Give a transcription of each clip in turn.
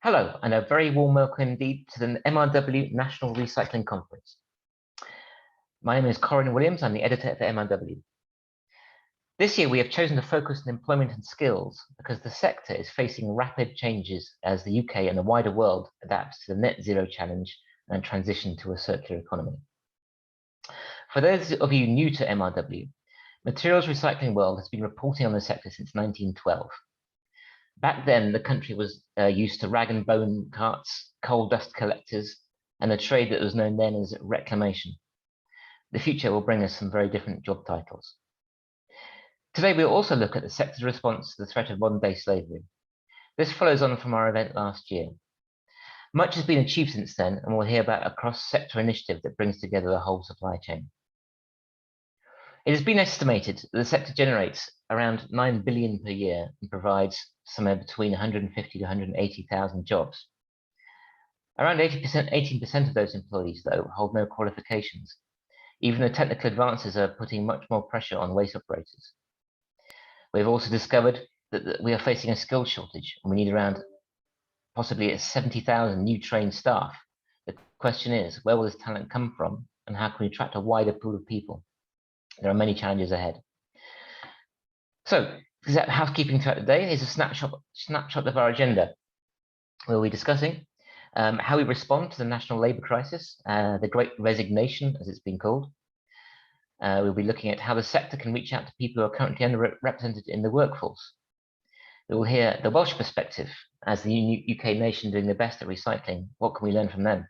Hello, and a very warm welcome indeed to the MRW National Recycling Conference. My name is Corin Williams. I'm the editor at the MRW. This year, we have chosen to focus on employment and skills because the sector is facing rapid changes as the UK and the wider world adapts to the net zero challenge and transition to a circular economy. For those of you new to MRW, Materials Recycling World has been reporting on the sector since 1912. Back then, the country was used to rag and bone carts, coal dust collectors, and a trade that was known then as reclamation. The future will bring us some very different job titles. Today, we'll also look at the sector's response to the threat of modern-day slavery. This follows on from our event last year. Much has been achieved since then, and we'll hear about a cross-sector initiative that brings together the whole supply chain. It has been estimated that the sector generates around 9 billion per year and provides somewhere between 150 to 180,000 jobs. Around 18% of those employees, though, hold no qualifications. Even the technical advances are putting much more pressure on waste operators. We've also discovered that we are facing a skills shortage, and we need around possibly 70,000 new trained staff. The question is, where will this talent come from, and how can we attract a wider pool of people? There are many challenges ahead. So, housekeeping throughout the day is a snapshot of our agenda. We'll be discussing how we respond to the national labour crisis, the Great Resignation, as it's been called. We'll be looking at how the sector can reach out to people who are currently underrepresented in the workforce. We will hear the Welsh perspective as the UK nation doing the best at recycling. What can we learn from them?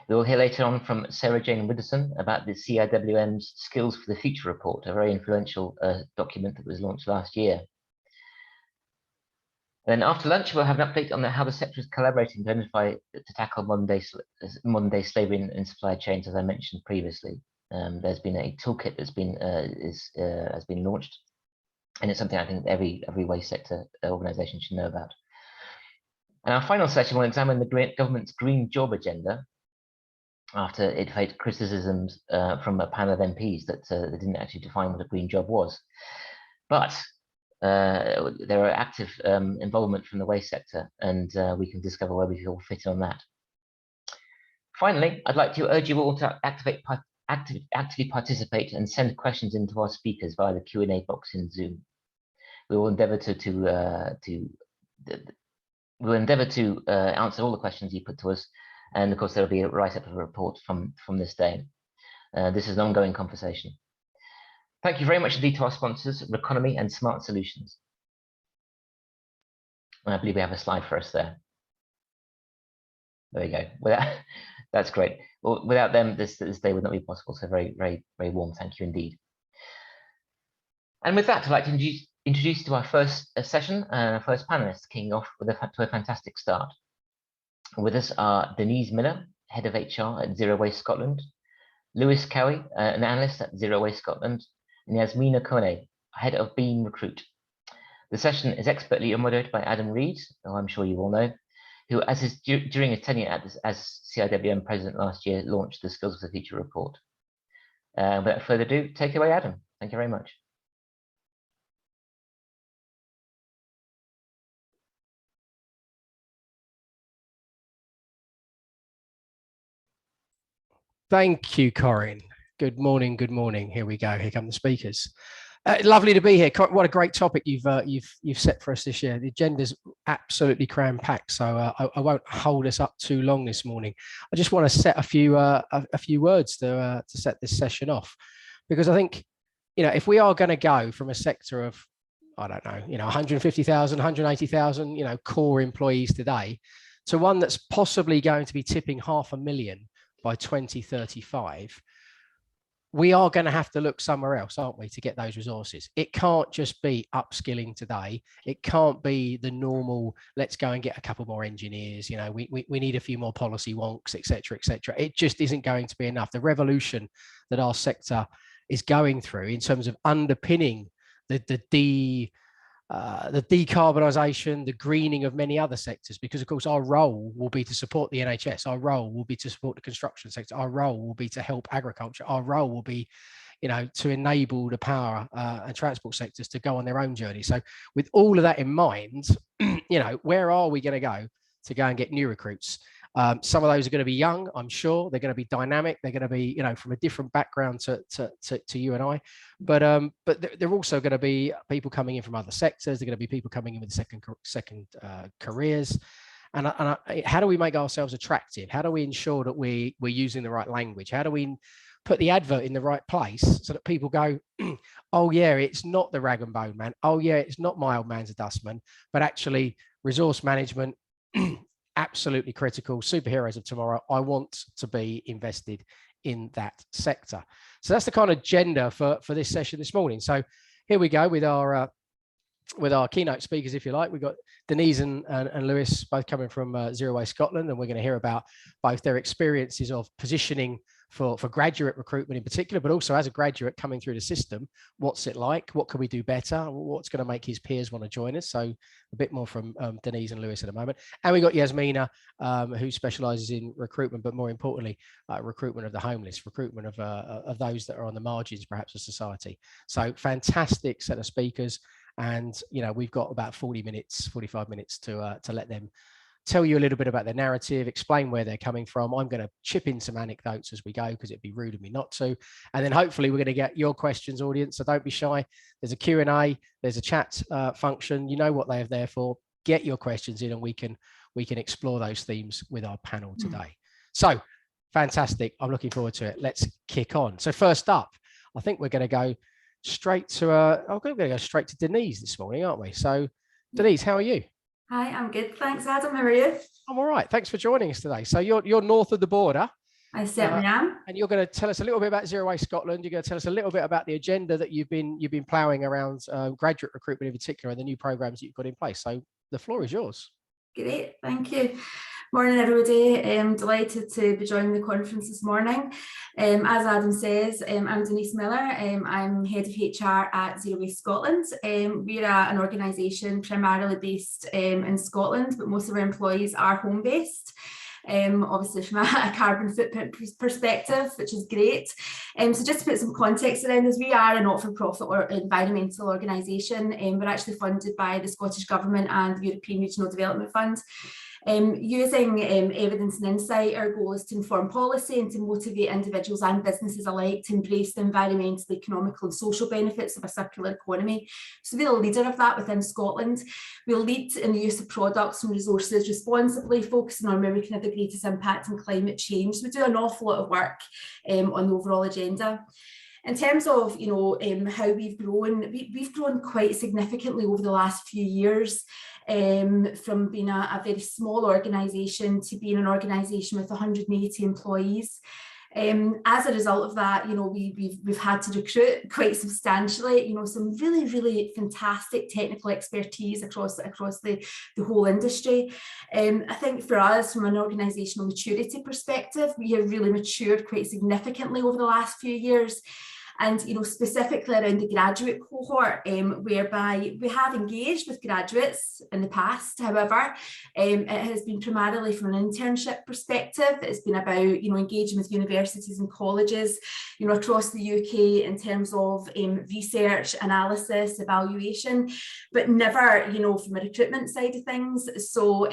We will hear later on from Sarah Jane Widdowson about the CIWM's Skills for the Future report, a very influential document that was launched last year. Then after lunch, we'll have an update on how the sector is collaborating to tackle modern day slavery in supply chains, as I mentioned previously. There's been a toolkit that's has been launched, and it's something I think every waste sector organisation should know about. And our final session will examine the government's green job agenda, after it faced criticisms from a panel of MPs that they didn't actually define what a green job was. But there are active involvement from the waste sector, and we can discover where we all fit on that. Finally, I'd like to urge you all to actively participate and send questions into our speakers via the Q&A box in Zoom. We will endeavour to answer all the questions you put to us. And of course, there'll be a write-up of a report from this day. This is an ongoing conversation. Thank you very much indeed to our sponsors, Reconomy and Smart Solutions. And I believe we have a slide for us there. There we go. That's great. Well, without them, this day would not be possible. So very, very, very warm thank you indeed. And with that, I'd like to introduce you to our first session, first panelist, kicking off with a fantastic start. With us are Denise Miller, Head of HR at Zero Waste Scotland, Lewis Cowie, an analyst at Zero Waste Scotland, and Yasmina Kone, Head of Beam Recruit. The session is expertly moderated by Adam Reed, who I'm sure you all know, who, during his tenure as CIWM President last year, launched the Skills for the Future report. Without further ado, take it away, Adam. Thank you very much. Thank you, Corin. Good morning. Good morning. Here we go. Here come the speakers. Lovely to be here. What a great topic you've set for us this year. The agenda's absolutely cram-packed, so I won't hold us up too long this morning. I just want to set a few words to set this session off, because I think, if we are going to go from a sector of, I don't know, 150,000, 180,000, core employees today, to one that's possibly going to be tipping 500,000 by 2035, we are going to have to look somewhere else, aren't we, to get those resources. It can't just be upskilling today. It can't be the normal, let's go and get a couple more engineers, we need a few more policy wonks, etc., etc. It just isn't going to be enough. The revolution that our sector is going through in terms of underpinning the decarbonisation, the greening of many other sectors, because of course our role will be to support the NHS, our role will be to support the construction sector, our role will be to help agriculture, our role will be to enable the power and transport sectors to go on their own journey. So with all of that in mind, where are we going to go and get new recruits? Some of those are going to be young, I'm sure. They're going to be dynamic. They're going to be, from a different background to you and I. But they're also going to be people coming in from other sectors. They're going to be people coming in with second careers. And how do we make ourselves attractive? How do we ensure that we're using the right language? How do we put the advert in the right place so that people go, oh yeah, it's not the rag and bone man. Oh yeah, it's not my old man's a dustman, but actually resource management, absolutely critical. Superheroes of tomorrow. I want to be invested in that sector. So that's the kind of agenda for this session this morning. So here we go with our keynote speakers, if you like. We've got Denise and Lewis both coming from Zero Waste Scotland, and we're going to hear about both their experiences of positioning for graduate recruitment in particular, but also as a graduate coming through the system, what's it like? What can we do better? What's going to make his peers want to join us? So a bit more from Denise and Lewis at the moment. And we got Yasmina, who specialises in recruitment, but more importantly, recruitment of the homeless, recruitment of those that are on the margins, perhaps, of society. So fantastic set of speakers. And, we've got about 45 minutes to let them tell you a little bit about their narrative, explain where they're coming from. I'm going to chip in some anecdotes as we go because it'd be rude of me not to. And then hopefully we're going to get your questions, audience. So don't be shy. There's a Q&A, there's a chat function. You know what they're there for. Get your questions in and we can explore those themes with our panel today. So fantastic. I'm looking forward to it. Let's kick on. So first up, I think we're going to go straight to Denise this morning, aren't we? So Denise, how are you? Hi, I'm good. Thanks, Adam. How are you? I'm all right. Thanks for joining us today. So you're north of the border. I certainly am. And you're going to tell us a little bit about Zero Waste Scotland. You're going to tell us a little bit about the agenda that you've been ploughing around graduate recruitment in particular, and the new programs that you've got in place. So the floor is yours. Great, thank you. Morning, everybody. I'm delighted to be joining the conference this morning. As Adam says, I'm Denise Miller. I'm head of HR at Zero Waste Scotland. We're an organisation primarily based in Scotland, but most of our employees are home-based. Obviously from a carbon footprint perspective, which is great. So just to put some context around this, we are a not-for-profit or environmental organisation. We're actually funded by the Scottish Government and the European Regional Development Fund. Using evidence and insight, our goal is to inform policy and to motivate individuals and businesses alike to embrace the environmental, economical and social benefits of a circular economy. So we're a leader of that within Scotland. We'll lead in the use of products and resources responsibly, focusing on where we can have the greatest impact on climate change. So we do an awful lot of work on the overall agenda. In terms of how we've grown quite significantly over the last few years, from being a very small organisation to being an organisation with 180 employees. As a result of that, we've had to recruit quite substantially, some really, really fantastic technical expertise across the whole industry. I think for us, from an organisational maturity perspective, we have really matured quite significantly over the last few years. And specifically around the graduate cohort, whereby we have engaged with graduates in the past. However, it has been primarily from an internship perspective. It's been about engaging with universities and colleges across the UK in terms of research, analysis, evaluation, but never from a recruitment side of things. So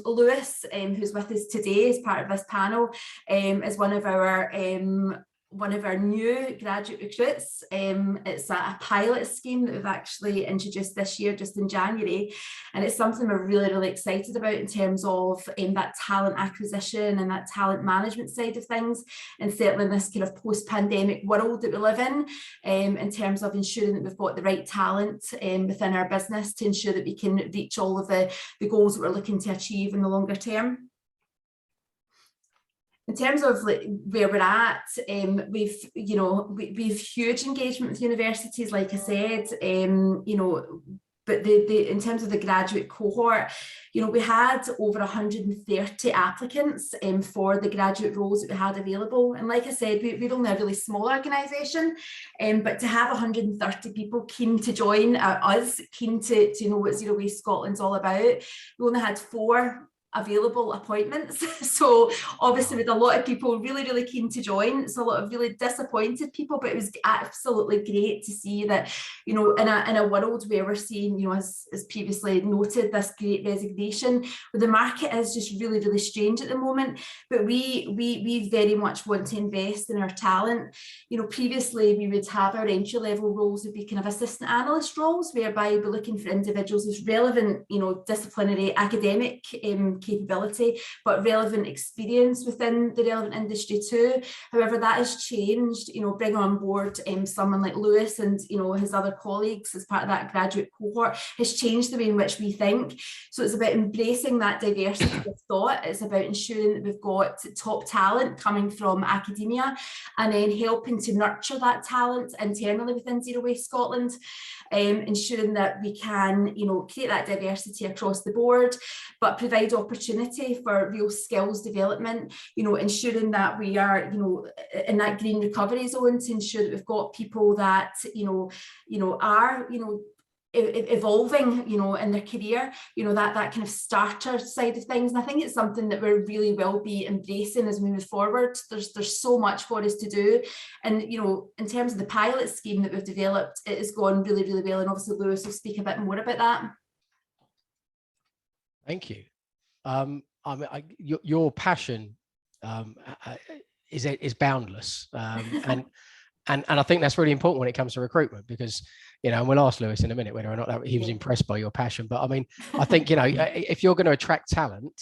Lewis, who's with us today as part of this panel, is one of our new graduate recruits. It's a pilot scheme that we've actually introduced this year, just in January. And it's something we're really, really excited about in terms of that talent acquisition and that talent management side of things. And certainly in this kind of post-pandemic world that we live in terms of ensuring that we've got the right talent within our business to ensure that we can reach all of the goals that we're looking to achieve in the longer term. In terms of where we're at, we've huge engagement with universities, like I said, but in terms of the graduate cohort, we had over 130 applicants for the graduate roles that we had available. And like I said, we're only a really small organisation, but to have 130 people keen to join us, keen to know what Zero Waste Scotland's all about. We only had 4 available appointments. So obviously with a lot of people really keen to join, it's a lot of really disappointed people, but it was absolutely great to see that, you know, in a world where we're seeing, you know, as previously noted, this great resignation, where the market is just really strange at the moment, but we very much want to invest in our talent. You know, previously we would have our entry level roles would be kind of assistant analyst roles, whereby we're looking for individuals with relevant, you know, disciplinary academic capability, but relevant experience within the relevant industry too. However, that has changed, you know, bringing on board someone like Lewis and, you know, his other colleagues as part of that graduate cohort has changed the way in which we think. So it's about embracing that diversity of thought. It's about ensuring that we've got top talent coming from academia and then helping to nurture that talent internally within Zero Waste Scotland. Ensuring that we can, you know, create that diversity across the board, but provide opportunity for real skills development, you know, ensuring that we are, you know, in that green recovery zone to ensure that we've got people that, you know, are, you know, evolving, you know, in their career, you know, that kind of starter side of things. And I think it's something that we really will be embracing as we move forward. There's so much for us to do. And, you know, in terms of the pilot scheme that we've developed, it has gone really well. And obviously Lewis will speak a bit more about that. Thank you. I mean, your passion is boundless. And I think that's really important when it comes to recruitment, because, you know, and we'll ask Lewis in a minute whether or not he was impressed by your passion. But I mean, I think, you know, if you're going to attract talent,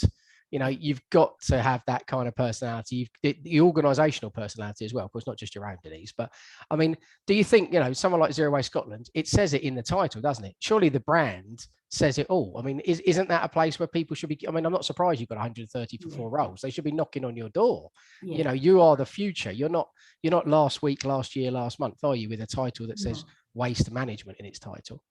you know, you've got to have that kind of personality, the organisational personality as well. Of course, not just your own, Denise. But I mean, do you think, you know, someone like Zero Waste Scotland, it says it in the title, doesn't it? Surely the brand says it all. I mean, isn't that a place where people should be? I mean, I'm not surprised you've got 134 roles. They should be knocking on your door. Yeah. You know, you are the future. You're not last week, last year, last month, are you, with a title that says waste management in its title?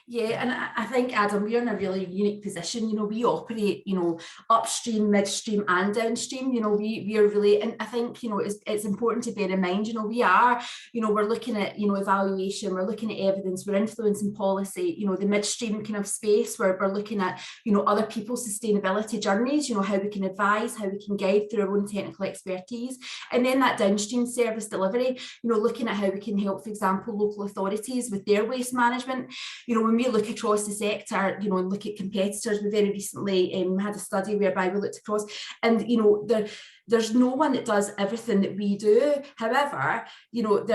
Yeah, and I think, Adam, we're in a really unique position. You know, we operate, you know, upstream, midstream and downstream. You know, we are really, and I think, you know, it's important to bear in mind, you know, we are, you know, we're looking at, you know, evaluation, we're looking at evidence, we're influencing policy, you know, the midstream kind of space where we're looking at, you know, other people's sustainability journeys, you know, how we can advise, how we can guide through our own technical expertise. And then that downstream service delivery, you know, looking at how we can help, for example, local authorities with their waste management. You know, when we look across the sector, you know, and look at competitors, we very recently had a study whereby we looked across, and, you know, there's no one that does everything that we do. However, you know,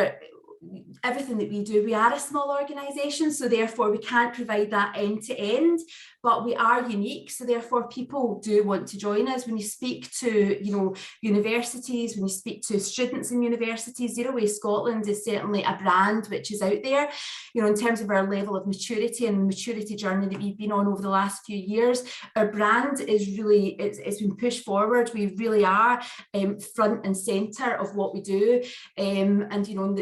everything that we do, we are a small organisation, so therefore we can't provide that end to end, but we are unique, so therefore people do want to join us. When you speak to, you know, universities, when you speak to students in universities, Zero Waste Scotland is certainly a brand which is out there, you know, in terms of our level of maturity and maturity journey that we've been on over the last few years. Our brand is really, it's been pushed forward. We really are front and centre of what we do, and, you know,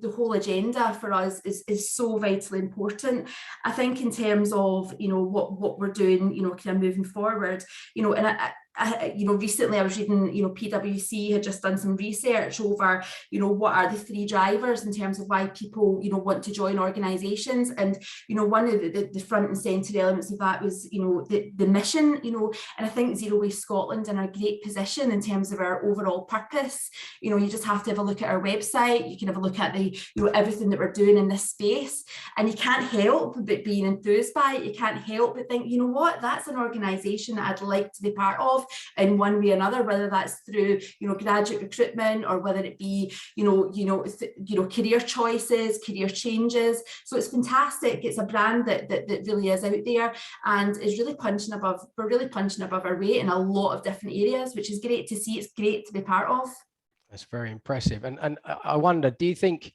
the whole agenda for us is so vitally important. I think in terms of, you know, what we're doing, you know, kind of moving forward, you know, and you know, recently I was reading, you know, PwC had just done some research over, you know, what are the 3 drivers in terms of why people, you know, want to join organisations. And, you know, one of the front and centre elements of that was, you know, the mission, you know, and I think Zero Waste Scotland in a great position in terms of our overall purpose. You know, you just have to have a look at our website, you can have a look at the, you know, everything that we're doing in this space, and you can't help but being enthused by it. You can't help but think, you know what, that's an organisation that I'd like to be part of in one way or another, whether that's through, you know, graduate recruitment, or whether it be, you know, career choices, career changes. So it's fantastic. It's a brand that really is out there and is really punching above. We're really punching above our weight in a lot of different areas, which is great to see. It's great to be part of. That's very impressive. And I wonder, do you think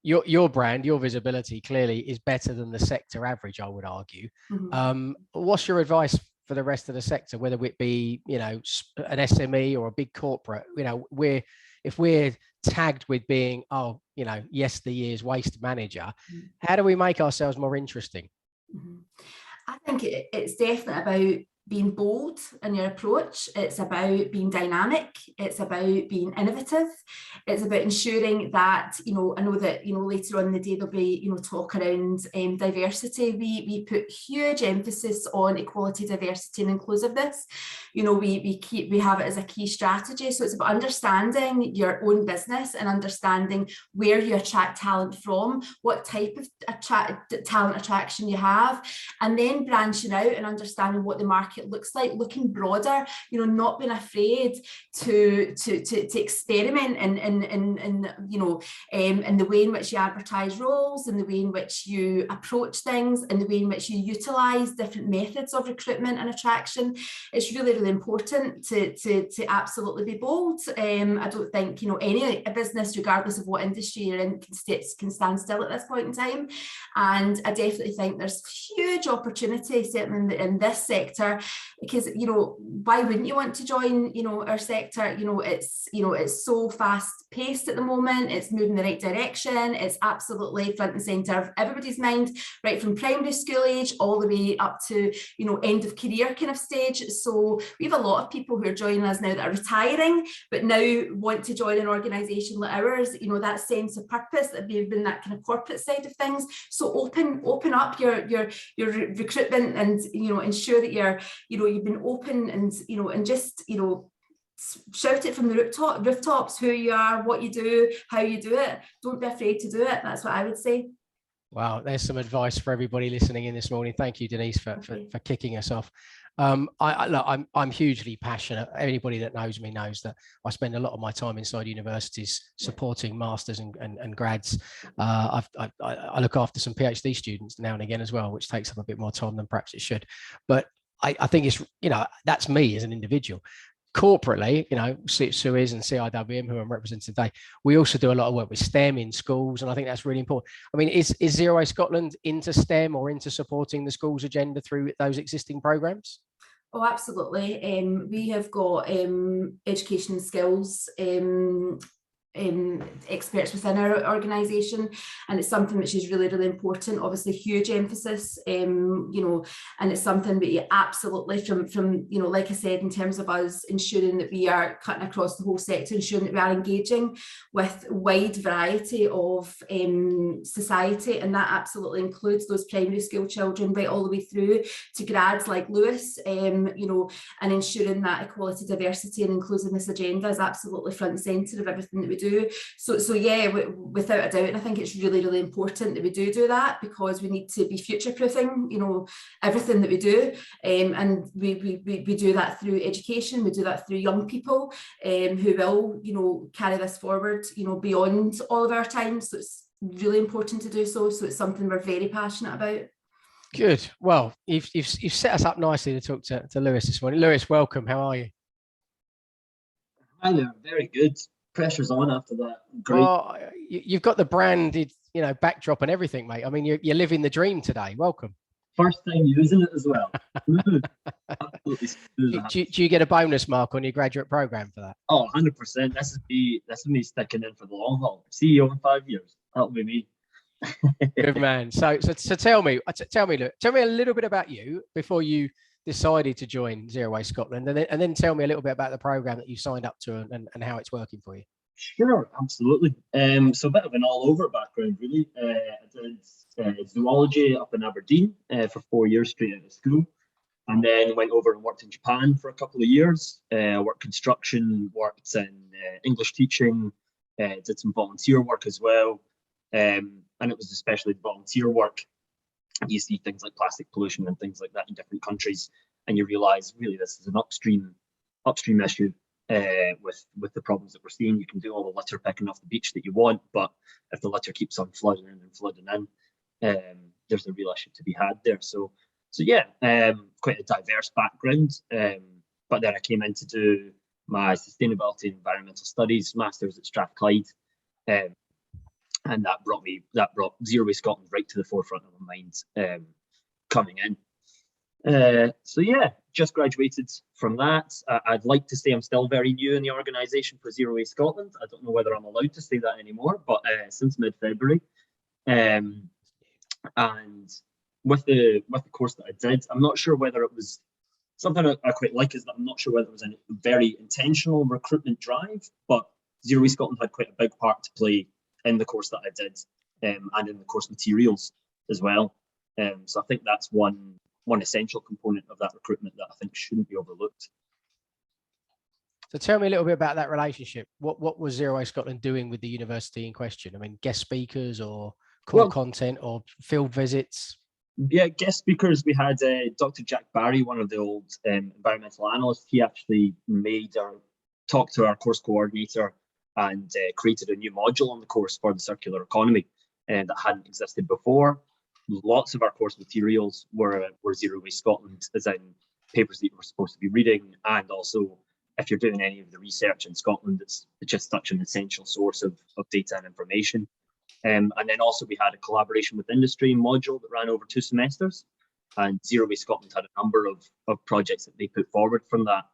your brand, your visibility clearly is better than the sector average, I would argue. What's your advice for the rest of the sector, whether it be, you know, an SME or a big corporate? You know, if we're tagged with being, oh, you know, yesteryear's waste manager, how do we make ourselves more interesting? I think it's definitely about being bold in your approach. It's about being dynamic. It's about being innovative. It's about ensuring that, I know that, later on in the day there'll be, talk around diversity. We put huge emphasis on equality, diversity and inclusiveness. We have it as a key strategy. So it's about understanding your own business and understanding where you attract talent from, what type of talent attraction you have, and then branching out and understanding what the market looks like, looking broader, not being afraid to experiment in the way in which you advertise roles, in the way in which you approach things, in the way in which you utilize different methods of recruitment and attraction. It's really, really important to absolutely be bold. I don't think, any business, regardless of what industry you're in, can stand still at this point in time. And I definitely think there's huge opportunity, certainly in this sector, because why wouldn't you want to join our sector? It's so fast paced at the moment. It's moving the right direction. It's absolutely front and center of everybody's mind, right from primary school age all the way up to end of career kind of stage. So we have a lot of people who are joining us now that are retiring but now want to join an organization like ours. That sense of purpose, that we've been that kind of corporate side of things. So open up your recruitment and ensure that you've been open and just shout it from the rooftops who you are, what you do, how you do it. Don't be afraid to do it. That's what I would say. Wow, there's some advice for everybody listening in this morning. Thank you, Denise, for kicking us off. I'm hugely passionate. Anybody that knows me knows that I spend a lot of my time inside universities supporting masters and grads. I look after some PhD students now and again as well, which takes up a bit more time than perhaps it should. But I think it's, that's me as an individual. Corporately, SUEZ and CIWM, who I'm representing today, we also do a lot of work with STEM in schools, and I think that's really important. I mean, is Zero Waste Scotland into STEM or into supporting the school's agenda through those existing programs? Oh, absolutely. We have got education skills experts within our organisation, and it's something which is really, really important. Obviously, huge emphasis, and it's something that you absolutely from like I said, in terms of us ensuring that we are cutting across the whole sector, ensuring that we are engaging with a wide variety of society, and that absolutely includes those primary school children right all the way through to grads like Lewis, and ensuring that equality, diversity and inclusiveness agenda is absolutely front and centre of everything that we do. So yeah, without a doubt, and I think it's really, really important that we do that, because we need to be future-proofing, everything that we do, and we do that through education. We do that through young people who will, carry this forward, beyond all of our time. So it's really important to do so. So it's something we're very passionate about. Good. Well, you've set us up nicely to talk to Lewis this morning. Lewis, welcome. How are you? Hi there. Very good. Pressure's on after that. Great. Well, you've got the branded, backdrop and everything, mate. I mean, you're living the dream today. Welcome. First time using it as well. Absolutely. Do you get a bonus mark on your graduate program for that? Oh, 100%. This is me sticking in for the long haul. CEO in 5 years. That'll be me. Good man. So tell me, look, tell me a little bit about you before you decided to join Zero Waste Scotland, and then tell me a little bit about the program that you signed up to and how it's working for you. Sure, absolutely. So a bit of an all-over background, really. I did zoology up in Aberdeen for 4 years straight out of school, and then went over and worked in Japan for a couple of years. Worked construction, worked in English teaching, did some volunteer work as well, and it was especially volunteer work. You see things like plastic pollution and things like that in different countries, and you realise really this is an upstream issue with the problems that we're seeing. You can do all the litter picking off the beach that you want, but if the litter keeps on flooding in, there's a real issue to be had there. So yeah, quite a diverse background. But then I came in to do my sustainability and environmental studies masters at Strathclyde. And that brought Zero Waste Scotland right to the forefront of my mind coming in. So yeah, just graduated from that. I'd like to say I'm still very new in the organisation for Zero Waste Scotland. I don't know whether I'm allowed to say that anymore, but since mid-February. And with the course that I did, I'm not sure whether it was Something I quite like is that I'm not sure whether it was a very intentional recruitment drive, but Zero Waste Scotland had quite a big part to play in the course that I did, and in the course materials as well. So I think that's one essential component of that recruitment that I think shouldn't be overlooked. So tell me a little bit about that relationship. What was Zero Waste Scotland doing with the university in question? I mean, guest speakers or core content or field visits? Yeah, guest speakers, we had Dr. Jack Barry, one of the old environmental analysts. He actually talked to our course coordinator and created a new module on the course for the circular economy that hadn't existed before. Lots of our course materials were Zero Waste Scotland, as in papers that you were supposed to be reading, and also if you're doing any of the research in Scotland, it's just such an essential source of data and information. And then also we had a collaboration with industry module that ran over 2 semesters, and Zero Waste Scotland had a number of projects that they put forward from that.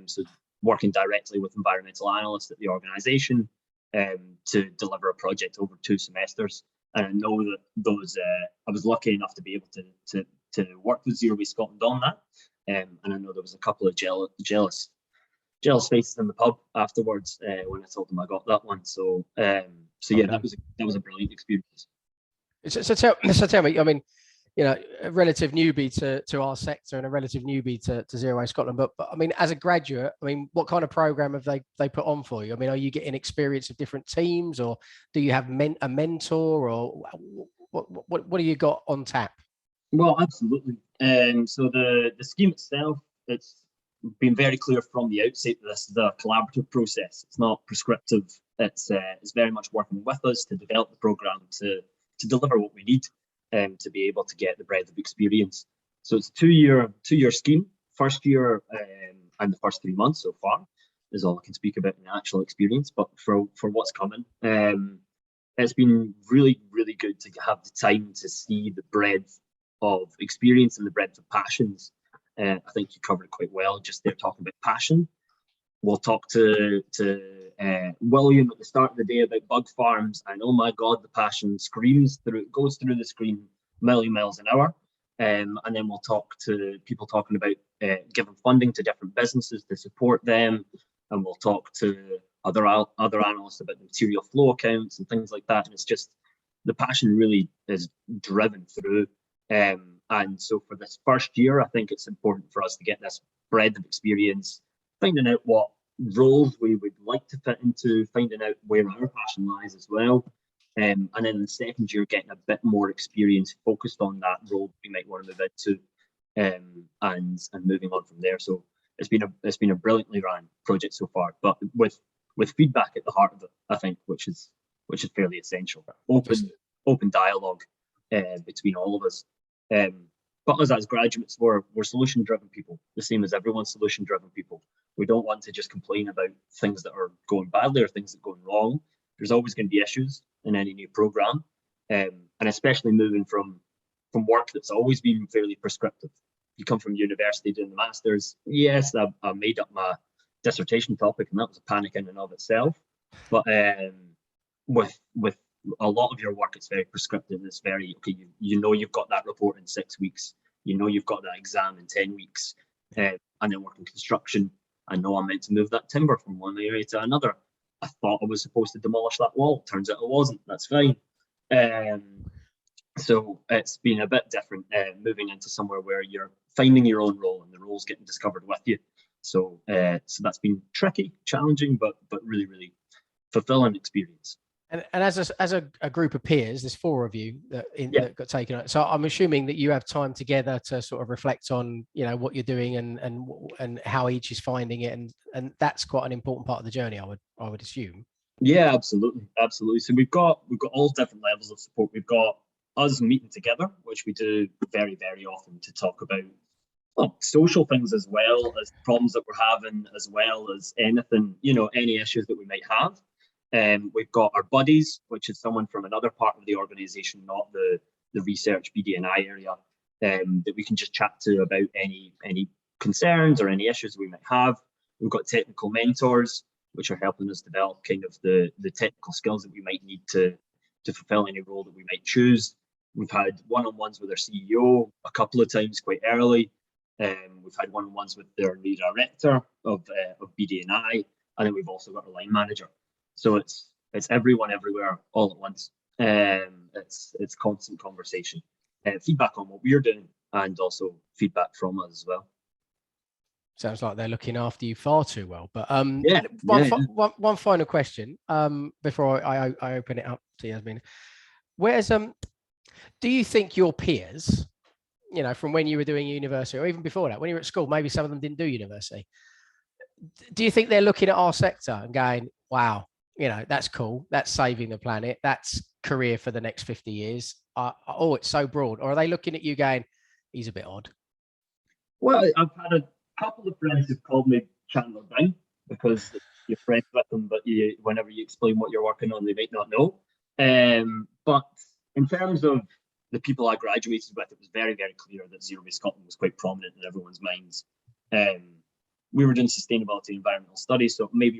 So working directly with environmental analysts at the organisation to deliver a project over 2 semesters. And I know that those, I was lucky enough to be able to work with Zero Waste Scotland on that. And I know there was a couple of jealous faces in the pub afterwards when I told them I got that one. So yeah, that was a brilliant experience. So tell me, I mean, you know, a relative newbie to our sector and a relative newbie to Zero Waste Scotland, but I mean, as a graduate, I mean, what kind of program have they put on for you? I mean, are you getting experience of different teams, or do you have a mentor, or what do you got on tap? Well, absolutely. So the scheme itself, it's been very clear from the outset that this is a collaborative process. It's not prescriptive. It's very much working with us to develop the programme to deliver what we need to be able to get the breadth of experience. So it's a two-year scheme. First year and the first 3 months so far is all I can speak about in the actual experience. But for what's coming, it's been really, really good to have the time to see the breadth of experience and the breadth of passions. I think you covered it quite well just there talking about passion. We'll talk to William at the start of the day about bug farms, and oh my God, the passion goes through the screen a million miles an hour. And then we'll talk to people talking about giving funding to different businesses to support them, and we'll talk to other analysts about the material flow accounts and things like that. And it's just the passion really is driven through. And so for this first year, I think it's important for us to get this breadth of experience, finding out what roles we would like to fit into, finding out where our passion lies as well. And then in the second year, getting a bit more experience focused on that role we might want to move into, and moving on from there. So it's been a brilliantly run project so far, but with feedback at the heart of it, I think, which is fairly essential. Open dialogue between all of us. But us as graduates, we're solution-driven people, the same as everyone's solution-driven people. We don't want to just complain about things that are going badly or things that are going wrong. There's always going to be issues in any new program, and especially moving from work that's always been fairly prescriptive. You come from university doing the masters. Yes, I made up my dissertation topic, and that was a panic in and of itself. But with a lot of your work, it's very prescriptive. It's very, okay, you know you've got that report in 6 weeks. You know you've got that exam in 10 weeks. And then working construction, I know I'm meant to move that timber from one area to another. I thought I was supposed to demolish that wall. Turns out I wasn't. That's fine. So it's been a bit different moving into somewhere where you're finding your own role and the role's getting discovered with you. So that's been tricky, challenging, but really, really fulfilling experience. And as a group of peers, there's 4 of you that got taken on. So I'm assuming that you have time together to sort of reflect on, you know, what you're doing and how each is finding it, and that's quite an important part of the journey, I would assume. Yeah, absolutely. So we've got all different levels of support. We've got us meeting together, which we do very, very often to talk about social things as well as problems that we're having, as well as anything, you know, any issues that we might have. We've got our buddies, which is someone from another part of the organisation, not the research BD&I area, that we can just chat to about any concerns or any issues we might have. We've got technical mentors, which are helping us develop kind of the technical skills that we might need to fulfil any role that we might choose. We've had one-on-ones with our CEO a couple of times quite early. We've had one-on-ones with their lead director of BD&I, and then we've also got a line manager. So it's everyone everywhere all at once. It's constant conversation, feedback on what we're doing, and also feedback from us as well. Sounds like they're looking after you far too well. But one final question before I open it up to Yasmina. Where's do you think your peers, you know, from when you were doing university or even before that, when you were at school, maybe some of them didn't do university, do you think they're looking at our sector and going, wow, you know, that's cool, that's saving the planet, that's career for the next 50 years, oh, it's so broad? Or are they looking at you going, he's a bit odd? Well, I've had a couple of friends who've called me Chandler Bing, because you're friends with them, but whenever you explain what you're working on, they might not know. But in terms of the people I graduated with, it was very, very clear that Zero Waste Scotland was quite prominent in everyone's minds. We were doing sustainability and environmental studies, so maybe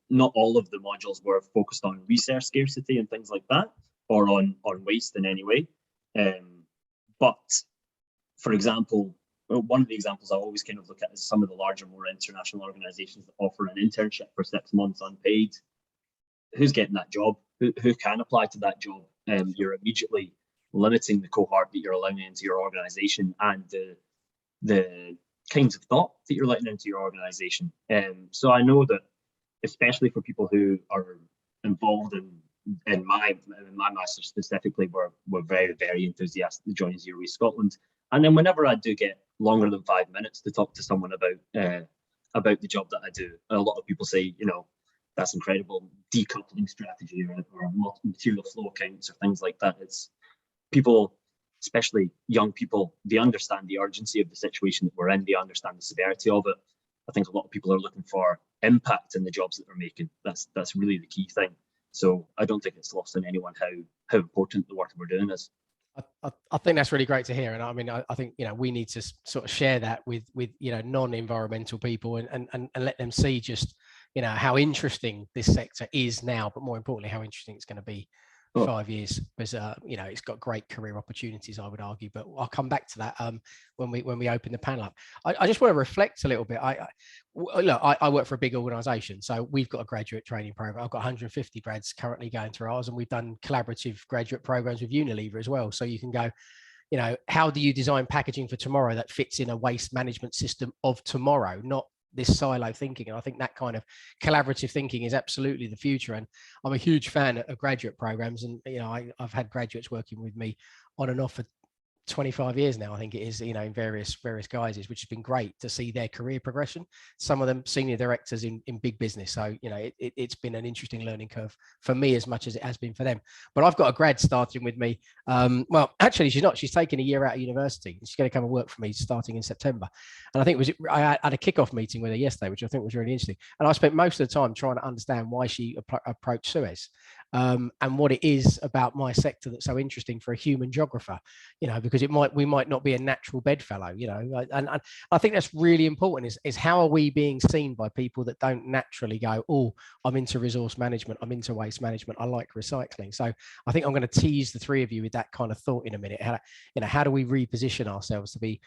not all of the modules were focused on resource scarcity and things like that, or on waste in any way. But for example, one of the examples I always kind of look at is some of the larger, more international organizations that offer an internship for 6 months unpaid. Who's getting that job? Who can apply to that job? You're immediately limiting the cohort that you're allowing into your organization and the kinds of thought that you're letting into your organization. So I know that, especially for people who are involved in my master's specifically, we're very, very enthusiastic to join Zero Waste Scotland. And then whenever I do get longer than 5 minutes to talk to someone about the job that I do, a lot of people say, you know, that's incredible, decoupling strategy or material flow accounts or things like that. It's people, especially young people, they understand the urgency of the situation that we're in. They understand the severity of it. I think a lot of people are looking for impact in the jobs that they're making. That's really the key thing. So I don't think it's lost on anyone how important the work that we're doing is. I think that's really great to hear. And I mean, I think, you know, we need to sort of share that with you know, non-environmental people and let them see just, you know, how interesting this sector is now, but more importantly, how interesting it's going to be 5 years, because you know, it's got great career opportunities, I would argue. But I'll come back to that when we open the panel up. I just want to reflect a little bit. Look, I work for a big organization, so we've got a graduate training program. I've got 150 grads currently going through ours, and we've done collaborative graduate programs with Unilever as well. So you can go, you know, how do you design packaging for tomorrow that fits in a waste management system of tomorrow, not this silo thinking? And I think that kind of collaborative thinking is absolutely the future. And I'm a huge fan of graduate programs. And, you know, I've had graduates working with me on and off for 25 years now, I think it is, you know, in various guises, which has been great to see their career progression. Some of them senior directors in big business. So, you know, it's been an interesting learning curve for me as much as it has been for them. But I've got a grad starting with me. Well, actually, she's not. She's taking a year out of university. She's going to come and work for me starting in September. And I think I had a kickoff meeting with her yesterday, which I think was really interesting. And I spent most of the time trying to understand why she approached Suez. And what it is about my sector that's so interesting for a human geographer, you know, because we might not be a natural bedfellow, you know, and I think that's really important is how are we being seen by people that don't naturally go, oh, I'm into resource management, I'm into waste management, I like recycling. So I think I'm going to tease the three of you with that kind of thought in a minute. How do we reposition ourselves to be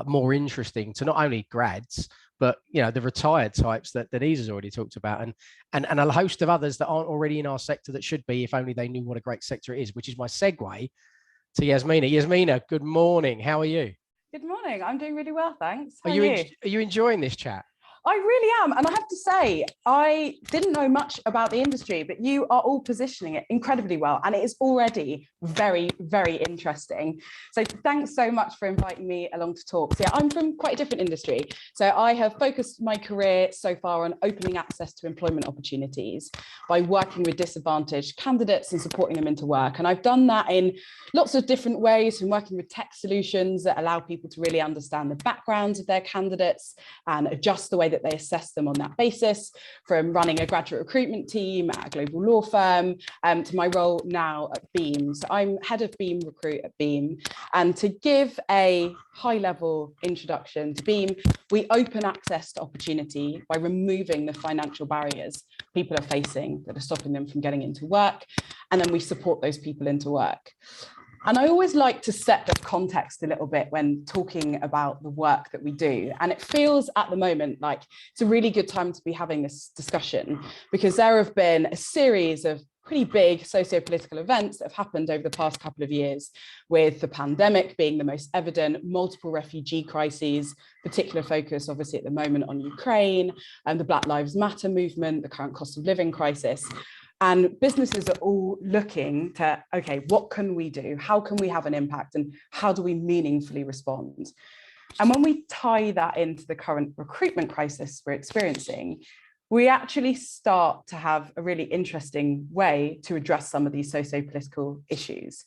more interesting to not only grads, but, you know, the retired types that Denise has already talked about, and a host of others that aren't already in our sector that should be, if only they knew what a great sector it is, which is my segue to Yasmina. Yasmina, good morning. How are you? Good morning. I'm doing really well, thanks. Are you enjoying this chat? I really am. And I have to say, I didn't know much about the industry, but you are all positioning it incredibly well. And it is already very, very interesting. So thanks so much for inviting me along to talk. So yeah, I'm from quite a different industry. So I have focused my career so far on opening access to employment opportunities by working with disadvantaged candidates and supporting them into work. And I've done that in lots of different ways, from working with tech solutions that allow people to really understand the backgrounds of their candidates and adjust the way that they assess them on that basis, from running a graduate recruitment team at a global law firm to my role now at Beam. So I'm head of Beam Recruit at Beam. And to give a high-level introduction to Beam, we open access to opportunity by removing the financial barriers people are facing that are stopping them from getting into work. And then we support those people into work. And I always like to set the context a little bit when talking about the work that we do. And it feels at the moment like it's a really good time to be having this discussion, because there have been a series of pretty big socio-political events that have happened over the past couple of years, with the pandemic being the most evident, multiple refugee crises, particular focus obviously at the moment on Ukraine, and the Black Lives Matter movement, the current cost of living crisis. And businesses are all looking to, okay, what can we do? How can we have an impact? And how do we meaningfully respond? And when we tie that into the current recruitment crisis we're experiencing, we actually start to have a really interesting way to address some of these socio-political issues.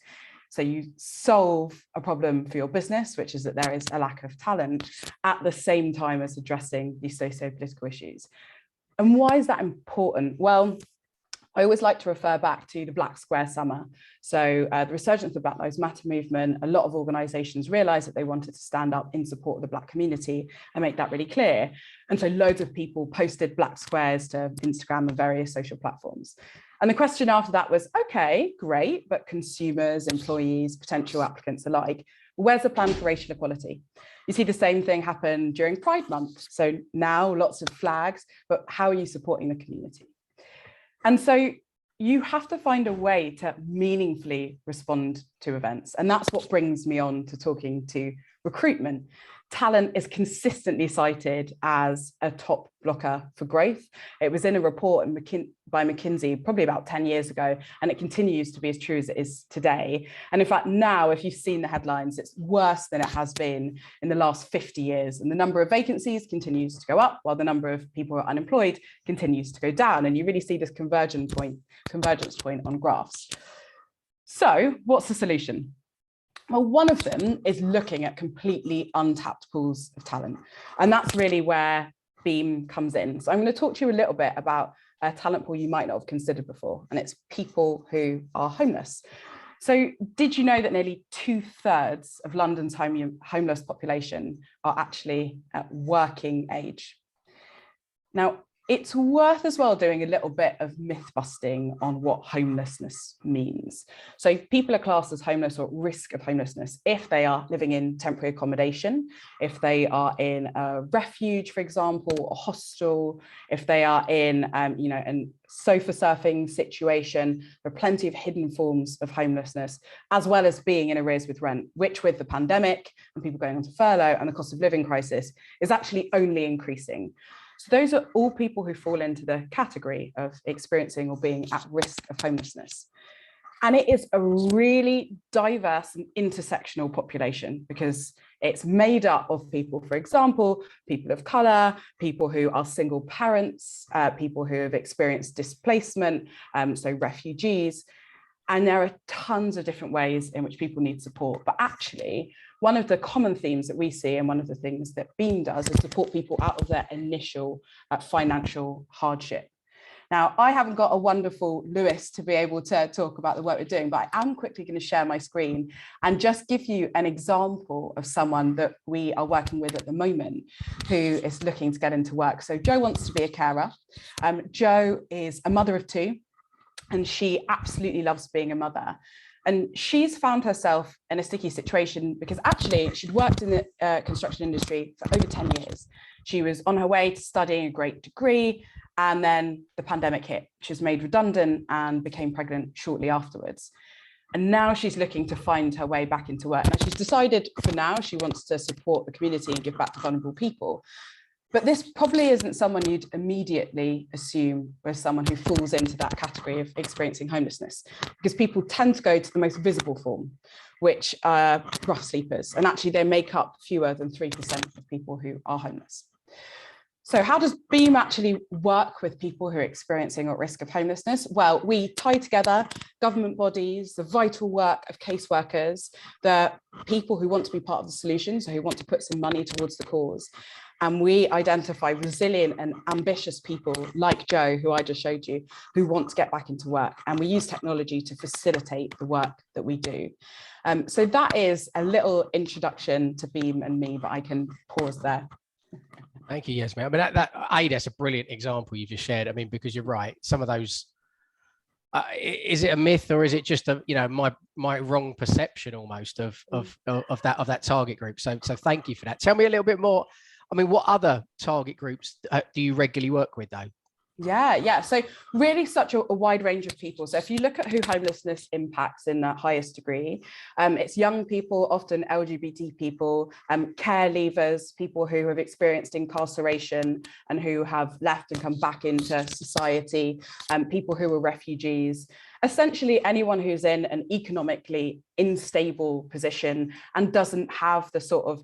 So you solve a problem for your business, which is that there is a lack of talent, at the same time as addressing these socio-political issues. And why is that important? Well, I always like to refer back to the Black Square Summer. So the resurgence of the Black Lives Matter movement, a lot of organisations realised that they wanted to stand up in support of the Black community and make that really clear. And so loads of people posted Black Squares to Instagram and various social platforms. And the question after that was, okay, great, but consumers, employees, potential applicants alike, where's the plan for racial equality? You see the same thing happen during Pride Month. So now lots of flags, but how are you supporting the community? And so you have to find a way to meaningfully respond to events. And that's what brings me on to talking to recruitment. Talent is consistently cited as a top blocker for growth. It was in a report by McKinsey probably about 10 years ago, and it continues to be as true as it is today. And in fact, now, if you've seen the headlines, it's worse than it has been in the last 50 years. And the number of vacancies continues to go up, while the number of people who are unemployed continues to go down. And you really see this convergence point on graphs. So what's the solution? Well, one of them is looking at completely untapped pools of talent. And that's really where Beam comes in. So I'm going to talk to you a little bit about a talent pool you might not have considered before, and it's people who are homeless. So did you know that nearly 2/3 of London's homeless population are actually at working age? Now, it's worth as well doing a little bit of myth busting on what homelessness means. So people are classed as homeless or at risk of homelessness if they are living in temporary accommodation, if they are in a refuge, for example, a hostel, if they are in, a sofa surfing situation. There are plenty of hidden forms of homelessness, as well as being in arrears with rent, which with the pandemic and people going onto furlough and the cost of living crisis is actually only increasing. So those are all people who fall into the category of experiencing or being at risk of homelessness. And it is a really diverse and intersectional population, because it's made up of people, for example, people of colour, people who are single parents, people who have experienced displacement, so refugees. And there are tons of different ways in which people need support. But actually, one of the common themes that we see, and one of the things that Beam does, is support people out of their initial financial hardship. Now, I haven't got a wonderful Lewis to be able to talk about the work we're doing, but I am quickly going to share my screen and just give you an example of someone that we are working with at the moment who is looking to get into work. So Jo wants to be a carer. Jo is a mother of 2. And she absolutely loves being a mother. And she's found herself in a sticky situation because actually she'd worked in the construction industry for over 10 years. She was on her way to studying a great degree, and then the pandemic hit. She was made redundant and became pregnant shortly afterwards. And now she's looking to find her way back into work. Now she's decided for now she wants to support the community and give back to vulnerable people. But this probably isn't someone you'd immediately assume was someone who falls into that category of experiencing homelessness, because people tend to go to the most visible form, which are rough sleepers. And actually they make up fewer than 3% of people who are homeless. So how does Beam actually work with people who are experiencing or at risk of homelessness? Well, we tie together government bodies, the vital work of caseworkers, the people who want to be part of the solution, so who want to put some money towards the cause. And we identify resilient and ambitious people like Jo, who I just showed you, who want to get back into work. And we use technology to facilitate the work that we do. So that is a little introduction to Beam and me, but I can pause there. Thank you, Yasmin. I mean, that's a brilliant example you just shared. I mean, because you're right, some of those, is it a myth or is it just my wrong perception almost of that target group. So thank you for that. Tell me a little bit more. I mean, what other target groups do you regularly work with though? Yeah. So really such a wide range of people. So if you look at who homelessness impacts in the highest degree, it's young people, often LGBT people, care leavers, people who have experienced incarceration and who have left and come back into society, people who are refugees, essentially anyone who's in an economically unstable position and doesn't have the sort of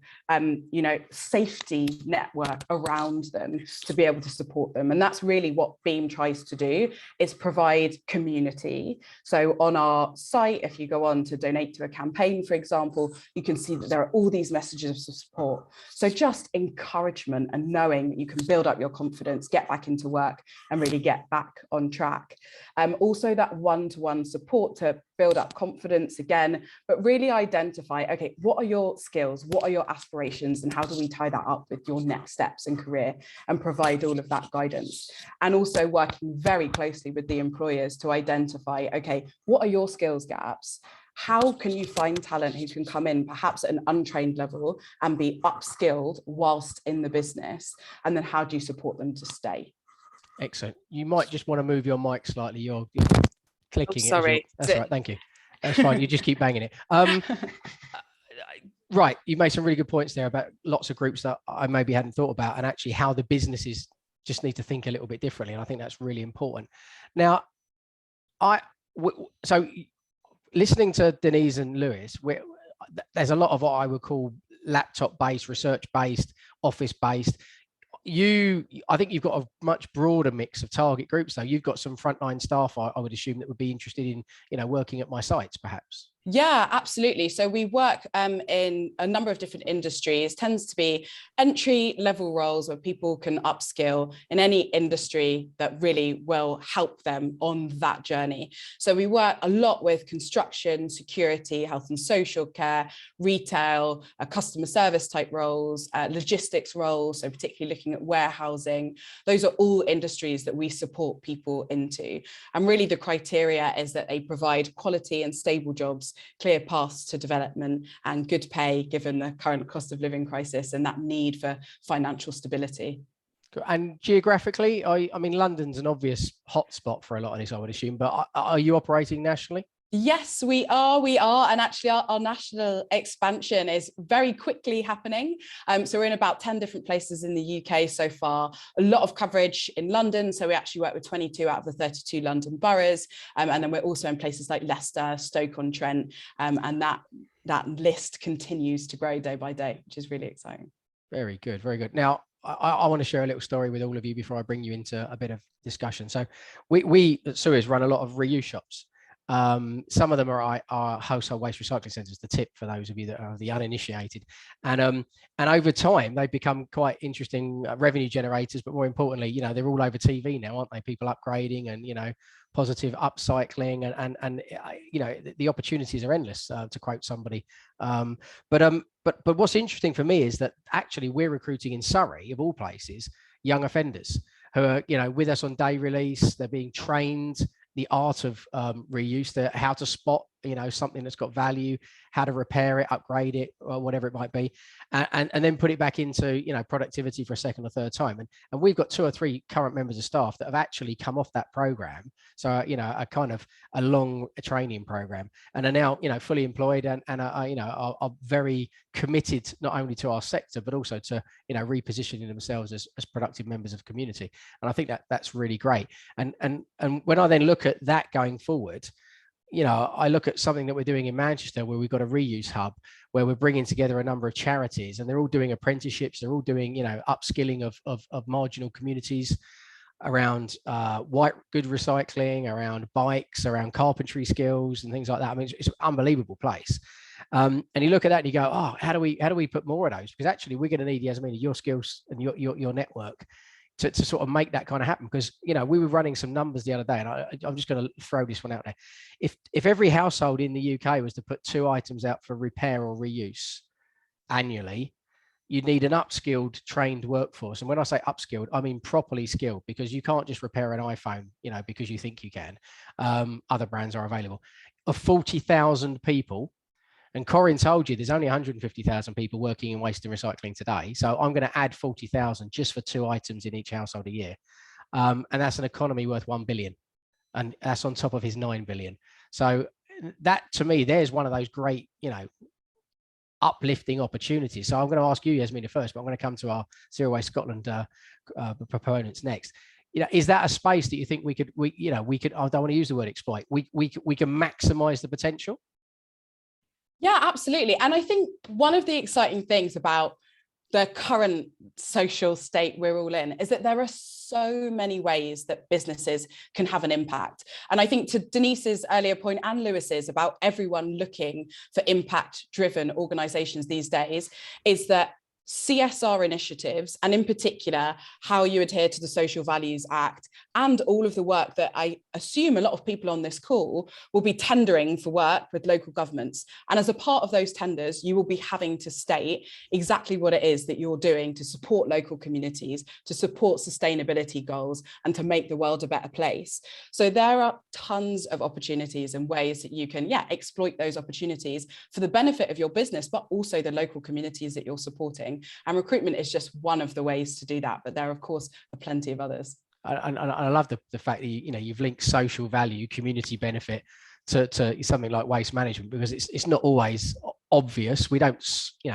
safety network around them to be able to support them. And that's really what Beam tries to do, is provide community. So on our site, if you go on to donate to a campaign, for example, you can see that there are all these messages of support. So just encouragement and knowing that you can build up your confidence, get back into work and really get back on track. Also that one-to-one support to build up confidence again, but really identify, okay, what are your skills? What are your aspirations? And how do we tie that up with your next steps in career and provide all of that guidance? And also working very closely with the employers to identify, okay, what are your skills gaps? How can you find talent who can come in perhaps at an untrained level and be upskilled whilst in the business? And then how do you support them to stay? Excellent. You might just want to move your mic slightly. You're clicking. Oh, sorry. That's right. Thank you. That's fine. You just keep banging it. Right. You made some really good points there about lots of groups that I maybe hadn't thought about, and actually how the businesses just need to think a little bit differently. And I think that's really important. Now, so listening to Denise and Lewis, there's a lot of what I would call laptop-based, research-based, office-based. I think you've got a much broader mix of target groups, though. You've got some frontline staff, I would assume, that would be interested in, working at my sites, perhaps. Yeah, absolutely. So we work in a number of different industries. Tends to be entry level roles where people can upskill in any industry that really will help them on that journey. So we work a lot with construction, security, health and social care, retail, customer service type roles, logistics roles, so particularly looking at warehousing. Those are all industries that we support people into. And really the criteria is that they provide quality and stable jobs, clear paths to development and good pay given the current cost of living crisis and that need for financial stability. And geographically, I mean, London's an obvious hotspot for a lot of this, I would assume, but are you operating nationally? Yes, we are. And actually our national expansion is very quickly happening. So we're in about 10 different places in the UK so far, a lot of coverage in London. So we actually work with 22 out of the 32 London boroughs. And then we're also in places like Leicester, Stoke-on-Trent, and that list continues to grow day by day, which is really exciting. Very good, very good. Now, I want to share a little story with all of you before I bring you into a bit of discussion. So we at Suez run a lot of reuse shops. Some of them are household waste recycling centres, the tip for those of you that are the uninitiated. And over time, they've become quite interesting revenue generators, but more importantly, they're all over TV now, aren't they? People upgrading and, positive upcycling and the opportunities are endless, to quote somebody. But what's interesting for me is that actually we're recruiting in Surrey, of all places, young offenders who are, with us on day release. They're being trained the art of reuse, how to spot something that's got value, how to repair it, upgrade it, or whatever it might be, and then put it back into productivity for a second or third time. And we've got 2 or 3 current members of staff that have actually come off that program, so a kind of a long training program, and are now fully employed and are very committed not only to our sector but also to repositioning themselves as productive members of community. And I think that's really great. And when I then look at that going forward, I look at something that we're doing in Manchester, where we've got a reuse hub, where we're bringing together a number of charities, and they're all doing apprenticeships. They're all doing, upskilling of marginal communities around white good recycling, around bikes, around carpentry skills and things like that. I mean, it's an unbelievable place. And you look at that and you go, oh, how do we put more of those? Because actually we're going to need, Yasmina, your skills and your network to sort of make that kind of happen. Because we were running some numbers the other day, and I'm just going to throw this one out there. If every household in the UK was to put 2 items out for repair or reuse annually, you'd need an upskilled, trained workforce. And when I say upskilled, I mean properly skilled, because you can't just repair an iPhone, because you think you can. Other brands are available. of 40,000 people, and Corinne told you there's only 150,000 people working in waste and recycling today. So I'm going to add 40,000 just for 2 items in each household a year. And that's an economy worth 1 billion. And that's on top of his 9 billion. So that, to me, there's one of those great, uplifting opportunities. So I'm going to ask you, Yasmina, first, but I'm going to come to our Zero Waste Scotland proponents next. Is that a space that you think we could, I don't want to use the word exploit, we can maximize the potential? Yeah, absolutely. And I think one of the exciting things about the current social state we're all in is that there are so many ways that businesses can have an impact. And I think, to Denise's earlier point and Lewis's about everyone looking for impact-driven organizations these days, is that CSR initiatives, and in particular, how you adhere to the Social Values Act, and all of the work that I assume a lot of people on this call will be tendering for work with local governments. And as a part of those tenders, you will be having to state exactly what it is that you're doing to support local communities, to support sustainability goals, and to make the world a better place. So there are tons of opportunities and ways that you can, exploit those opportunities for the benefit of your business, but also the local communities that you're supporting. And recruitment is just one of the ways to do that, but there, of course, are plenty of others. And I love the fact that you've linked social value, community benefit to something like waste management, because it's not always obvious. We don't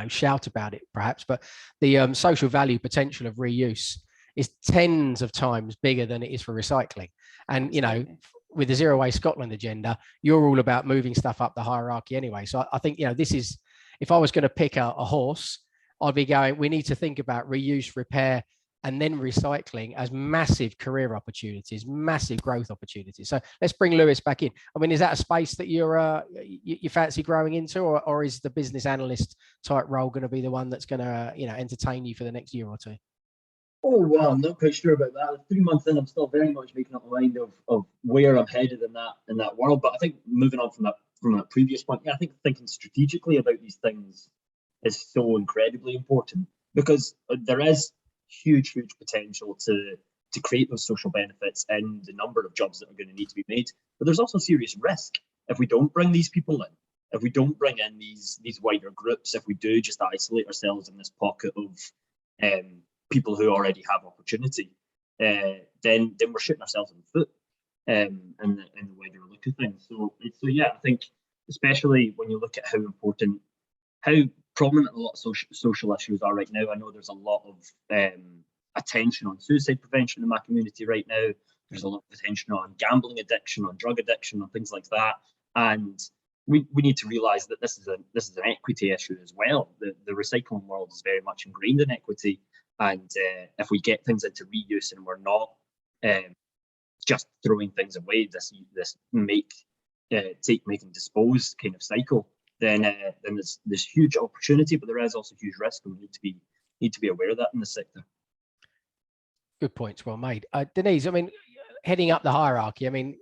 shout about it perhaps, but the social value potential of reuse is tens of times bigger than it is for recycling. And with the Zero Waste Scotland agenda, you're all about moving stuff up the hierarchy anyway. So I think this is, if I was going to pick a horse, I'd be going, we need to think about reuse, repair, and then recycling as massive career opportunities, massive growth opportunities. So let's bring Lewis back in. I mean, is that a space that you fancy growing into, or is the business analyst type role going to be the one that's going to entertain you for the next year or two? Oh, well, I'm not quite sure about that. 3 months in, I'm still very much making up my mind of where I'm headed in that world. But I think moving on from that previous point, I think thinking strategically about these things is so incredibly important, because there is huge potential to create those social benefits and the number of jobs that are going to need to be made. But there's also serious risk if we don't bring these people in, if we don't bring in these wider groups, if we do just isolate ourselves in this pocket of people who already have opportunity, then we're shooting ourselves in the foot in the wider look of things. So yeah, I think especially when you look at how prominent a lot of social issues are right now. I know there's a lot of attention on suicide prevention in my community right now. There's a lot of attention on gambling addiction, on drug addiction, on things like that. And we need to realise that this is an equity issue as well. The recycling world is very much ingrained in equity, and if we get things into reuse and we're not just throwing things away, this make, take, make and dispose kind of cycle, then there's huge opportunity, but there is also huge risk, and we need to be aware of that in the sector. Good points, well made. Denise, I mean, heading up the hierarchy, I mean,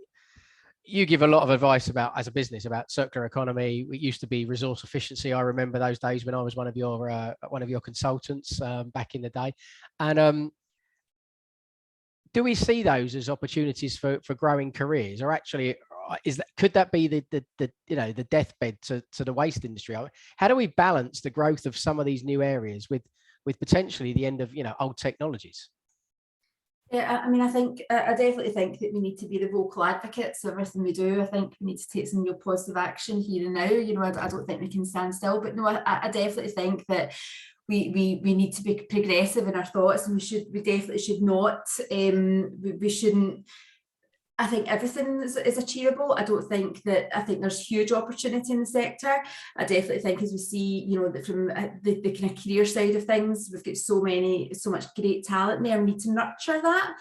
you give a lot of advice as a business about circular economy. It used to be resource efficiency. I remember those days when I was one of your consultants back in the day. And do we see those as opportunities for growing careers, or actually could that be the deathbed to the waste industry? How do we balance the growth of some of these new areas with potentially the end of old technologies? Yeah, I mean, I definitely think that we need to be the vocal advocates of everything we do. I think we need to take some real positive action here and now. I don't think we can stand still, but no, I definitely think that we need to be progressive in our thoughts, and we definitely should not, we shouldn't. I think everything is achievable. I think there's huge opportunity in the sector. I definitely think, as we see, that from the kind of career side of things, we've got so much great talent there. We need to nurture that,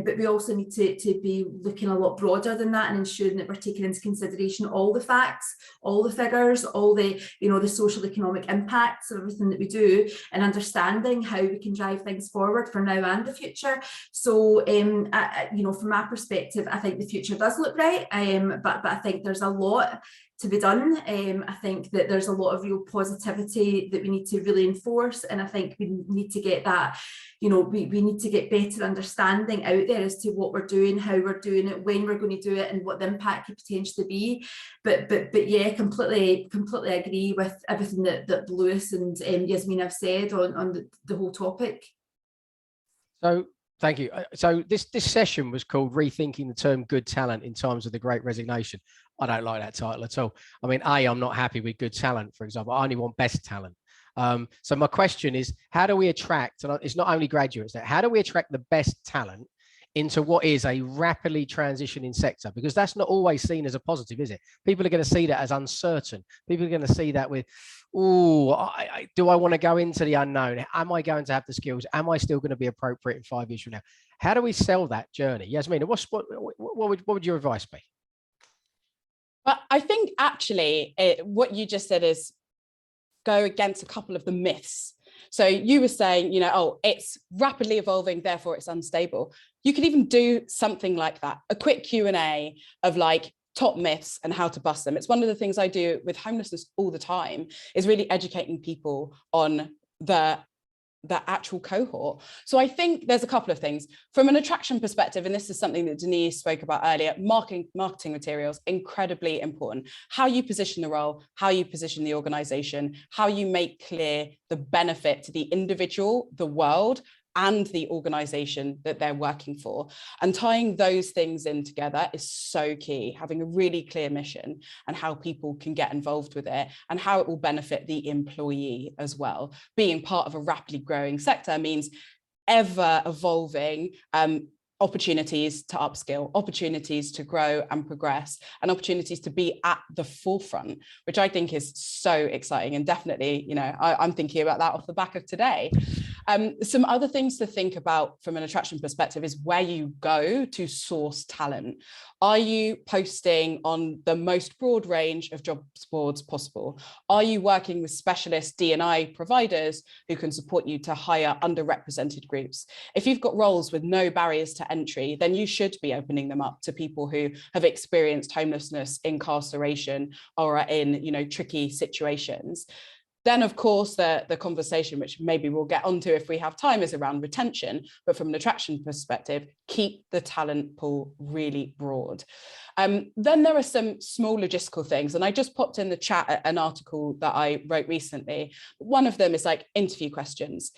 but we also need to be looking a lot broader than that, and ensuring that we're taking into consideration all the facts, all the figures, all the the social economic impacts of everything that we do, and understanding how we can drive things forward for now and the future. So, from my perspective, perspective, I think the future does look bright, but I think there's a lot to be done. I think that there's a lot of real positivity that we need to really enforce, and I think we need to get that, you know, we need to get better understanding out there as to what we're doing, how we're doing it, when we're going to do it, and what the impact could potentially be. But yeah, completely agree with everything that Lewis and Yasmin have said on the whole topic. So thank you. So this session was called Rethinking the Term Good Talent in Times of the Great Resignation. I don't like that title at all. I mean, I'm not happy with good talent, for example. I only want best talent. So my question is, how do we attract, and it's not only graduates, how do we attract the best talent into what is a rapidly transitioning sector? Because that's not always seen as a positive, is it? People are going to see that as uncertain. People are going to see that with, oh, do I want to go into the unknown? Am I going to have the skills? Am I still going to be appropriate in 5 years from now? How do we sell that journey? Yasmin, what would your advice be? But I think actually what you just said is go against a couple of the myths. So you were saying, you know, oh, it's rapidly evolving, therefore it's unstable. You could even do something like that, a quick Q&A of like top myths and how to bust them. It's one of the things I do with homelessness all the time, is really educating people on the actual cohort. So I think there's a couple of things from an attraction perspective, and this is something that Denise spoke about earlier. Marketing materials, incredibly important. How you position the role, how you position the organization, how you make clear the benefit to the individual, the world, and the organization that they're working for. And tying those things in together is so key, having a really clear mission and how people can get involved with it and how it will benefit the employee as well. Being part of a rapidly growing sector means ever evolving opportunities to upskill, opportunities to grow and progress, and opportunities to be at the forefront, which I think is so exciting. And definitely, you know, I'm thinking about that off the back of today. Some other things to think about from an attraction perspective is where you go to source talent. Are you posting on the most broad range of job boards possible? Are you working with specialist D&I providers who can support you to hire underrepresented groups? If you've got roles with no barriers to entry, then you should be opening them up to people who have experienced homelessness, incarceration, or are in, you know, tricky situations. Then, of course, the conversation, which maybe we'll get onto if we have time, is around retention. But from an attraction perspective, keep the talent pool really broad. Then there are some small logistical things. And I just popped in the chat an article that I wrote recently. One of them is like interview questions.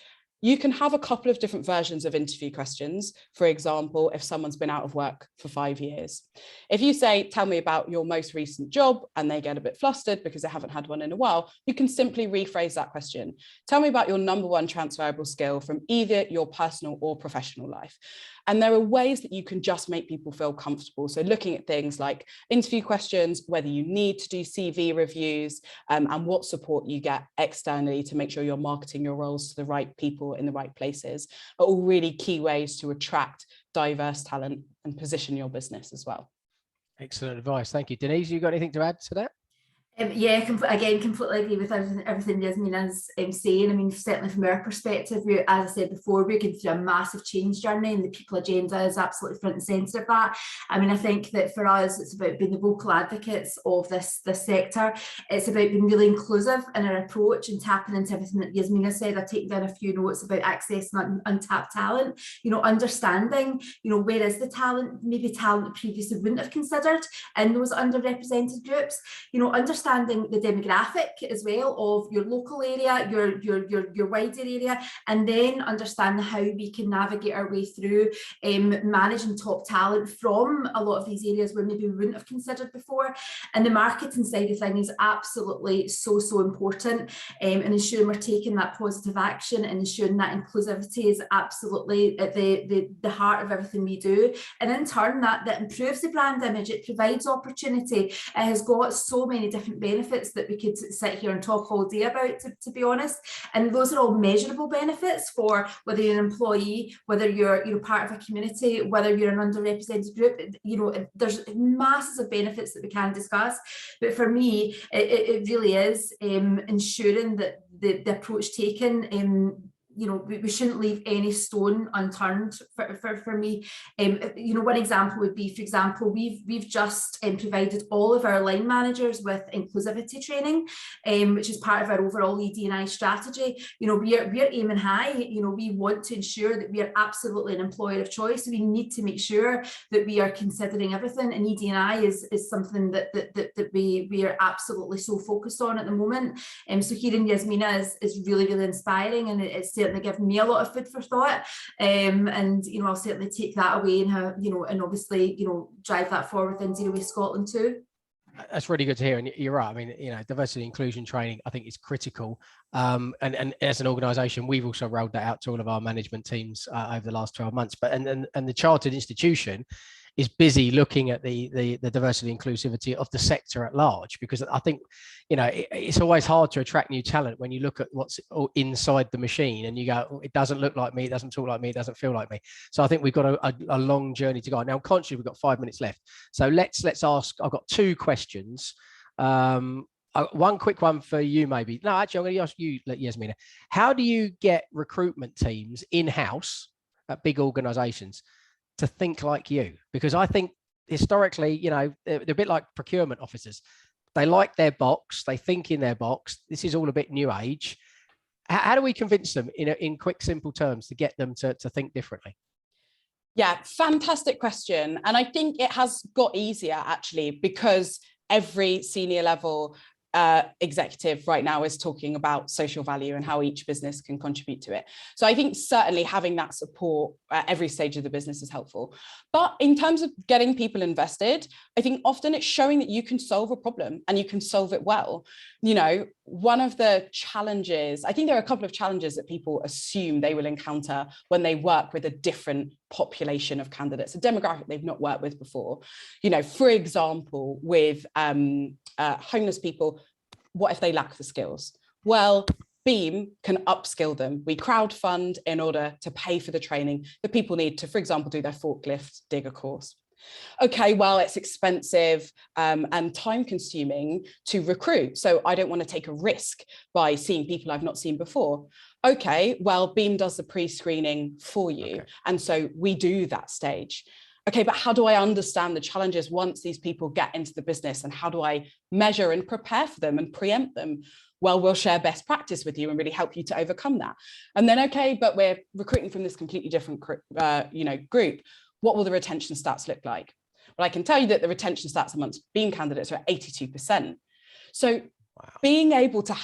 You can have a couple of different versions of interview questions. For example, if someone's been out of work for 5 years. If you say, tell me about your most recent job, and they get a bit flustered because they haven't had one in a while, you can simply rephrase that question. Tell me about your number one transferable skill from either your personal or professional life. And there are ways that you can just make people feel comfortable. So looking at things like interview questions, whether you need to do CV reviews, and what support you get externally to make sure you're marketing your roles to the right people in the right places, are all really key ways to attract diverse talent and position your business as well. Excellent advice. Thank you. Denise, you got anything to add to that? Yeah, again, completely agree with everything Yasmin is saying. I mean, certainly from our perspective, as I said before, we're going through a massive change journey, and the people agenda is absolutely front and centre of that. I mean, I think that for us, it's about being the vocal advocates of this sector. It's about being really inclusive in our approach and tapping into everything that Yasmin has said. I've taken down a few notes about accessing untapped talent, you know, understanding, you know, where is the talent, maybe talent that previously wouldn't have considered in those underrepresented groups, you know, understanding the demographic as well of your local area, your wider area, and then understanding how we can navigate our way through managing top talent from a lot of these areas where maybe we wouldn't have considered before. And the marketing side of things is absolutely so important, and ensuring we're taking that positive action and ensuring that inclusivity is absolutely at the heart of everything we do. And in turn, that improves the brand image, it provides opportunity, it has got so many different benefits that we could sit here and talk all day about, to be honest. And those are all measurable benefits for whether you're an employee, whether you're part of a community, whether you're an underrepresented group. You know, there's masses of benefits that we can discuss. But for me, it really is ensuring that the approach taken we shouldn't leave any stone unturned for me. One example would be, for example, we've just provided all of our line managers with inclusivity training, which is part of our overall ED&I strategy. We're aiming high. We want to ensure that we are absolutely an employer of choice. We need to make sure that we are considering everything, and ED&I is something that we are absolutely so focused on at the moment. So hearing Yasmina is really, really inspiring, and it's certainly given me a lot of food for thought. And I'll certainly take that away and obviously drive that forward in Zero Waste Scotland too. That's really good to hear, and you're right. I mean, diversity inclusion training, I think, is critical. And as an organisation, we've also rolled that out to all of our management teams over the last 12 months. But and the chartered institution is busy looking at the diversity inclusivity of the sector at large, because I think it's always hard to attract new talent when you look at what's inside the machine and you go, oh, it doesn't look like me, it doesn't talk like me, it doesn't feel like me. So I think we've got a long journey to go. Now, I'm conscious we've got 5 minutes left, so let's ask. I've got 2 questions. One quick one for you, maybe. No, actually, I'm going to ask you, Yasmina. How do you get recruitment teams in-house at big organisations to think like you? Because I think historically, they're a bit like procurement officers. They like their box, they think in their box. This is all a bit new age. How do we convince them in quick, simple terms to get them to think differently? Yeah, fantastic question. And I think it has got easier, actually, because every senior level executive right now is talking about social value and how each business can contribute to it. So I think certainly having that support at every stage of the business is helpful. But in terms of getting people invested, I think often it's showing that you can solve a problem and you can solve it well. One of the challenges, I think there are a couple of challenges that people assume they will encounter when they work with a different population of candidates, a demographic they've not worked with before. For example, with homeless people, what if they lack the skills? Well, Beam can upskill them. We crowdfund in order to pay for the training that people need to, for example, do their forklift digger course. Okay, well, it's expensive and time consuming to recruit. So I don't want to take a risk by seeing people I've not seen before. Okay, well, Beam does the pre-screening for you. Okay. And so we do that stage. Okay, but how do I understand the challenges once these people get into the business, and how do I measure and prepare for them and preempt them? Well, we'll share best practice with you and really help you to overcome that. And then, okay, but we're recruiting from this completely different group. What will the retention stats look like? Well, I can tell you that the retention stats amongst Beam candidates are at 82%. So being able to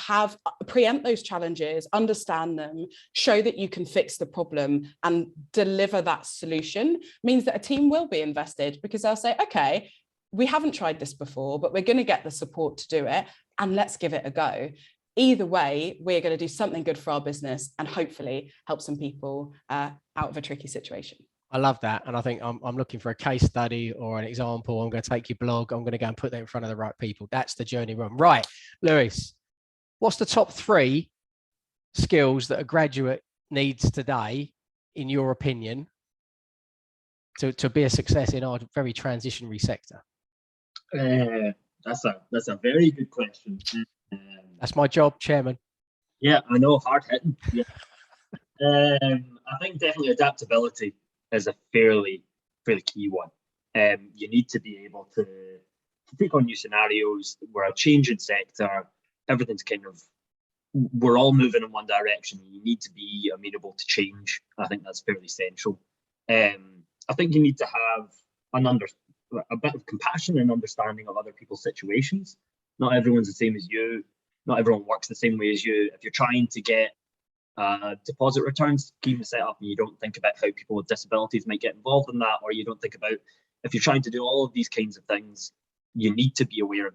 preempt those challenges, understand them, show that you can fix the problem and deliver that solution means that a team will be invested, because they'll say, okay, we haven't tried this before, but we're going to get the support to do it, and let's give it a go. Either way, we're going to do something good for our business and hopefully help some people out of a tricky situation. I love that. And I think I'm looking for a case study or an example. I'm going to take your blog. I'm going to go and put that in front of the right people. That's the journey we're on. Right, Lewis, what's the top 3 skills that a graduate needs today, in your opinion, to be a success in our very transitionary sector? That's a very good question. That's my job, Chairman. Yeah, I know, hard hitting. Yeah. I think definitely adaptability is a fairly key one. You need to be able to take on new scenarios. We're a changing sector. Everything's we're all moving in one direction. You need to be amenable to change. I think that's fairly essential. I think you need to have a bit of compassion and understanding of other people's situations. Not everyone's the same as you. Not everyone works the same way as you. If you're trying to get deposit returns scheme set up and you don't think about how people with disabilities might get involved in that, or you don't think about, if you're trying to do all of these kinds of things, you need to be aware of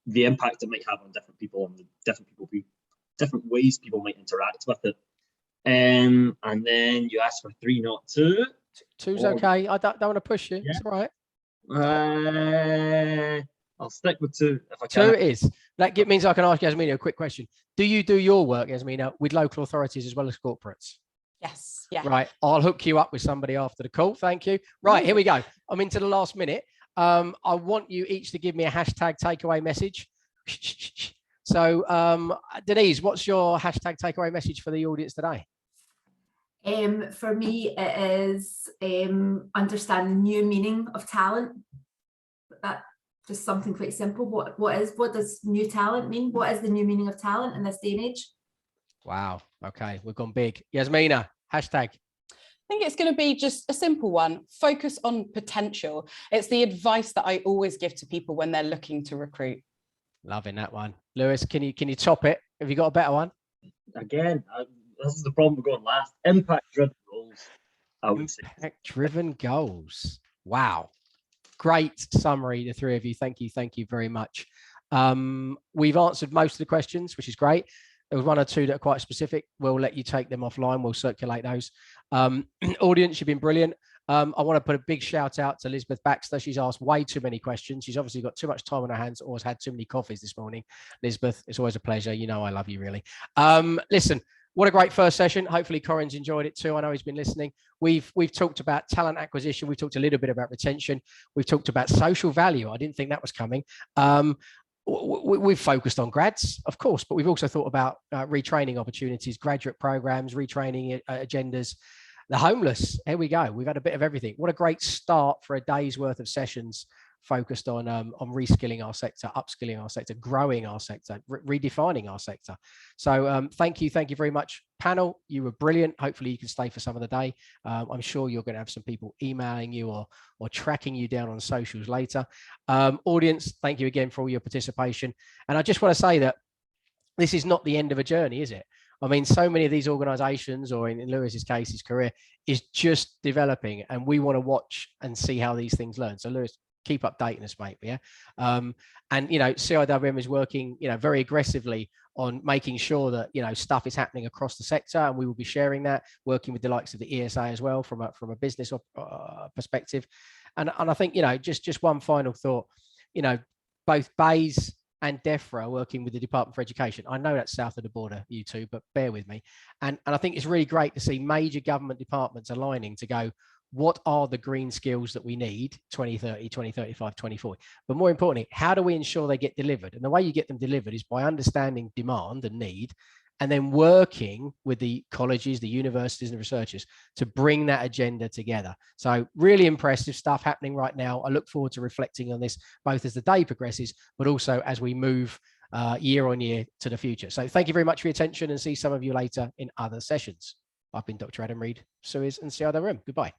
the impact it might have on different people and the different ways people might interact with it. And then you asked for 3, not 2. 2's okay. I don't want to push you. Yeah. It's all right. I'll stick with 2 if I can. 2 it is. That means I can ask Yasmina a quick question. Do you do your work, Yasmina, with local authorities as well as corporates? Yes. Yeah. Right. I'll hook you up with somebody after the call. Thank you. Right. Here we go. I'm into the last minute. I want you each to give me a hashtag takeaway message. So Denise, what's your hashtag takeaway message for the audience today? For me, it is understanding the new meaning of talent. That just something quite simple. What does new talent mean? What is the new meaning of talent in this day and age? Wow. Okay, we've gone big. Yasmina, hashtag. I think it's going to be just a simple one. Focus on potential. It's the advice that I always give to people when they're looking to recruit. Loving that one. Lewis, can you top it? Have you got a better one? Again, this is the problem with going last. Impact-driven goals, I would say. Impact-driven goals. Wow. Great summary, the three of you. Thank you very much. We've answered most of the questions, which is great. There was one or two that are quite specific. We'll let you take them offline. We'll circulate those. Audience, you've been brilliant. I want to put a big shout out to Elizabeth Baxter. She's asked way too many questions. She's obviously got too much time on her hands, or has had too many coffees this morning. Elizabeth, it's always a pleasure. You know I love you, really. Listen, what a great first session. Hopefully Corin's enjoyed it too. I know he's been listening. We've talked about talent acquisition. We've talked a little bit about retention. We've talked about social value. I didn't think that was coming. We've focused on grads, of course, but we've also thought about retraining opportunities, graduate programs, retraining agendas, the homeless. Here we go. We've had a bit of everything. What a great start for a day's worth of sessions focused on reskilling our sector, upskilling our sector, growing our sector, redefining our sector. So thank you very much, panel. You were brilliant. Hopefully you can stay for some of the day. I'm sure you're going to have some people emailing you or tracking you down on socials later. Audience, thank you again for all your participation. And I just want to say that this is not the end of a journey, is it? I mean, so many of these organizations, or in Lewis's case, his career is just developing, and we want to watch and see how these things learn. So Lewis, keep updating us, mate. Yeah. And, you know, CIWM is working, you know, very aggressively on making sure that, you know, stuff is happening across the sector, and we will be sharing that, working with the likes of the ESA as well from a business perspective. And I think, you know, just one final thought, you know, both BEIS and DEFRA working with the Department for Education. I know that's south of the border, you two, but bear with me. And I think it's really great to see major government departments aligning to go, what are the green skills that we need 2030, 2035, 2040? But more importantly, how do we ensure they get delivered? And the way you get them delivered is by understanding demand and need, and then working with the colleges, the universities, and the researchers to bring that agenda together. So really impressive stuff happening right now. I look forward to reflecting on this, both as the day progresses, but also as we move year on year to the future. So thank you very much for your attention, and see some of you later in other sessions. I've been Dr. Adam Reed, Suez and CIWM. Goodbye.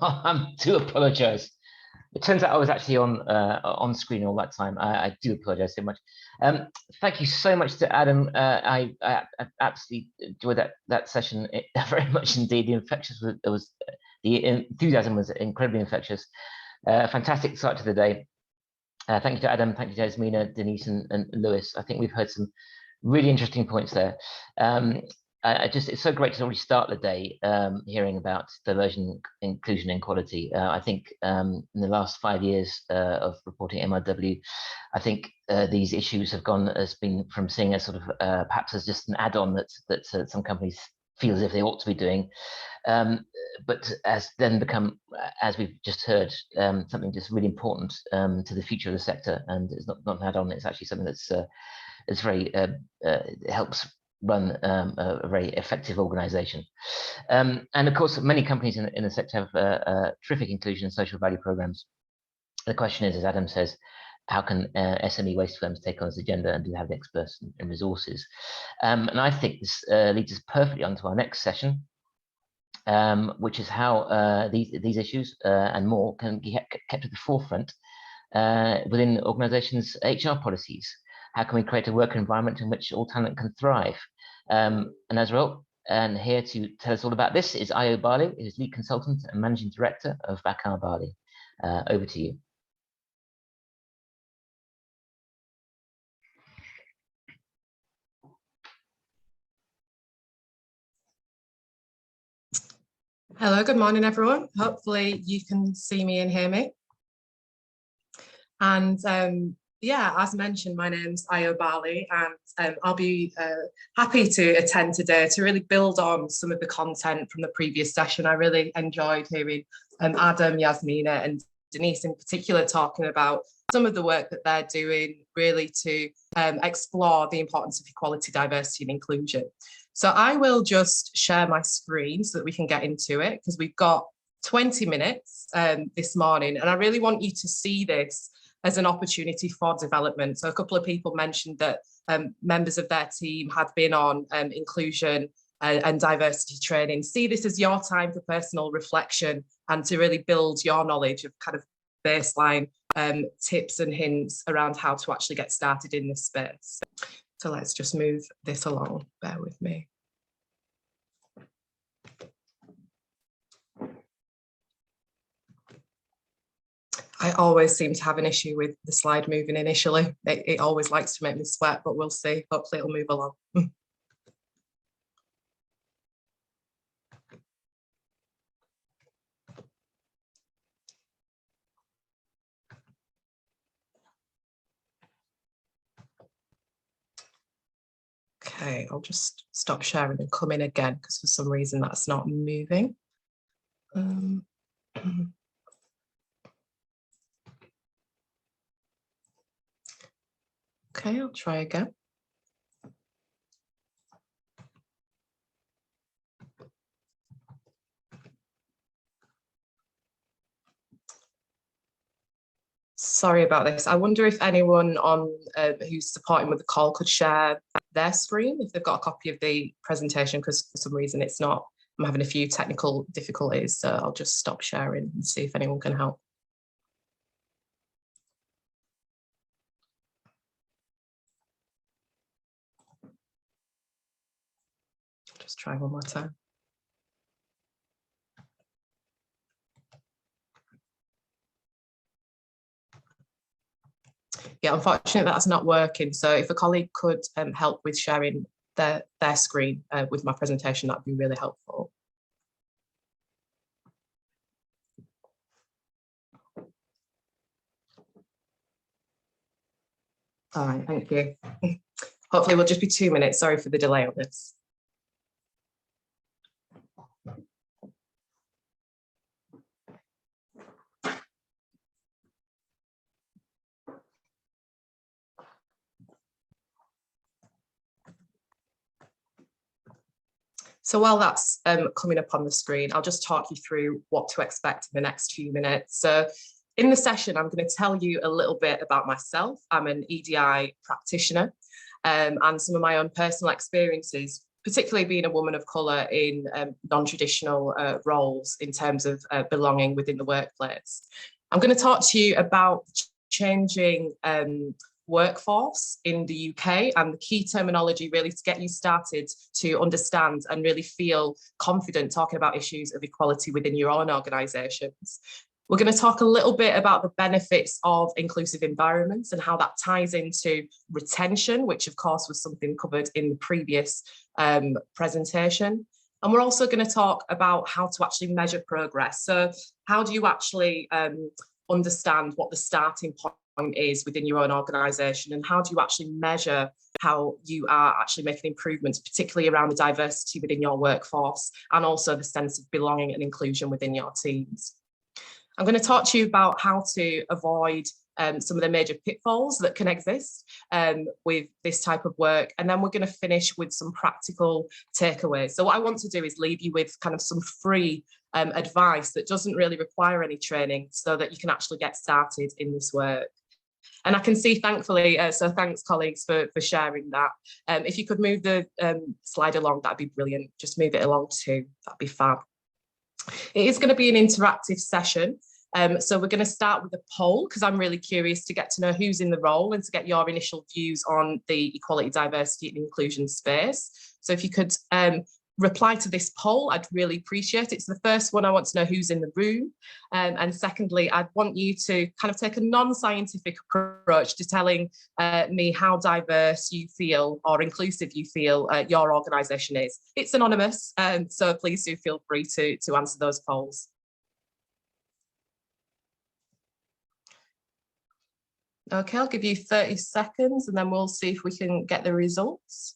I do apologize. It turns out I was actually on screen all that time. I do apologize so much. Thank you so much to Adam. I absolutely enjoyed that session very much indeed. The enthusiasm was incredibly infectious. Fantastic start to the day. Thank you to Adam. Thank you to Yasmina, Denise, and Lewis. I think we've heard some really interesting points there. It's so great to already start the day hearing about diversity, inclusion, and equality. I think in the last 5 years of reporting MRW, I think these issues have been from seeing as sort of perhaps as just an add-on that some companies feel as if they ought to be doing, but has then become, as we've just heard, something just really important to the future of the sector. And it's not an add-on; it's actually something that's very helps run a very effective organization. And of course, many companies in the sector have terrific inclusion and social value programs. The question is, as Adam says, how can SME waste firms take on this agenda, and do have the experts and resources? And I think this leads us perfectly onto our next session, which is how these issues and more can be kept at the forefront within organizations' HR policies. How can we create a work environment in which all talent can thrive? And as a result, and here to tell us all about this is Ayo Bali, who's lead consultant and managing director of Bakar Bali. Over to you. Hello, good morning, everyone. Hopefully you can see me and hear me. And yeah, as mentioned, my name's Ayo Bali, and I'll be happy to attend today to really build on some of the content from the previous session. I really enjoyed hearing Adam, Yasmina, and Denise in particular talking about some of the work that they're doing really to explore the importance of equality, diversity, and inclusion. So I will just share my screen so that we can get into it, because we've got 20 minutes this morning, and I really want you to see this as an opportunity for development. So a couple of people mentioned that members of their team had been on inclusion and diversity training. See this as your time for personal reflection and to really build your knowledge of kind of baseline tips and hints around how to actually get started in this space. So let's just move this along, bear with me. I always seem to have an issue with the slide moving initially. It always likes to make me sweat, but we'll see. Hopefully it'll move along. Okay, I'll just stop sharing and come in again because for some reason that's not moving. Okay, I'll try again. Sorry about this. I wonder if anyone on who's supporting with the call could share their screen if they've got a copy of the presentation, because for some reason it's not. I'm having a few technical difficulties, so I'll just stop sharing and see if anyone can help. Just try one more time. Yeah, unfortunately that's not working. So if a colleague could help with sharing their screen with my presentation, that'd be really helpful. All right, thank you. Hopefully we'll just be 2 minutes. Sorry for the delay on this. So while that's coming up on the screen, I'll just talk you through what to expect in the next few minutes. So in the session, I'm going to tell you a little bit about myself. I'm an EDI practitioner and some of my own personal experiences, particularly being a woman of colour in non-traditional roles in terms of belonging within the workplace. I'm going to talk to you about changing workforce in the UK and the key terminology really to get you started to understand and really feel confident talking about issues of equality within your own organisations. We're going to talk a little bit about the benefits of inclusive environments and how that ties into retention, which of course was something covered in the previous presentation. And we're also going to talk about how to actually measure progress. So how do you actually understand what the starting point is within your own organisation, and how do you actually measure how you are actually making improvements, particularly around the diversity within your workforce and also the sense of belonging and inclusion within your teams. I'm going to talk to you about how to avoid some of the major pitfalls that can exist with this type of work. And then we're going to finish with some practical takeaways. So what I want to do is leave you with kind of some free advice that doesn't really require any training so that you can actually get started in this work. And I can see, thankfully, so thanks colleagues for sharing that. If you could move the slide along, that'd be brilliant. Just move it along too, that'd be fab. It is going to be an interactive session. So we're going to start with a poll because I'm really curious to get to know who's in the role and to get your initial views on the equality, diversity and inclusion space. So if you could reply to this poll, I'd really appreciate it. It's the first one. I want to know who's in the room. And secondly, I'd want you to kind of take a non-scientific approach to telling me how diverse you feel or inclusive you feel your organisation is. It's anonymous, so please do feel free to answer those polls. Okay, I'll give you 30 seconds and then we'll see if we can get the results.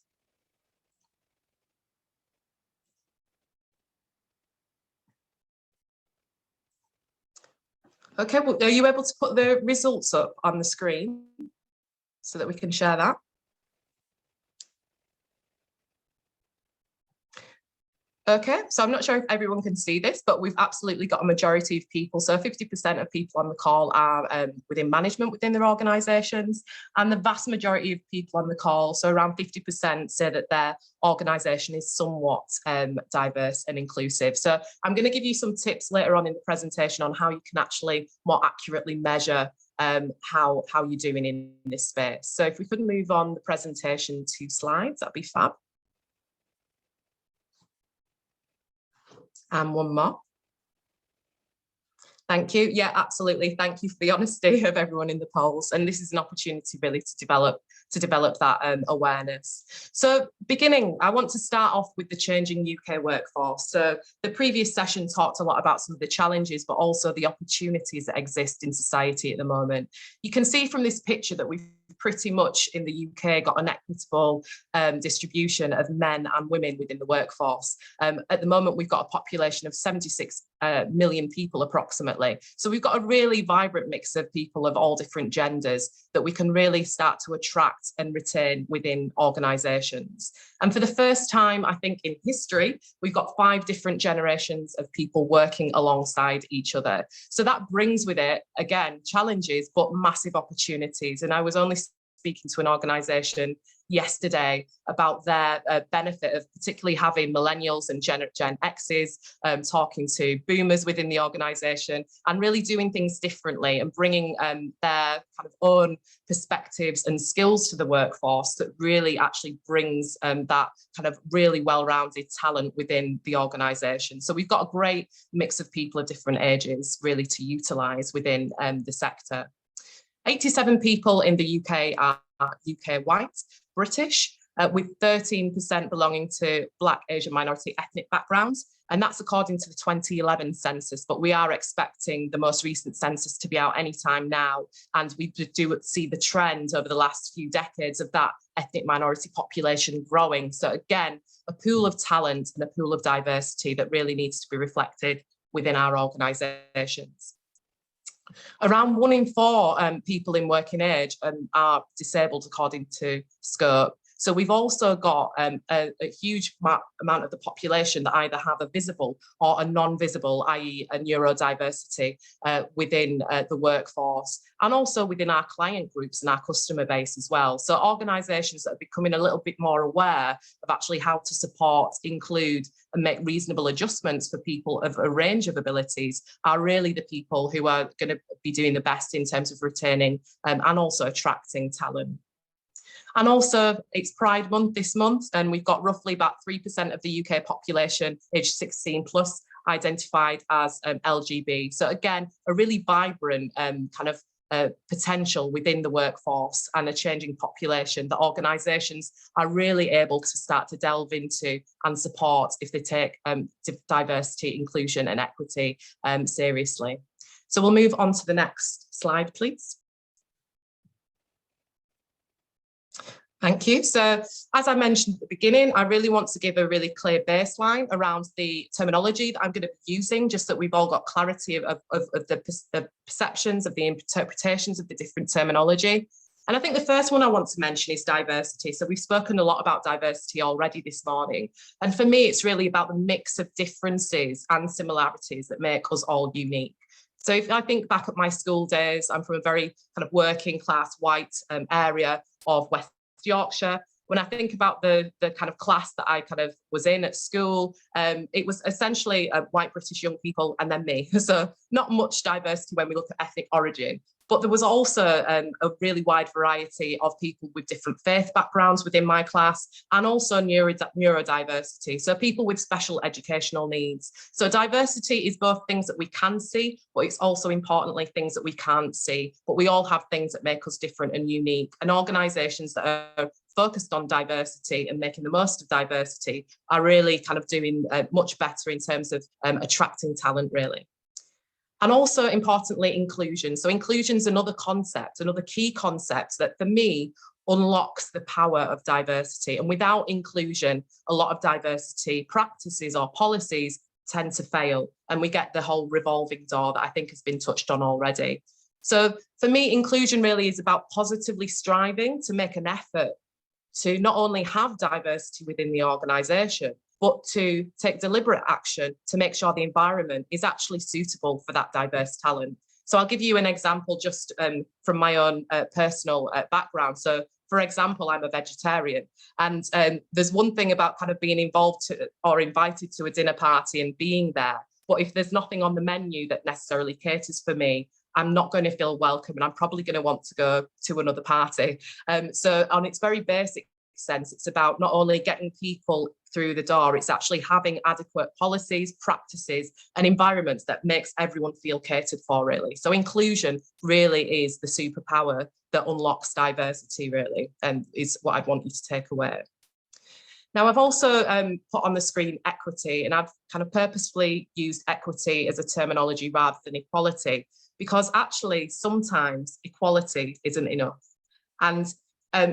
Okay, well, are you able to put the results up on the screen so that we can share that? Okay, so I'm not sure if everyone can see this, but we've absolutely got a majority of people. So 50% of people on the call are within management within their organisations, and the vast majority of people on the call, so around 50%, say that their organisation is somewhat diverse and inclusive. So I'm going to give you some tips later on in the presentation on how you can actually more accurately measure how you're doing in this space. So if we could move on the presentation to slides, that'd be fab. And one more. Thank you. Yeah, absolutely. Thank you for the honesty of everyone in the polls. And this is an opportunity really to develop that awareness. So beginning, I want to start off with the changing UK workforce. So the previous session talked a lot about some of the challenges, but also the opportunities that exist in society at the moment. You can see from this picture that we've pretty much in the UK got an equitable distribution of men and women within the workforce. At the moment, we've got a population of 76 million people approximately. So we've got a really vibrant mix of people of all different genders that we can really start to attract and retain within organisations. And for the first time, I think in history, we've got 5 different generations of people working alongside each other. So that brings with it, again, challenges, but massive opportunities. And I was only speaking to an organisation yesterday about their benefit of particularly having millennials and Gen X's, talking to boomers within the organisation and really doing things differently and bringing their kind of own perspectives and skills to the workforce that really actually brings that kind of really well-rounded talent within the organisation. So we've got a great mix of people of different ages really to utilise within the sector. 87 people in the UK are UK white, British, with 13% belonging to Black, Asian, minority ethnic backgrounds. And that's according to the 2011 census, but we are expecting the most recent census to be out anytime now. And we do see the trend over the last few decades of that ethnic minority population growing. So again, a pool of talent and a pool of diversity that really needs to be reflected within our organisations. Around 1 in 4 people in working age are disabled according to Scope. So we've also got a huge amount of the population that either have a visible or a non-visible, i.e. a neurodiversity within the workforce and also within our client groups and our customer base as well. So organisations that are becoming a little bit more aware of actually how to support, include and make reasonable adjustments for people of a range of abilities are really the people who are going to be doing the best in terms of retaining and also attracting talent. And also it's Pride Month this month, and we've got roughly about 3% of the UK population aged 16 plus identified as LGB. So again, a really vibrant kind of potential within the workforce and a changing population that organisations are really able to start to delve into and support if they take diversity, inclusion and equity seriously. So we'll move on to the next slide, please. Thank you. So as I mentioned at the beginning, I really want to give a really clear baseline around the terminology that I'm going to be using, just that we've all got clarity of the perceptions, of the interpretations of the different terminology. And I think the first one I want to mention is diversity. So we've spoken a lot about diversity already this morning. And for me, it's really about the mix of differences and similarities that make us all unique. So if I think back at my school days, I'm from a very kind of working class white area of West Yorkshire. when I think about the kind of class that I kind of was in at school, it was essentially white British young people and then me. So not much diversity when we look at ethnic origin. But there was also a really wide variety of people with different faith backgrounds within my class, and also neurodiversity, so people with special educational needs. So diversity is both things that we can see, but it's also importantly things that we can't see. But we all have things that make us different and unique. And organisations that are focused on diversity and making the most of diversity are really kind of doing much better in terms of attracting talent, really. And also importantly, inclusion. So inclusion is another concept, another key concept that for me unlocks the power of diversity. And without inclusion, a lot of diversity practices or policies tend to fail. And we get the whole revolving door that I think has been touched on already. So for me, inclusion really is about positively striving to make an effort to not only have diversity within the organisation, but to take deliberate action to make sure the environment is actually suitable for that diverse talent. So I'll give you an example just from my own personal background. So for example, I'm a vegetarian, and there's one thing about kind of being involved or invited to a dinner party and being there. But if there's nothing on the menu that necessarily caters for me, I'm not going to feel welcome, and I'm probably going to want to go to another party. So on its very basic sense, it's about not only getting people through the door, it's actually having adequate policies, practices, and environments that makes everyone feel catered for, really. So inclusion really is the superpower that unlocks diversity, really, and is what I'd want you to take away. Now, I've also put on the screen equity, and I've kind of purposefully used equity as a terminology rather than equality, because actually sometimes equality isn't enough. And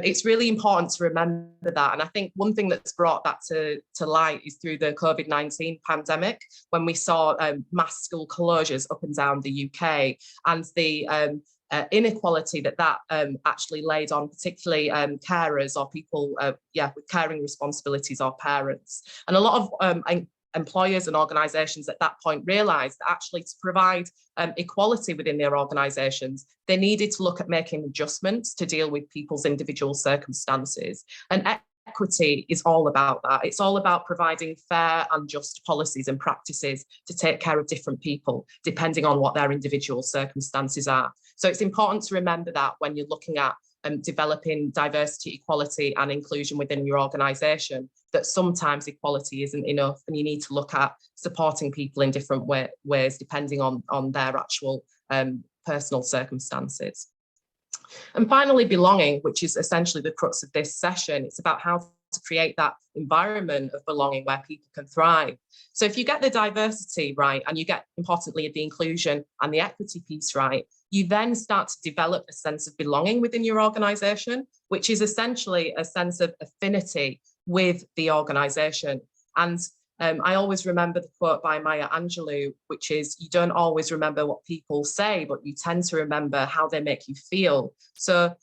it's really important to remember that. And I think one thing that's brought that to light is through the COVID-19 pandemic, when we saw mass school closures up and down the UK, and the inequality that actually laid on particularly carers or people with caring responsibilities or parents. And a lot of employers and organisations at that point realised that actually to provide equality within their organisations, they needed to look at making adjustments to deal with people's individual circumstances. And equity is all about that. It's all about providing fair and just policies and practices to take care of different people, depending on what their individual circumstances are. So it's important to remember that when you're looking at developing diversity, equality and inclusion within your organisation, that sometimes equality isn't enough, and you need to look at supporting people in different ways depending on their actual personal circumstances. And finally, belonging, which is essentially the crux of this session. It's about how to create that environment of belonging where people can thrive. So if you get the diversity right, and you get, importantly, the inclusion and the equity piece right, you then start to develop a sense of belonging within your organisation, which is essentially a sense of affinity with the organisation. And I always remember the quote by Maya Angelou, which is, you don't always remember what people say, but you tend to remember how they make you feel. So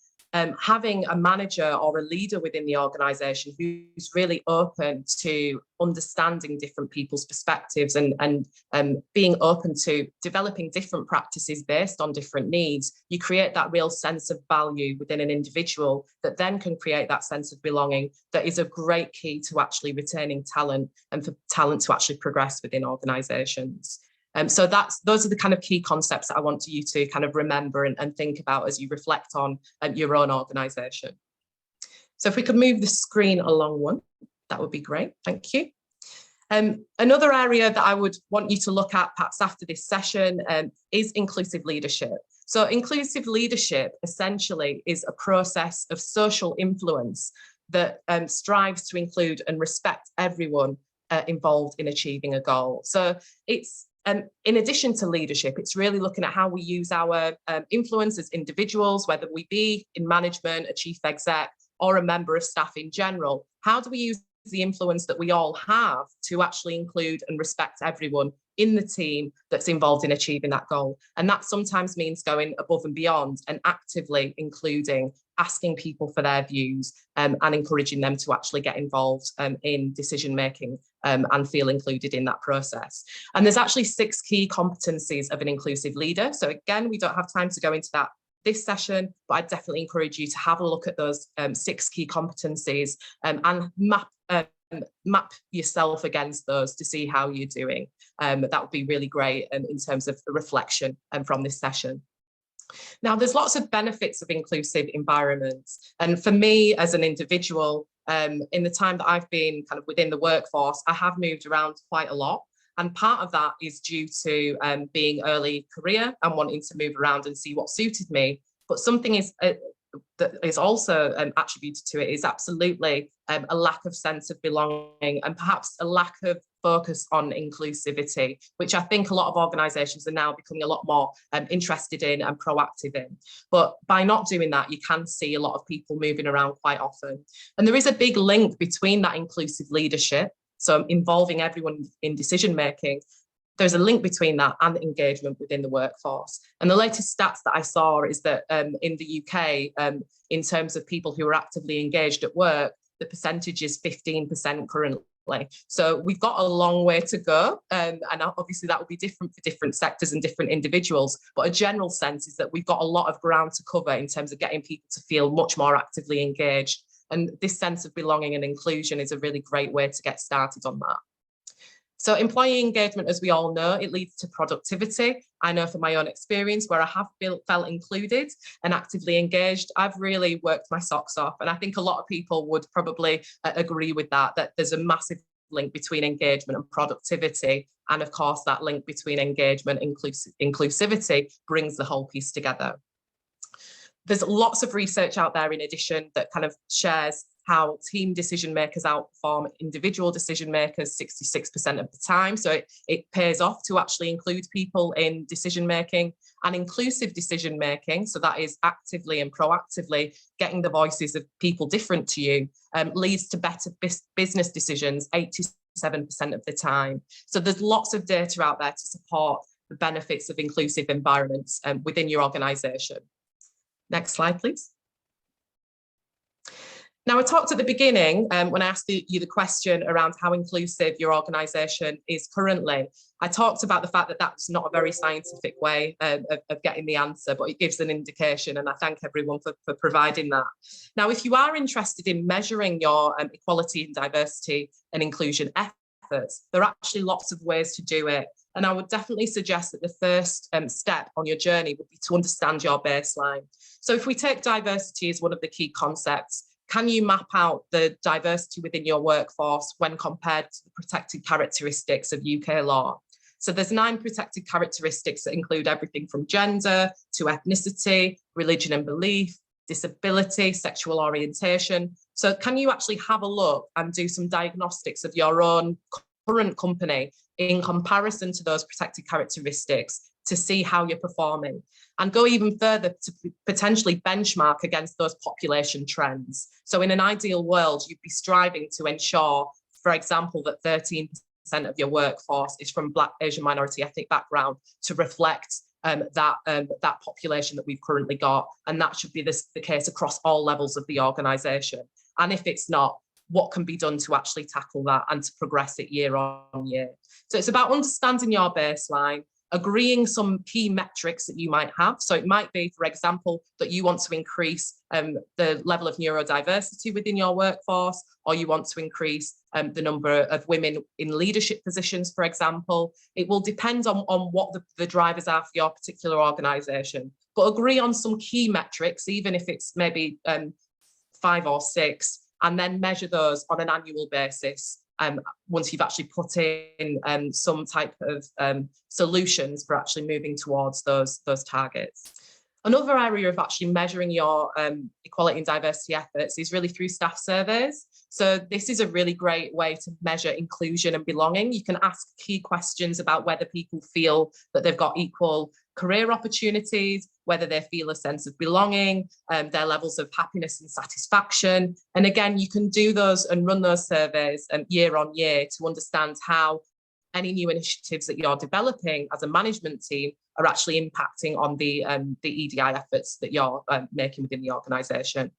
having a manager or a leader within the organisation who's really open to understanding different people's perspectives and being open to developing different practices based on different needs, you create that real sense of value within an individual that then can create that sense of belonging that is a great key to actually retaining talent and for talent to actually progress within organisations. So those are the kind of key concepts that I want you to kind of remember and think about as you reflect on your own organisation. So if we could move the screen along one, that would be great. Thank you. Another area that I would want you to look at perhaps after this session is inclusive leadership. So inclusive leadership essentially is a process of social influence that strives to include and respect everyone involved in achieving a goal. So it's in addition to leadership, it's really looking at how we use our influence as individuals, whether we be in management, a chief exec, or a member of staff in general. How do we use the influence that we all have to actually include and respect everyone in the team that's involved in achieving that goal? And that sometimes means going above and beyond and actively including, asking people for their views and encouraging them to actually get involved in decision making and feel included in that process. And there's actually 6 key competencies of an inclusive leader. So again, we don't have time to go into that this session, but I definitely encourage you to have a look at those 6 key competencies and map yourself against those to see how you're doing. That would be really great in terms of the reflection from this session. Now, there's lots of benefits of inclusive environments. And for me as an individual, in the time that I've been kind of within the workforce, I have moved around quite a lot. And part of that is due to being early career and wanting to move around and see what suited me. But something that is also attributed to it is absolutely a lack of sense of belonging and perhaps a lack of focus on inclusivity, which I think a lot of organisations are now becoming a lot more interested in and proactive in. But by not doing that, you can see a lot of people moving around quite often. And there is a big link between that inclusive leadership, so involving everyone in decision making. There's a link between that and engagement within the workforce. And the latest stats that I saw is that in the UK, in terms of people who are actively engaged at work, the percentage is 15% currently. So we've got a long way to go. And obviously that will be different for different sectors and different individuals. But a general sense is that we've got a lot of ground to cover in terms of getting people to feel much more actively engaged. And this sense of belonging and inclusion is a really great way to get started on that. So employee engagement, as we all know, it leads to productivity. I know from my own experience where I have felt included and actively engaged, I've really worked my socks off. And I think a lot of people would probably agree with that there's a massive link between engagement and productivity. And of course, that link between engagement and inclusivity brings the whole piece together. There's lots of research out there in addition that kind of shares how team decision makers outperform individual decision makers 66% of the time. So it pays off to actually include people in decision making and inclusive decision making. So that is actively and proactively getting the voices of people different to you leads to better business decisions 87% of the time. So there's lots of data out there to support the benefits of inclusive environments within your organisation. Next slide, please. Now, I talked at the beginning when I asked you the question around how inclusive your organisation is currently. I talked about the fact that that's not a very scientific way of getting the answer, but it gives an indication, and I thank everyone for providing that. Now, if you are interested in measuring your equality and diversity and inclusion efforts, there are actually lots of ways to do it. And I would definitely suggest that the first step on your journey would be to understand your baseline. So if we take diversity as one of the key concepts, can you map out the diversity within your workforce when compared to the protected characteristics of UK law? So there's 9 protected characteristics that include everything from gender to ethnicity, religion and belief, disability, sexual orientation. So can you actually have a look and do some diagnostics of your own current company in comparison to those protected characteristics to see how you're performing, and go even further to potentially benchmark against those population trends. So in an ideal world, you'd be striving to ensure, for example, that 13% of your workforce is from Black, Asian, minority ethnic background to reflect that population that we've currently got. And that should be the case across all levels of the organisation. And if it's not, what can be done to actually tackle that and to progress it year on year? So it's about understanding your baseline, agreeing some key metrics that you might have. So it might be, for example, that you want to increase the level of neurodiversity within your workforce, or you want to increase the number of women in leadership positions, for example. It will depend on what the drivers are for your particular organisation. But agree on some key metrics, even if it's maybe 5 or 6, and then measure those on an annual basis. Once you've actually put in some type of solutions for actually moving towards those targets. Another area of actually measuring your equality and diversity efforts is really through staff surveys. So this is a really great way to measure inclusion and belonging. You can ask key questions about whether people feel that they've got equal career opportunities, whether they feel a sense of belonging, their levels of happiness and satisfaction. And again, you can do those and run those surveys year on year to understand how any new initiatives that you're developing as a management team are actually impacting on the EDI efforts that you're making within the organisation.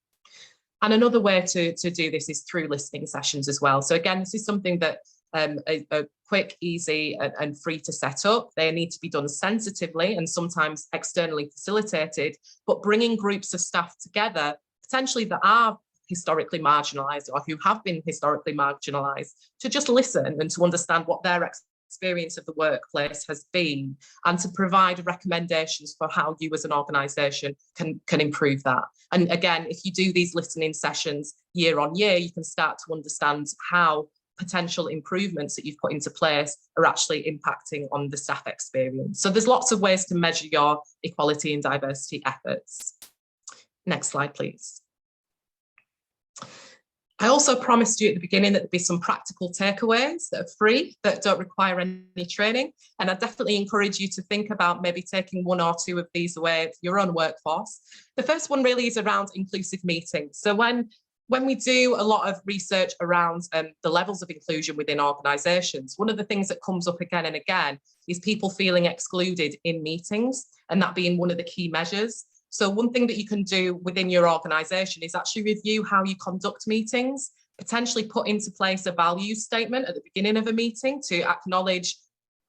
And another way to do this is through listening sessions as well. So again, this is something that a quick, easy and free to set up. They need to be done sensitively and sometimes externally facilitated, but bringing groups of staff together, potentially that are historically marginalised or who have been historically marginalised, to just listen and to understand what their experience of the workplace has been, and to provide recommendations for how you as an organisation can improve that. And again, if you do these listening sessions year on year, you can start to understand how potential improvements that you've put into place are actually impacting on the staff experience. So there's lots of ways to measure your equality and diversity efforts. Next slide, please. I also promised you at the beginning that there'd be some practical takeaways that are free, that don't require any training. And I definitely encourage you to think about maybe taking 1 or 2 of these away for your own workforce. The first one really is around inclusive meetings. So when we do a lot of research around the levels of inclusion within organisations, one of the things that comes up again and again is people feeling excluded in meetings, and that being one of the key measures. So one thing that you can do within your organisation is actually review how you conduct meetings, potentially put into place a values statement at the beginning of a meeting to acknowledge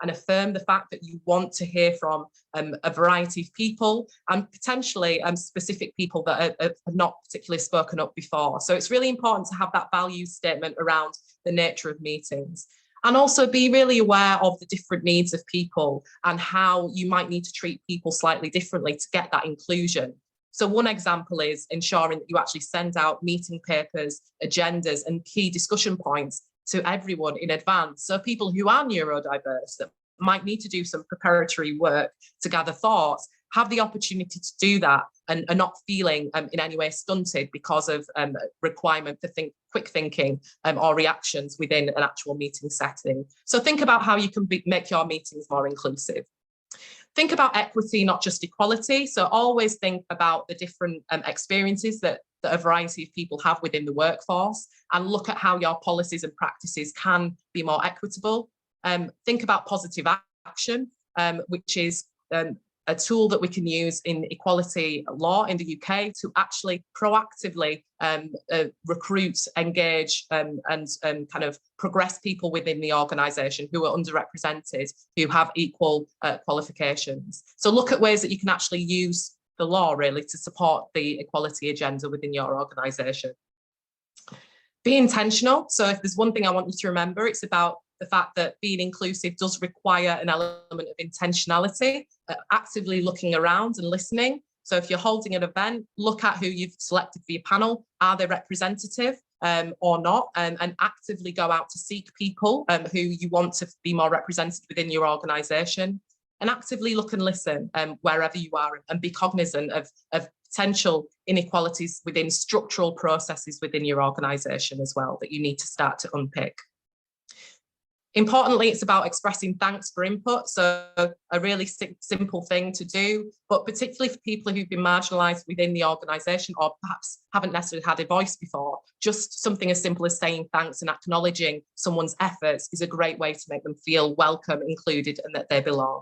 and affirm the fact that you want to hear from a variety of people, and potentially specific people that have not particularly spoken up before. So it's really important to have that values statement around the nature of meetings. And also be really aware of the different needs of people and how you might need to treat people slightly differently to get that inclusion. So one example is ensuring that you actually send out meeting papers, agendas and key discussion points to everyone in advance. So people who are neurodiverse that might need to do some preparatory work to gather thoughts have the opportunity to do that and are not feeling in any way stunted because of requirement for quick thinking or reactions within an actual meeting setting. So think about how you can make your meetings more inclusive. Think about equity, not just equality. So always think about the different experiences that a variety of people have within the workforce, and look at how your policies and practices can be more equitable. Think about positive action, which is a tool that we can use in equality law in the UK to actually proactively recruit, engage and kind of progress people within the organisation who are underrepresented, who have equal qualifications. So look at ways that you can actually use the law really to support the equality agenda within your organisation. Be intentional. So if there's one thing I want you to remember, it's about the fact that being inclusive does require an element of intentionality, actively looking around and listening. So if you're holding an event, look at who you've selected for your panel. Are they representative or not? And actively go out to seek people who you want to be more represented within your organisation. And actively look and listen wherever you are, and be cognizant of potential inequalities within structural processes within your organisation as well that you need to start to unpick. Importantly, it's about expressing thanks for input. So a really simple thing to do, but particularly for people who've been marginalised within the organisation or perhaps haven't necessarily had a voice before, just something as simple as saying thanks and acknowledging someone's efforts is a great way to make them feel welcome, included, and that they belong.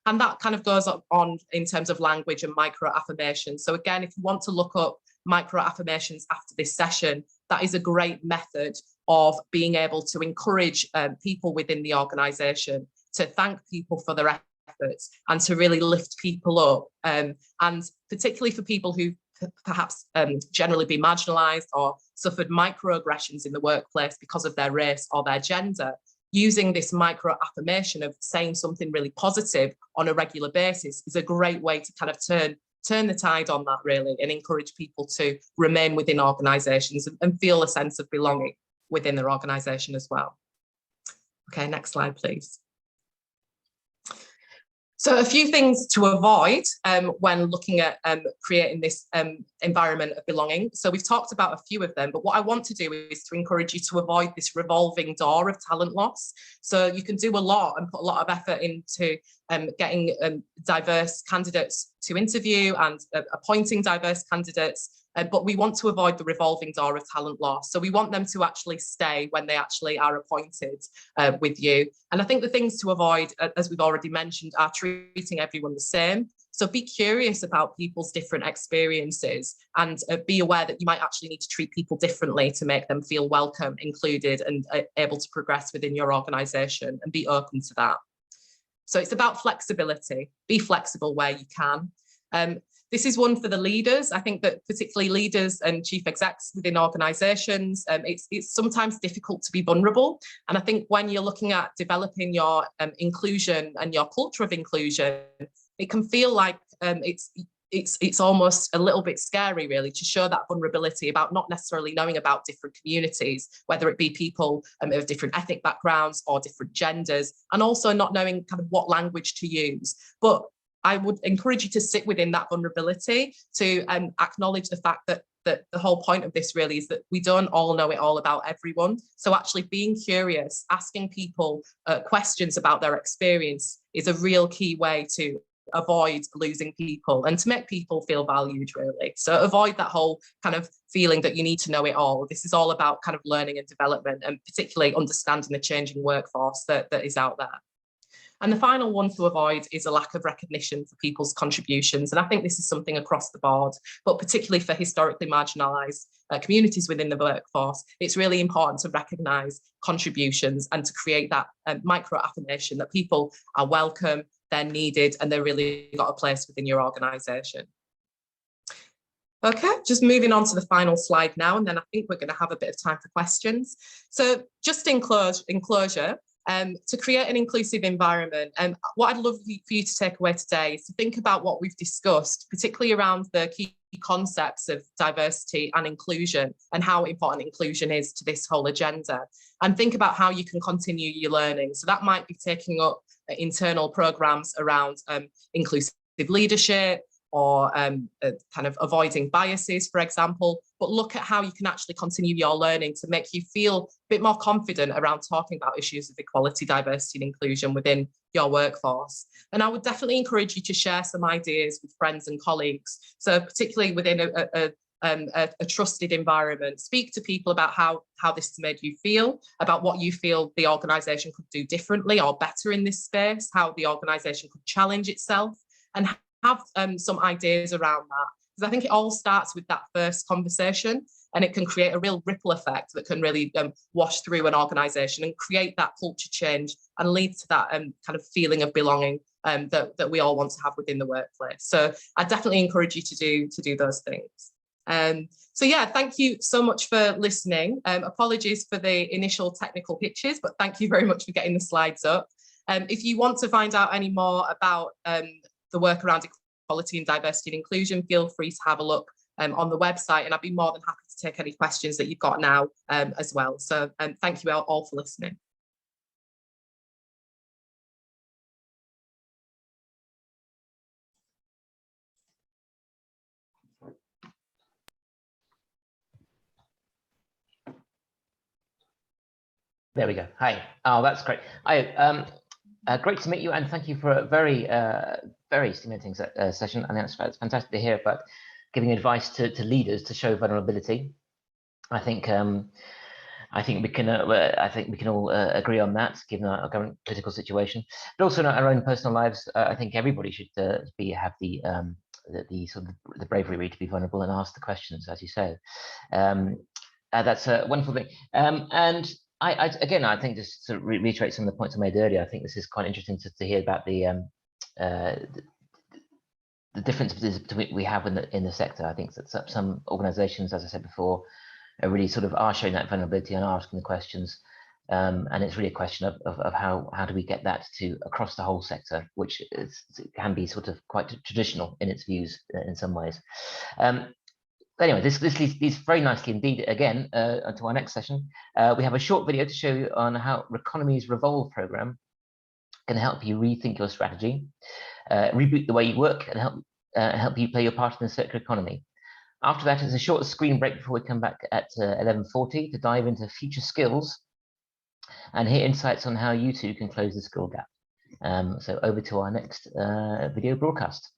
And that kind of goes on in terms of language and micro affirmations. So again, if you want to look up micro affirmations after this session, that is a great method of being able to encourage people within the organisation to thank people for their efforts and to really lift people up. And particularly for people who perhaps generally been marginalised or suffered microaggressions in the workplace because of their race or their gender, using this micro affirmation of saying something really positive on a regular basis is a great way to kind of turn the tide on that really, and encourage people to remain within organisations and feel a sense of belonging within their organisation as well. Okay, next slide, please. So a few things to avoid when looking at creating this environment of belonging. So we've talked about a few of them, but what I want to do is to encourage you to avoid this revolving door of talent loss. So you can do a lot and put a lot of effort into getting diverse candidates to interview and appointing diverse candidates. But we want to avoid the revolving door of talent loss. So we want them to actually stay when they actually are appointed with you. And I think the things to avoid, as we've already mentioned, are treating everyone the same. So be curious about people's different experiences and be aware that you might actually need to treat people differently to make them feel welcome, included, and able to progress within your organisation, and be open to that. So it's about flexibility. Be flexible where you can. This is one for the leaders. I think that particularly leaders and chief execs within organisations, it's sometimes difficult to be vulnerable. And I think when you're looking at developing your inclusion and your culture of inclusion, it can feel like it's almost a little bit scary, really, to show that vulnerability about not necessarily knowing about different communities, whether it be people of different ethnic backgrounds or different genders, and also not knowing kind of what language to use. But I would encourage you to sit within that vulnerability, to acknowledge the fact that the whole point of this really is that we don't all know it all about everyone. So actually being curious, asking people questions about their experience is a real key way to avoid losing people and to make people feel valued, really. So avoid that whole kind of feeling that you need to know it all. This is all about kind of learning and development, and particularly understanding the changing workforce that is out there. And the final one to avoid is a lack of recognition for people's contributions. And I think this is something across the board, but particularly for historically marginalised communities within the workforce, it's really important to recognise contributions and to create that micro affirmation that people are welcome, they're needed, and they're really got a place within your organisation. Okay, just moving on to the final slide now, and then I think we're going to have a bit of time for questions. So just in closure, to create an inclusive environment, and what I'd love for you to take away today is to think about what we've discussed, particularly around the key concepts of diversity and inclusion and how important inclusion is to this whole agenda, and think about how you can continue your learning. So that might be taking up internal programs around inclusive leadership, or kind of avoiding biases, for example, but look at how you can actually continue your learning to make you feel a bit more confident around talking about issues of equality, diversity and inclusion within your workforce. And I would definitely encourage you to share some ideas with friends and colleagues. So particularly within a trusted environment, speak to people about how this has made you feel, about what you feel the organisation could do differently or better in this space, how the organisation could challenge itself, and have some ideas around that, because I think it all starts with that first conversation, and it can create a real ripple effect that can really wash through an organisation and create that culture change and lead to that kind of feeling of belonging that we all want to have within the workplace. So I definitely encourage you to do those things. So yeah, thank you so much for listening. Apologies for the initial technical hitches, but thank you very much for getting the slides up. If you want to find out any more about the work around equality and diversity and inclusion, feel free to have a look on the website, and I'd be more than happy to take any questions that you've got now as well. So thank you all for listening. There we go. Hi. Oh, that's great. Great to meet you, and thank you for a very, very stimulating session. And it's fantastic to hear about giving advice to leaders to show vulnerability. I think we can all agree on that, given our current political situation, but also in our own personal lives. I think everybody should have the sort of the bravery to be vulnerable and ask the questions, as you say. That's a wonderful thing. And I think just to reiterate some of the points I made earlier, I think this is quite interesting to hear about the differences between we have in the sector. I think that some organisations, as I said before, really sort of are showing that vulnerability and are asking the questions, and it's really a question of how do we get that to across the whole sector, which can be sort of quite traditional in its views in some ways. Anyway, this leads very nicely indeed again to our next session. We have a short video to show you on how Reconomy's Revolve program can help you rethink your strategy, reboot the way you work, and help you play your part in the circular economy. After that, it's a short screen break before we come back at 11:40 to dive into future skills and hear insights on how you too can close the skill gap. So over to our next video broadcast.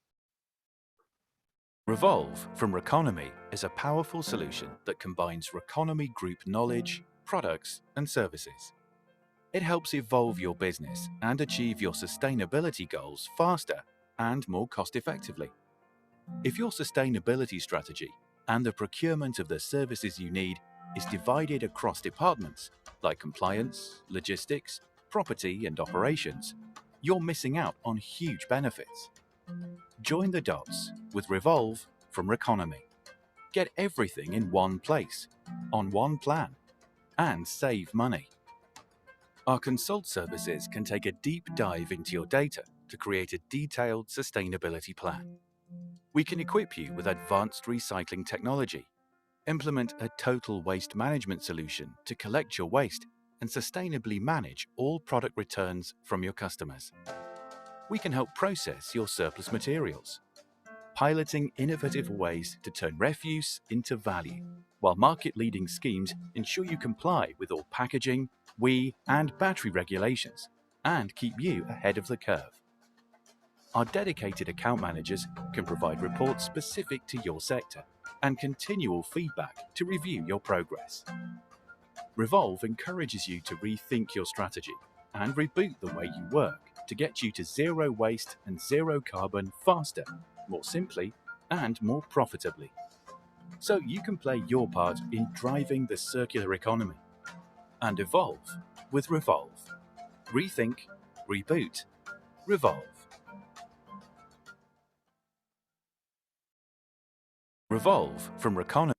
Revolve from Reconomy is a powerful solution that combines Reconomy Group knowledge, products, and services. It helps evolve your business and achieve your sustainability goals faster and more cost-effectively. If your sustainability strategy and the procurement of the services you need is divided across departments like compliance, logistics, property and operations, you're missing out on huge benefits. Join the dots with Revolve from Reconomy. Get everything in one place, on one plan, and save money. Our consult services can take a deep dive into your data to create a detailed sustainability plan. We can equip you with advanced recycling technology, implement a total waste management solution to collect your waste and sustainably manage all product returns from your customers. We can help process your surplus materials, piloting innovative ways to turn refuse into value, while market-leading schemes ensure you comply with all packaging, WEEE and battery regulations and keep you ahead of the curve. Our dedicated account managers can provide reports specific to your sector and continual feedback to review your progress. Revolve encourages you to rethink your strategy and reboot the way you work to get you to zero waste and zero carbon faster, more simply, and more profitably. So you can play your part in driving the circular economy and evolve with Revolve. Rethink, reboot, Revolve. Revolve from Reconomy.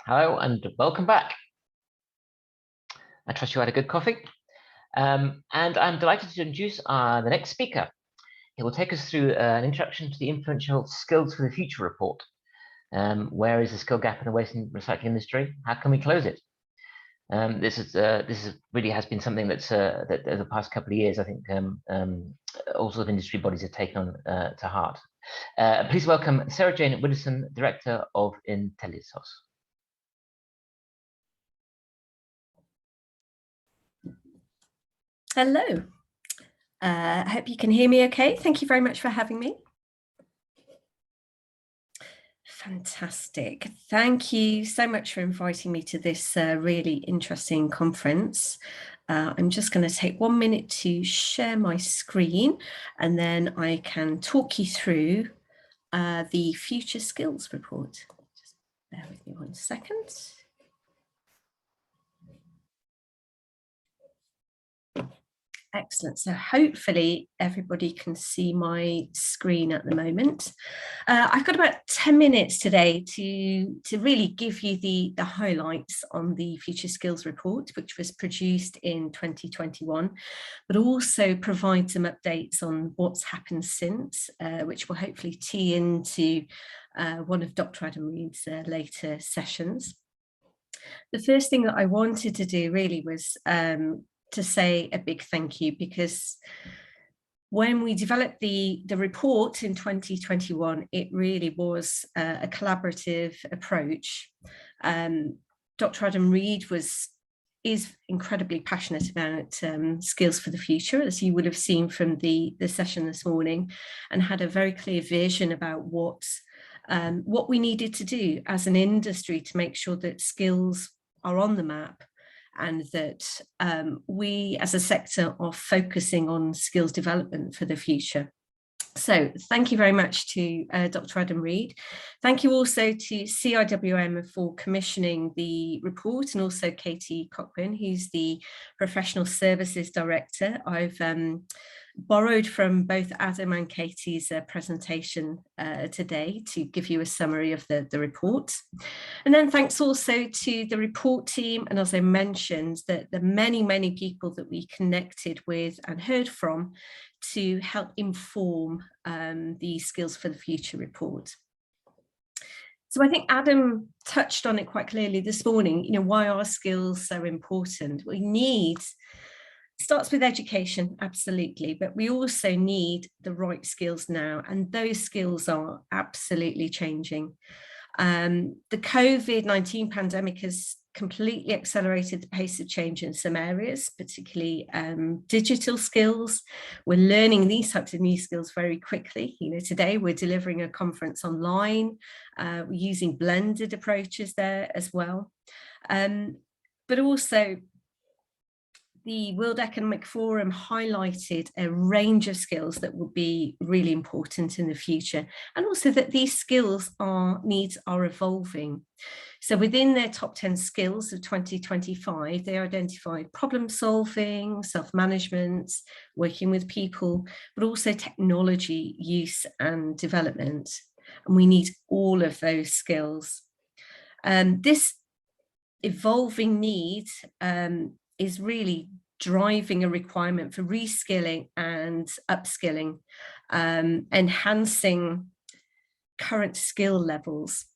Hello and welcome back. I trust you had a good coffee. And I'm delighted to introduce the next speaker. He will take us through an introduction to the influential Skills for the Future report. Where is the skill gap in the waste and recycling industry? How can we close it? This really has been something that over the past couple of years, I think all sorts of industry bodies have taken on to heart. Please welcome Sarah Jane Widdowson, Director of Intellisos. Hello. I hope you can hear me okay. Thank you very much for having me. Fantastic. Thank you so much for inviting me to this really interesting conference. I'm just going to take 1 minute to share my screen, and then I can talk you through the Future Skills report. Just bear with me 1 second. Excellent. So hopefully everybody can see my screen at the moment. I've got about 10 minutes today to really give you the highlights on the Future Skills report, which was produced in 2021, but also provide some updates on what's happened since, which will hopefully tee into one of Dr. Adam Reid's later sessions. The first thing that I wanted to do really was to say a big thank you, because when we developed the report in 2021, it really was a collaborative approach. Dr. Adam Reid is incredibly passionate about skills for the future, as you would have seen from the session this morning, and had a very clear vision about what we needed to do as an industry to make sure that skills are on the map, and that we as a sector are focusing on skills development for the future. So thank you very much to Dr. Adam Reid. Thank you also to CIWM for commissioning the report, and also Katie Cochran, who's the Professional Services Director. I've borrowed from both Adam and Katie's presentation today to give you a summary of the report. And then thanks also to the report team, and as I mentioned, the many people that we connected with and heard from to help inform the Skills for the Future report. So I think Adam touched on it quite clearly this morning. Why are skills so important? Starts with education, absolutely, but we also need the right skills now, and those skills are absolutely changing. The COVID-19 pandemic has completely accelerated the pace of change in some areas, particularly digital skills. We're learning these types of new skills very quickly. Today we're delivering a conference online, we're using blended approaches there as well. But also, the World Economic Forum highlighted a range of skills that will be really important in the future, and also that these skills needs are evolving. So within their top 10 skills of 2025, they identified problem solving, self-management, working with people, but also technology use and development. And we need all of those skills. This evolving need is really driving a requirement for reskilling and upskilling, enhancing current skill levels.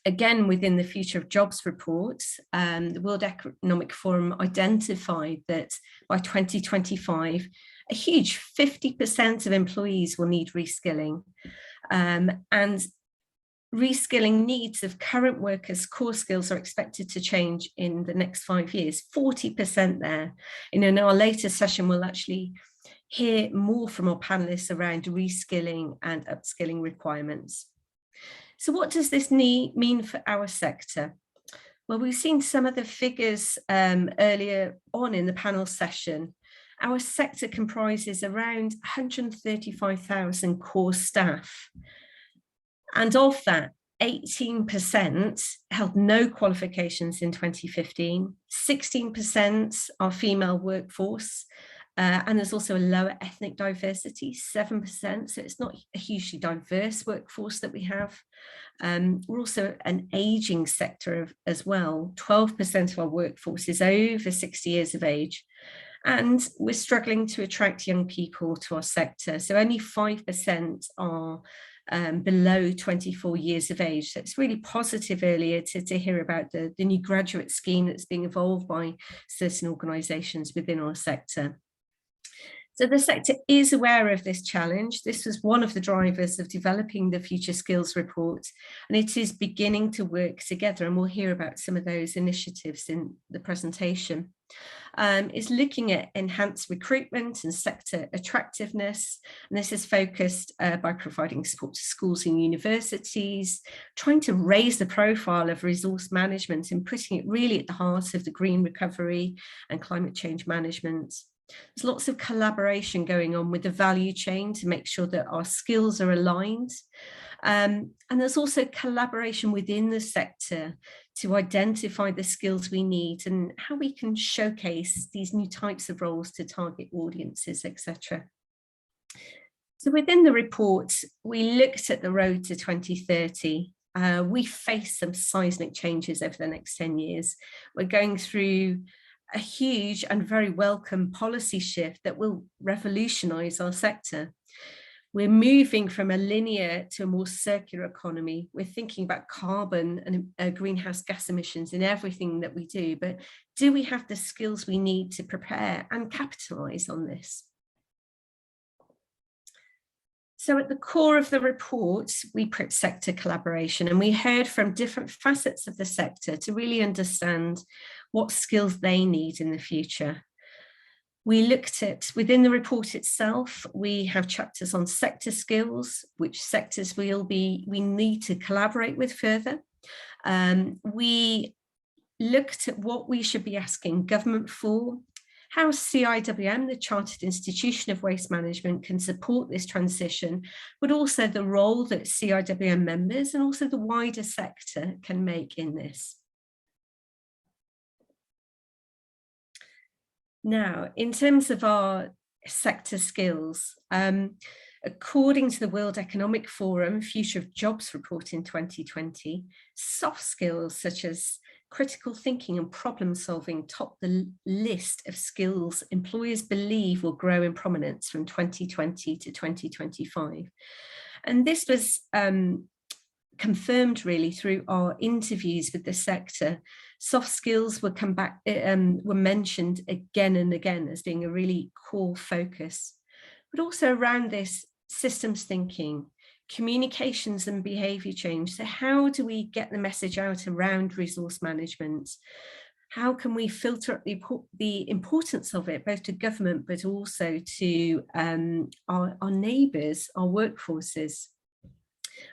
Again, within the Future of Jobs report, the World Economic Forum identified that by 2025, a huge 50% of employees will need reskilling, and reskilling needs of current workers' core skills are expected to change in the next 5 years, 40% there. In our later session, we'll actually hear more from our panelists around reskilling and upskilling requirements. So what does this mean for our sector? Well, we've seen some of the figures earlier on in the panel session. Our sector comprises around 135,000 core staff. And of that, 18% held no qualifications in 2015, 16% are female workforce, And there's also a lower ethnic diversity, 7%. So it's not a hugely diverse workforce that we have. We're also an aging sector as well. 12% of our workforce is over 60 years of age. And we're struggling to attract young people to our sector. So only 5% are below 24 years of age. So it's really positive earlier to hear about the new graduate scheme that's being evolved by certain organisations within our sector. So the sector is aware of this challenge. This was one of the drivers of developing the Future Skills Report, and it is beginning to work together, and we'll hear about some of those initiatives in the presentation. Is looking at enhanced recruitment and sector attractiveness, and this is focused by providing support to schools and universities, trying to raise the profile of resource management and putting it really at the heart of the green recovery and climate change management. There's lots of collaboration going on with the value chain to make sure that our skills are aligned. And there's also collaboration within the sector to identify the skills we need and how we can showcase these new types of roles to target audiences, etc. So within the report, we looked at the road to 2030. We face some seismic changes over the next 10 years. We're going through a huge and very welcome policy shift that will revolutionise our sector. We're moving from a linear to a more circular economy. We're thinking about carbon and greenhouse gas emissions in everything that we do, but do we have the skills we need to prepare and capitalise on this? So at the core of the report, we put sector collaboration, and we heard from different facets of the sector to really understand what skills they need in the future. We looked at, within the report itself, we have chapters on sector skills, which sectors we need to collaborate with further. We looked at what we should be asking government for, how CIWM, the Chartered Institution of Waste Management, can support this transition, but also the role that CIWM members and also the wider sector can make in this. Now, in terms of our sector skills, according to the World Economic Forum Future of Jobs report in 2020, soft skills such as critical thinking and problem solving top the list of skills employers believe will grow in prominence from 2020 to 2025. And this was confirmed really through our interviews with the sector. Soft skills were mentioned again and again as being a really core focus, but also around this systems thinking, communications and behaviour change. So how do we get the message out around resource management? How can we filter up the importance of it, both to government, but also to our neighbours, our workforces?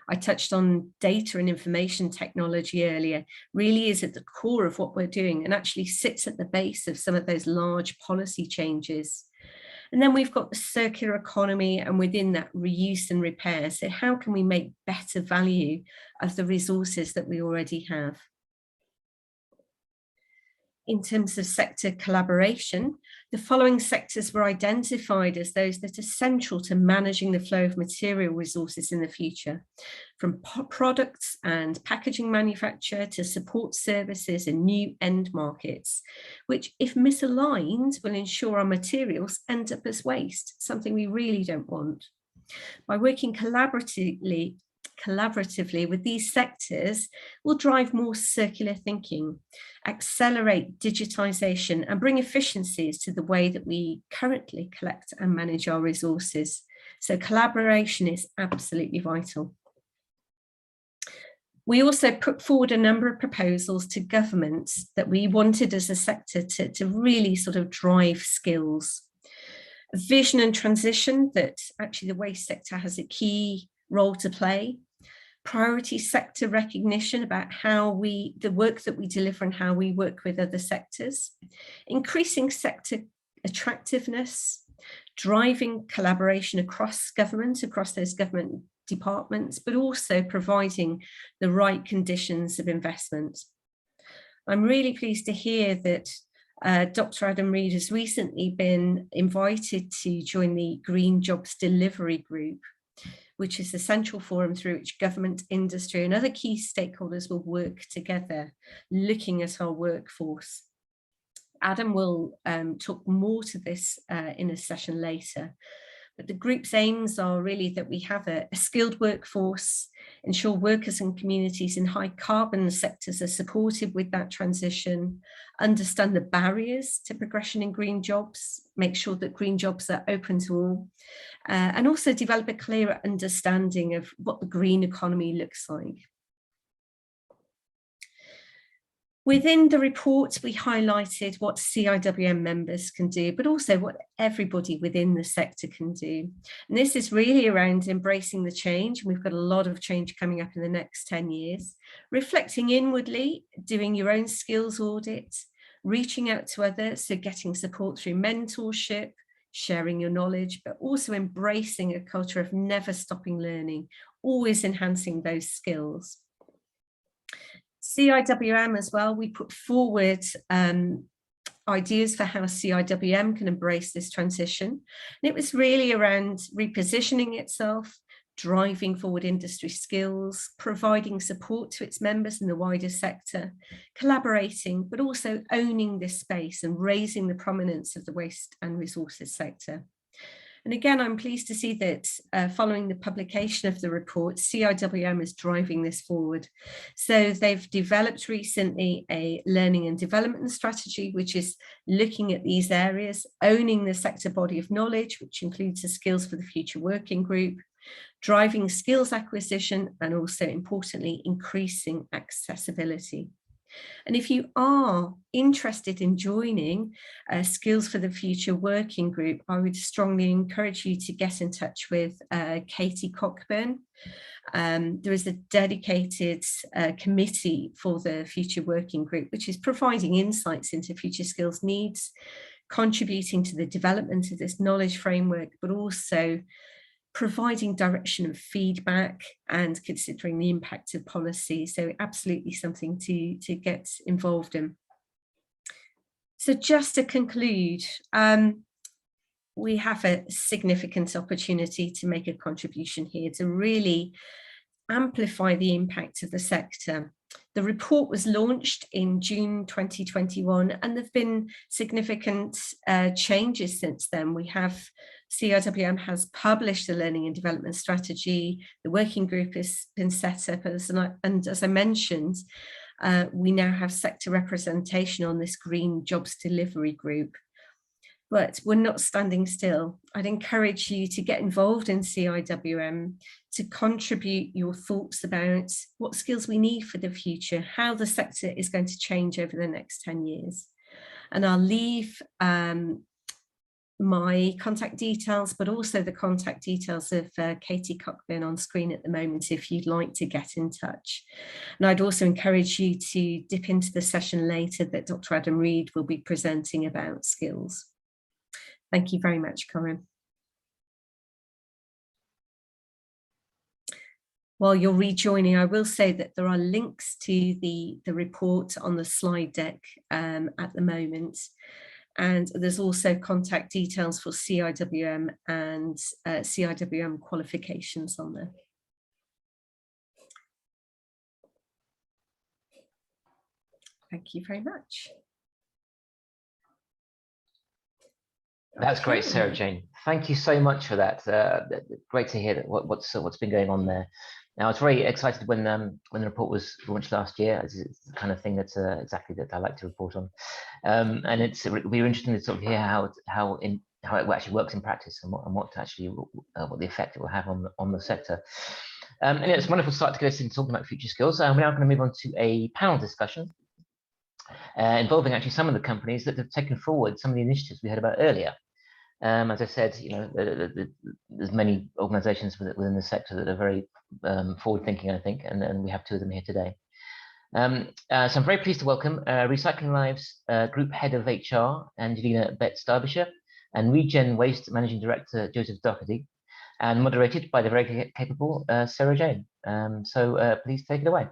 I touched on data and information technology earlier, really is at the core of what we're doing and actually sits at the base of some of those large policy changes. And then we've got the circular economy, and within that, reuse and repair. So how can we make better value of the resources that we already have? In terms of sector collaboration, the following sectors were identified as those that are central to managing the flow of material resources in the future, from products and packaging manufacture to support services and new end markets, which, if misaligned, will ensure our materials end up as waste, something we really don't want. By working collaboratively with these sectors, will drive more circular thinking, accelerate digitization, and bring efficiencies to the way that we currently collect and manage our resources. So collaboration is absolutely vital. We also put forward a number of proposals to governments that we wanted as a sector to really sort of drive skills. A vision and transition that actually the waste sector has a key role to play. Priority sector recognition about how the work that we deliver and how we work with other sectors, increasing sector attractiveness, driving collaboration across government, across those government departments, but also providing the right conditions of investment. I'm really pleased to hear that Dr. Adam Reed has recently been invited to join the Green Jobs Delivery Group, which is the central forum through which government, industry and other key stakeholders will work together, looking at our workforce. Adam will talk more to this in a session later. But the group's aims are really that we have a skilled workforce, ensure workers and communities in high carbon sectors are supported with that transition, understand the barriers to progression in green jobs, make sure that green jobs are open to all, and also develop a clearer understanding of what the green economy looks like. Within the report, we highlighted what CIWM members can do, but also what everybody within the sector can do. And this is really around embracing the change. We've got a lot of change coming up in the next 10 years, reflecting inwardly, doing your own skills audit, reaching out to others, so getting support through mentorship, sharing your knowledge, but also embracing a culture of never stopping learning, always enhancing those skills. CIWM as well, we put forward ideas for how CIWM can embrace this transition. And it was really around repositioning itself, driving forward industry skills, providing support to its members in the wider sector, collaborating, but also owning this space and raising the prominence of the waste and resources sector. And again, I'm pleased to see that following the publication of the report, CIWM is driving this forward. So they've developed recently a learning and development strategy, which is looking at these areas, owning the sector body of knowledge, which includes the Skills for the Future Working Group, driving skills acquisition, and also importantly, increasing accessibility. And if you are interested in joining Skills for the Future Working Group, I would strongly encourage you to get in touch with Katie Cockburn. There is a dedicated committee for the Future Working Group, which is providing insights into future skills needs, contributing to the development of this knowledge framework, but also providing direction and feedback and considering the impact of policy. So absolutely something to get involved in. So just to conclude, we have a significant opportunity to make a contribution here to really amplify the impact of the sector. The report was launched in June 2021, and there have been significant changes since then. CIWM has published the learning and development strategy. The working group has been set up, and as I mentioned, we now have sector representation on this Green Jobs Delivery Group. But we're not standing still. I'd encourage you to get involved in CIWM, to contribute your thoughts about what skills we need for the future, how the sector is going to change over the next 10 years. And I'll leave my contact details, but also the contact details of Katie Cockburn on screen at the moment if you'd like to get in touch. And I'd also encourage you to dip into the session later that Dr. Adam Reed will be presenting about skills. Thank you very much, Corinne. While you're rejoining, I will say that there are links to the report on the slide deck at the moment. And there's also contact details for CIWM and CIWM qualifications on there. Thank you very much. That's great, Sarah Jane. Thank you so much for that. Great to hear that what's been going on there. Now, I was very excited when the report was launched last year. It's the kind of thing that's exactly that I like to report on, and we were interested to sort of hear how it actually works in practice and what the effect it will have on the sector. And it's a wonderful start to get us into talking about future skills. We're now going to move on to a panel discussion involving actually some of the companies that have taken forward some of the initiatives we heard about earlier. As I said, there's many organisations within the sector that are very forward-thinking, I think, and we have two of them here today. So I'm very pleased to welcome Recycling Lives Group Head of HR, Angelina Betts-Derbyshire, and Regen Waste Managing Director, Joseph Doherty, and moderated by the very capable Sarah Jane. So please take it away.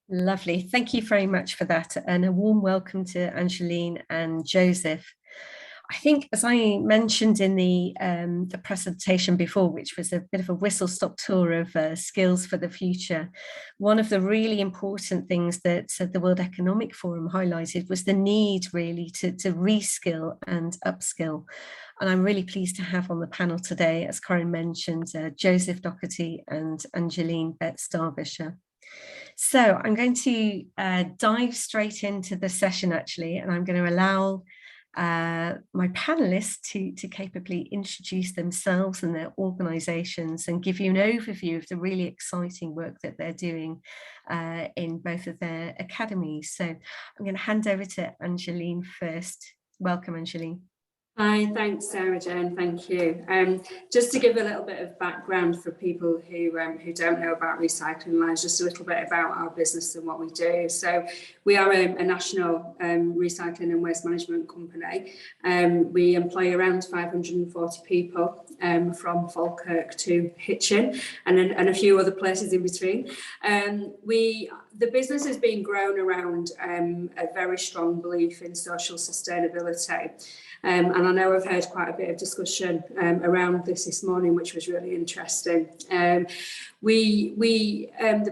Lovely. Thank you very much for that. And a warm welcome to Angeline and Joseph. I think, as I mentioned in the presentation before, which was a bit of a whistle-stop tour of skills for the future, one of the really important things that the World Economic Forum highlighted was the need really to reskill and upskill. And I'm really pleased to have on the panel today, as Corinne mentioned, Joseph Doherty and Angeline Betts-Derbyshire. So I'm going to dive straight into the session, actually, and I'm going to allow my panelists to capably introduce themselves and their organisations and give you an overview of the really exciting work that they're doing in both of their academies. So I'm going to hand over to Angeline first. Welcome, Angeline. Hi, thanks, Sarah Jane. Thank you. Just to give a little bit of background for people who don't know about Recycling Lines, just a little bit about our business and what we do. So we are a national recycling and waste management company. We employ around 540 people from Falkirk to Hitchin and a few other places in between. The business has been grown around a very strong belief in social sustainability. And I know I've heard quite a bit of discussion around this morning, which was really interesting. The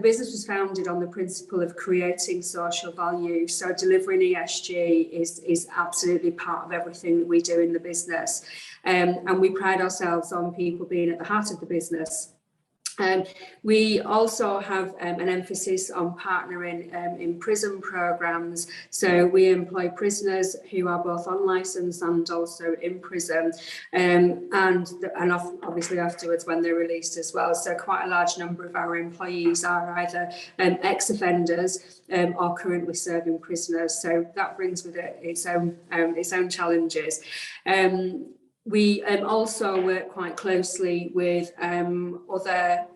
business was founded on the principle of creating social value. So delivering ESG is absolutely part of everything that we do in the business. And we pride ourselves on people being at the heart of the business. We also have an emphasis on partnering in prison programmes. So we employ prisoners who are both on licence and also in prison, and obviously afterwards when they're released as well. So quite a large number of our employees are either ex-offenders or currently serving prisoners. So that brings with it its own challenges. We also work quite closely with other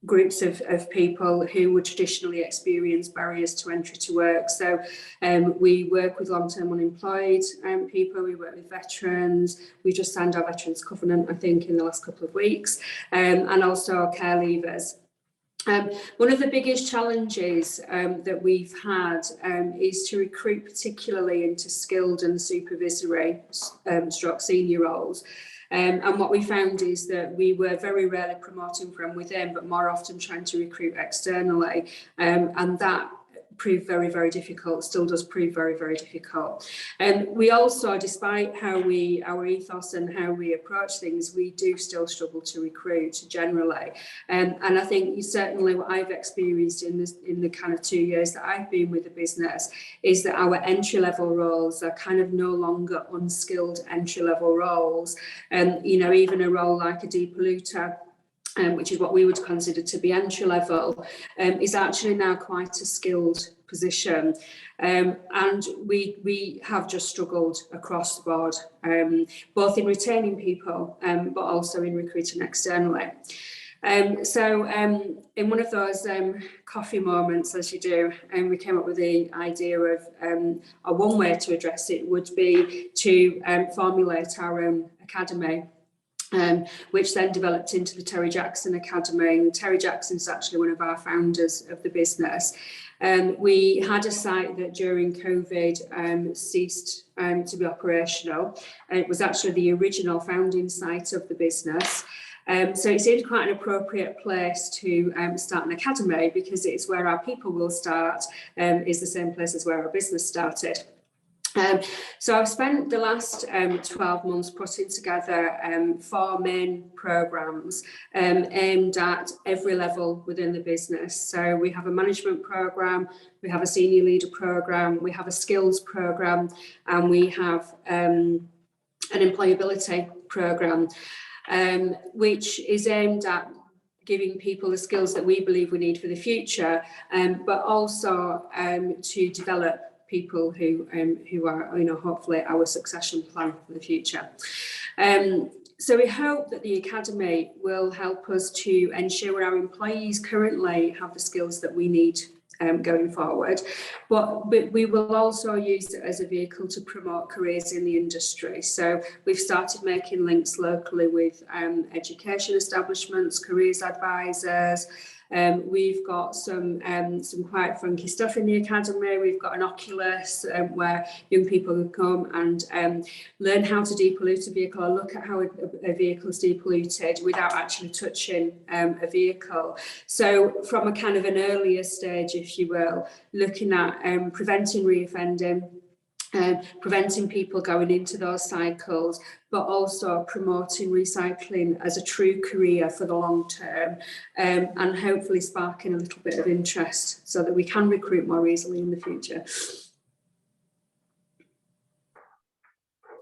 groups of people who would traditionally experience barriers to entry to work. So we work with long-term unemployed people, we work with veterans, we just signed our Veterans Covenant, I think, in the last couple of weeks, and also care leavers. One of the biggest challenges that we've had is to recruit particularly into skilled and supervisory stroke senior roles. And what we found is that we were very rarely promoting from within, but more often trying to recruit externally. And that proved very, very difficult, still does prove very, very difficult. And we also, despite our ethos and how we approach things, we do still struggle to recruit generally. And I think certainly what I've experienced in the kind of 2 years that I've been with the business is that our entry-level roles are kind of no longer unskilled entry-level roles. And, even a role like a depolluter, which is what we would consider to be entry level, is actually now quite a skilled position. And we have just struggled across the board, both in retaining people, but also in recruiting externally. So in one of those coffee moments, as you do, we came up with the idea of one way to address it would be to formulate our own academy. Which then developed into the Terry Jackson Academy. And Terry Jackson is actually one of our founders of the business. We had a site that during COVID ceased to be operational. It was actually the original founding site of the business. So it seemed quite an appropriate place to start an academy, because it's where our people will start, is the same place as where our business started. So I've spent the last 12 months putting together 4 main programmes aimed at every level within the business. So we have a management programme, we have a senior leader programme, we have a skills programme, and we have an employability programme, which is aimed at giving people the skills that we believe we need for the future, but also to develop people who are, hopefully our succession plan for the future. So we hope that the Academy will help us to ensure our employees currently have the skills that we need going forward, but we will also use it as a vehicle to promote careers in the industry. So we've started making links locally with education establishments, careers advisors, We've got some quite funky stuff in the academy. We've got an Oculus where young people can come and learn how to depollute a vehicle, or look at how a vehicle is depolluted without actually touching a vehicle. So from a kind of an earlier stage, if you will, looking at preventing reoffending, preventing people going into those cycles, but also promoting recycling as a true career for the long term, and hopefully sparking a little bit of interest so that we can recruit more easily in the future.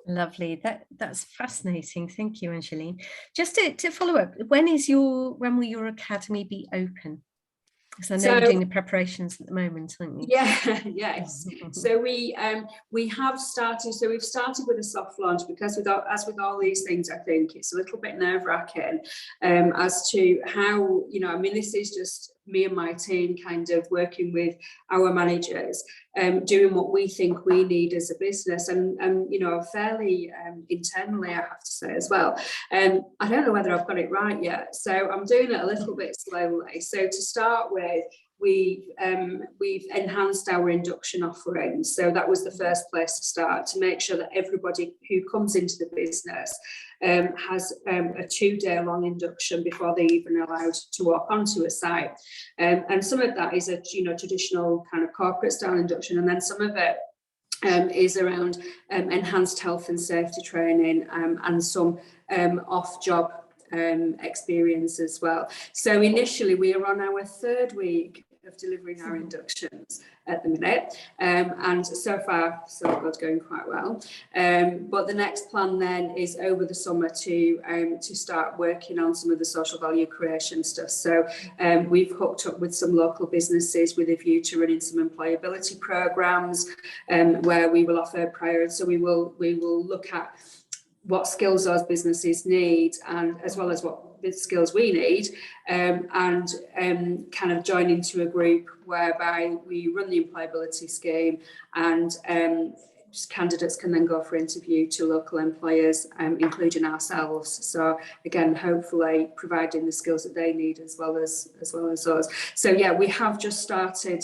Lovely. That's fascinating. Thank you, Angeline. Just to follow up, when will your academy be open? Because I know you're doing the preparations at the moment, aren't you? Yeah, yes. So we have started. So we've started with a soft launch, because as with all these things, I think it's a little bit nerve-wracking as to how, I mean, this is just me and my team kind of working with our managers, doing what we think we need as a business, and fairly internally, I have to say as well. I don't know whether I've got it right yet, so I'm doing it a little bit slowly. So to start with, we've enhanced our induction offerings. So that was the first place to start, to make sure that everybody who comes into the business has a 2-day long induction before they're even allowed to walk onto a site. And some of that is a traditional kind of corporate style induction, and then some of it is around enhanced health and safety training, and some off-job experience as well. So initially we are on our 3rd week of delivering our inductions at the minute, and so far so good, going quite well. But the next plan then is over the summer to start working on some of the social value creation stuff. So we've hooked up with some local businesses with a view to running some employability programs, where we will offer prior. So we will look at what skills those businesses need, and as well as what skills we need, and kind of join into a group whereby we run the employability scheme, and candidates can then go for interview to local employers, including ourselves. So again, hopefully providing the skills that they need as well as us. So yeah, we have just started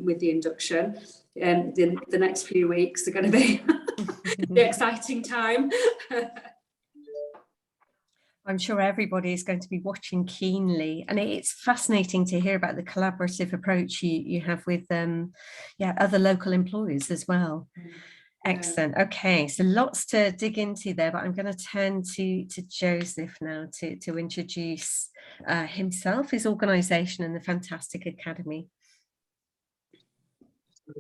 with the induction. The next few weeks are going to be the exciting time. I'm sure everybody is going to be watching keenly, and it's fascinating to hear about the collaborative approach you have with other local employers as well. Excellent. Okay, so lots to dig into there, but I'm going to turn to Joseph now to introduce himself, his organisation, and the fantastic academy.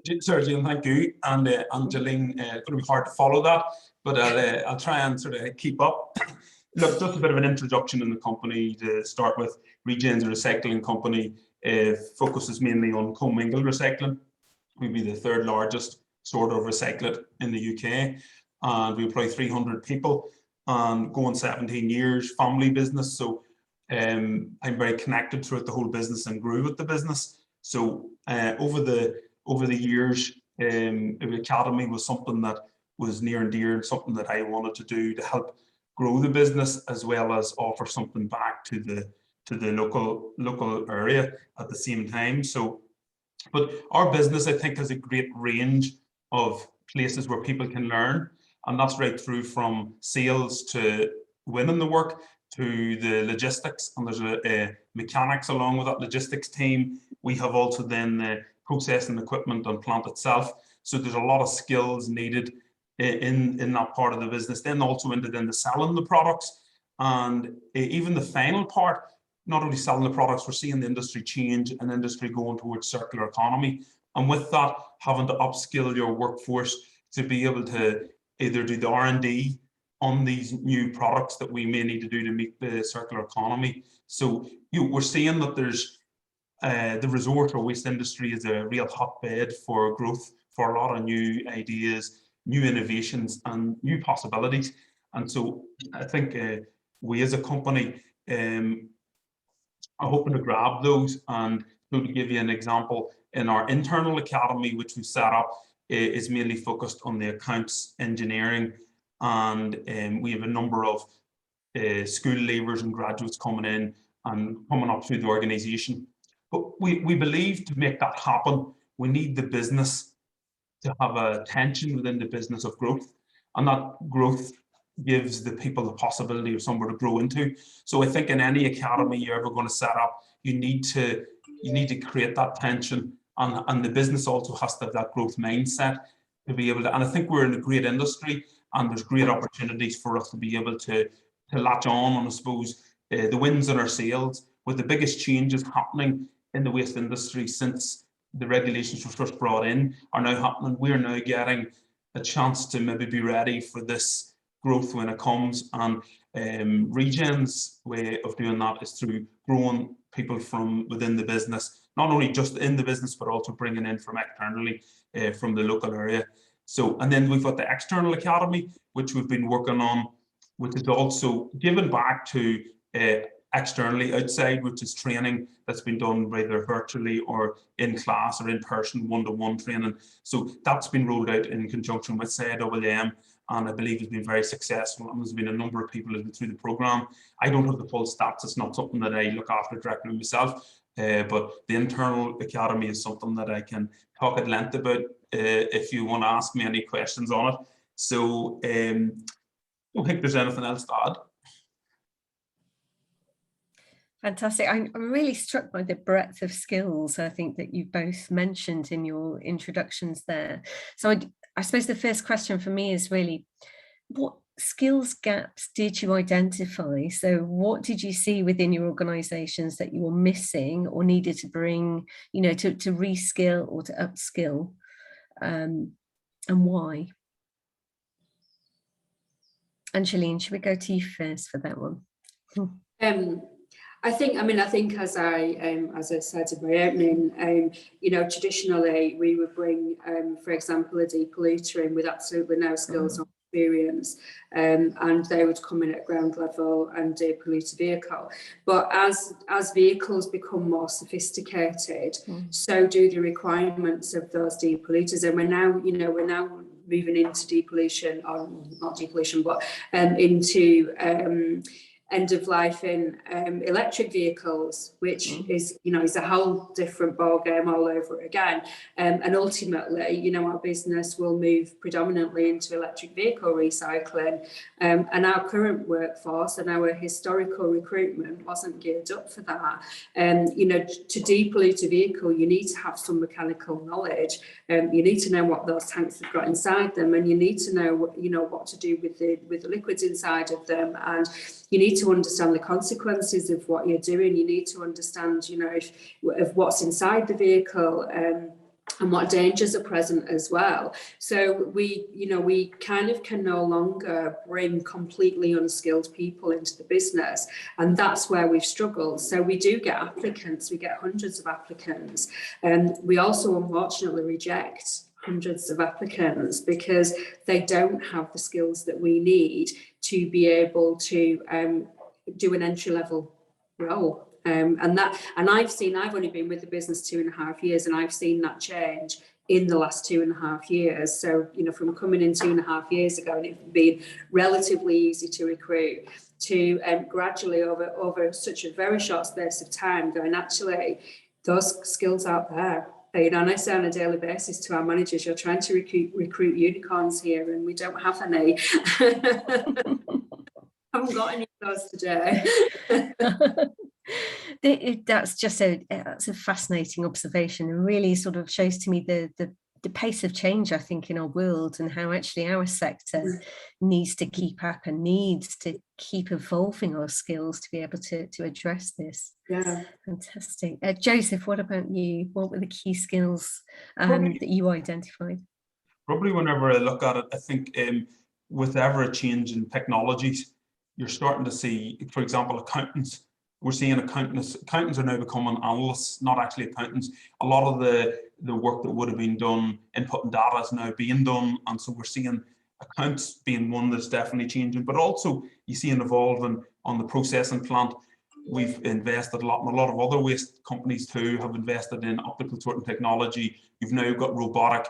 Sergio, thank you, and Angeline, it's going to be hard to follow that, but I'll try and sort of keep up. Look, just a bit of an introduction in the company to start with. Regen's a recycling company, focuses mainly on commingled recycling. We'd be the 3rd largest sort of recycler in the UK, and we employ 300 people, and going 17 years, family business. So I'm very connected throughout the whole business and grew with the business. So over the years, the academy was something that was near and dear, and something that I wanted to do to help grow the business, as well as offer something back to the local area at the same time. So, but our business, I think, has a great range of places where people can learn, and that's right through from sales to winning the work to the logistics, and there's a mechanics along with that logistics team. We have also then the processing equipment and plant itself. So there's a lot of skills needed in that part of the business, then also into the selling the products, and even the final part, not only selling the products, we're seeing the industry change and industry going towards circular economy, and with that having to upskill your workforce to be able to either do the R&D on these new products that we may need to do to meet the circular economy. So we're seeing that there's the resource or waste industry is a real hotbed for growth, for a lot of new ideas, new innovations, and new possibilities. And so I think we as a company are hoping to grab those. And to give you an example, in our internal academy, which we set up, is mainly focused on the accounts engineering, and we have a number of school leavers and graduates coming in and coming up through the organisation But we believe to make that happen, we need the business to have a tension within the business of growth, and that growth gives the people the possibility of somewhere to grow into. So I think in any academy you're ever going to set up, you need to create that tension, and the business also has to have that growth mindset to be able to. And I think we're in a great industry, and there's great opportunities for us to be able to latch on I suppose the wins in our sales, with the biggest changes happening in the waste industry since the regulations were first brought in are now happening. We're now getting a chance to maybe be ready for this growth when it comes, and Regen's way of doing that is through growing people from within the business, not only just in the business, but also bringing in from externally from the local area. So, and then we've got the external academy, which we've been working on, which is also given back to externally outside, which is training that's been done either virtually or in class or in person, one-to-one training. So that's been rolled out in conjunction with CIWM, and I believe has been very successful. And there's been a number of people who've been through the program. I don't have the full stats. It's not something that I look after directly myself, but the internal academy is something that I can talk at length about if you want to ask me any questions on it. So I don't think there's anything else to add. Fantastic. I'm really struck by the breadth of skills I think that you both mentioned in your introductions there. So I suppose the first question for me is really, what skills gaps did you identify? So what did you see within your organizations that you were missing or needed to bring, you know, to reskill or to upskill, and why? Angeline, should we go to you first for that one? I think as I said in my opening, you know, traditionally we would bring, for example, a depolluter in with absolutely no skills or experience, and they would come in at ground level and depollute a vehicle. But as vehicles become more sophisticated, so do the requirements of those depolluters, and we're now moving into depollution, or not depollution, but into end of life in electric vehicles, which is a whole different ball game all over again. And ultimately, you know, our business will move predominantly into electric vehicle recycling, and our current workforce and our historical recruitment wasn't geared up for that. You know, to depollute a vehicle, you need to have some mechanical knowledge. You need to know what those tanks have got inside them, and you need to know what to do with the liquids inside of them, and you need to understand the consequences of what you're doing. You need to understand, you know, of what's inside the vehicle, and what dangers are present as well. So we kind of can no longer bring completely unskilled people into the business, and that's where we've struggled. So we do get applicants, we get hundreds of applicants, and we also unfortunately reject hundreds of applicants because they don't have the skills that we need to be able to do an entry-level role. And I've only been with the business 2.5 years, and I've seen that change in the last 2.5 years. So, you know, from coming in 2.5 years ago and it being relatively easy to recruit to gradually over such a very short space of time going, actually, those skills out there. You know, and I say on a daily basis to our managers, you're trying to recruit unicorns here, and we don't have any. Haven't got any of those today. That's just that's a fascinating observation, and really sort of shows to me the pace of change, I think, in our world, and how actually our sector needs to keep up and needs to keep evolving our skills to be able to address this. Yeah, fantastic. Joseph, what about you? What were the key skills that you identified? Probably whenever I look at it, I think with ever a change in technologies, you're starting to see, for example, accountants. We're seeing accountants are now becoming analysts, not actually accountants. A lot of the work that would have been done, inputting data, is now being done. And so we're seeing accounts being one that's definitely changing, but also you see an evolving on the processing plant. We've invested a lot, and a lot of other waste companies too have invested in optical sorting technology. You've now got robotic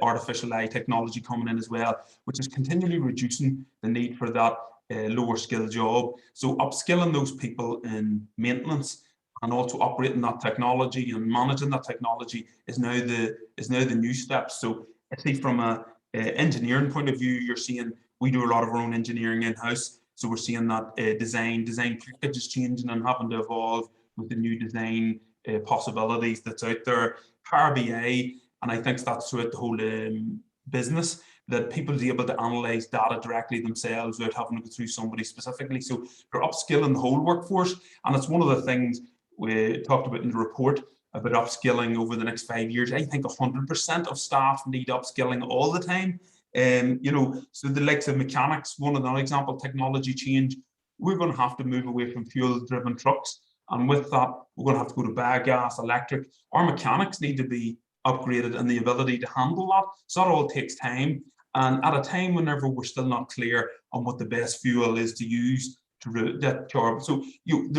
artificial eye technology coming in as well, which is continually reducing the need for that lower skill job. So upskilling those people in maintenance and also operating that technology and managing that technology is now the new step. So I think from a engineering point of view, you're seeing we do a lot of our own engineering in-house. So we're seeing that design packages changing and having to evolve with the new design possibilities that's out there. Power BI, and I think that's throughout the whole business, that people are able to analyze data directly themselves without having to go through somebody specifically. So they're upskilling the whole workforce. And it's one of the things we talked about in the report about upskilling over the next 5 years. I think 100% of staff need upskilling all the time. You know, so the likes of mechanics, one of the example, technology change, we're going to have to move away from fuel-driven trucks. And with that, we're going to have to go to biogas, electric. Our mechanics need to be upgraded and the ability to handle that. So that all takes time. And at a time whenever we're still not clear on what the best fuel is to use to that job. So you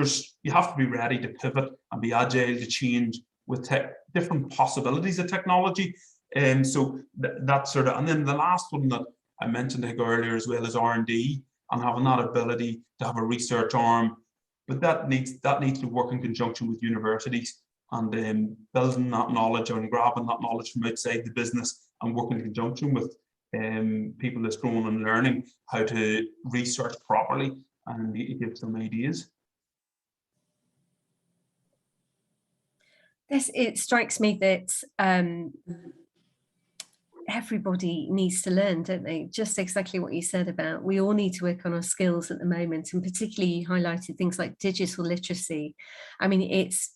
have to be ready to pivot and be agile to change with different possibilities of technology. And so that sort of, and then the last one that I mentioned earlier as well is R&D and having that ability to have a research arm, but that needs to work in conjunction with universities and building that knowledge and grabbing that knowledge from outside the business and working in conjunction with people that's growing and learning how to research properly and give some ideas. It strikes me that everybody needs to learn, don't they? Just exactly what you said about we all need to work on our skills at the moment, and particularly you highlighted things like digital literacy. I mean, it's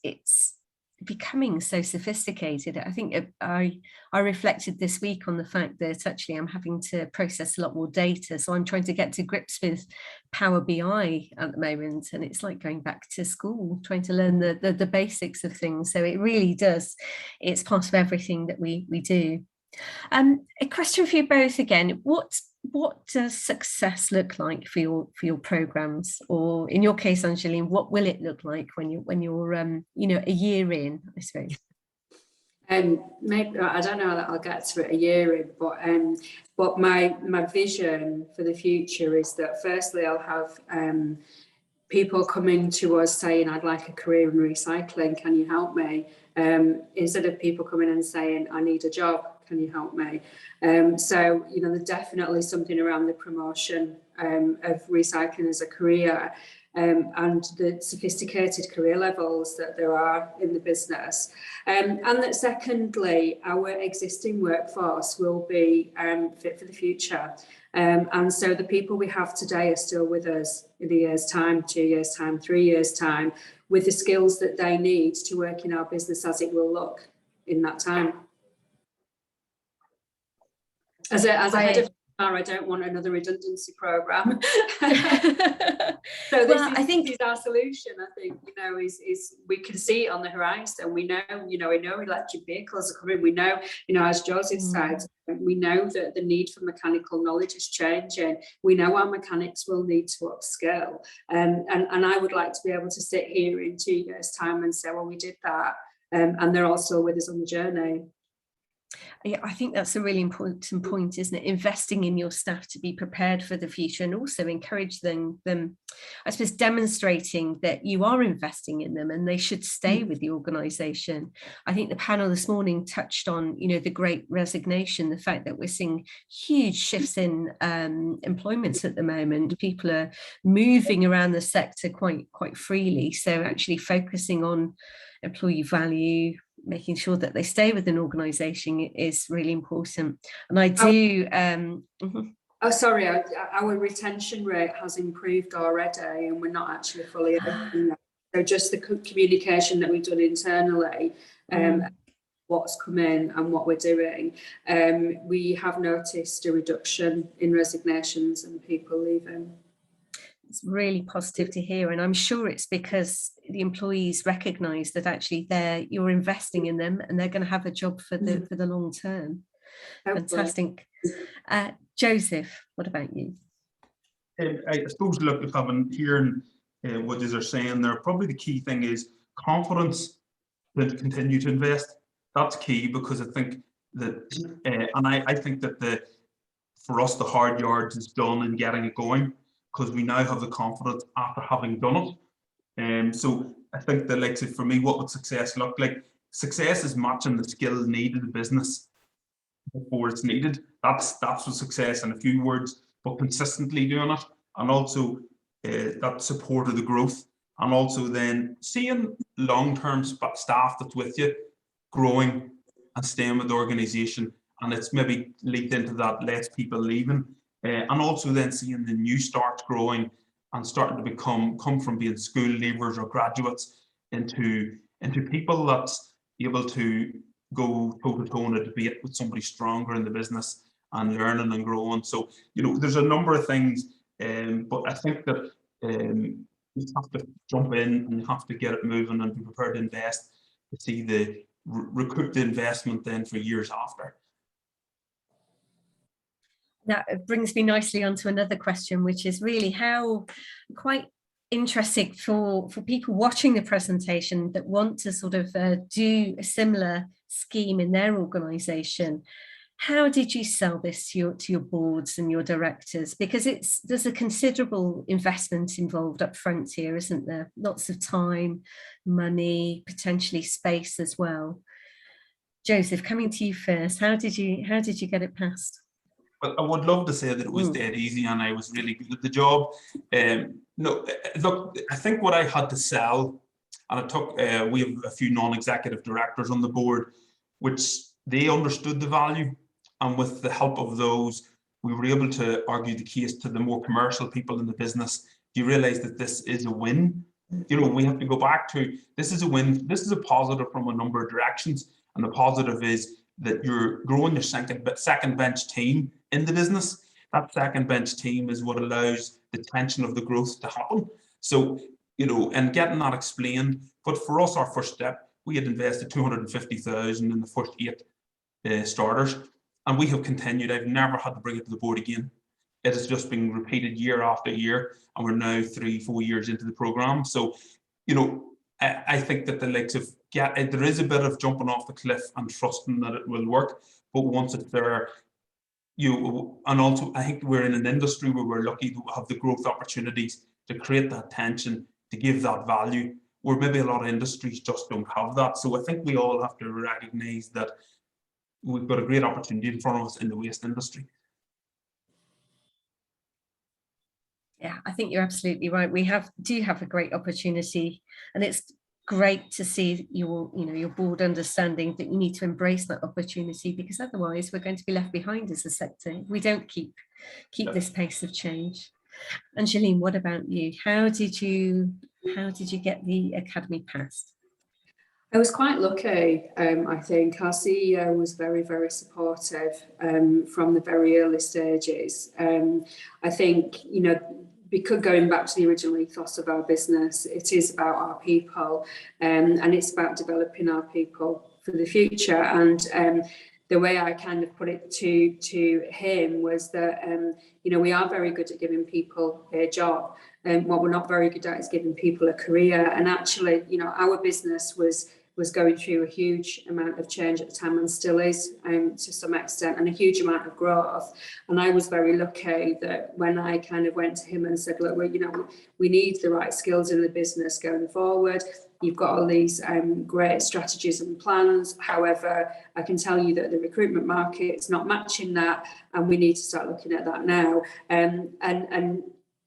becoming so sophisticated. I think I reflected this week on the fact that actually I'm having to process a lot more data, so I'm trying to get to grips with Power BI at the moment, and it's like going back to school, trying to learn the basics of things. So it really does, it's part of everything that we do. A question for you both again. What does success look like for your programs, or in your case, Angeline, what will it look like when you're a year in, I suppose? Maybe I don't know that I'll get to it a year in, but my vision for the future is that firstly I'll have people coming to us saying, I'd like a career in recycling, can you help me? Instead of people coming and saying, I need a job, can you help me? So, you know, there's definitely something around the promotion of recycling as a career and the sophisticated career levels that there are in the business. And that secondly, our existing workforce will be fit for the future. And so the people we have today are still with us in a year's time, 2 years' time, 3 years' time, with the skills that they need to work in our business as it will look in that time. As a head of HR, I don't want another redundancy programme. So this is our solution, I think, you know, is we can see it on the horizon. We know electric vehicles are coming. We know, you know, as Joseph said, we know that the need for mechanical knowledge is changing. We know our mechanics will need to upskill. And I would like to be able to sit here in 2 years' time and say, well, we did that. And they're also with us on the journey. Yeah, I think that's a really important point, isn't it? Investing in your staff to be prepared for the future, and also encourage them, I suppose, demonstrating that you are investing in them and they should stay with the organisation. I think the panel this morning touched on, you know, the great resignation, the fact that we're seeing huge shifts in employments at the moment. People are moving around the sector quite freely. So actually focusing on employee value, making sure that they stay with an organisation is really important. And I do. Oh, sorry, our retention rate has improved already, and we're not actually fully open yet. So just the communication that we've done internally, what's come in and what we're doing, we have noticed a reduction in resignations and people leaving. It's really positive to hear, and I'm sure it's because the employees recognise that actually you're investing in them and they're going to have a job for the long term. Fantastic. Joseph, what about you? I suppose, look, if I've been hearing what they're saying there, probably the key thing is confidence to continue to invest. That's key, because I think that, and I think that for us, the hard yards is done in getting it going, because we now have the confidence after having done it. So I think that, like, for me, what would success look like? Success is matching the skills needed of the business before it's needed. That's what success in a few words, but consistently doing it, and also that support of the growth, and also then seeing long-term staff that's with you growing and staying with the organisation, and it's maybe leaked into that less people leaving, and also then seeing the new starts growing and starting to come from being school leavers or graduates into people that's able to go toe-to-toe in a debate with somebody stronger in the business and learning and growing. So, you know, there's a number of things, but I think that you have to jump in and you have to get it moving and be prepared to invest to see the recoup the investment then for years after. That brings me nicely onto another question, which is really how quite interesting for people watching the presentation that want to sort of do a similar scheme in their organisation. How did you sell this to your boards and your directors? Because there's a considerable investment involved up front here, isn't there? Lots of time, money, potentially space as well. Joseph, coming to you first, how did you get it passed? Well, I would love to say that it was dead easy and I was really good at the job. No, look, I think what I had to sell, and it took, we have a few non-executive directors on the board, which they understood the value. And with the help of those, we were able to argue the case to the more commercial people in the business. Do you realize that this is a win? You know, we have to go back to, this is a win. This is a positive from a number of directions. And the positive is that you're growing your second bench team in the business. That second bench team is what allows the tension of the growth to happen. So, you know, and getting that explained, but for us, our first step, we had invested 250,000 in the first 8 starters, and we have continued. I've never had to bring it to the board again. It has just been repeated year after year, and we're now 3-4 years into the program. So, you know, I think that the likes of there is a bit of jumping off the cliff and trusting that it will work, but once it's there, and also I think we're in an industry where we're lucky to have the growth opportunities to create that tension, to give that value, where maybe a lot of industries just don't have that. So I think we all have to recognise that we've got a great opportunity in front of us in the waste industry. Yeah, I think you're absolutely right. We do have a great opportunity, and it's great to see your board understanding that you need to embrace that opportunity, because otherwise we're going to be left behind as a sector. We don't keep this pace of change. Angeline, what about you? How did you get the academy passed? I was quite lucky. I think our CEO was very, very supportive from the very early stages. I think, you know, because going back to the original ethos of our business, it is about our people, and it's about developing our people for the future. And the way I kind of put it to him was that, you know, we are very good at giving people a job, and what we're not very good at is giving people a career. And actually, you know, our business was going through a huge amount of change at the time, and still is to some extent, and a huge amount of growth. And I was very lucky that when I kind of went to him and said, look, you know, we need the right skills in the business going forward. You've got all these great strategies and plans. However, I can tell you that the recruitment market is not matching that, and we need to start looking at that now. And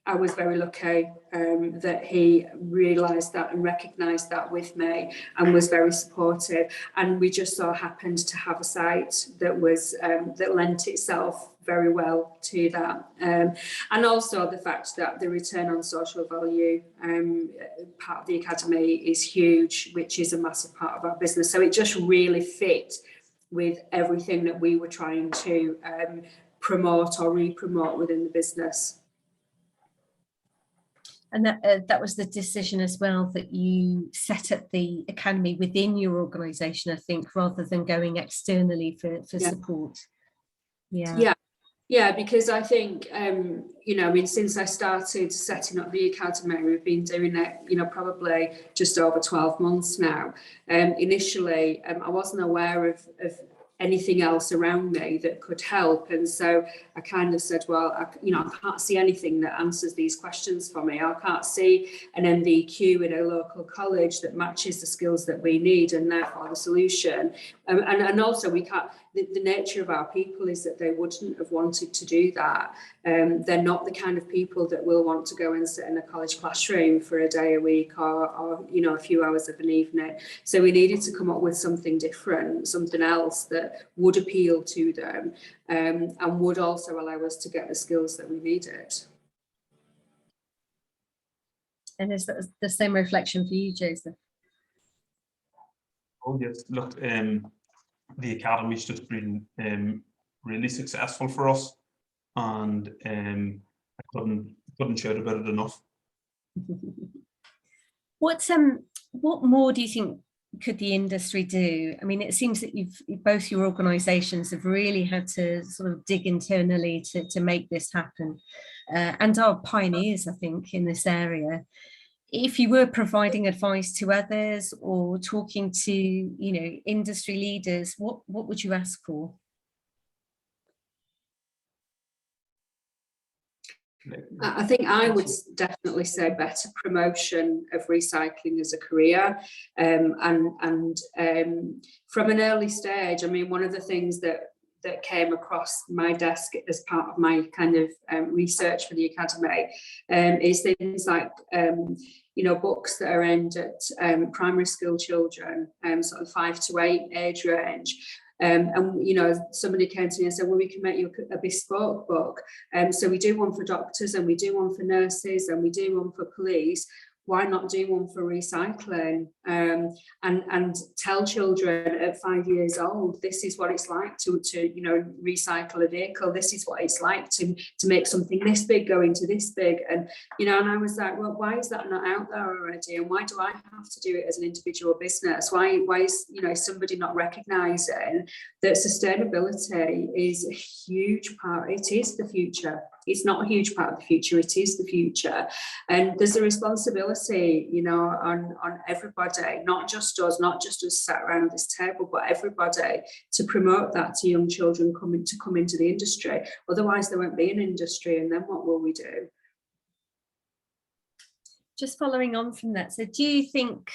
I was very lucky that he realised that and recognised that with me, and was very supportive. And we just so happened to have a site that was that lent itself very well to that, and also the fact that the return on social value part of the academy is huge, which is a massive part of our business. So it just really fit with everything that we were trying to promote or re-promote within the business. And that was the decision as well, that you set up the academy within your organisation, I think, rather than going externally for support. Yeah, because I think, you know, I mean, since I started setting up the academy, we've been doing it, you know, probably just over 12 months now. Initially, I wasn't aware of anything else around me that could help. And so I kind of said, well, I can't see anything that answers these questions for me. I can't see an NVQ in a local college that matches the skills that we need, and therefore the solution. And also we can't, the nature of our people is that they wouldn't have wanted to do that. They're not the kind of people that will want to go and sit in a college classroom for a day a week or you know, a few hours of an evening. So we needed to come up with something different, something else that would appeal to them, and would also allow us to get the skills that we needed. And is that the same reflection for you, Joseph? Oh yes, look, the academy's just been really successful for us, and I couldn't shout about it enough. What more do you think could the industry do? I mean, it seems that both your organisations have really had to sort of dig internally to make this happen, and are pioneers, I think, in this area. If you were providing advice to others or talking to, you know, industry leaders, what would you ask for? I think I would definitely say better promotion of recycling as a career, and from an early stage. I mean, one of the things that came across my desk as part of my kind of research for the academy is things like you know, books that are aimed at primary school children, sort of 5 to 8 age range. And you know, somebody came to me and said, well, we can make you a bespoke book. So we do one for doctors, and we do one for nurses, and we do one for police. Why not do one for recycling, and tell children at 5 years old, this is what it's like to you know, recycle a vehicle. This is what it's like to make something this big go into this big. And you know, and I was like, well, why is that not out there already? And why do I have to do it as an individual business? Why is, you know, somebody not recognizing that sustainability is a huge part? It is the future. It's not a huge part of the future, it is the future. And there's a responsibility, you know, on everybody, not just us sat around this table, but everybody, to promote that to young children come into the industry. Otherwise there won't be an industry, and then what will we do? Just following on from that, so do you think,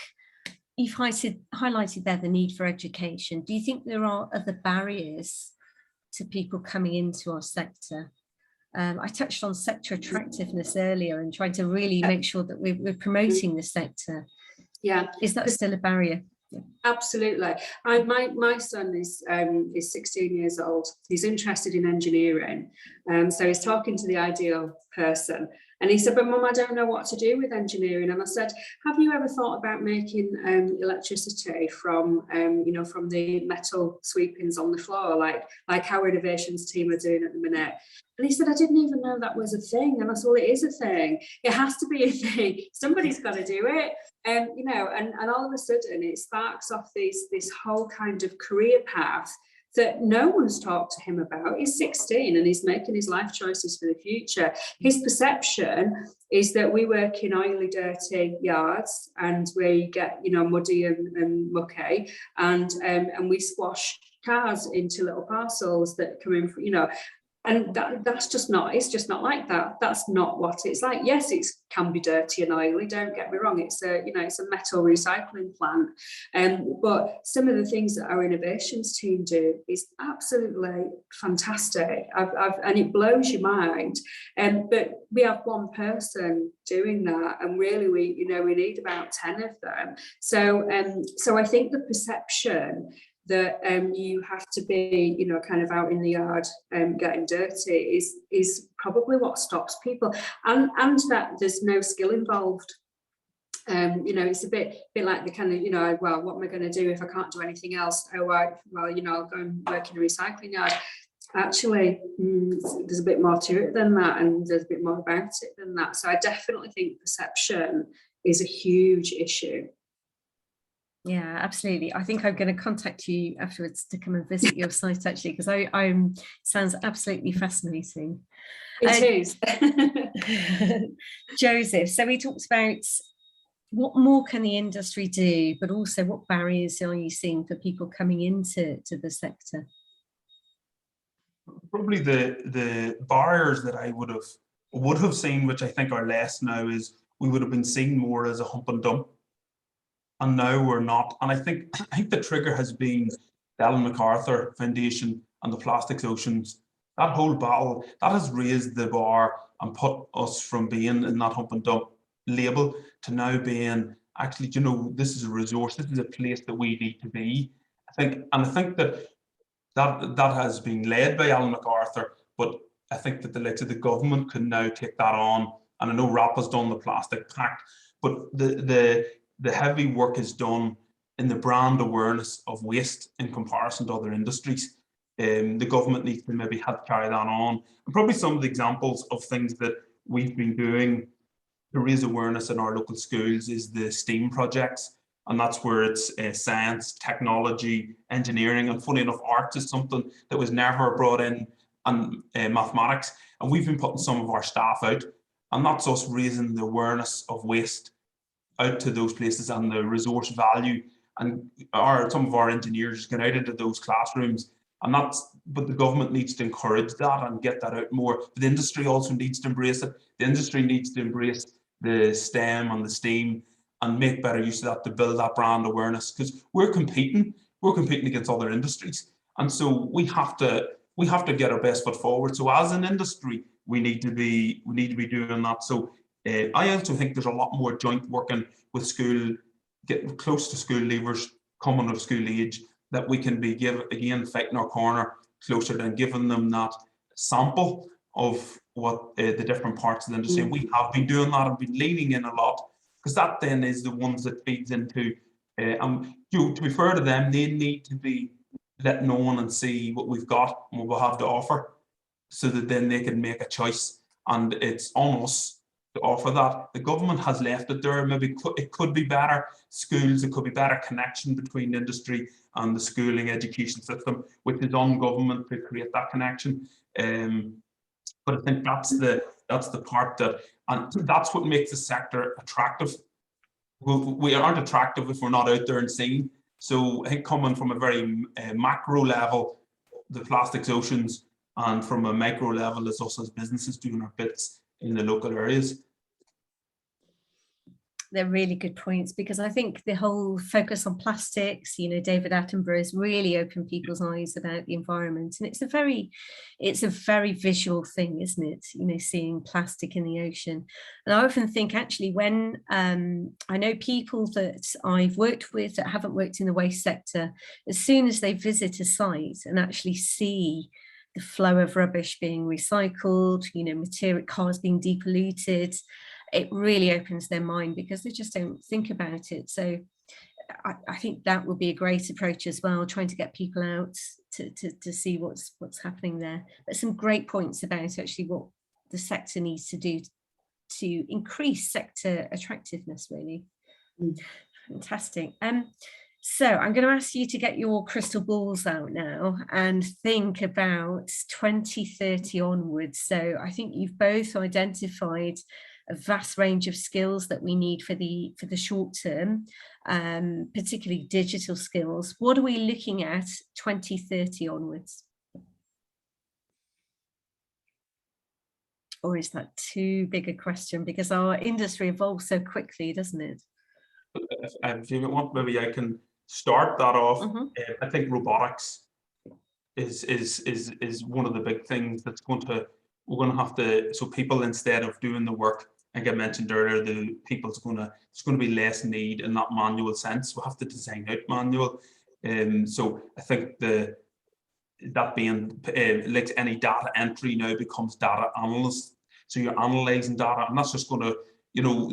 you've highlighted there the need for education, do you think there are other barriers to people coming into our sector? I touched on sector attractiveness earlier and trying to really make sure that we're promoting the sector. Yeah. Is that still a barrier? Absolutely. My son is 16 years old. He's interested in engineering. So he's talking to the ideal person. And he said, but Mum, I don't know what to do with engineering. And I said, have you ever thought about making electricity from, you know, from the metal sweepings on the floor, like our innovations team are doing at the minute? And he said, I didn't even know that was a thing. And I said, well, it is a thing. It has to be a thing. Somebody's got to do it. You know, and all of a sudden it sparks off this whole kind of career path that no one's talked to him about. He's 16 and he's making his life choices for the future. His perception is that we work in oily, dirty yards, and we get, you know, muddy and mucky, and we squash cars into little parcels that come in, you know. And that's just not, it's just not like that. That's not what it's like. Yes, it can be dirty and oily, don't get me wrong. It's a, you know, it's a metal recycling plant. But some of the things that our innovations team do is absolutely fantastic. And it blows your mind. But we have one person doing that, and really we need about 10 of them. So I think the perception that you have to be, you know, kind of out in the yard getting dirty is probably what stops people, and that there's no skill involved. You know, it's a bit like the kind of, you know, well, what am I going to do if I can't do anything else? Oh, well, you know, I'll go and work in a recycling yard. Actually, there's a bit more to it than that, and there's a bit more about it than that. So I definitely think perception is a huge issue. Yeah, absolutely. I think I'm going to contact you afterwards to come and visit your site, actually, because I'm sounds absolutely fascinating. It is. Joseph, so we talked about what more can the industry do, but also what barriers are you seeing for people coming into the sector? Probably the barriers that I would have seen, which I think are less now, is we would have been seen more as a hump and dump, and now we're not. And I think the trigger has been the Ellen MacArthur Foundation and the Plastics Oceans. That whole battle that has raised the bar and put us from being in that hump and dump label to now being, actually, you know, this is a resource, this is a place that we need to be. I think that has been led by Ellen MacArthur, but I think that the likes of the government can now take that on. And I know RAP has done the Plastic Pact, but the heavy work is done in the brand awareness of waste in comparison to other industries. The government needs to maybe help carry that on. And probably some of the examples of things that we've been doing to raise awareness in our local schools is the STEAM projects. And that's where it's science, technology, engineering, and funny enough, arts is something that was never brought in, and mathematics. And we've been putting some of our staff out, and that's us raising the awareness of waste out to those places and the resource value. And some of our engineers get out into those classrooms, and but the government needs to encourage that and get that out more. But the industry also needs to embrace it. The industry needs to embrace the STEM and the STEAM and make better use of that to build that brand awareness, because we're competing against other industries, and so we have to get our best foot forward. So as an industry, we need to be doing that. So I also think there's a lot more joint working with school, getting close to school leavers coming of school age, that we can be fighting our corner closer and giving them that sample of what the different parts of the industry. And we have been doing that and been leaning in a lot, because that then is the ones that feeds into, to be fair to them, they need to be let known and see what we've got and what we have to offer, so that then they can make a choice. And it's on us to offer that. The government has left it there. Maybe it could be better schools, it could be better connection between industry and the schooling education system, which is on government to create that connection. But I think that's the part that, and that's what makes the sector attractive. We aren't attractive if we're not out there and seen. So I think coming from a very macro level, the Plastics Oceans, and from a micro level is us as businesses doing our bits in the local areas. They're really good points, because I think the whole focus on plastics, you know, David Attenborough has really opened people's eyes about the environment, and it's a very visual thing, isn't it? You know, seeing plastic in the ocean. And I often think, actually, when I know people that I've worked with that haven't worked in the waste sector, as soon as they visit a site and actually see the flow of rubbish being recycled, you know, material cars being depolluted, it really opens their mind, because they just don't think about it. So I think that would be a great approach as well, trying to get people out to see what's happening there. But some great points about actually what the sector needs to do to increase sector attractiveness, really. Fantastic. So I'm going to ask you to get your crystal balls out now and think about 2030 onwards. So I think you've both identified a vast range of skills that we need for the short term, particularly digital skills. What are we looking at 2030 onwards? Or is that too big a question? Because our industry evolves so quickly, doesn't it? If you want, maybe I can start that off. I think robotics is one of the big things that's we're going to have to, so people, instead of doing the work, like I mentioned earlier, there's going to be less need in that manual sense. We'll have to design out manual. So I think that being like any data entry now becomes data analyst. So you're analyzing data, and that's just going to, you know,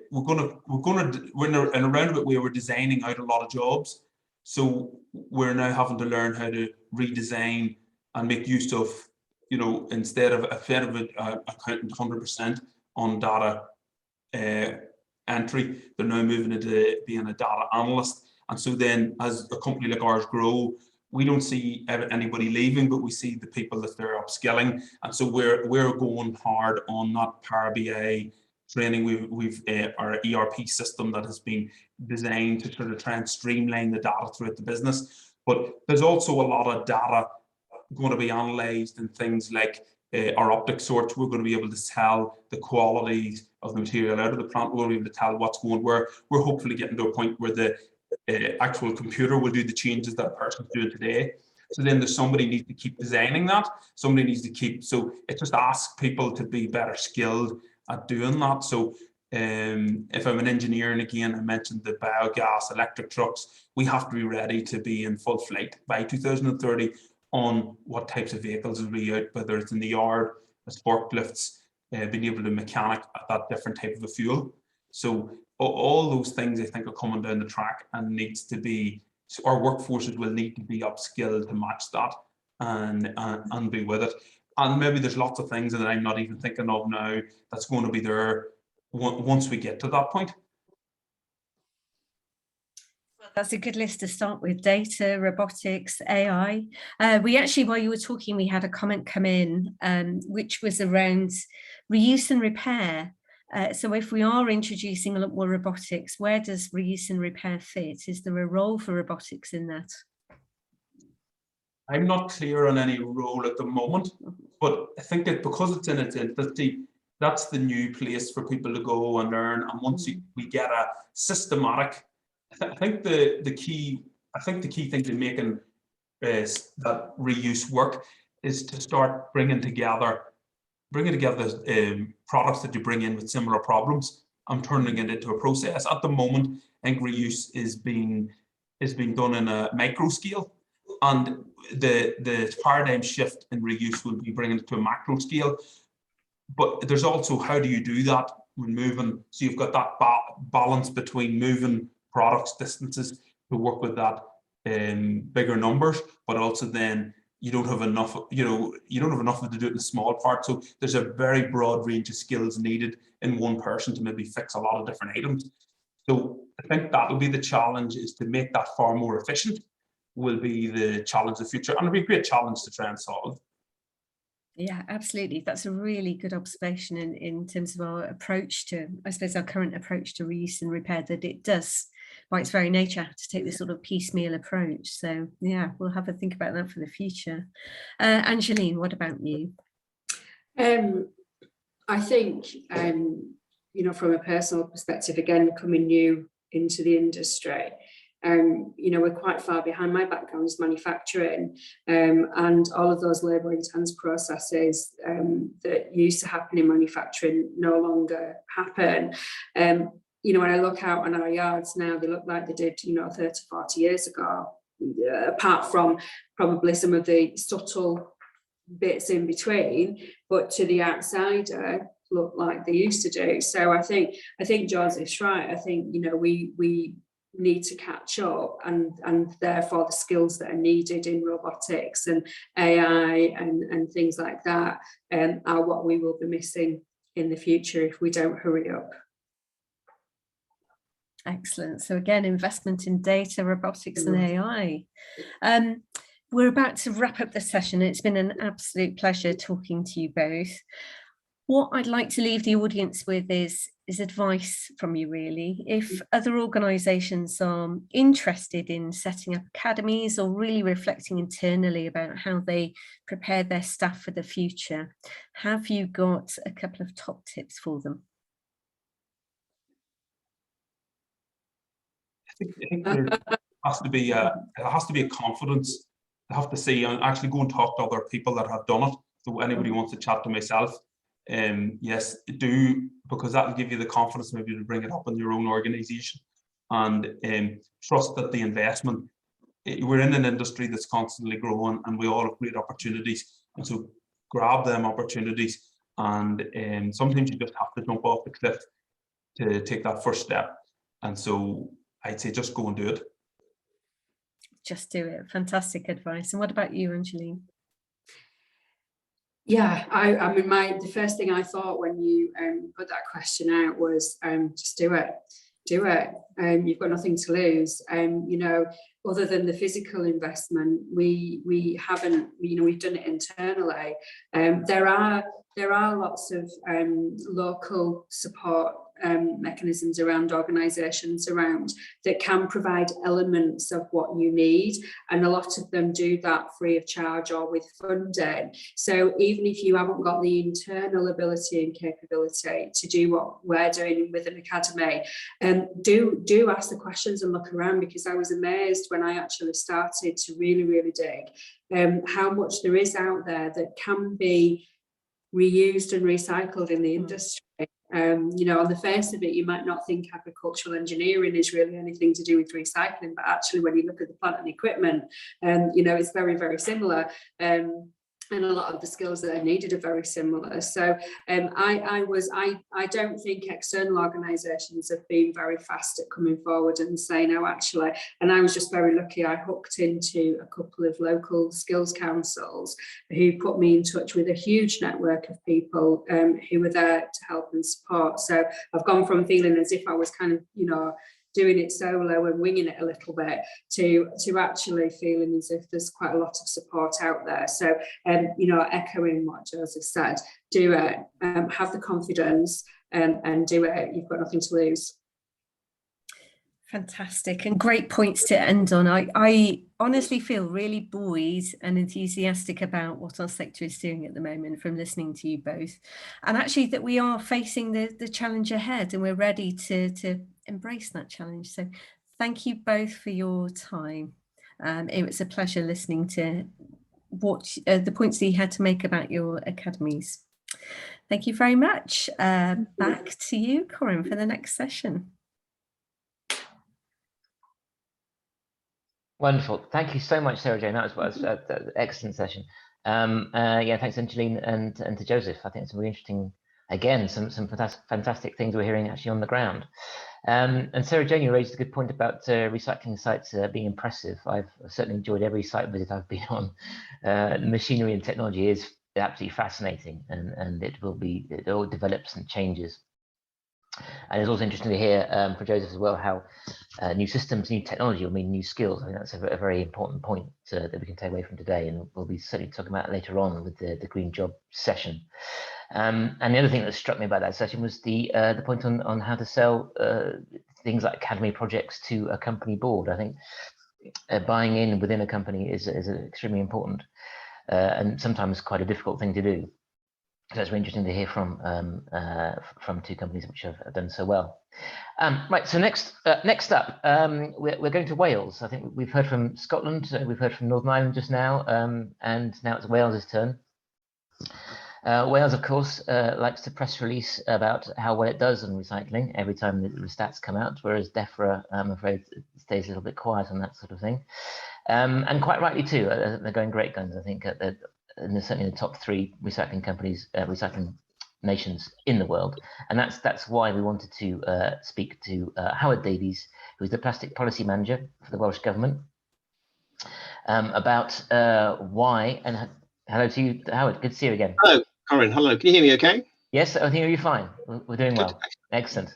we're in a roundabout way, we're designing out a lot of jobs. So we're now having to learn how to redesign and make use of, you know, instead of accounting 100% on data entry, they're now moving into being a data analyst. And so then, as a company like ours grow, we don't see anybody leaving, but we see the people that they're upskilling. And so we're going hard on that Power BI training. We've our ERP system that has been designed to sort of try and streamline the data throughout the business. But there's also a lot of data going to be analysed in things like our optic sorts. We're going to be able to tell the quality of the material out of the plant. We're going to be able to tell what's going where. We're hopefully getting to a point where the actual computer will do the changes that a person's doing today. So then there's somebody needs to keep designing that. Somebody needs to keep, so it just asks people to be better skilled at doing that. So if I'm an engineer, and again, I mentioned the biogas, electric trucks, we have to be ready to be in full flight by 2030 on what types of vehicles will be out, whether it's in the yard, as forklifts, being able to mechanic at that different type of a fuel. So all those things I think are coming down the track and needs to be, so our workforces will need to be upskilled to match that and be with it. And maybe there's lots of things that I'm not even thinking of now that's going to be there once we get to that point. Well, that's a good list to start with: data, robotics, AI. We actually, while you were talking, we had a comment come in, which was around reuse and repair. So if we are introducing a lot more robotics, where does reuse and repair fit? Is there a role for robotics in that? I'm not clear on any role at the moment, but I think that because it's in its infancy, that's the new place for people to go and learn. And once we get a systematic, I think the key thing to making that reuse work is to start bringing together products that you bring in with similar problems and turning it into a process. At the moment, I think reuse is being done in a micro scale, and the paradigm shift in reuse will be bringing it to a macro scale. But there's also, how do you do that when moving? So you've got that balance between moving products distances to work with that bigger numbers, but also then you don't have enough, you don't have enough to do it in a small part. So there's a very broad range of skills needed in one person to maybe fix a lot of different items. So I think that will be the challenge, is to make that far more efficient will be the challenge of the future, and it'll be a great challenge to try and solve. Yeah, absolutely. That's a really good observation in terms of our approach to, I suppose, our current approach to reuse and repair, that it does, by its very nature, to take this sort of piecemeal approach. So yeah, we'll have a think about that for the future. Angeline, what about you? I think, from a personal perspective, again, coming new into the industry, we're quite far behind. My background is manufacturing, and all of those labour intense processes that used to happen in manufacturing no longer happen. When I look out on our yards now, they look like they did, 30, 40 years ago, apart from probably some of the subtle bits in between, but to the outsider, look like they used to do. So I think Joseph's right. I think, we need to catch up, and therefore the skills that are needed in robotics and AI and things like that are what we will be missing in the future if we don't hurry up. Excellent. So again, investment in data, robotics and AI. We're about to wrap up the session. It's been an absolute pleasure talking to you both. What I'd like to leave the audience with is advice from you, really. If other organisations are interested in setting up academies or really reflecting internally about how they prepare their staff for the future, have you got a couple of top tips for them? I think there has to be a confidence. I have to say, and actually go and talk to other people that have done it. So anybody wants to chat to myself, yes, do, because that will give you the confidence maybe to bring it up in your own organisation, and trust that the investment. We're in an industry that's constantly growing, and we all have great opportunities, and so grab them opportunities. And sometimes you just have to jump off the cliff to take that first step. And so I'd say just go and do it. Just do it. Fantastic advice. And what about you, Angeline? Yeah, I mean, the first thing I thought when you put that question out was just do it. do it. You've got nothing to lose. You know, other than the physical investment, we haven't, you know, we've done it internally. There are lots of local support mechanisms around, organisations around, that can provide elements of what you need, and a lot of them do that free of charge or with funding. So even if you haven't got the internal ability and capability to do what we're doing with an academy, do ask the questions and look around, because I was amazed when I actually started to really dig how much there is out there that can be reused and recycled in the industry. You know, on the face of it, you might not think agricultural engineering is really anything to do with recycling, but actually when you look at the plant and equipment, you know, it's very similar. And a lot of the skills that are needed are very similar. So I don't think external organisations have been very fast at coming forward and saying, no, actually, and I was just very lucky. I hooked into a couple of local skills councils who put me in touch with a huge network of people who were there to help and support. So I've gone from feeling as if I was kind of, you know, doing it solo and winging it a little bit to actually feeling as if there's quite a lot of support out there. So, you know, echoing what Joseph said, do it, have the confidence and do it. You've got nothing to lose. Fantastic, and great points to end on. I honestly feel really buoyed and enthusiastic about what our sector is doing at the moment from listening to you both, and actually that we are facing the challenge ahead and we're ready to embrace that challenge. So thank you both for your time. It was a pleasure listening to what the points that you had to make about your academies. Thank you very much. Back to you, Corinne, for the next session. Wonderful. Thank you so much, Sarah Jane. That was an excellent session. Yeah, thanks, Angeline, and to Joseph. I think it's really interesting. Again, some fantastic things we're hearing actually on the ground. And Sarah Jane, you raised a good point about recycling sites being impressive. I've certainly enjoyed every site visit I've been on. Machinery and technology is absolutely fascinating, and it all develops and changes. And it's also interesting to hear for Joseph as well how new systems, new technology will mean new skills. I think that's a very important point that we can take away from today, and we'll be certainly talking about later on with the Green Job session. And the other thing that struck me about that session was the point on how to sell things like academy projects to a company board. I think buying in within a company is extremely important and sometimes quite a difficult thing to do. So it's really interesting to hear from two companies which have done so well. Right, so next up, we're going to Wales. I think we've heard from Scotland, we've heard from Northern Ireland just now, and now it's Wales' turn. Wales, of course, likes to press release about how well it does on recycling every time the stats come out, whereas DEFRA, I'm afraid, stays a little bit quiet on that sort of thing. And quite rightly too, they're going great guns, I think, and they're certainly the top 3 recycling companies, recycling nations in the world. And that's why we wanted to speak to Howard Davies, who's the Plastic Policy Manager for the Welsh Government, about why, and hello to you, Howard, good to see you again. Hello, Corinne, hello, can you hear me okay? Yes, I think you're fine. We're doing well. Excellent.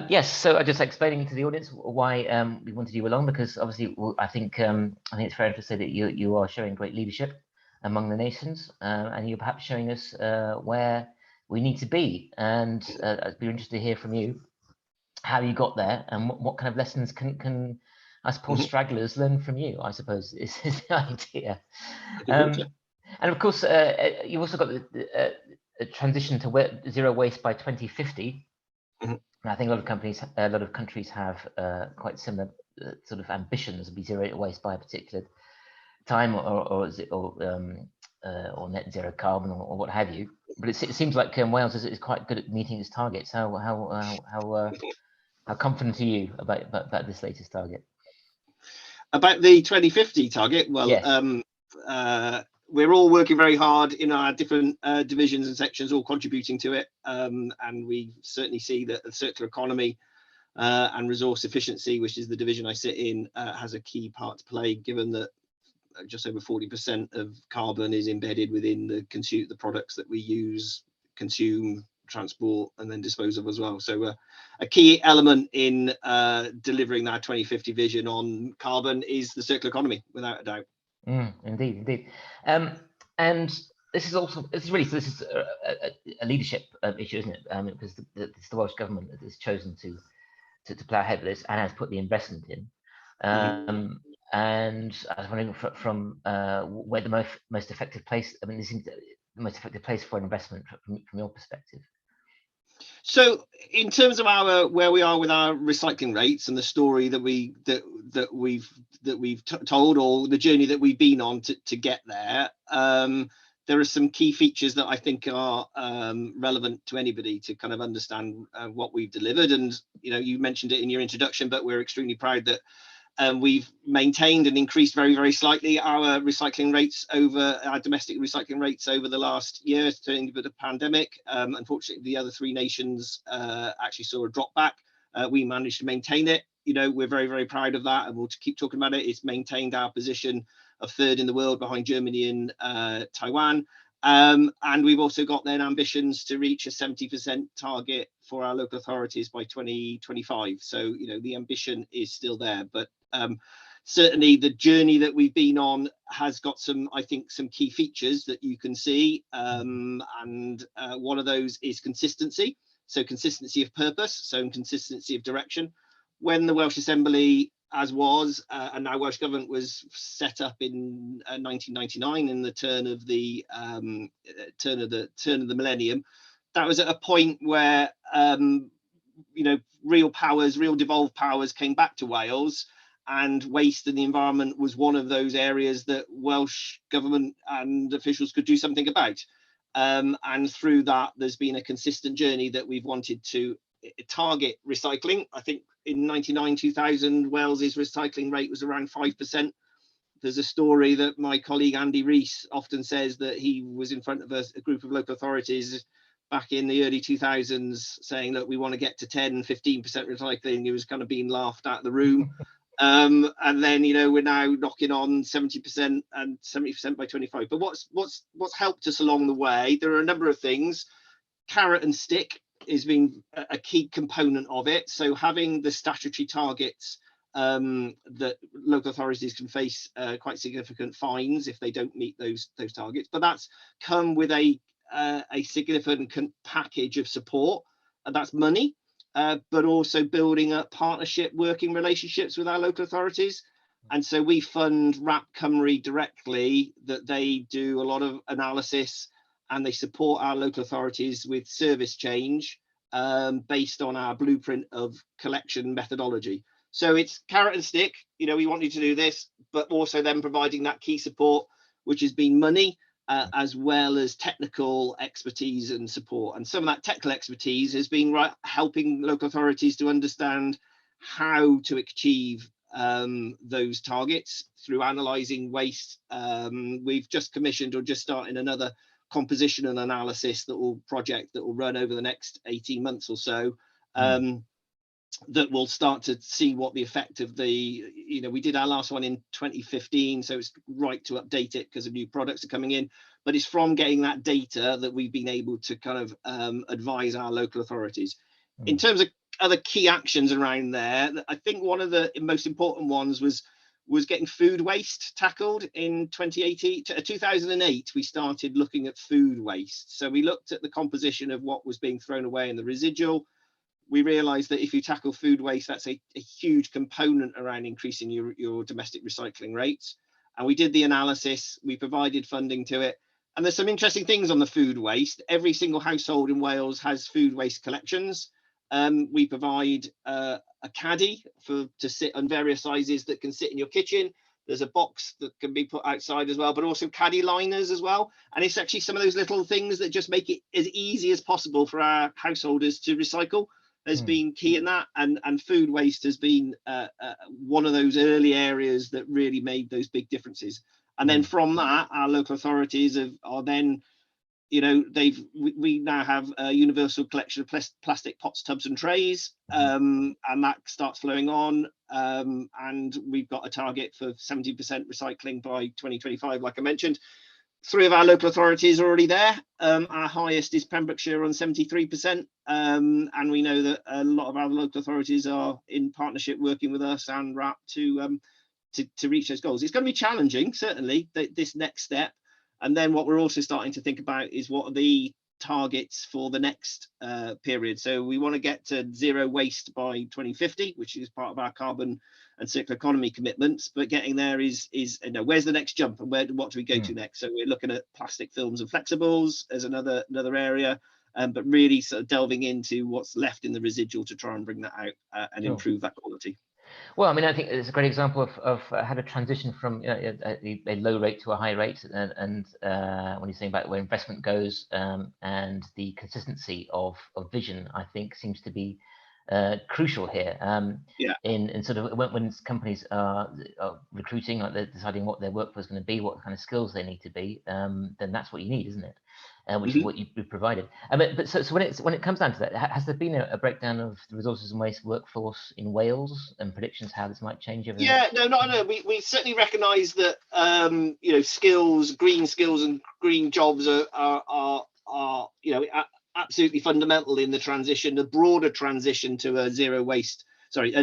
Yes, so I just explaining to the audience why we wanted you along, because obviously I think it's fair to say that you are showing great leadership among the nations, and you're perhaps showing us where we need to be. And I'd be interested to hear from you how you got there and what kind of lessons can us poor stragglers learn from you, I suppose, is the idea. And of course, you've also got the transition to zero waste by 2050. And I think a lot of countries have quite similar sort of ambitions to be zero waste by a particular time, or net zero carbon, or what have you. But it seems like Wales is quite good at meeting its targets. How confident are you about this latest target? About the 2050 target? Well, yes. We're all working very hard in our different divisions and sections, all contributing to it. And we certainly see that the circular economy and resource efficiency, which is the division I sit in, has a key part to play, given that just over 40% of carbon is embedded within the products that we use, consume, transport, and then dispose of as well. So a key element in delivering that 2050 vision on carbon is the circular economy, without a doubt. Indeed. And this is also, this is a leadership issue, isn't it? Because it's the Welsh Government that has chosen to plough ahead with this and has put the investment in. And I was wondering from where the most effective place, I mean, this seems the most effective place for investment from your perspective. So in terms of where we are with our recycling rates and the story that we've told, or the journey that we've been on to get there, there are some key features that I think are relevant to anybody to kind of understand what we've delivered. And you mentioned it in your introduction, but we're extremely proud that we've maintained and increased very, very slightly our recycling rates our domestic recycling rates over the last year during the pandemic. Unfortunately, the other three nations actually saw a drop back. We managed to maintain it. We're very, very proud of that, and we'll keep talking about it. It's maintained our position of third in the world behind Germany and Taiwan. And we've also got then ambitions to reach a 70% target for our local authorities by 2025. So, the ambition is still there, but certainly the journey that we've been on has got some key features that you can see. And one of those is consistency. So consistency of purpose, so consistency of direction. When the Welsh Assembly, and now Welsh Government, was set up in 1999, in the turn of the millennium, that was at a point where real devolved powers came back to Wales, and waste and the environment was one of those areas that Welsh Government and officials could do something about. And through that, there's been a consistent journey that we've wanted to target recycling. I think in 2000, Wales's recycling rate was around 5%. There's a story that my colleague Andy Rees often says, that he was in front of a group of local authorities back in the early 2000s saying, look, we want to get to 15% recycling. He was kind of being laughed at the room. And then we're now knocking on 70% and 70% by 25. But what's helped us along the way, there are a number of things. Carrot and stick has been a key component of it. So having the statutory targets, that local authorities can face quite significant fines if they don't meet those targets. But that's come with a significant package of support, and that's money. But also building up partnership working relationships with our local authorities. And so we fund Wrap Cymru directly, that they do a lot of analysis and they support our local authorities with service change based on our blueprint of collection methodology. So it's carrot and stick, we want you to do this, but also then providing that key support, which has been money, as well as technical expertise and support. And some of that technical expertise has been helping local authorities to understand how to achieve those targets through analysing waste. We've just commissioned, or just starting, another composition and analysis project that will run over the next 18 months or so. That will start to see what the effect of we did our last one in 2015, so it's right to update it because of new products are coming in, but it's from getting that data that we've been able to kind of advise our local authorities. In terms of other key actions around there, I think one of the most important ones was getting food waste tackled. In 2008, we started looking at food waste. So we looked at the composition of what was being thrown away and the residual. We realized that if you tackle food waste, that's a huge component around increasing your domestic recycling rates. And we did the analysis, we provided funding to it. And there's some interesting things on the food waste. Every single household in Wales has food waste collections. We provide a caddy to sit on various sizes that can sit in your kitchen. There's a box that can be put outside as well, but also caddy liners as well. And it's actually some of those little things that just make it as easy as possible for our householders to recycle has been key in that, and food waste has been one of those early areas that really made those big differences. And then from that, our local authorities are then, we now have a universal collection of plastic pots, tubs and trays, and that starts flowing on, and we've got a target for 70% recycling by 2025, like I mentioned. 3 of our local authorities are already there. Our highest is Pembrokeshire on 73%. And we know that a lot of our local authorities are in partnership working with us and RAP to reach those goals. It's going to be challenging, certainly, this next step. And then what we're also starting to think about is what are the targets for the next period. So we want to get to zero waste by 2050, which is part of our carbon and circular economy commitments. But getting there is where's the next jump, and what do we go to next? So we're looking at plastic films and flexibles as another area, but really sort of delving into what's left in the residual to try and bring that out and improve that quality. Well, I mean, I think it's a great example of how to transition from a low rate to a high rate, and when you're saying about where investment goes, and the consistency of vision, I think seems to be crucial here. In sort of when companies are recruiting, like they're deciding what their workforce is going to be, what kind of skills they need to be, then that's what you need, isn't it? Which is what you've provided. But so when it comes down to that, has there been a breakdown of the resources and waste workforce in Wales and predictions how this might change over? No. We certainly recognise that green skills and green jobs are absolutely fundamental in the transition, the broader transition to a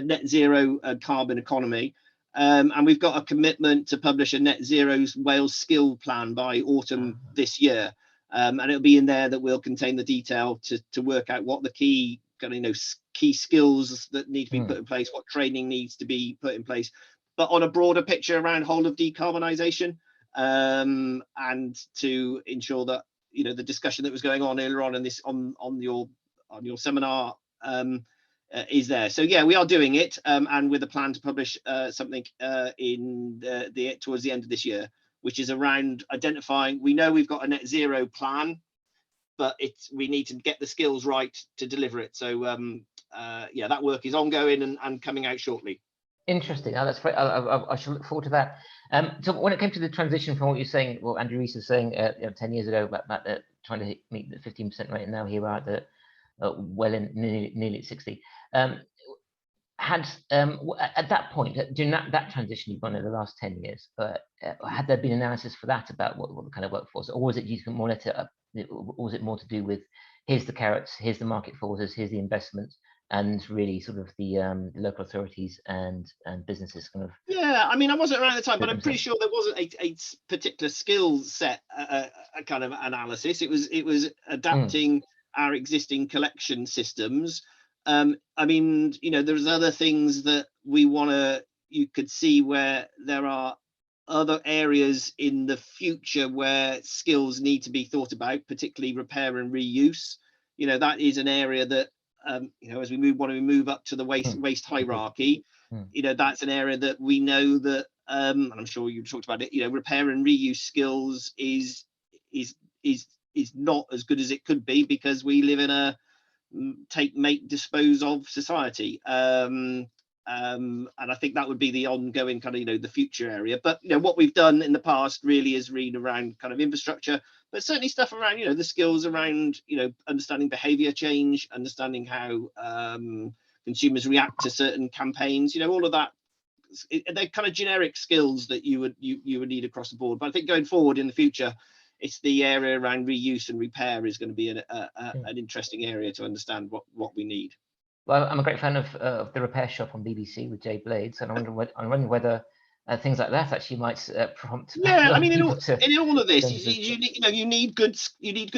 net zero carbon economy. And we've got a commitment to publish a net zero Wales skill plan by autumn this year. And it'll be in there that will contain the detail to work out what the key skills that need to be put in place, what training needs to be put in place, but on a broader picture around whole of decarbonisation, and to ensure that the discussion that was going on earlier on in this on your seminar is there. So yeah, we are doing it, and with a plan to publish something towards the end of this year, which is around identifying. We know we've got a net zero plan, but we need to get the skills right to deliver it. So that work is ongoing and coming out shortly. Interesting. Oh, that's great. I shall look forward to that. So when it came to the transition from what you're saying, what Andrew Rees was saying 10 years ago about trying to meet the 15% rate, and now here we are at the nearly at 60. At that point, during that transition you've gone in the last 10 years, had there been analysis for that about what the kind of workforce, or was it more to do with here's the carrots, here's the market forces, here's the investment, and really sort of the local authorities and businesses kind of? Yeah, I mean, I wasn't around at the time, but I'm pretty sure there wasn't a particular skill set a kind of analysis. It was adapting our existing collection systems. I mean, there's other things that you could see where there are other areas in the future where skills need to be thought about, particularly repair and reuse. That is an area that, as we want to move up to the waste hierarchy, that's an area that we know that, and I'm sure you talked about it, repair and reuse skills is not as good as it could be, because we live in a take, make, dispose of society. And I think that would be the ongoing kind of, the future area. But, what we've done in the past really is read around kind of infrastructure, but certainly stuff around, the skills around, understanding behavior change, understanding how consumers react to certain campaigns, all of that. They're kind of generic skills that you would need across the board. But I think going forward in the future, it's the area around reuse and repair is going to be an interesting area to understand what we need. Well, I'm a great fan of the Repair Shop on BBC with Jay Blades, and I'm wondering whether things like that actually might prompt. Yeah, I mean, in all of this, you need good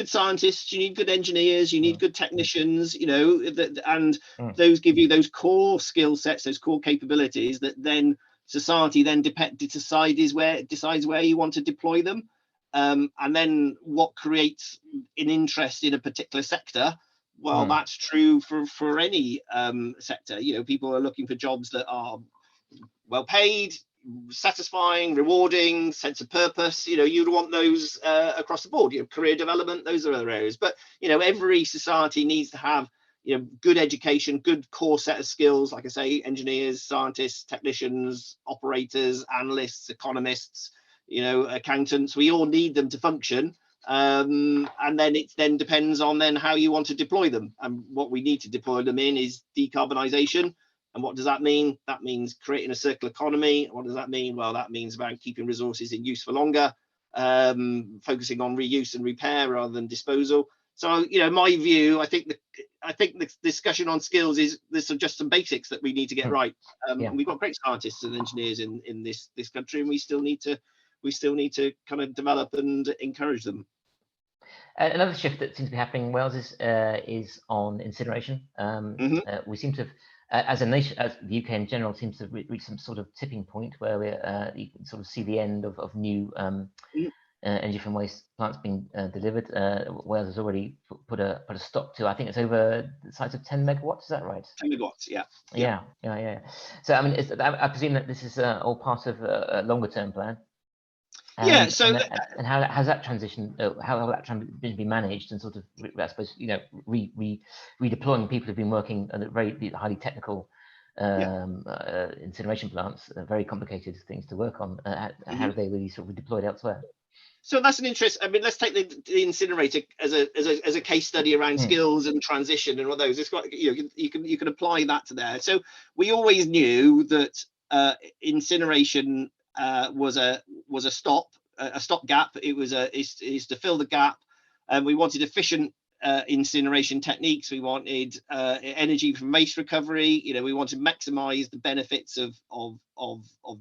scientists, you need good engineers, you need good technicians, and those give you those core skill sets, those core capabilities that then society then decides where you want to deploy them. And then what creates an interest in a particular sector? Well, that's true for any sector. People are looking for jobs that are well paid, satisfying, rewarding, sense of purpose. You'd want those across the board. Career development, those are other areas. But every society needs to have good education, good core set of skills. Like I say, engineers, scientists, technicians, operators, analysts, economists, accountants. We all need them to function. And then it depends on how you want to deploy them, and what we need to deploy them in is decarbonisation. And what does that mean? That means creating a circular economy. What does that mean? Well, that means about keeping resources in use for longer, focusing on reuse and repair rather than disposal. So, you know, my view, I think the discussion on skills is there's just some basics that we need to get right. And we've got great scientists and engineers in this country, and we still need to kind of develop and encourage them. Another shift that seems to be happening in Wales is on incineration. We seem to have, as a nation, as the UK in general, seems to have reached some sort of tipping point where you can sort of see the end of new energy from waste plants being delivered. Wales has already put a stop to, I think it's over the size of 10 megawatts. Is that right? 10 megawatts, yeah. Yeah. So I mean, I presume that this is all part of a longer term plan. And how has that transition? How will that transition be managed and sort of, I suppose, you know, redeploying people who've been working on very highly technical incineration plants, very complicated things to work on. How do they really sort of be deployed elsewhere? So that's an interest. I mean, let's take the incinerator as a case study around skills and transition and all those. It's got, you know, you can apply that to there. So we always knew that incineration was a stopgap. It was is to fill the gap, and we wanted efficient incineration techniques. We wanted energy from waste recovery. You know, we wanted to maximise the benefits of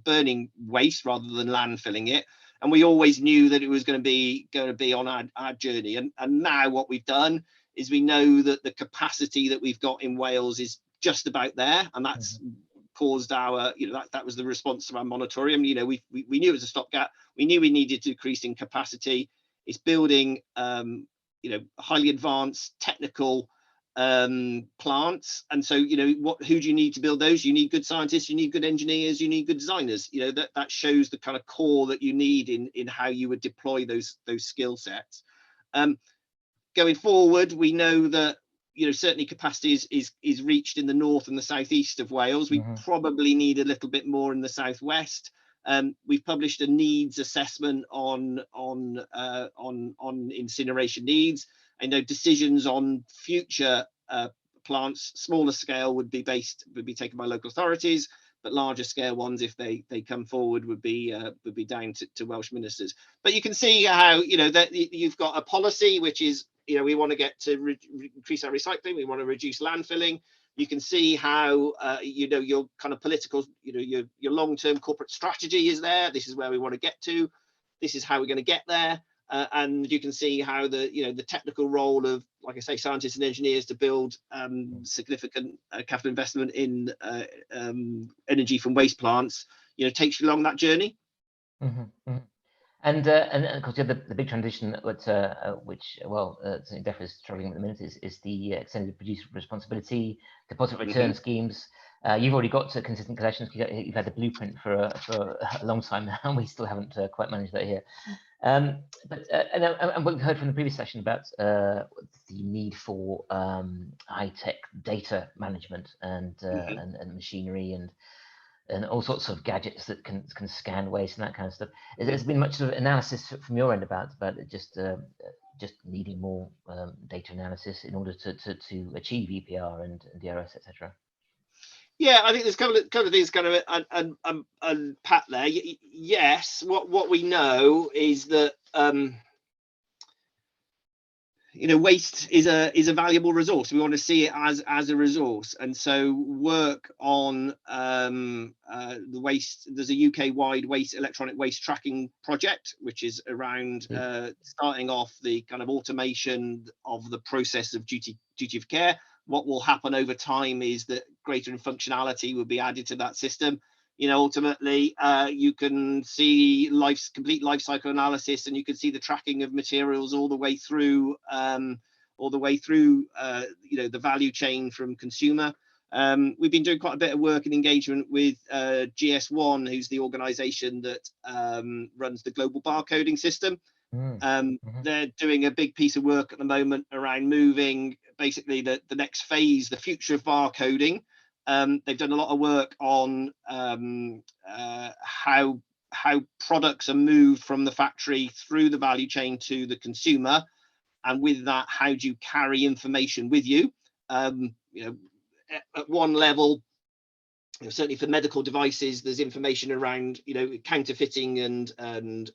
burning waste rather than landfilling it. And we always knew that it was going to be on our journey. And now what we've done is we know that the capacity that we've got in Wales is just about there, and that's caused our, you know, that was the response to our moratorium. You know, we knew it was a stopgap. We knew we needed to increase in capacity. It's building, you know, highly advanced technical plants, and so, you know, who do you need to build those? You need good scientists, you need good engineers, you need good designers. You know, that shows the kind of core that you need in how you would deploy those skill sets. Going forward, we know that, you know, certainly capacity is reached in the north and the southeast of Wales. We probably need a little bit more in the southwest. We've published a needs assessment on incineration needs. I know decisions on future plants, smaller scale, would be taken by local authorities, but larger scale ones, if they come forward, would be down to Welsh ministers. But you can see how, you know, that you've got a policy which is, you know, we want to get to increase our recycling, we want to reduce landfilling. You can see how you know, your kind of political, you know, your long-term corporate strategy is there. This is where we want to get to. This is how we're going to get there. And you can see how the technical role of, like I say, scientists and engineers to build significant capital investment in energy from waste plants, you know, takes you along that journey. And of course, the big transition which DEFRA is struggling at the minute is the extended producer responsibility, deposit return schemes. You've already got to consistent collections. You've had the blueprint for a long time now, and we still haven't quite managed that here. And what we heard from the previous session about the need for high-tech data management and machinery and all sorts of gadgets that can scan waste and that kind of stuff. There's been much sort of analysis from your end about it, just needing more data analysis in order to achieve EPR and DRS, etc. Yeah, I think there's a couple of things kind of unpack there. Yes, what we know is that you know, waste is a valuable resource. We want to see it as a resource, and so work on the waste. There's a UK-wide electronic waste tracking project, which is around starting off the kind of automation of the process of duty of care. What will happen over time is that greater functionality will be added to that system. You know, ultimately, you can see complete life cycle analysis, and you can see the tracking of materials all the way through, you know, the value chain from consumer. We've been doing quite a bit of work and engagement with GS1, who's the organisation that runs the global barcoding system. They're doing a big piece of work at the moment around moving basically the next phase, the future of barcoding. They've done a lot of work on how products are moved from the factory through the value chain to the consumer, and with that, how do you carry information with you? You know, at one level, certainly for medical devices, there's information around, counterfeiting and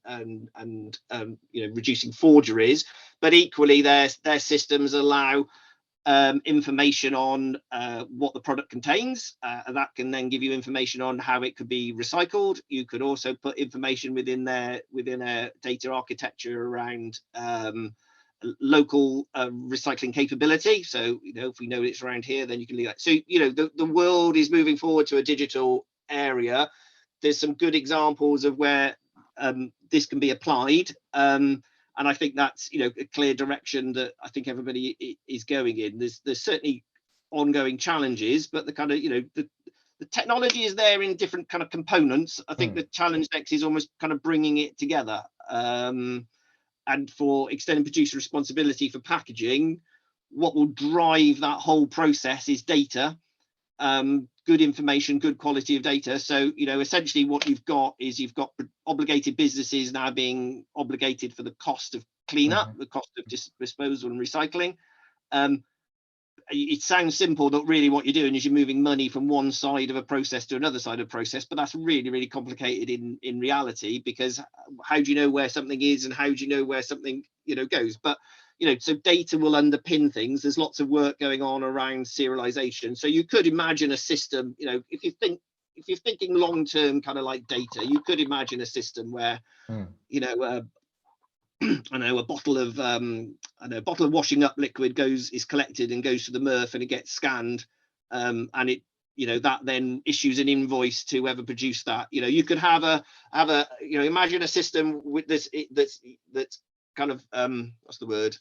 reducing forgeries. But equally, their systems allow information on what the product contains. That can then give you information on how it could be recycled. You could also put information within their data architecture around local recycling capability. So, if we know it's around here, then you can leave that. So, the world is moving forward to a digital area. There's some good examples of where this can be applied. And I think that's, a clear direction that I think everybody is going in. There's certainly ongoing challenges, but the kind of, the technology is there in different kind of components. I think the challenge next is almost kind of bringing it together. And for extended producer responsibility for packaging, what will drive that whole process is data, good information, good quality of data. So, essentially what you've got obligated businesses now being obligated for the cost of cleanup, the cost of disposal and recycling. It sounds simple, but really what you're doing is you're moving money from one side of a process to another side of a process, but that's really, really complicated in reality, because how do you know where something is and how do you know where something, goes? But, so data will underpin things. There's lots of work going on around serialization. So you could imagine a system, if you're thinking long-term kind of like data, you could imagine a system where, I know a bottle of washing up liquid is collected and goes to the MRF and it gets scanned, and it that then issues an invoice to whoever produced that. You could have imagine a system with this that's kind of what's the word,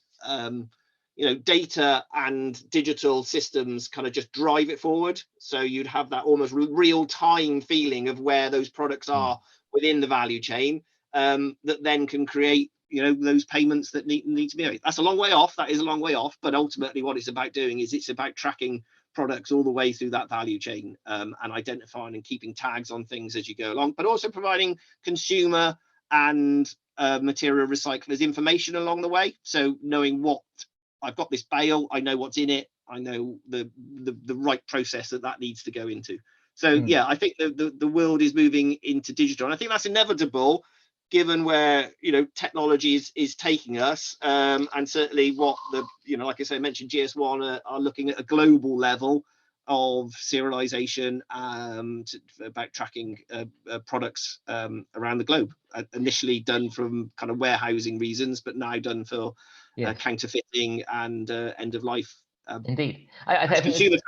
data and digital systems kind of just drive it forward. So you'd have that almost real-time feeling of where those products are within the value chain, that then can create those payments that need to be made. That's a long way off. That is a long way off. But ultimately, what it's about doing is it's about tracking products all the way through that value chain, and identifying and keeping tags on things as you go along, but also providing consumer and material recyclers information along the way. So knowing what I've got, this bale, I know what's in it, I know the right process that needs to go into. So yeah, I think the world is moving into digital, and I think that's inevitable, given where technology is taking us, and certainly what like I say, I mentioned GS1 are looking at a global level of serialization, about tracking products around the globe. Initially done from kind of warehousing reasons, but now done for counterfeiting and end of life. Indeed, I think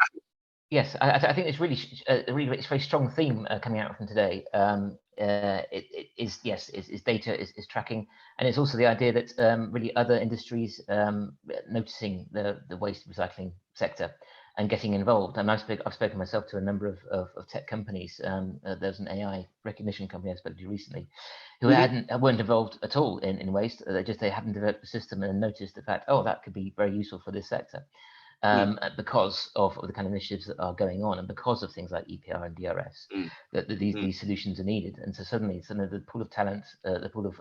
yes, I think it's really it's a very strong theme coming out from today. It is data is tracking, and it's also the idea that really other industries noticing the waste recycling sector and getting involved. And I've spoken myself to a number of tech companies. There's an AI recognition company I spoke to recently, who weren't involved at all in waste. They hadn't developed a system and noticed the fact, that could be very useful for this sector. Because of the kind of initiatives that are going on, and because of things like EPR and DRS, that these solutions are needed. And so suddenly the pool of talent, the pool of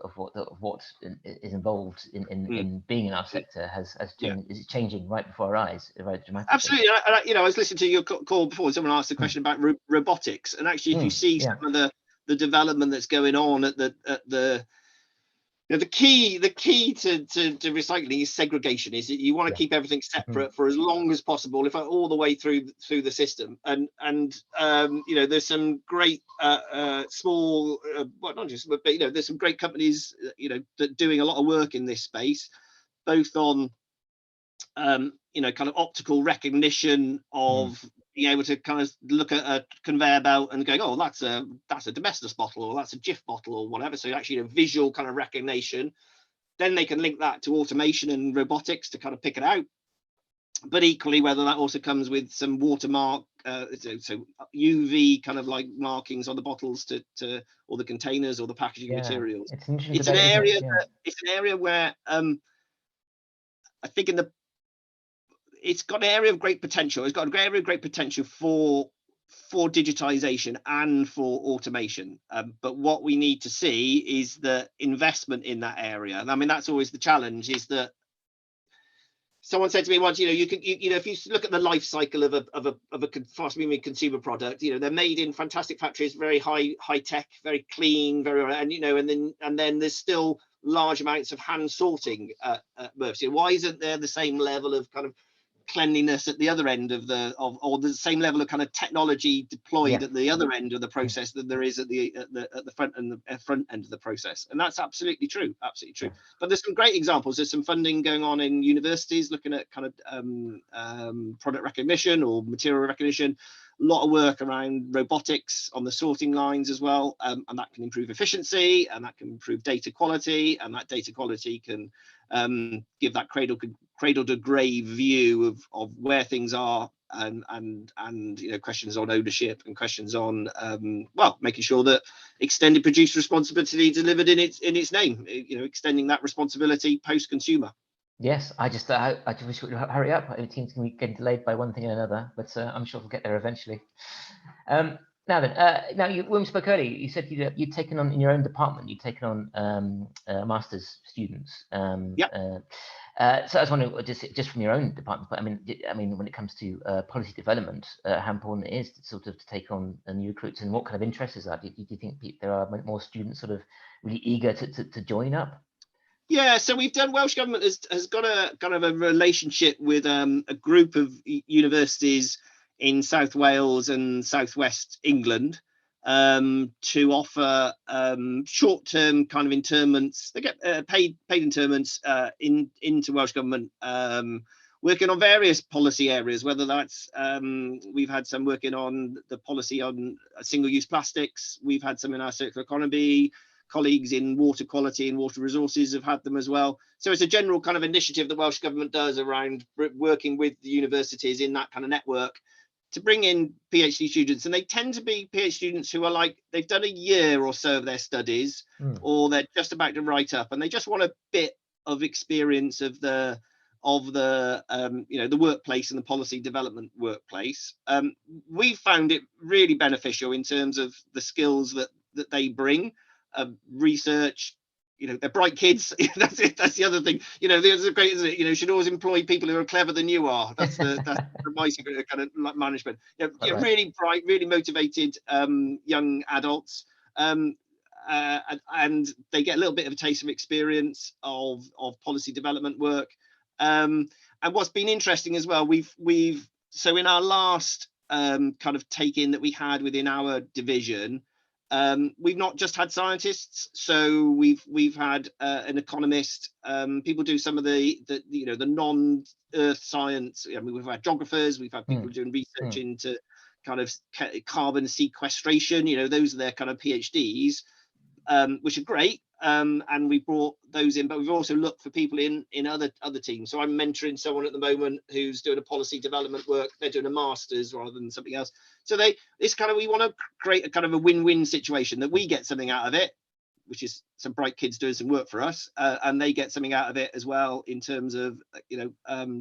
what is involved in being in our sector has changed, is changing right before our eyes, right dramatically. Absolutely. I was listening to your call before, someone asked a question about robotics, and actually if you see some of the development that's going on at the key to recycling is segregation. Is that you want to keep everything separate for as long as possible, if all the way through the system. And there's some great small, well, not just, but there's some great companies that doing a lot of work in this space, both on kind of optical recognition of being able to kind of look at a conveyor belt and going, that's a Domestos bottle, or that's a Jif bottle, or whatever. So actually a visual kind of recognition. Then they can link that to automation and robotics to kind of pick it out. But equally, whether that also comes with some watermark, so UV kind of like markings on the bottles to or the containers or the packaging materials. It's an area where I think it's got an area of great potential. It's got an area of great potential for digitization and for automation. But what we need to see is the investment in that area. And I mean, that's always the challenge, is that someone said to me once, if you look at the life cycle of a fast-moving consumer product, they're made in fantastic factories, very high tech, very clean, and then there's still large amounts of hand sorting at MRFs. Why isn't there the same level of kind of cleanliness at the other end of or the same level of kind of technology deployed at the other end of the process that there is at the front end of the process? And that's absolutely true. But there's some great examples. There's some funding going on in universities looking at kind of product recognition or material recognition. A lot of work around robotics on the sorting lines as well, and that can improve efficiency, and that can improve data quality, and that data quality can give that cradle to grave view of where things are, and questions on ownership and questions on making sure that extended producer responsibility delivered in its name, extending that responsibility post consumer. Yes, I just wish we would hurry up. It seems to be getting delayed by one thing and another, but I'm sure we'll get there eventually. Now when we spoke earlier, you said you'd taken on in your own department, you'd taken on master's students. So I was wondering, just from your own department, but I mean, when it comes to policy development, how important it is to take on new recruits, and what kind of interest is that? Do you think there are more students sort of really eager to join up? Yeah, so we've done. Welsh Government has got a kind of a relationship with a group of universities in South Wales and Southwest England to offer short-term kind of internments. They get paid internments into Welsh Government, working on various policy areas, whether that's we've had some working on the policy on single-use plastics. We've had some in our circular economy. Colleagues in water quality and water resources have had them as well. So it's a general kind of initiative the Welsh Government does around working with the universities in that kind of network to bring in PhD students. And they tend to be PhD students who are they've done a year or so of their studies, or they're just about to write up, and they just want a bit of experience of the workplace and the policy development workplace. We found it really beneficial in terms of the skills that they bring. Research, they're bright kids. That's it. That's the other thing. There's a great, isn't it? You should always employ people who are clever than you are. That's my secret kind of management. Really bright, really motivated young adults, and they get a little bit of a taste of experience of policy development work. And what's been interesting as well, so in our last kind of take-in that we had within our division, we've not just had scientists, so we've had an economist. People do some of the non-earth science. We've had geographers, we've had people doing research into kind of carbon sequestration. Those are their kind of PhDs, which are great. And we brought those in, but we've also looked for people in other teams. So I'm mentoring someone at the moment who's doing a policy development work. They're doing a master's rather than something else. So we want to create a kind of a win-win situation, that we get something out of it, which is some bright kids doing some work for us, and they get something out of it as well in terms of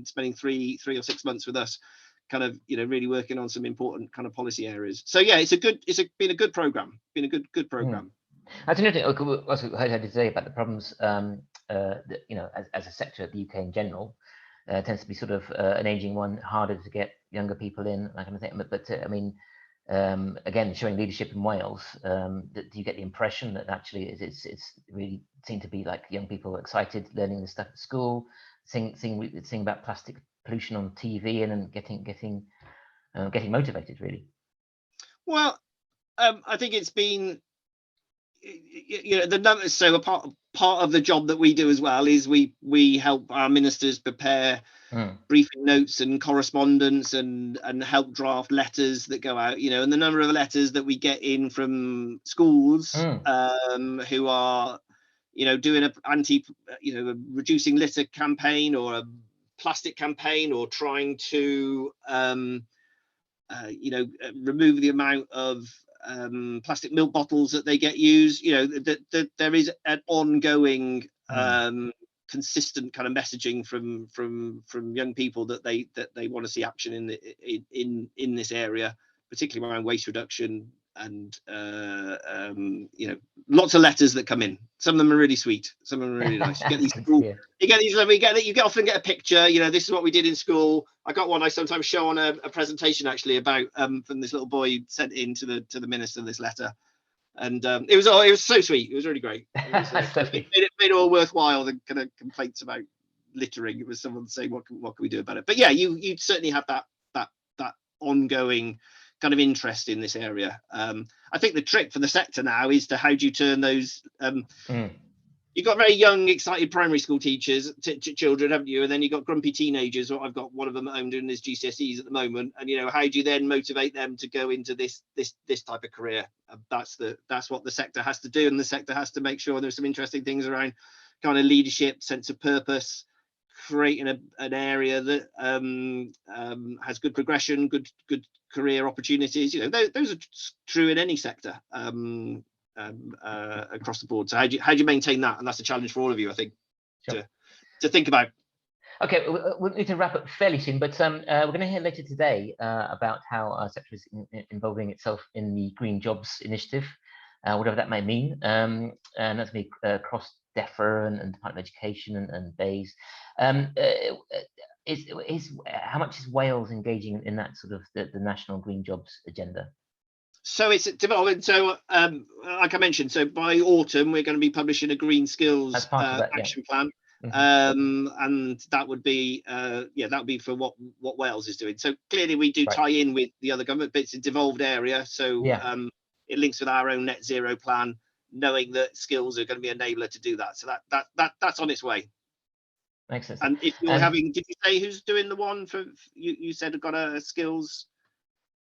spending three or 6 months with us, kind of really working on some important kind of policy areas. So yeah, it's been a good program. Been a good program. That's interesting. Also heard today about the problems that, as a sector, the UK in general tends to be sort of an aging one, harder to get younger people in, that kind of thing. But again, showing leadership in Wales, do you get the impression that actually it's really seemed to be like young people excited learning this stuff at school, seeing about plastic pollution on TV, and then getting motivated really? Well, I think it's been. The numbers. So a part of the job that we do as well is we help our ministers prepare briefing notes and correspondence and help draft letters that go out. And the number of letters that we get in from schools who are doing a reducing litter campaign or a plastic campaign, or trying to remove the amount of plastic milk bottles that they get used. That there is an ongoing consistent kind of messaging from young people that they want to see action in this area, particularly around waste reduction, you know, lots of letters that come in. Some of them are really sweet. Some of them are really nice. You get these school, you often get a picture. You know, this is what we did in school. I got one I sometimes show on a presentation actually about from this little boy sent in to the minister this letter, and it was so sweet. It was really great. It made it all worthwhile. The kind of complaints about littering. It was someone saying what can we do about it. But yeah, you certainly have that ongoing kind of interest in this area. I think the trick for the sector now is to how do you turn those you've got very young excited primary school teachers children, haven't you, and then you've got grumpy teenagers. I've got one of them at home doing his GCSEs at the moment, and you know, how do you then motivate them to go into this type of career? That's what the sector has to do, and the sector has to make sure there's some interesting things around kind of leadership, sense of purpose, creating an area that has good progression, good career opportunities. You know, those are true in any sector across the board. So how do you maintain that? And that's a challenge for all of you, I think, to think about. Okay, we'll need to wrap up fairly soon, but we're going to hear later today about how our sector is involving itself in the Green Jobs Initiative, whatever that may mean, and that's going to be across DEFRA and Department of Education and BEIS. How much is Wales engaging in that sort of the national green jobs agenda? So it's development. So like I mentioned, so by autumn we're going to be publishing a green skills action plan. And that would be that would be for what Wales is doing. So clearly we do tie in with the other government, but it's a devolved area, so it links with our own net zero plan, knowing that skills are going to be an enabler to do that. So that's on its way. Excellent. And if you're having, did you say who's doing the one for you said have got a skills,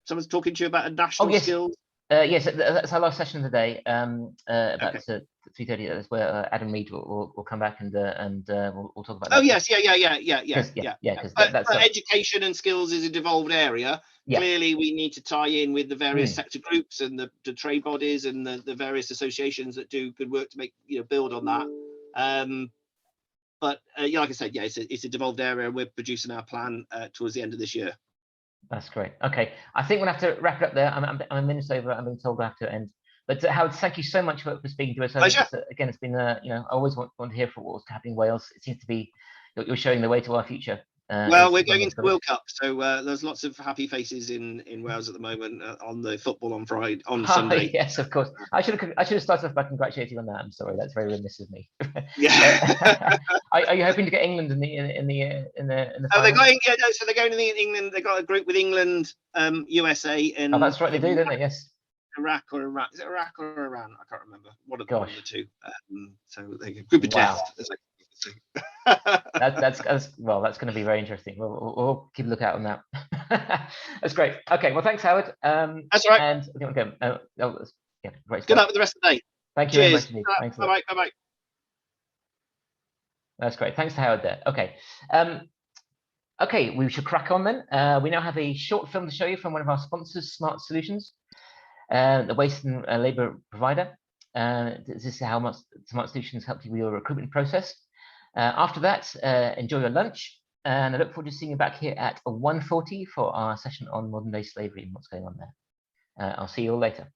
someone's talking to you about a national skills? Yes, that's our last session of the day. About 3:30. That's where Adam Reed will come back and we'll talk about that. Oh yes, But education and skills is a devolved area. Clearly, we need to tie in with the various sector groups and the trade bodies and the various associations that do good work to make build on that. But like I said, it's a devolved area. We're producing our plan towards the end of this year. That's great. Okay, I think we'll have to wrap it up there. I'm a minute over. I'm being told I have to end. But Howard, thank you so much for speaking to us. Pleasure. Again, it's been I always want to hear from what's happening in Wales. It seems to be you're showing the way to our future. Well, we're going into the World Cup, so there's lots of happy faces in Wales at the moment on the football on Sunday. Yes, of course. I should have started off by congratulating you on that. I'm sorry, that's very remiss of me. Are you hoping to get England in the Oh, they're going. So they're going to England. They got a group with England, USA, and that's right, they do, don't they? Yes. Iraq or Iran? Is it Iraq or Iran? I can't remember. One of the two. So they get group of death. That's going to be very interesting. We'll keep a lookout on that. That's great. Okay, well, thanks, Howard. That's all right. And great good luck with the rest of the day. Thank you very much. Thanks. Bye. That's great. Thanks to Howard there. Okay. Okay, we should crack on then. We now have a short film to show you from one of our sponsors, Smart Solutions, the waste and labour provider. This is how much Smart Solutions help you with your recruitment process. After that, enjoy your lunch, and I look forward to seeing you back here at 1:40 for our session on modern day slavery and what's going on there. I'll see you all later.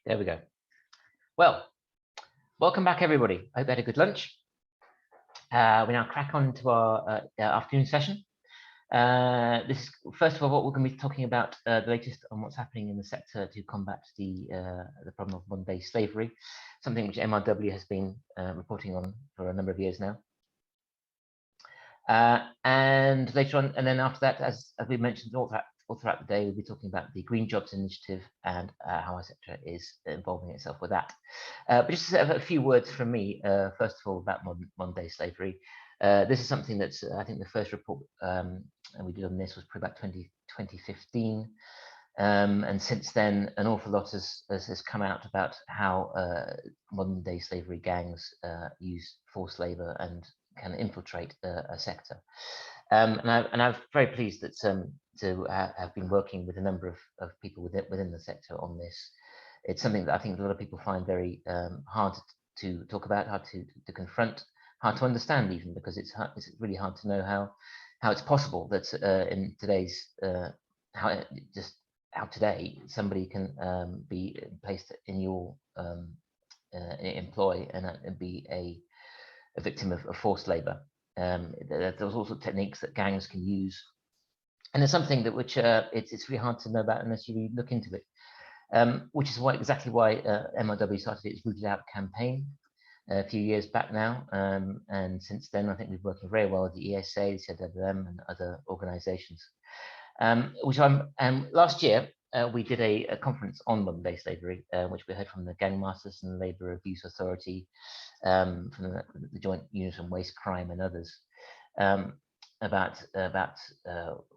There we go. Well, welcome back, everybody. I hope you had a good lunch. We now crack on to our afternoon session. This is, first of all, what we're going to be talking about the latest on what's happening in the sector to combat the problem of modern-day slavery, something which MRW has been reporting on for a number of years now. And later on, and then after that, as we mentioned all throughout the day, we'll be talking about the Green Jobs Initiative and how our sector is involving itself with that. But just a few words from me, first of all, about modern-day slavery. This is something that's, I think the first report we did on this was probably about 2015. And since then, an awful lot has come out about how modern-day slavery gangs use forced labor and can infiltrate a sector. And I'm very pleased that to have been working with a number of people within the sector on this. It's something that I think a lot of people find very hard to talk about, hard to confront, hard to understand even, because it's really hard to know how it's possible that in today's how today somebody can be placed in your employ and be a victim of forced labor. There's also techniques that gangs can use, and it's something that it's really hard to know about unless you really look into it. Which is exactly why MRW started its Rooted Out campaign a few years back now, and since then I think we've working very well with the ESA, the CWM, and other organisations. Last year we did a conference on modern-day slavery, which we heard from the Gang Masters and the Labour Abuse Authority, from the Joint Unit on Waste Crime and others, about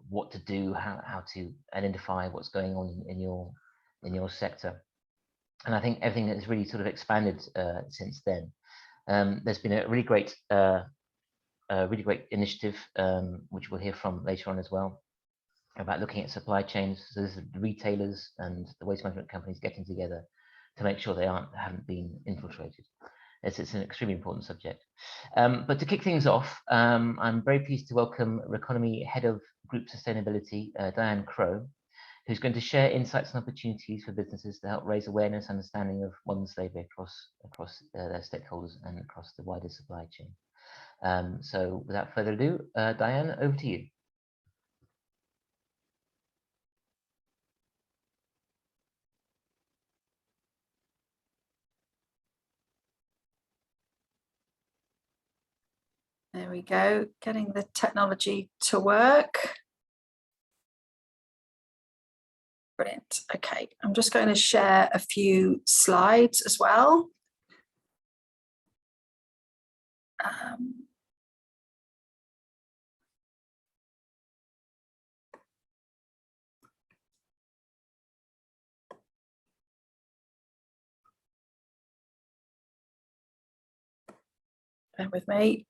what to do, how to identify what's going on in your sector. And I think everything has really sort of expanded since then. There's been a really great initiative, which we'll hear from later on as well, about looking at supply chains. So this is the retailers and the waste management companies getting together to make sure they haven't been infiltrated. It's an extremely important subject. But to kick things off, I'm very pleased to welcome Reconomy Head of Group Sustainability, Diane Crowe, who's going to share insights and opportunities for businesses to help raise awareness and understanding of modern slavery across their stakeholders and across the wider supply chain. So without further ado, Diane, over to you. There we go, getting the technology to work. Brilliant. Okay, I'm just going to share a few slides as well. Bear with me.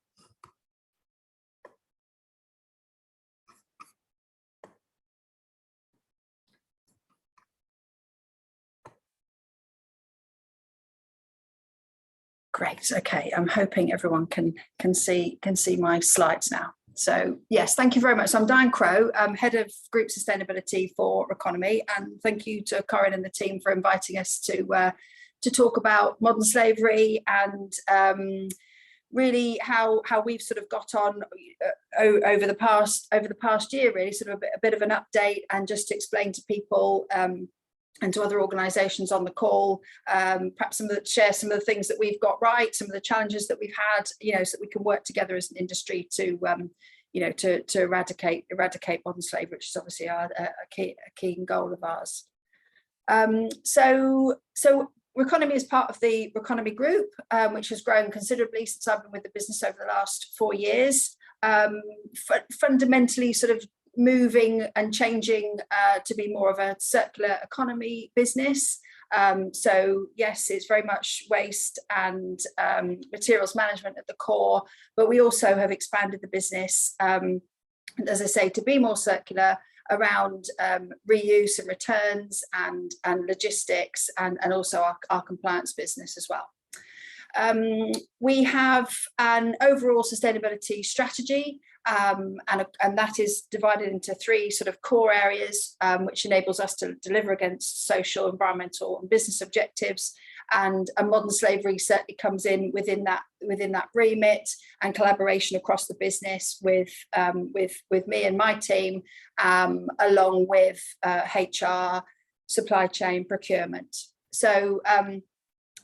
Great. Okay, I'm hoping everyone can see my slides now. So yes, thank you very much. So I'm Diane Crowe, Head of Group Sustainability for Reconomy, and thank you to Corinne and the team for inviting us to talk about modern slavery and really how we've sort of got on over the past year. Really, sort of a bit of an update, and just to explain to people and to other organisations on the call, perhaps share some of the things that we've got right, some of the challenges that we've had, so that we can work together as an industry to eradicate modern slavery, which is obviously a key goal of ours. So Reconomy is part of the Reconomy Group, which has grown considerably since I've been with the business over the last 4 years. Fundamentally, sort of moving and changing to be more of a circular economy business. So yes, it's very much waste and materials management at the core, but we also have expanded the business, as I say, to be more circular around reuse and returns and logistics, and also our compliance business as well. We have an overall sustainability strategy, and that is divided into 3 sort of core areas, which enables us to deliver against social, environmental and business objectives. And modern slavery certainly comes in within that remit, and collaboration across the business with me and my team, along with HR, supply chain, procurement. So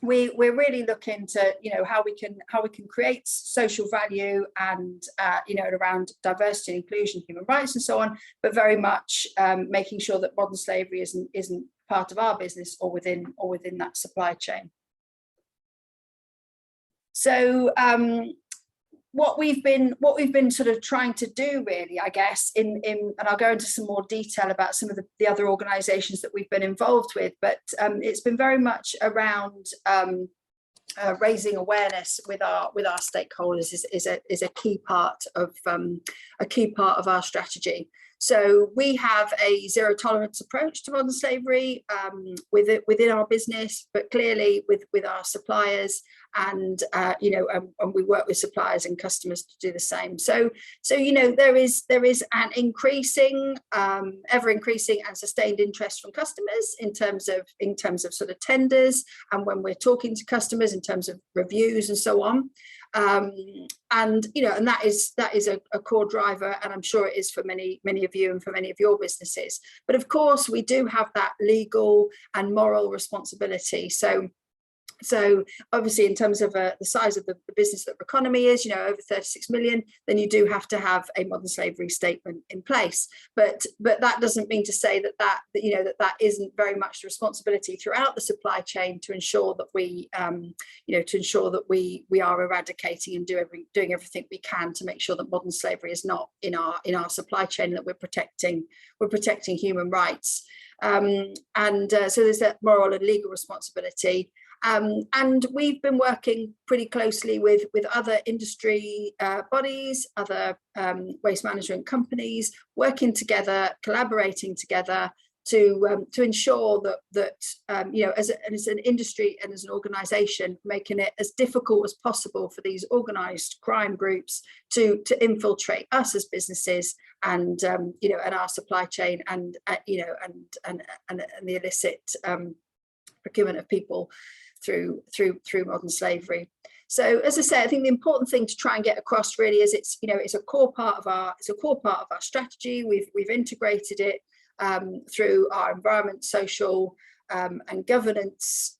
we're really looking to, how we can create social value and around diversity and inclusion, human rights and so on, but very much making sure that modern slavery isn't part of our business or within that supply chain. So what we've been sort of trying to do, really, I guess, and I'll go into some more detail about some of the other organisations that we've been involved with, but it's been very much around raising awareness with our stakeholders is a key part of our strategy. So we have a zero tolerance approach to modern slavery within our business, but clearly with our suppliers, and and we work with suppliers and customers to do the same. So there is an increasing, ever increasing and sustained interest from customers in terms of sort of tenders, and when we're talking to customers in terms of reviews and so on. And that is a core driver, and I'm sure it is for many of you and for many of your businesses. But of course, we do have that legal and moral responsibility. So obviously, in terms of the size of the business that Reconomy is, over 36 million, then you do have to have a modern slavery statement in place. But that doesn't mean to say that isn't very much the responsibility throughout the supply chain to ensure that we are eradicating and doing everything we can to make sure that modern slavery is not in our supply chain, that we're protecting human rights. So there's that moral and legal responsibility. And we've been working pretty closely with other industry bodies, other waste management companies, working together, collaborating together to ensure that as an industry and as an organisation, making it as difficult as possible for these organised crime groups to infiltrate us as businesses and and our supply chain and the illicit procurement of people through modern slavery. So as I say, I think the important thing to try and get across really is it's a core part of our strategy. We've integrated it through our environment, social and governance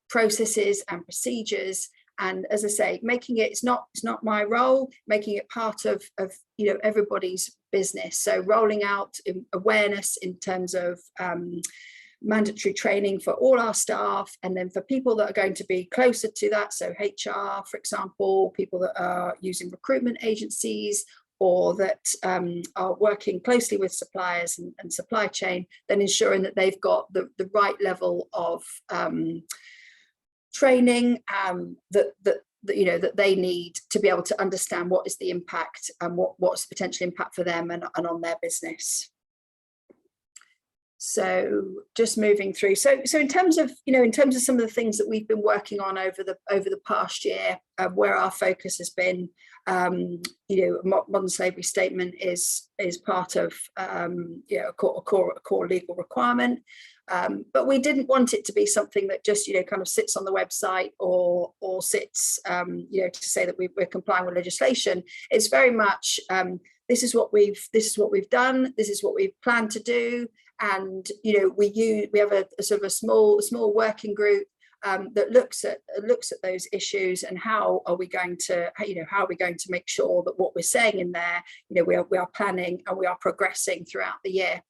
processes and procedures. And as I say, making it's not my role, making it part of everybody's business. So rolling out awareness in terms of mandatory training for all our staff, and then for people that are going to be closer to that, so HR, for example, people that are using recruitment agencies or that are working closely with suppliers and supply chain, then ensuring that they've got the right level of training that they need to be able to understand what is the impact and what's the potential impact for them and on their business. So just moving through. So in terms of some of the things that we've been working on over the past year, where our focus has been, modern slavery statement is part of a core legal requirement. But we didn't want it to be something that just kind of sits on the website or sits to say that we're complying with legislation. It's very much this is what we've done. This is what we plan to do. And we have a sort of a small working group that looks at those issues and how are we going to make sure that what we're saying in there, we are planning and we are progressing throughout the year.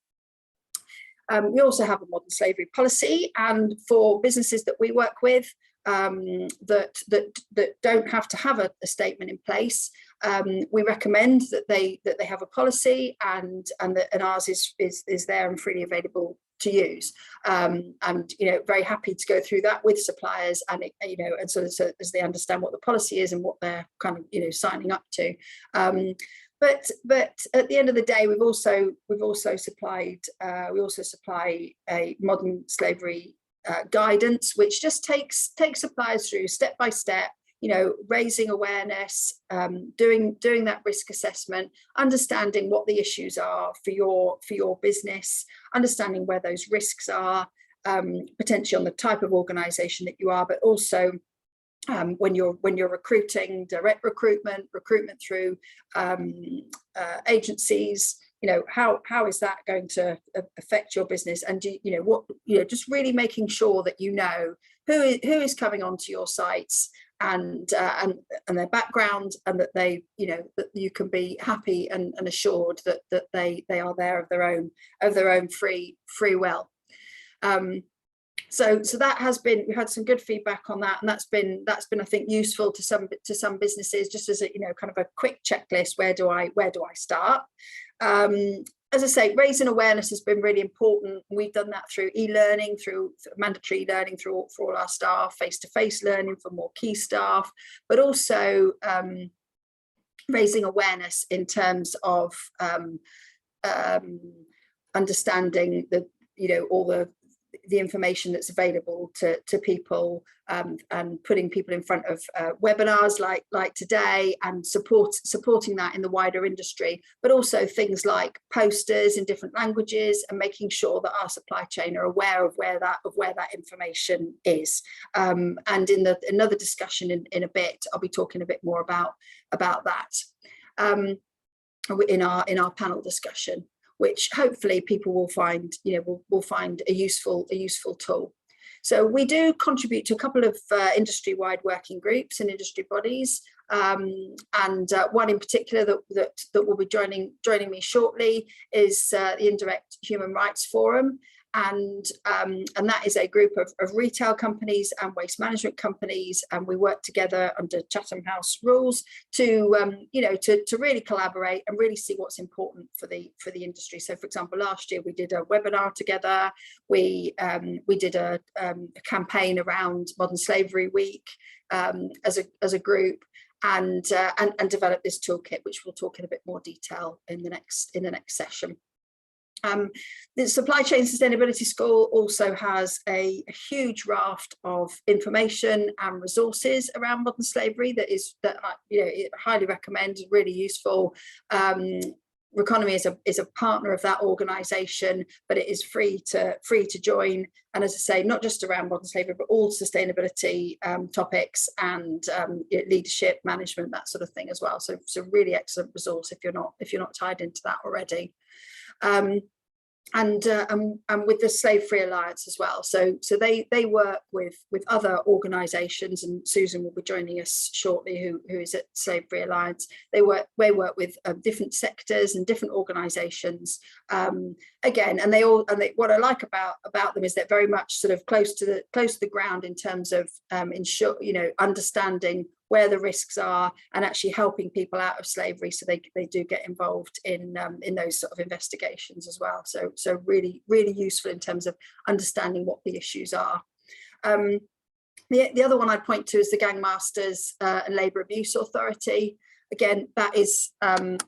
We also have a modern slavery policy, and for businesses that we work with that don't have to have a statement in place, we recommend that they have a policy and ours is there and freely available to use. And very happy to go through that with suppliers and so as they understand what the policy is and what they're kind of signing up to. But at the end of the day, we also supply a modern slavery guidance, which just takes suppliers through step by step you know, raising awareness, doing that risk assessment, understanding what the issues are for your business, understanding where those risks are, potentially on the type of organization that you are, but also when you're recruiting, direct recruitment through agencies, you know, how is that going to affect your business? And just really making sure that you know who is coming onto your sites and their background, and that they, you know, that you can be happy and assured that they are there of their own free will. So that has been, we've had some good feedback on that, and that's been I think useful to some businesses, just as a, you know, kind of a quick checklist. Where do I start? As I say, raising awareness has been really important. We've done that through e-learning, through mandatory learning for all our staff, face-to-face learning for more key staff, but also raising awareness in terms of understanding the, you know, all the information that's available to people, and putting people in front of webinars like today, and supporting that in the wider industry, but also things like posters in different languages, and making sure that our supply chain are aware of where that information is. And in another discussion in a bit, I'll be talking a bit more about that in our panel discussion, which hopefully people will find, you know, will find a useful tool. So we do contribute to a couple of industry-wide working groups and industry bodies, and one in particular that will be joining me shortly is the Indirect Human Rights Forum. And that is a group of retail companies and waste management companies, and we work together under Chatham House rules to to really collaborate and really see what's important for the industry. So, for example, last year we did a webinar together. We did a campaign around Modern Slavery Week as a group, and developed this toolkit, which we'll talk in a bit more detail in the next session. The Supply Chain Sustainability School also has a huge raft of information and resources around modern slavery that I highly recommend, really useful. Reconomy is a partner of that organisation, but it is free to join. And as I say, not just around modern slavery, but all sustainability topics and leadership, management, that sort of thing as well. So it's a really excellent resource if you're not tied into that already. And with the Slave Free Alliance as well. So they work with other organisations, and Susan will be joining us shortly, who is at Slave Free Alliance. They work with different sectors and different organisations. Again, and what I like about them is they're very much sort of close to the ground in terms of understanding where the risks are and actually helping people out of slavery, so they do get involved in those sort of investigations as well. So really, really useful in terms of understanding what the issues are. The other one I'd point to is the Gang Masters and Labour Abuse Authority. Again, that is an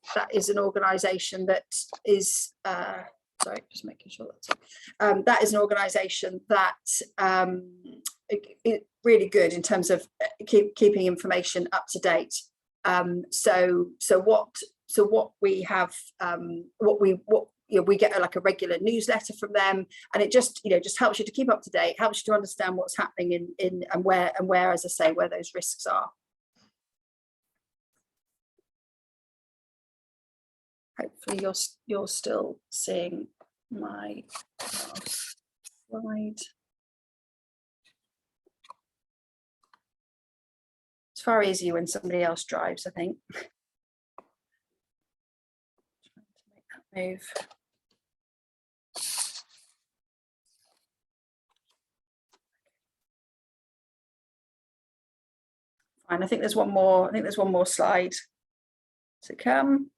organisation that is sorry, just making sure that's it. That is an organisation that really good in terms of keeping information up to date. So what we have, we get like a regular newsletter from them, and it just helps you to keep up to date, helps you to understand what's happening in and where, as I say, where those risks are. Hopefully you're still seeing my slide. It's far easier when somebody else drives, I think. Trying to make that move. Fine, I think there's one more slide to come.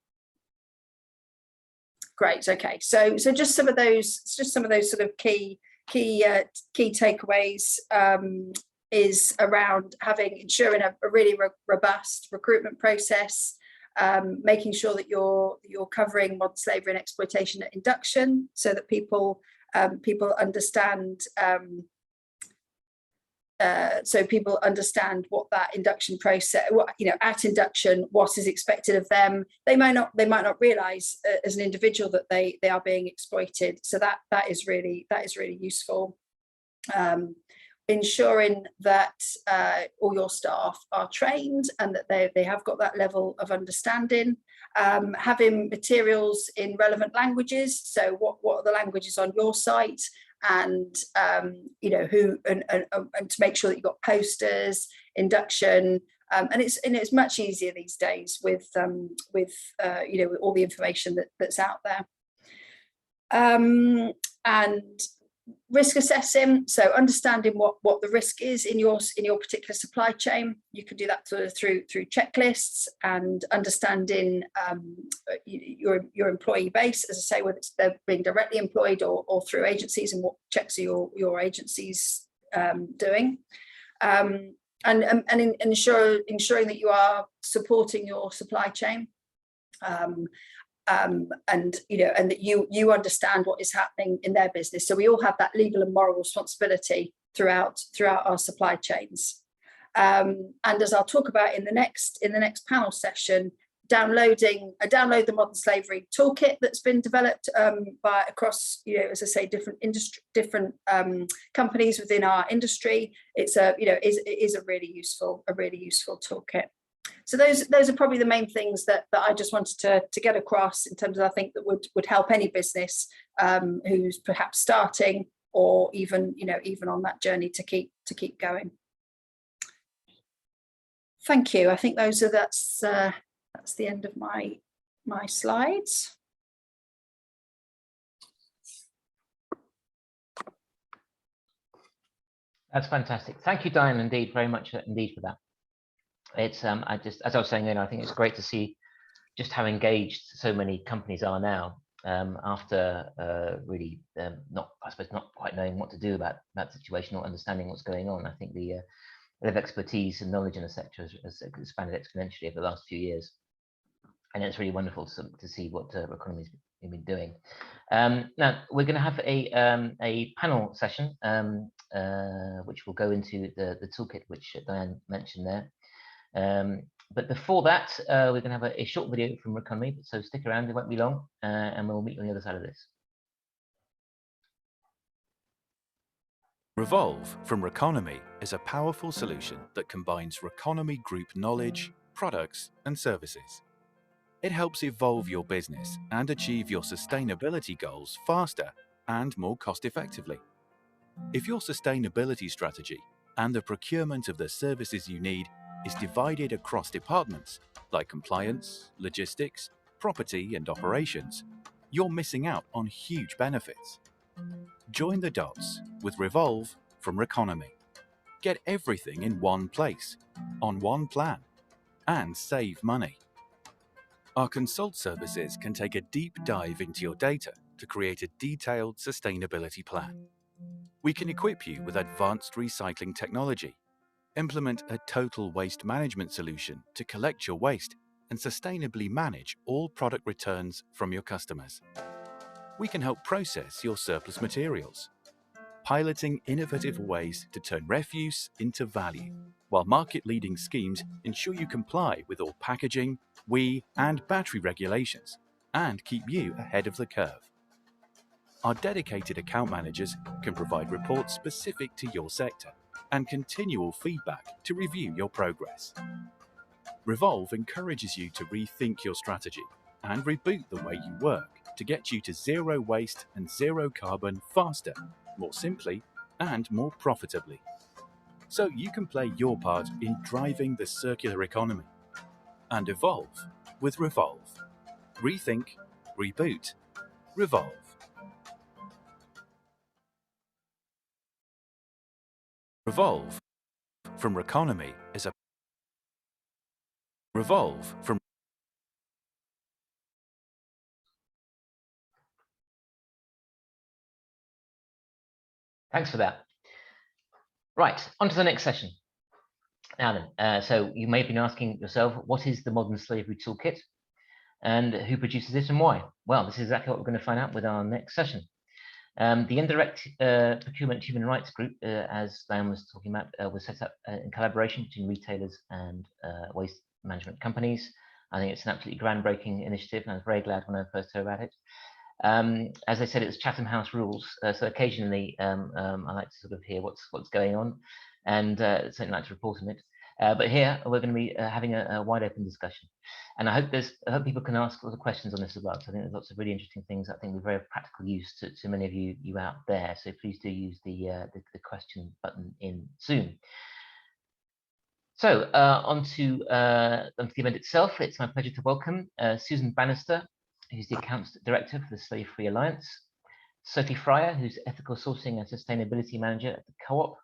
Great. Okay. So just some of those sort of key takeaways is around ensuring a really robust recruitment process, making sure that you're covering modern slavery and exploitation at induction, so that people understand so people understand what that induction process, what, you know, at induction, what is expected of them. They might not realise as an individual that they are being exploited. So that is really useful. Ensuring that all your staff are trained and that they have got that level of understanding. Having materials in relevant languages. So what are the languages on your site? And you know, who and to make sure that you've got posters, induction, and it's much easier these days with you know, with all the information that's out there. And risk assessing, so understanding what the risk is in your particular supply chain. You can do that through checklists and understanding your employee base, as I say, whether they're being directly employed or through agencies, and what checks are your agencies doing, and ensuring that you are supporting your supply chain. And you know, and that you understand what is happening in their business. So we all have that legal and moral responsibility throughout our supply chains. And as I'll talk about in the next panel session, download the Modern Slavery Toolkit that's been developed by across, you know, as I say, different companies within our industry. It's it is a really useful toolkit. So those are probably the main things that I just wanted to get across in terms of, I think, that would help any business who's perhaps starting, or even on that journey to keep going. Thank you. I think that's the end of my slides. That's fantastic. Thank you, Diane, indeed, very much indeed for that. It's as I was saying, I think it's great to see just how engaged so many companies are now, after really not quite knowing what to do about that situation or understanding what's going on. I think the level of expertise and knowledge in the sector has expanded exponentially over the last few years, and it's really wonderful to see what Reconomy's been doing. Now we're going to have a panel session, which will go into the toolkit which Diane mentioned there. But before that, we're going to have a short video from Reconomy, so stick around, it won't be long, and we'll meet you on the other side of this. Revolve from Reconomy is a powerful solution that combines Reconomy Group knowledge, products, and services. It helps evolve your business and achieve your sustainability goals faster and more cost-effectively. If your sustainability strategy and the procurement of the services you need is divided across departments like compliance, logistics, property, and operations, you're missing out on huge benefits. Join the dots with Revolve from Reconomy. Get everything in one place, on one plan, and save money. Our consult services can take a deep dive into your data to create a detailed sustainability plan. We can equip you with advanced recycling technology, implement a total waste management solution to collect your waste and sustainably manage all product returns from your customers. We can help process your surplus materials, piloting innovative ways to turn refuse into value, while market-leading schemes ensure you comply with all packaging, WEEE, and battery regulations, and keep you ahead of the curve. Our dedicated account managers can provide reports specific to your sector and continual feedback to review your progress. Revolve encourages you to rethink your strategy and reboot the way you work to get you to zero waste and zero carbon faster, more simply, and more profitably. So you can play your part in driving the circular economy and evolve with Revolve. Rethink, reboot, Revolve. Revolve from Reconomy is a Revolve from Thanks for that. Right, on to the next session. Now then, so you may have been asking yourself, what is the Modern Slavery Toolkit and who produces it and why? Well, this is exactly what we're going to find out with our next session. The Indirect Procurement Human Rights Group, as Diane was talking about, was set up in collaboration between retailers and waste management companies. I think it's an absolutely groundbreaking initiative, and I was very glad when I first heard about it. As I said, it's Chatham House rules, so occasionally I like to sort of hear what's going on, and certainly like to report on it. But here we're going to be having a wide open discussion, and I hope people can ask all the questions on this as well. So I think there's lots of really interesting things I think we're very practical use to many of you out there. So please do use the question button in Zoom. So onto the event itself. It's my pleasure to welcome Susan Bannister, who's the Accounts Director for the Slave Free Alliance, Sophie Fryer, who's Ethical Sourcing and Sustainability Manager at the Co-op,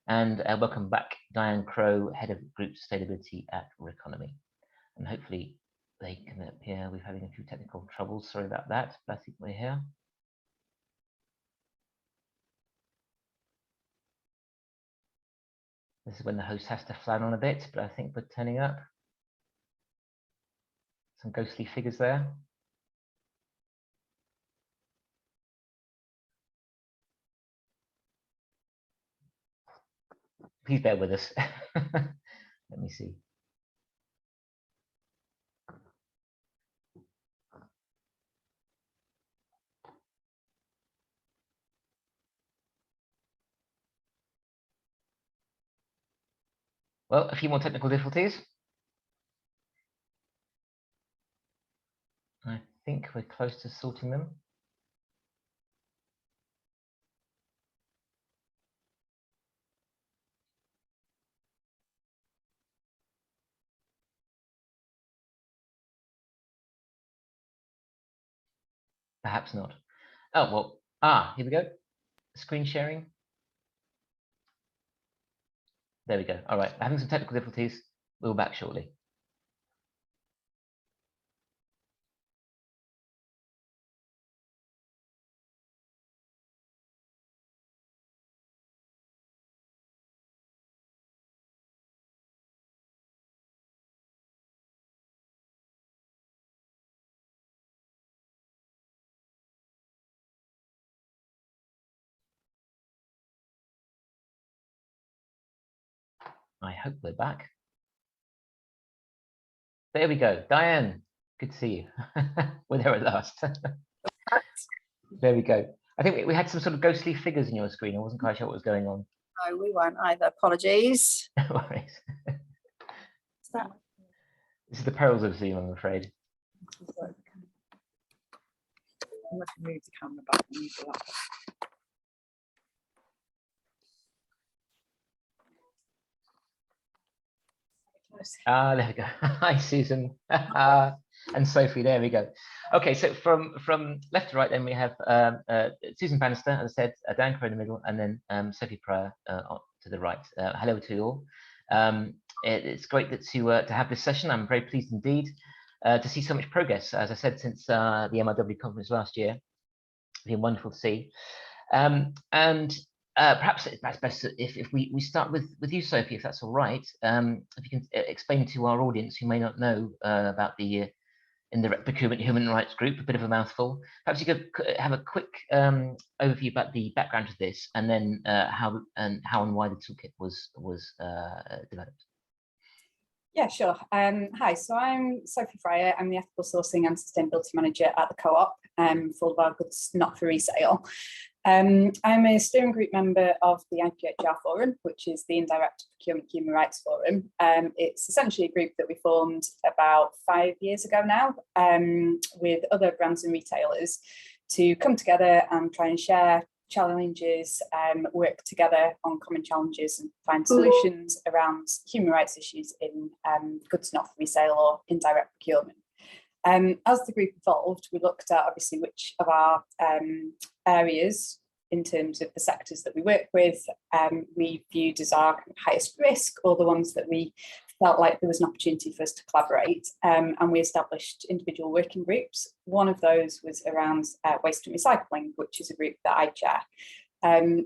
and welcome back Diane Crow, Head of Group Sustainability at Reconomy. And hopefully they can appear. We're having a few technical troubles, sorry about that, but I think we're here. This is when the host has to flan on a bit, but I think we're turning up. Some ghostly figures there. Please bear with us. Let me see. Well, a few more technical difficulties. I think we're close to sorting them. Perhaps not. Oh, well, here we go. Screen sharing. There we go. All right, having some technical difficulties. We'll be back shortly. I hope we're back. There we go. Diane, good to see you. We're there at last. There we go. I think we had some sort of ghostly figures in your screen. I wasn't quite sure what was going on. No, we weren't either. Apologies. No worries. This is the perils of Zoom, I'm afraid. I'm going to move the camera back and use the laptop. There we go. Hi, Susan. And Sophie, there we go. Okay, so from left to right, then we have Susan Bannister, as I said, Dan Crow in the middle, and then Sophie Pryor to the right. Hello to you all. It's great to have this session. I'm very pleased indeed to see so much progress, as I said, since the MRW conference last year. It's been wonderful to see. Perhaps that's best if we start with you, Sophie, if that's all right. If you can explain to our audience who may not know about the Indirect Procurement Human Rights Group, a bit of a mouthful. Perhaps you could have a quick overview about the background of this, and then how and why the toolkit was developed. Yeah, sure. Hi, so I'm Sophie Fryer. I'm the Ethical Sourcing and Sustainability Manager at the Co-op for all of our goods not for resale. I'm a steering group member of the IPHR Forum, which is the Indirect Procurement Human Rights Forum. It's essentially a group that we formed about 5 years ago now with other brands and retailers to come together and try and share challenges, work together on common challenges and find solutions around human rights issues in goods not for resale or indirect procurement. As the group evolved, we looked at obviously which of our areas in terms of the sectors that we work with we viewed as our highest risk, or the ones that we felt like there was an opportunity for us to collaborate, and we established individual working groups. One of those was around waste and recycling, which is a group that I chair.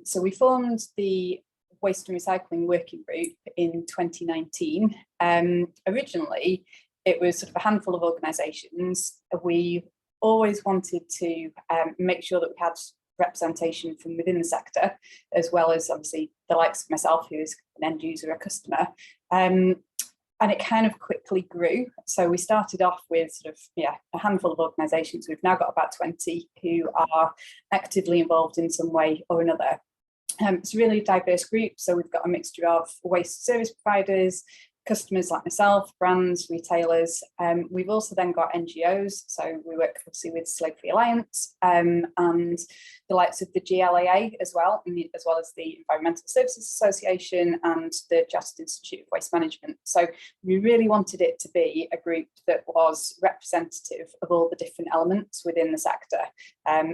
So we formed the Waste and Recycling Working Group in 2019. Originally, it was sort of a handful of organisations. We always wanted to make sure that we had representation from within the sector, as well as obviously the likes of myself, who is an end user, a customer. And it kind of quickly grew. So we started off with sort of, a handful of organisations. We've now got about 20 who are actively involved in some way or another. It's a really diverse group. So we've got a mixture of waste service providers, customers like myself, brands, retailers. We've also then got NGOs. So we work closely with Slave Free Alliance and the likes of the GLAA as well, as well as the Environmental Services Association and the Chartered Institute of Waste Management. So we really wanted it to be a group that was representative of all the different elements within the sector.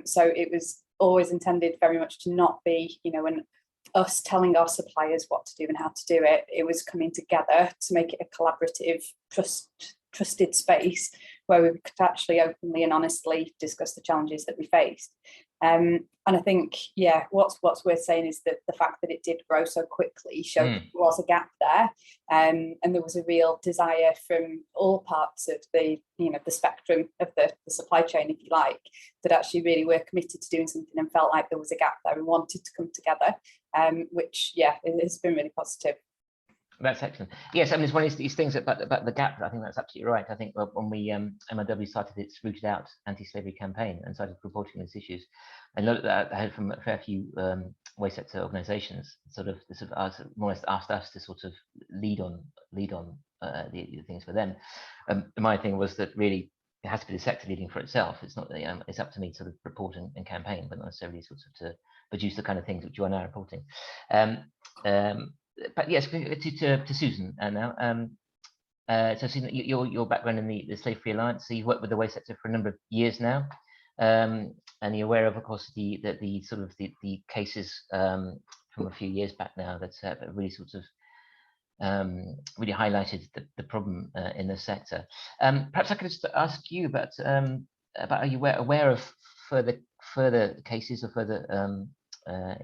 So it was always intended very much to not be, us telling our suppliers what to do and how to do it. It was coming together to make it a collaborative, trusted space where we could actually openly and honestly discuss the challenges that we faced. And I think, what's worth saying is that the fact that it did grow so quickly showed there was a gap there, and there was a real desire from all parts of the spectrum of the supply chain, if you like, that actually really were committed to doing something and felt like there was a gap there and wanted to come together, which it has been really positive. That's excellent. Yes, I mean, it's one of these things about the gap. I think that's absolutely right. I think when we MRW started its Rooted Out anti-slavery campaign and started reporting these issues, and looked at that, I heard from a fair few waste sector organisations sort of more or less asked us to sort of lead on the things for them. My thing was that really it has to be the sector leading for itself. It's not it's up to me to sort of report and campaign, but not necessarily sort of to produce the kind of things which you are now reporting. But yes, to Susan now. So Susan, your background in the Slave Free Alliance, so you've worked with the waste sector for a number of years now, and you're aware of course, the cases from a few years back now that really sort of really highlighted the problem in the sector. Perhaps I could just ask you about are you aware of further cases or further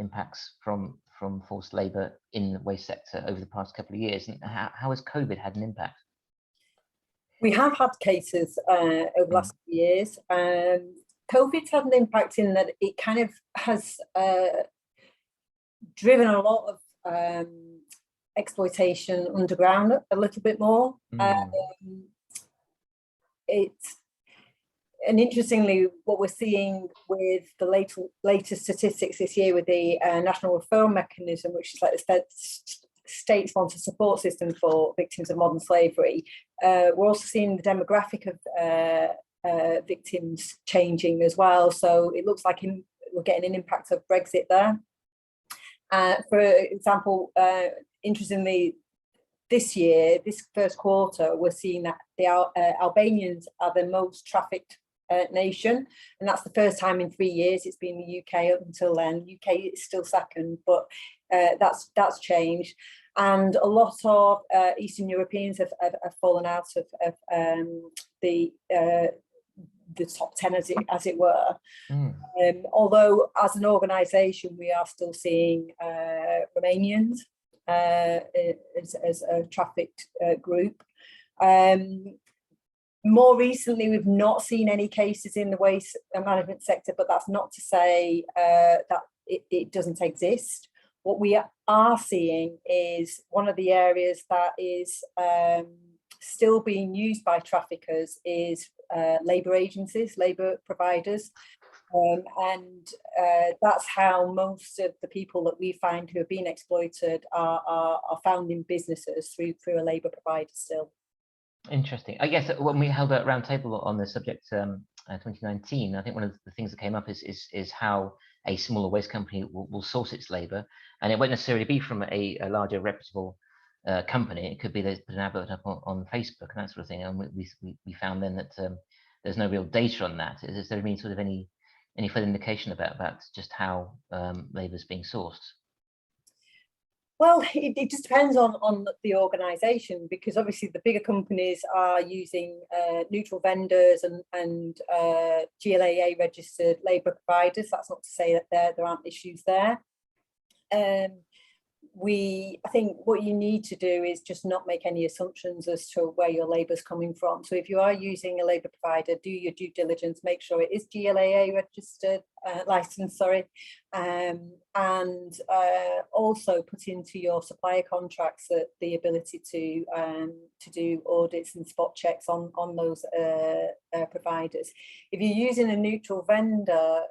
impacts from forced labour in the waste sector over the past couple of years, and how has COVID had an impact? We have had cases over the last few years. COVID's had an impact in that it kind of has driven a lot of exploitation underground a little bit more. And interestingly, what we're seeing with the latest statistics this year with the National Referral Mechanism, which is like the state-sponsored support system for victims of modern slavery, we're also seeing the demographic of victims changing as well. So it looks like we're getting an impact of Brexit there. For example, interestingly, this year, this first quarter, we're seeing that the Albanians are the most trafficked nation, and that's the first time in 3 years. It's been the UK up until then. UK is still second, but that's changed. And a lot of Eastern Europeans have fallen out of the top 10, as it were. Although as an organisation, we are still seeing Romanians as a trafficked group. More recently, we've not seen any cases in the waste management sector, but that's not to say that it doesn't exist. What we are seeing is one of the areas that is still being used by traffickers is labour agencies, labour providers. And that's how most of the people that we find who have been exploited are found in businesses through a labour provider still. Interesting. I guess when we held a roundtable on the subject 2019, I think one of the things that came up is how a smaller waste company will source its labour, and it won't necessarily be from a larger reputable company. It could be they put an advert up on Facebook and that sort of thing, and we found then that there's no real data on that. Is there any further indication about just how labour is being sourced? Well, it just depends on the organisation, because obviously the bigger companies are using neutral vendors and GLAA registered labour providers. That's not to say that there aren't issues there. I think what you need to do is just not make any assumptions as to where your labour is coming from. So if you are using a labour provider, do your due diligence, make sure it is GLAA registered, license, sorry, and also put into your supplier contracts the ability to do audits and spot checks on those providers. If you're using a neutral vendor,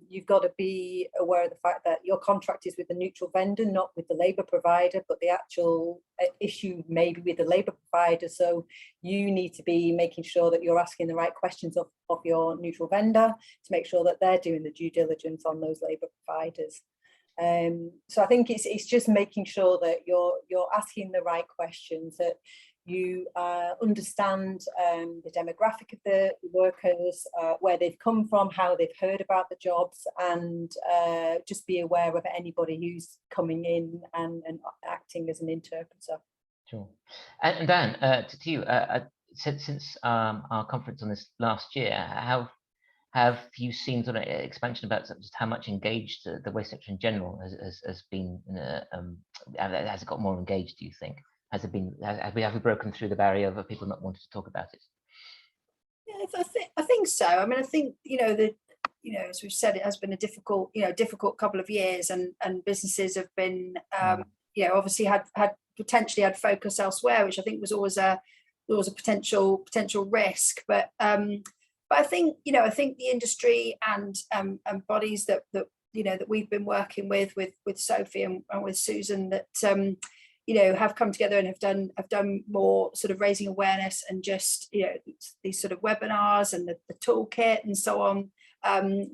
you've got to be aware of the fact that your contract is with the neutral vendor, not with the labour provider, but the actual issue may be with the labour provider. So you need to be making sure that you're asking the right questions of your neutral vendor to make sure that they're doing the due diligence on those labour providers. So I think it's just making sure that you're asking the right questions, that you understand the demographic of the workers, where they've come from, how they've heard about the jobs, and just be aware of anybody who's coming in and acting as an interpreter. Sure. And Dan, to you, since our conference on this last year, have you seen sort of expansion about just how much engaged the waste sector in general has been? Has it got more engaged, do you think? Has it been? Have we broken through the barrier of people not wanting to talk about it? Yeah, I think so. I mean, I think as we've said, it has been a difficult couple of years, and businesses have been obviously had potentially had focus elsewhere, which I think was always a potential risk. But I think the industry and bodies that we've been working with Sophie and with Susan, that have come together and have done more sort of raising awareness, and just these sort of webinars and the toolkit and so on,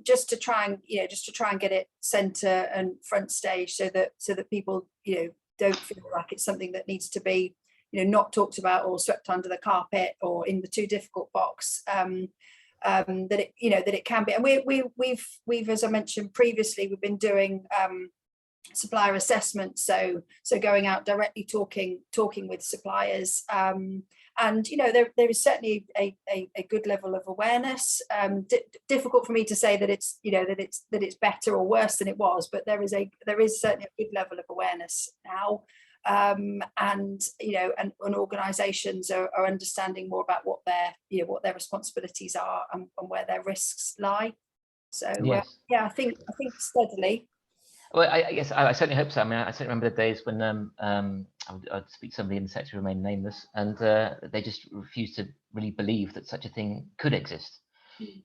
just to try and get it center and front stage, so that people don't feel like it's something that needs to be not talked about or swept under the carpet or in the too difficult box. That it can be. And we've, as I mentioned previously, we've been doing supplier assessments, so going out directly talking with suppliers, and there is certainly a good level of awareness. Difficult for me to say that it's that it's better or worse than it was, but there is certainly a good level of awareness now. And organisations are understanding more about what their responsibilities are, and where their risks lie. So yes. I think steadily. Well, I guess I certainly hope so. I mean, I certainly remember the days when I'd speak to somebody in the sector who remained nameless, and they just refused to really believe that such a thing could exist.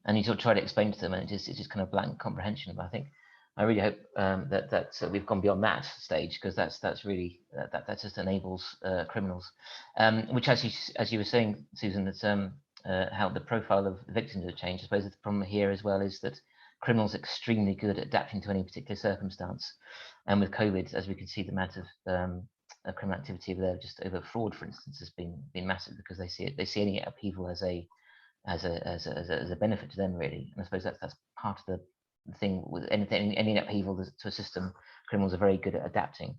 And you sort of try to explain to them, and it's just kind of blank comprehension. But I really hope that we've gone beyond that stage, because that's really that just enables criminals. Which, as you were saying, Susan, that's how the profile of the victims have changed. I suppose the problem here as well is that criminals are extremely good at adapting to any particular circumstance. And with COVID, as we can see, the amount of criminal activity over there, just over fraud, for instance, has been massive, because they see any upheaval as a benefit to them, really. And I suppose that's part of the thing with any upheaval to a system. Criminals are very good at adapting.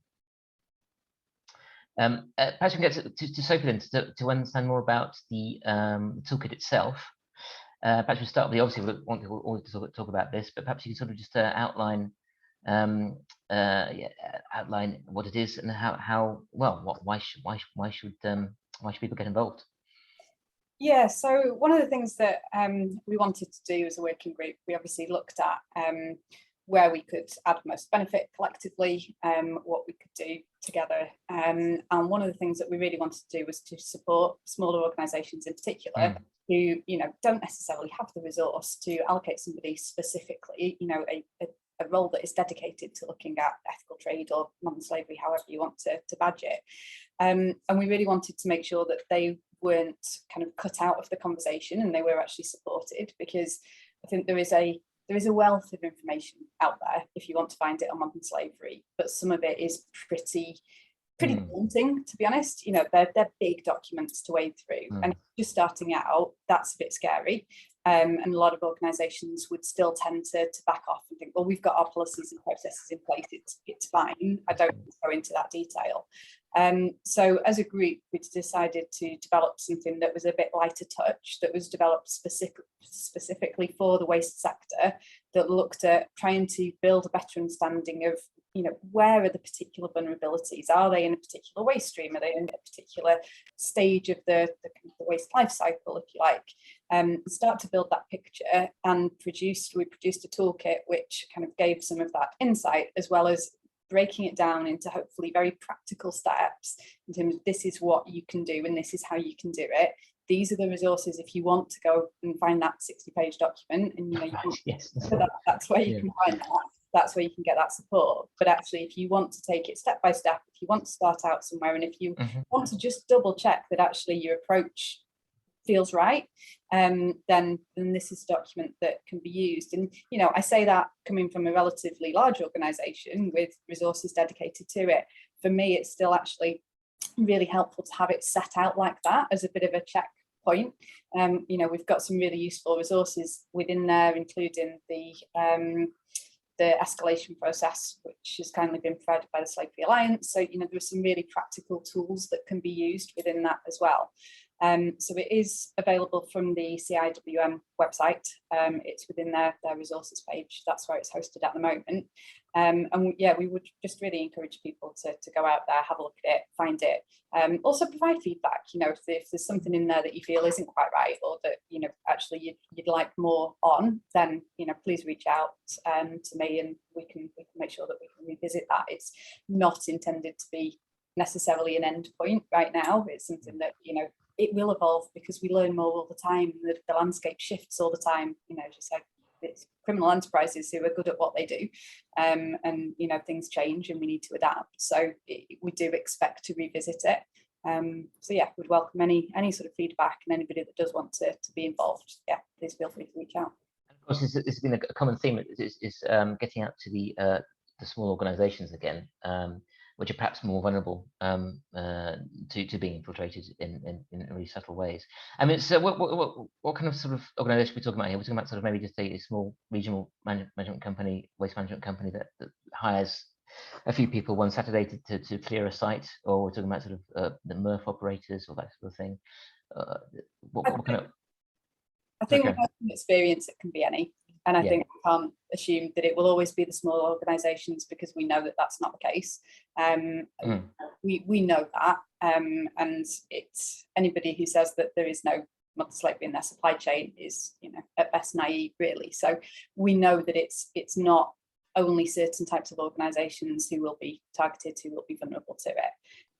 Perhaps we can get to Sophie then to understand more about the toolkit itself. Perhaps we'll start with obviously we want people to talk about this, but perhaps you can sort of just outline what it is and why should people get involved? Yeah, so one of the things that we wanted to do as a working group, we obviously looked at where we could add most benefit collectively, what we could do together. And one of the things that we really wanted to do was to support smaller organisations in particular, who don't necessarily have the resource to allocate somebody specifically, a role that is dedicated to looking at ethical trade or modern slavery, however you want to badge it. And we really wanted to make sure that they weren't kind of cut out of the conversation, and they were actually supported, because I think there is a wealth of information out there if you want to find it on modern slavery, but some of it is pretty daunting, to be honest. They're big documents to wade through, and just starting out, that's a bit scary. And a lot of organisations would still tend to back off and think, well, we've got our policies and processes in place, it's fine, I don't go into that detail. So as a group, we decided to develop something that was a bit lighter touch, that was developed specifically for the waste sector, that looked at trying to build a better understanding of where are the particular vulnerabilities? Are they in a particular waste stream? Are they in a particular stage of the waste life cycle, if you like? Start to build that picture, and we produced a toolkit which kind of gave some of that insight, as well as breaking it down into hopefully very practical steps in terms of this is what you can do and this is how you can do it. These are the resources if you want to go and find that 60-page document, and that's where you can find that. That's where you can get that support. But actually, if you want to take it step by step, if you want to start out somewhere, and if you want to just double check that actually your approach feels right, then this is a document that can be used. And I say that coming from a relatively large organisation with resources dedicated to it. For me, it's still actually really helpful to have it set out like that as a bit of a checkpoint. We've got some really useful resources within there, including the escalation process, which has kindly been provided by the Slave Free Alliance. So, there are some really practical tools that can be used within that as well. So it is available from the CIWM website. It's within their resources page. That's where it's hosted at the moment. And we would just really encourage people to go out there, have a look at it, find it. Also provide feedback. If there's something in there that you feel isn't quite right, or that actually you'd like more on, then please reach out to me, and we can make sure that we can revisit that. It's not intended to be necessarily an end point right now. It's something that it will evolve, because we learn more all the time. The landscape shifts all the time. Just like it's criminal enterprises who are good at what they do, and things change and we need to adapt. So we do expect to revisit it. So yeah, we'd welcome any sort of feedback, and anybody that does want to be involved, please feel free to reach out. And of course, this has been a common theme is getting out to the small organisations again, which are perhaps more vulnerable to being infiltrated in really subtle ways. I mean, so what kind of sort of organisation are we talking about here? We're talking about sort of maybe just a small regional management company, waste management company that hires a few people one Saturday to clear a site, or we're talking about sort of the MRF operators or that sort of thing. What kind of? I think from experience, it can be any. And I think we can't assume that it will always be the small organisations, because we know that that's not the case. We know that, and it's anybody who says that there is no modern slavery in their supply chain is, at best naive, really. So we know that it's not only certain types of organisations who will be targeted, who will be vulnerable to it.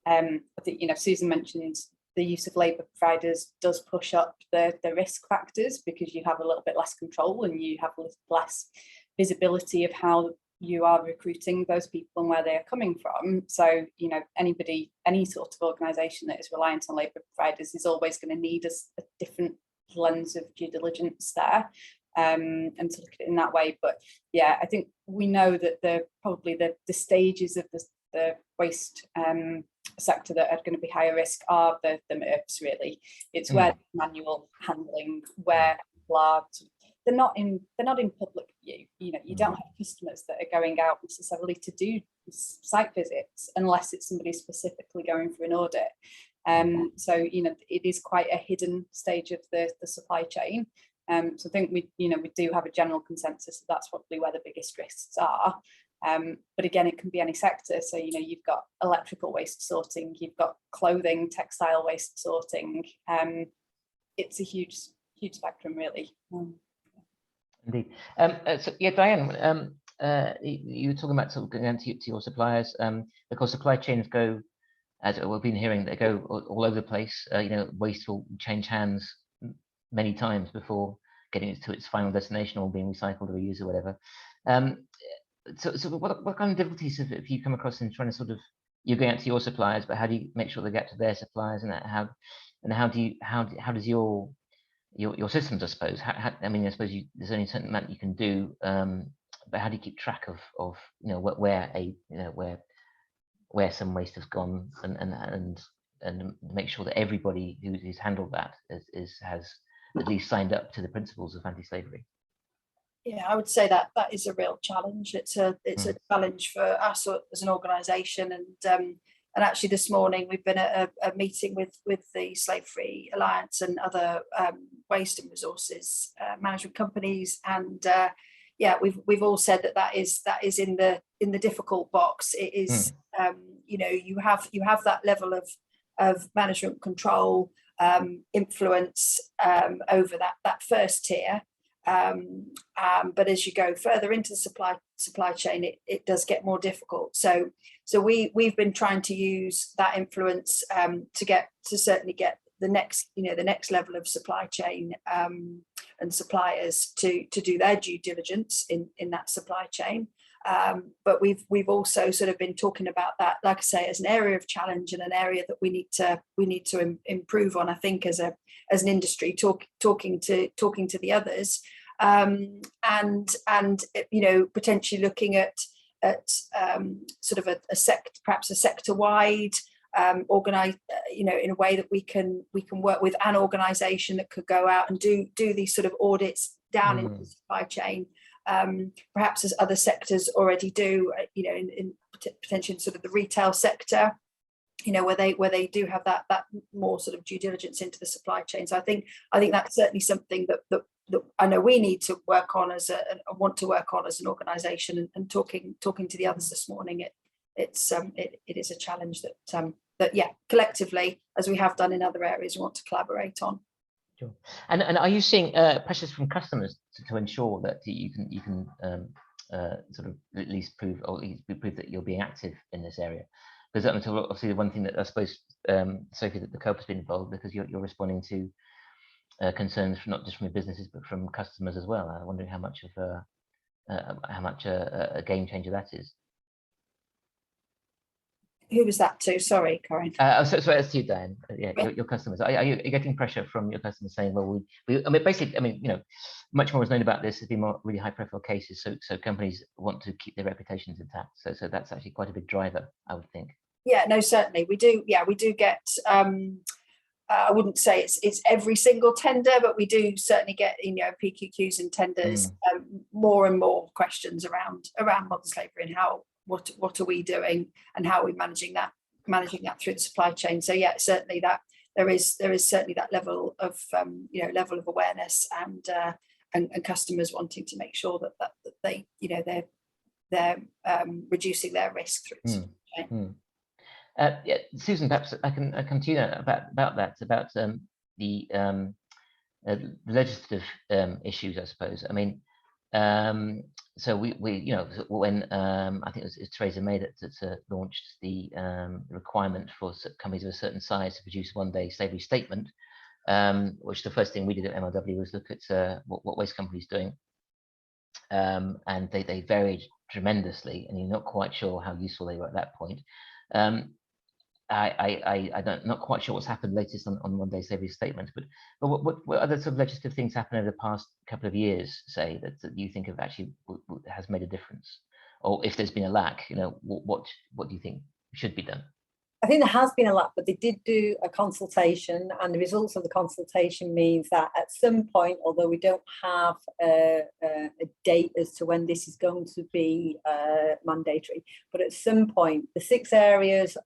I think Susan mentioned the use of labour providers does push up the risk factors, because you have a little bit less control and you have a little less visibility of how you are recruiting those people and where they are coming from. So, any sort of organisation that is reliant on labour providers is always going to need a different lens of due diligence there, and to look at it in that way. But yeah, I think we know that probably the stages of the waste sector that are going to be higher risk are the MRFs, really. It's where manual handling, where people are, they're not in public view. You don't have customers that are going out necessarily to do site visits unless it's somebody specifically going for an audit. So it is quite a hidden stage of the supply chain. So I think we do have a general consensus that that's probably where the biggest risks are. But again, it can be any sector. So, you've got electrical waste sorting, you've got clothing, textile waste sorting. It's a huge spectrum, really. Indeed. So yeah, Diane, you were talking about sort of going to your suppliers. Of course, supply chains go, as we've been hearing, they go all over the place. Waste will change hands many times before getting it to its final destination or being recycled or reused or whatever. So what kind of difficulties have you come across in trying to sort of, you're going out to your suppliers, but how do you make sure they get to their suppliers, and how does your systems, I suppose, I mean, I suppose there's only a certain amount you can do, but how do you keep track of where some waste has gone, and make sure that everybody who's handled that has at least signed up to the principles of anti-slavery? Yeah, I would say that is a real challenge. It's a challenge for us as an organisation, and actually this morning we've been at a meeting with the Slave Free Alliance and other waste and resources management companies, and yeah, we've all said that is in the difficult box. It is, you know, you have that level of management control, influence over that first tier. But as you go further into the supply chain, it does get more difficult. So we've been trying to use that influence to certainly get the next level of supply chain and suppliers to do their due diligence in that supply chain. But we've also sort of been talking about that, like I say, as an area of challenge and an area that we need to improve on. I think as an industry, talking to the others, and you know, potentially looking at sort of perhaps a sector-wide organize, you know, in a way that we can work with an organization that could go out and do these sort of audits down into the supply chain, perhaps as other sectors already do, you know, in potentially in sort of the retail sector, you know, where they do have that more sort of due diligence into the supply chain. So I think that's certainly something that I know we need to work on want to work on as an organisation. And talking to the others this morning, it is a challenge that yeah, collectively, as we have done in other areas, we want to collaborate on. Sure. And are you seeing pressures from customers to ensure that you can sort of at least prove that you're being active in this area? Because obviously the one thing that I suppose, Sophie, that the Co-op has been involved because you're responding to concerns not just from your businesses but from customers as well. I'm wondering how much a game changer that is. Who was that to? Sorry, Corinne. So that's to you, Diane. Yeah, your customers. Are you getting pressure from your customers saying, well, I mean, basically, I mean, you know, much more is known about this. There's been more really high-profile cases, so companies want to keep their reputations intact. So that's actually quite a big driver, I would think. Yeah, no, certainly we do. Yeah, we do get. I wouldn't say it's every single tender, but we do certainly get, you know, PQQs and tenders, more and more questions around modern slavery and how. What are we doing and how are we managing that through the supply chain? So yeah, certainly that there is certainly that level of level of awareness and customers wanting to make sure that they, you know, they're reducing their risk through the supply chain. Yeah, Susan, perhaps I can continue about the legislative issues, I suppose. I mean. So we you know, when I think it was Theresa May that launched the requirement for companies of a certain size to produce one-day slavery statement, which the first thing we did at MRW was look at what waste companies doing, and they varied tremendously, and you're not quite sure how useful they were at that point. I'm not quite sure what's happened latest on one-day slavery statements, but what other sort of legislative things happened over the past couple of years, say, that you think have actually has made a difference, or if there's been a lack, you know, what do you think should be done? I think there has been a lot, but they did do a consultation, and the results of the consultation means that at some point, although we don't have a date as to when this is going to be mandatory, but at some point, the 6 areas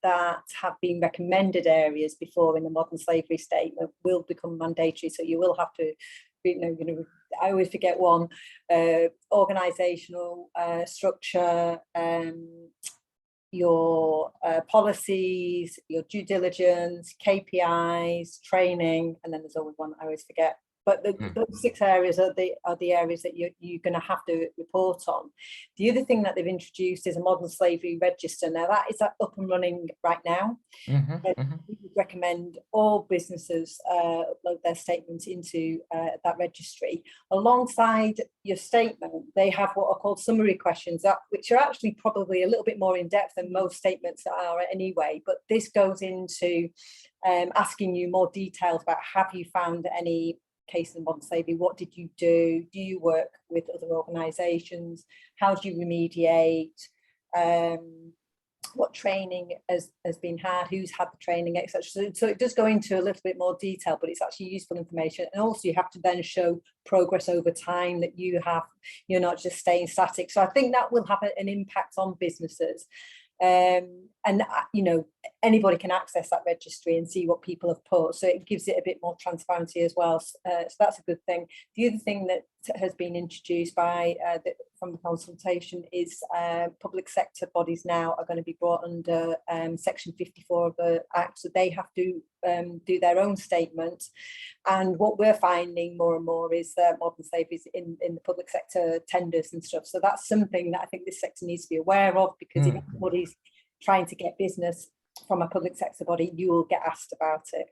that have been recommended areas before in the modern slavery statement will become mandatory. So you will have to, you know, I always forget one, organisational structure, your policies, your due diligence, KPIs, training, and then there's always one I always forget. But those 6 areas are the areas that you're going to have to report on. The other thing that they've introduced is a modern slavery register. Now that is up and running right now. We would recommend all businesses upload their statements into that registry. Alongside your statement, they have what are called summary questions, which are actually probably a little bit more in depth than most statements are anyway. But this goes into asking you more details about, have you found any case of modern slavery? What did you do? Do you work with other organisations? How do you remediate? What training has been had? Who's had the training, etc. So it does go into a little bit more detail, but it's actually useful information. And also you have to then show progress over time, that you're not just staying static. So I think that will have an impact on businesses. And you know, anybody can access that registry and see what people have put, so it gives it a bit more transparency as well. So that's a good thing. The other thing that has been introduced by from the consultation is public sector bodies now are going to be brought under section 54 of the Act, so they have to do their own statement. And what we're finding more and more is modern slavery is in the public sector tenders and stuff. So that's something that I think this sector needs to be aware of, because if anybody's trying to get business from a public sector body, you will get asked about it.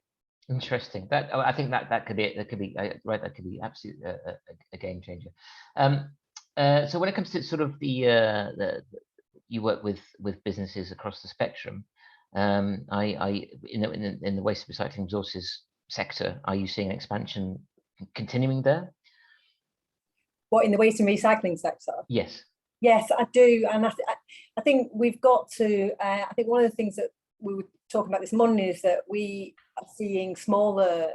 Interesting. That I think that could be right. That could be absolutely a game changer. So when it comes to sort of the you work with businesses across the spectrum. In the waste recycling resources sector, are you seeing an expansion continuing there? What, in the waste and recycling sector? Yes. Yes, I do, and I think we've got to. I think one of the things that we were talking about this morning is that we are seeing smaller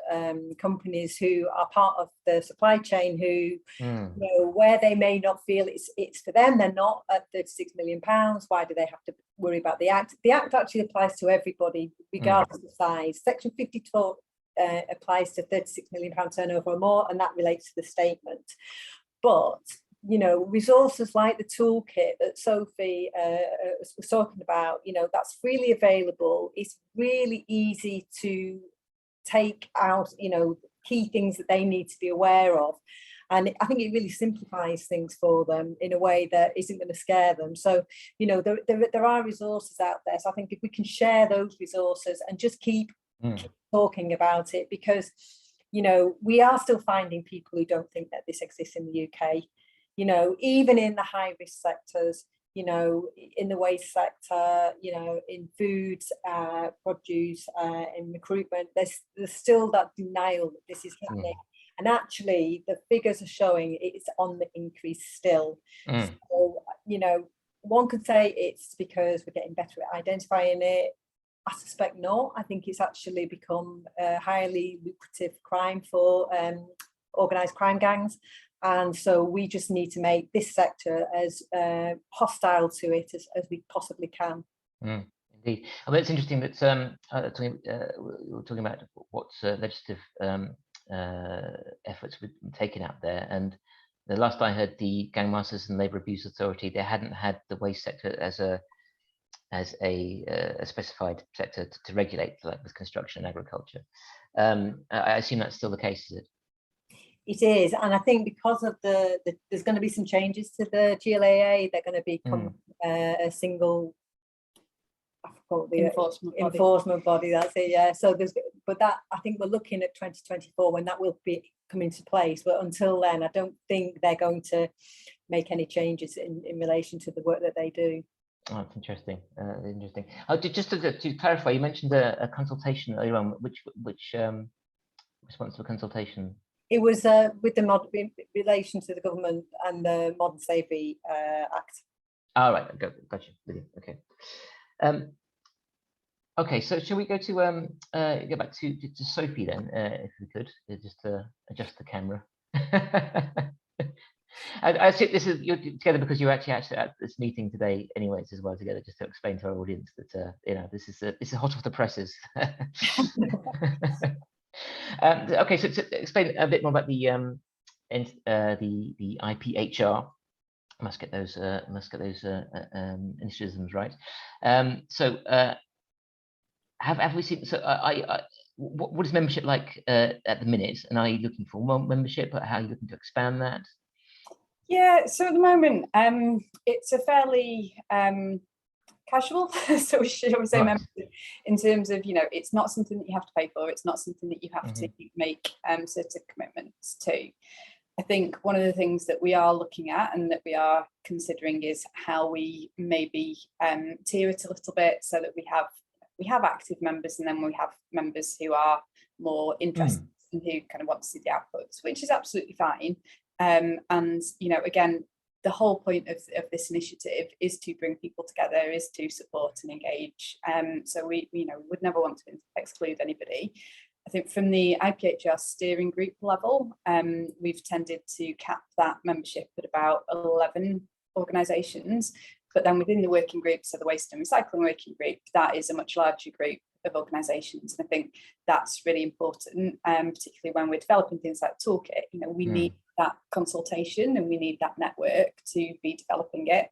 companies who are part of the supply chain who, you know, where they may not feel it's for them. They're not at £36 million. Why do they have to worry about the Act? The Act actually applies to everybody, regardless of size. Section 52 applies to £36 million turnover or more, and that relates to the statement. But you know, resources like the toolkit that Sophie was talking about, you know, that's freely available. It's really easy to take out, you know, key things that they need to be aware of. And I think it really simplifies things for them in a way that isn't going to scare them. So, you know, there are resources out there. So I think if we can share those resources and just keep talking about it, because, you know, we are still finding people who don't think that this exists in the UK. You know, even in the high risk sectors, you know, in the waste sector, you know, in foods, produce, in recruitment, there's still that denial that this is happening. And actually, the figures are showing it's on the increase still. So, you know, one could say it's because we're getting better at identifying it. I suspect not. I think it's actually become a highly lucrative crime for organised crime gangs. And so we just need to make this sector as hostile to it as we possibly can. Indeed. I mean, it's interesting that we're talking about what legislative efforts were taken out there. And the last I heard, the Gang Masters and Labour Abuse Authority, they hadn't had the waste sector as a specified sector to regulate, like with construction and agriculture. I assume that's still the case, is it? It is, and I think because of there's going to be some changes to the GLAA. They're going to become a single enforcement body. That's it, yeah. So but that, I think we're looking at 2024 when that will be come into place. But until then, I don't think they're going to make any changes in relation to the work that they do. Oh, that's interesting. Interesting. Just to clarify, you mentioned a consultation earlier on. Which response to a consultation? It was with in relation to the government and the Modern Slavery Act. All right, gotcha. Okay. Okay, so shall we go to go back to Sophie then, if we could, just adjust the camera. I see you're together because you're actually at this meeting today, anyways, as well together, just to explain to our audience that you know, this is hot off the presses. Okay, so to explain a bit more about the IPHR, I must get those initialisms right. So have we seen? So what is membership like at the minute? And are you looking for more membership? How are you looking to expand that? Yeah, so at the moment, it's a fairly casual, so we should say, membership, in terms of, you know, it's not something that you have to pay for, it's not something that you have to make certain commitments to. I think one of the things that we are looking at and that we are considering is how we maybe tier it a little bit, so that we have active members, and then we have members who are more interested and who kind of want to see the outputs, which is absolutely fine. And, you know, again, the whole point of this initiative is to bring people together, is to support and engage. So we would never want to exclude anybody. I think from the IPHR steering group level, we've tended to cap that membership at about 11 organisations. But then within the working group, so the waste and recycling working group, that is a much larger group of organisations. And I think that's really important, particularly when we're developing things like Toolkit. You know, we need that consultation and we need that network to be developing it.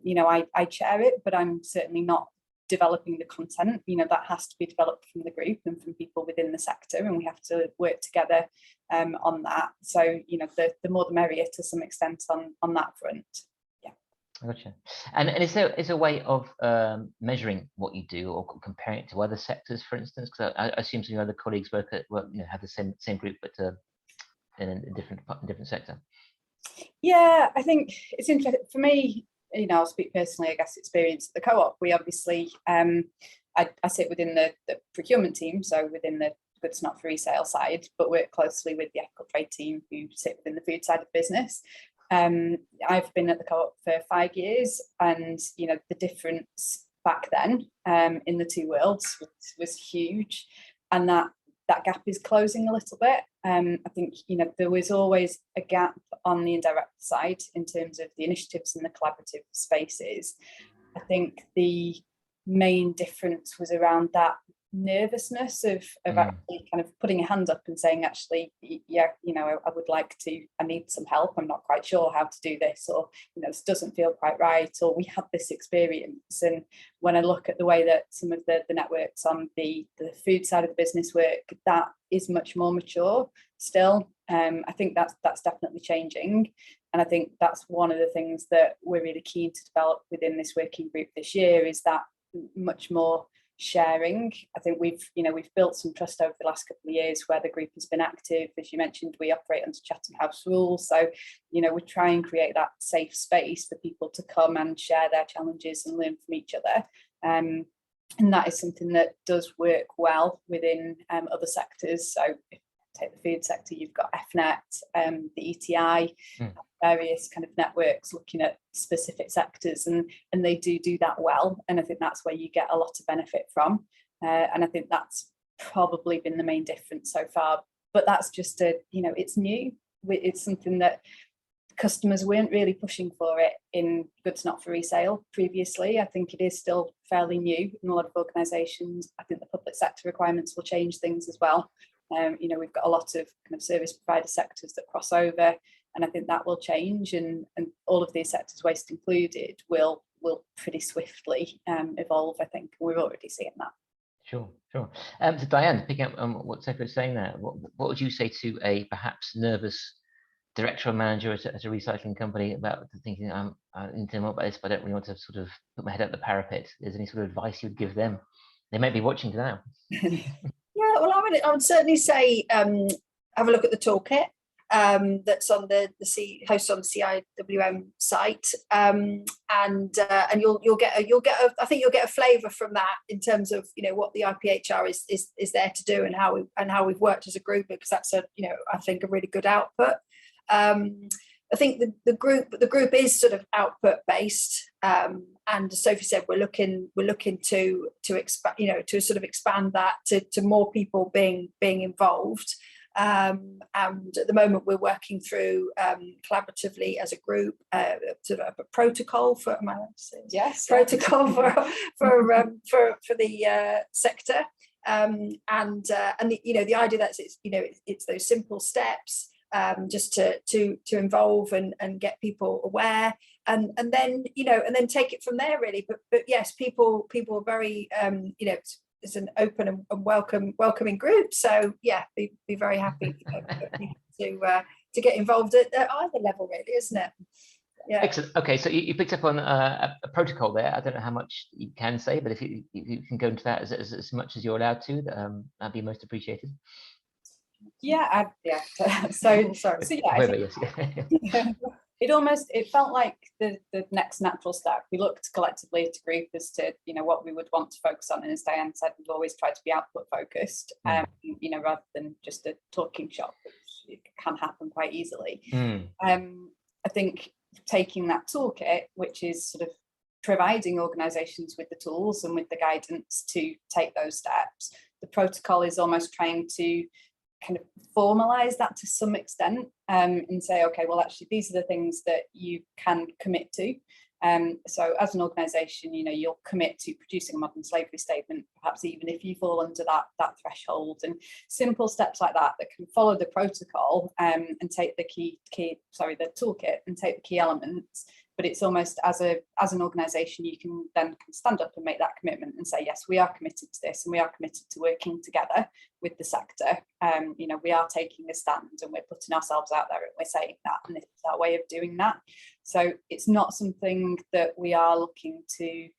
You know, I chair it, but I'm certainly not developing the content. You know, that has to be developed from the group and from people within the sector, and we have to work together on that. So, you know, the more the merrier to some extent on that front. Gotcha. And is there a way of measuring what you do or comparing it to other sectors, for instance? Because I assume some of your other colleagues work have the same group, but in a different sector. Yeah, I think it's interesting for me. You know, I'll speak personally. I guess experience at the co-op. We obviously, I sit within the procurement team, so within the goods not for resale side, but work closely with the ethical trade team who sit within the food side of the business. I've been at the co-op for 5 years, and you know, the difference back then in the two worlds was huge, and that gap is closing a little bit. I think, you know, there was always a gap on the indirect side in terms of the initiatives and the collaborative spaces. I think the main difference was around that nervousness of actually kind of putting a hand up and saying, actually, yeah, you know, I need some help, I'm not quite sure how to do this, or, you know, this doesn't feel quite right, or we had this experience. And when I look at the way that some of the networks on the food side of the business work, that is much more mature still. I think that's definitely changing, and I think that's one of the things that we're really keen to develop within this working group this year, is that much more sharing. I think we've built some trust over the last couple of years where the group has been active. As you mentioned, we operate under Chatham House rules, so you know, we try and create that safe space for people to come and share their challenges and learn from each other, and that is something that does work well within other sectors. So if you take the food sector, you've got FNet, the ETI, various kind of networks looking at specific sectors, and they do that well, and I think that's where you get a lot of benefit from, and I think that's probably been the main difference so far. But that's just it's new, it's something that customers weren't really pushing for it in goods not for resale previously. I think it is still fairly new in a lot of organisations. I think the public sector requirements will change things as well. You know, we've got a lot of kind of service provider sectors that cross over, and I think that will change, and all of these sectors, waste included, will pretty swiftly evolve. I think we're already seeing that. Sure. So Diane, picking up on what Sophie was saying there, what would you say to a perhaps nervous director or manager at a recycling company about thinking, I need to know about this, but I don't really want to sort of put my head up the parapet? Is there any sort of advice you'd give them? They may be watching now. Yeah, well, I would certainly say have a look at the toolkit that's on the hosted on the CIWM site, and you'll get I think you'll get a flavour from that in terms of, you know, what the IPHR is there to do, and how we've worked as a group, because that's I think a really good output. I think the group is sort of output based, and as Sophie said, we're looking to expand, you know, to sort of expand that to more people being involved. And at the moment, we're working through collaboratively as a group sort of a protocol for protocol for the sector, and the idea that it's those simple steps. Just to involve and get people aware, and then take it from there, really. But yes, people are very it's an open and welcoming group. So yeah, be very happy to get involved at either level, really, isn't it? Yeah. Excellent. Okay, so you picked up on a protocol there. I don't know how much you can say, but if you can go into that as much as you're allowed to, that'd be most appreciated. Yeah. So yeah, it felt like the next natural step. We looked collectively as a group as to what we would want to focus on, and as Diane said, we've always tried to be output focused, rather than just a talking shop, which can happen quite easily. I think taking that toolkit, which is sort of providing organisations with the tools and with the guidance to take those steps, the protocol is almost trying to kind of formalize that to some extent, and say, okay, well, actually, these are the things that you can commit to, So as an organisation, you know, you'll commit to producing a modern slavery statement, perhaps even if you fall under that threshold, and simple steps like that that can follow the protocol and take the the toolkit and take the key elements. But it's almost as an organisation, you can then stand up and make that commitment and say, yes, we are committed to this, and we are committed to working together with the sector. You know, we are taking a stand, and we're putting ourselves out there, and we're saying that, and this is our way of doing that. So it's not something that we are looking to, you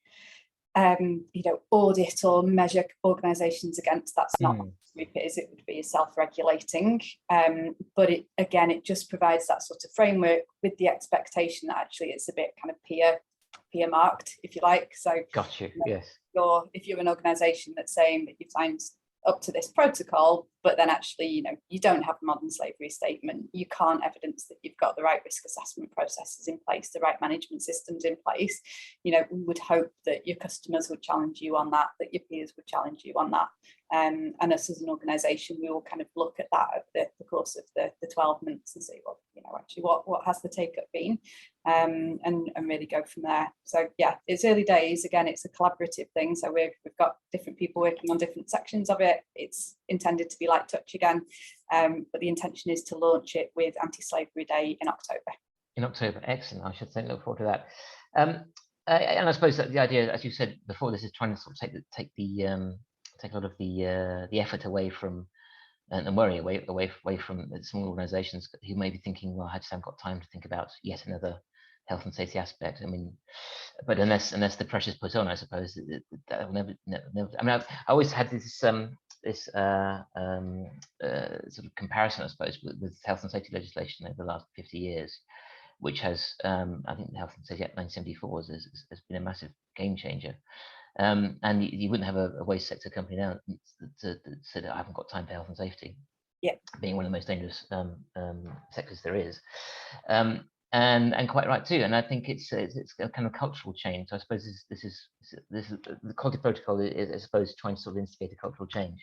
know, audit or measure organisations against. That's not what it is. It would be self-regulating, but it just provides that sort of framework with the expectation that actually it's a bit kind of peer marked, if you like. So got you. Yes. If you're an organisation that's saying that you've signed up to this protocol, but then actually, you know, you don't have a modern slavery statement, you can't evidence that you've got the right risk assessment processes in place, the right management systems in place, you know, we would hope that your customers would challenge you on that, that your peers would challenge you on that. And us as an organisation, we will kind of look at that over the course of the 12 months and see, well, you know, actually what has the take up been, and really go from there. So yeah, it's early days. Again, it's a collaborative thing. So we've got different people working on different sections of it. It's intended to be light touch again, but the intention is to launch it with Anti-Slavery Day in October. In October, excellent. I should say, look forward to that. And I suppose that the idea, as you said before, this is trying to sort of take a lot of the effort away from and worry away from small organisations who may be thinking, well, I just haven't got time to think about yet another health and safety aspect. I mean, but unless the pressure's put on, I suppose that will never. I mean, I always had this sort of comparison, I suppose, with health and safety legislation over the last 50 years, which has, I think, the Health and Safety Act 1974 has been a massive game changer. And you wouldn't have a waste sector company now that said, I haven't got time for health and safety. Yeah, being one of the most dangerous sectors there is, and quite right too. And I think it's a kind of cultural change. So I suppose this is the quality protocol is, I suppose, trying to sort of instigate a cultural change.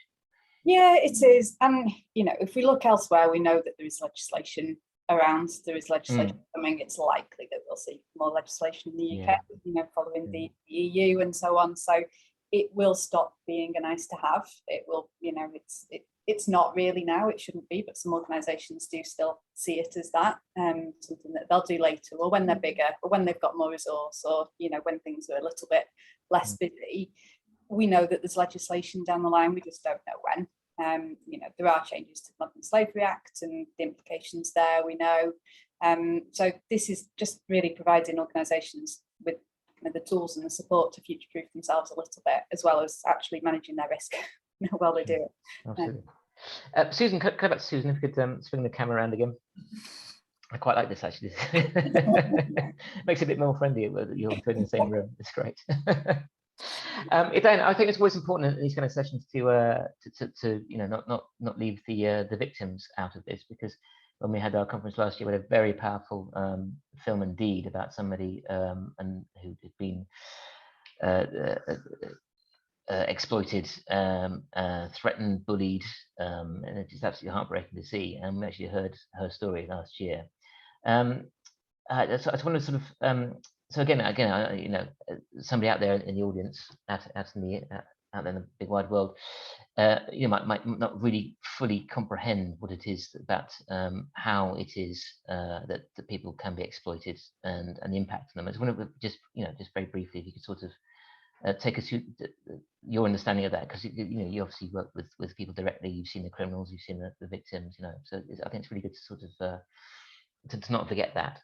Yeah, it is. And you know, if we look elsewhere, we know that there is legislation around. There is legislation coming. It's likely that we'll see more legislation in the UK, you know, following the EU and so on. So it will stop being a nice to have. It will, you know, it's not really now. It shouldn't be, but some organisations do still see it as that, something that they'll do later, or when they're bigger, or when they've got more resource, or you know, when things are a little bit less busy. We know that there's legislation down the line. We just don't know when. You know, there are changes to the Modern Slavery Act and the implications there, we know. So this is just really providing organisations with kind of the tools and the support to future-proof themselves a little bit, as well as actually managing their risk while they do it. Absolutely. Susan, come back to Susan, if you could swing the camera around again. I quite like this, actually. Makes it a bit more friendly. You're in the same room. It's great. Then I think it's always important in these kind of sessions to you know, not leave the victims out of this, because when we had our conference last year, we had a very powerful film indeed about somebody and who had been exploited, threatened, bullied, and it's just absolutely heartbreaking to see. And we actually heard her story last year. So I just want to sort of so again, you know, somebody out there in the audience, out there in the big wide world, you know, might not really fully comprehend what it is about how it is that people can be exploited and the impact on them. I just want to just very briefly, if you could sort of take us through your understanding of that, because you know, you obviously work with people directly. You've seen the criminals, you've seen the victims, you know. So I think it's really good to sort of to not forget that.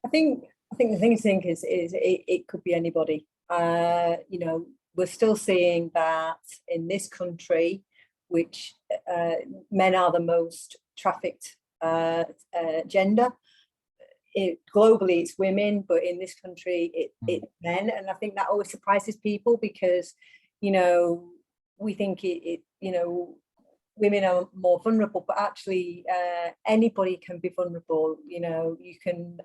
I think the thing to think is it could be anybody. You know, we're still seeing that in this country, which men are the most trafficked gender. Globally, it's women, but in this country, it's men, and I think that always surprises people, because you know, we think you know, women are more vulnerable, but actually anybody can be vulnerable. You know, you can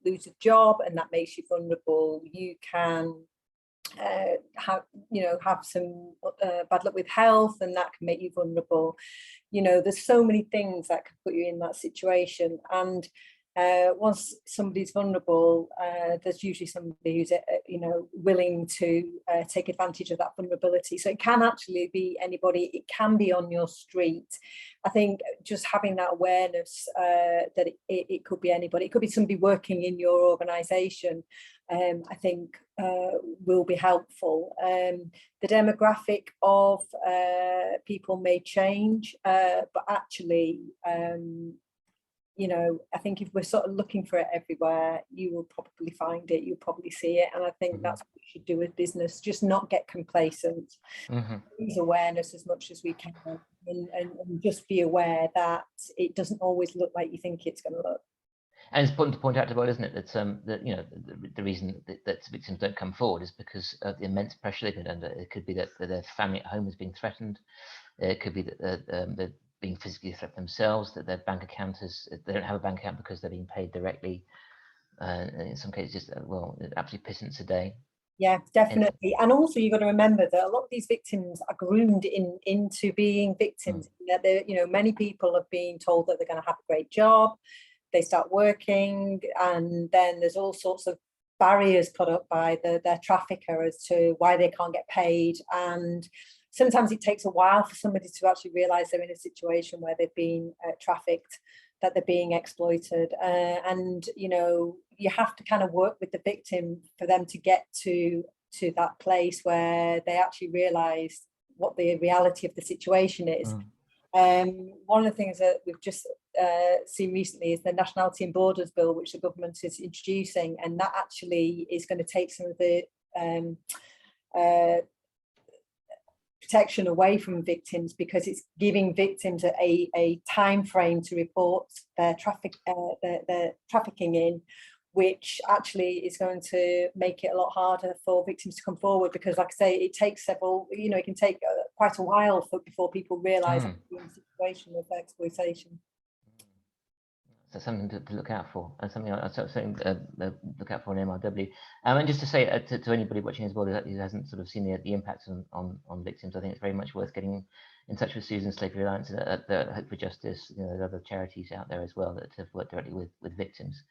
lose a job and that makes you vulnerable. You can have some bad luck with health and that can make you vulnerable. You know, there's so many things that can put you in that situation. And once somebody's vulnerable, there's usually somebody who's willing to take advantage of that vulnerability. So it can actually be anybody. It can be on your street. I think just having that awareness that it could be anybody. It could be somebody working in your organisation. I think will be helpful. The demographic of people may change, but actually, I think if we're sort of looking for it everywhere, you will probably find it, you'll probably see it. And I think that's what we should do with business, just not get complacent, use awareness as much as we can, and just be aware that it doesn't always look like you think it's going to look. And it's important to point out as well, isn't it, that the reason that victims don't come forward is because of the immense pressure they've been under. It could be that their family at home is being threatened. It could be that they're being physically threatened themselves, that their bank account they don't have a bank account because they're being paid directly. And in some cases, just absolutely pittance a day. Yeah, definitely. And also you've got to remember that a lot of these victims are groomed into being victims. That many people have been told that they're going to have a great job. They start working, and then there's all sorts of barriers put up by their trafficker as to why they can't get paid. And sometimes it takes a while for somebody to actually realise they're in a situation where they've been trafficked, that they're being exploited. And you have to kind of work with the victim for them to get to that place where they actually realise what the reality of the situation is. One of the things that we've just seen recently is the Nationality and Borders Bill, which the government is introducing, and that actually is going to take some of the protection away from victims, because it's giving victims a time frame to report their trafficking in, which actually is going to make it a lot harder for victims to come forward, because like I say, it takes several, it can take quite a while before people realise that they're in a situation of exploitation. So something to look out for, and something look out for in MRW. And just to say to anybody watching as well who hasn't sort of seen the impact on victims, I think it's very much worth getting in touch with Susan Slavery Alliance at the Hope for Justice. There's other charities out there as well that have worked directly with victims,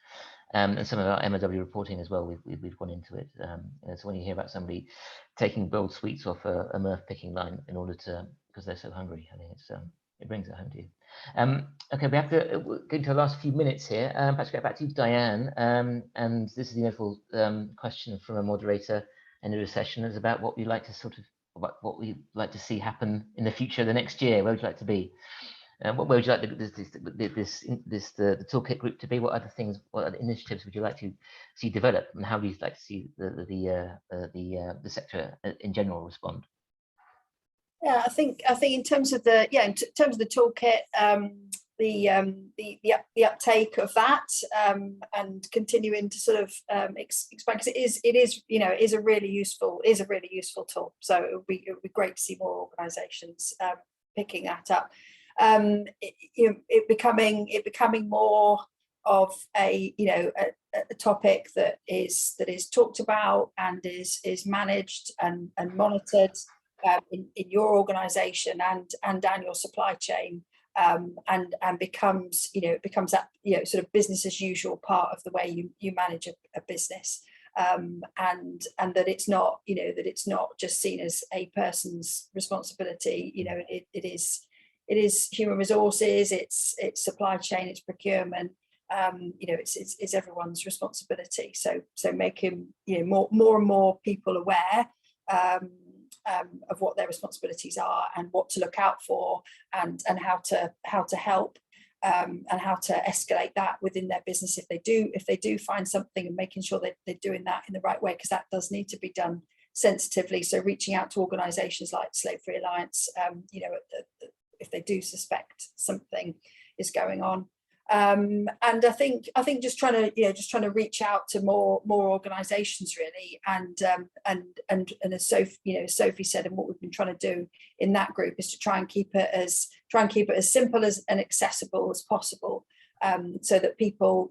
and some of our MRW reporting as well. We've gone into it. So when you hear about somebody taking boiled sweets off a Murph picking line in order because they're so hungry, I think it brings it home to you. Okay, we have to go into the last few minutes here. Perhaps get back to you, Diane. And this is the inevitable question from a moderator end of the session. Is about what we like to see happen in the future, the next year. Where would you like to be? Where would you like the toolkit group to be? What other things, what other initiatives would you like to see develop, and how would you like to see the sector in general respond? Yeah, I think in terms of the toolkit, the uptake of that, and continuing to sort of expand, because it is a really useful tool. So it would be great to see more organisations picking that up. It becoming more of a topic that is talked about and is managed and monitored in your organisation and down your supply chain, and becomes that sort of business as usual part of the way you manage a business, and that it's not just seen as a person's responsibility. It is human resources, it's supply chain, it's procurement. It's everyone's responsibility. So making more and more people aware of what their responsibilities are and what to look out for, and how to help, and how to escalate that within their business if they do find something, and making sure that they're doing that in the right way, because that does need to be done sensitively. So reaching out to organisations like Slave Free Alliance, if they do suspect something is going on. And I think just trying to reach out to more organisations really, and as Sophie said, and what we've been trying to do in that group is to try and keep it as simple and accessible as possible, so that people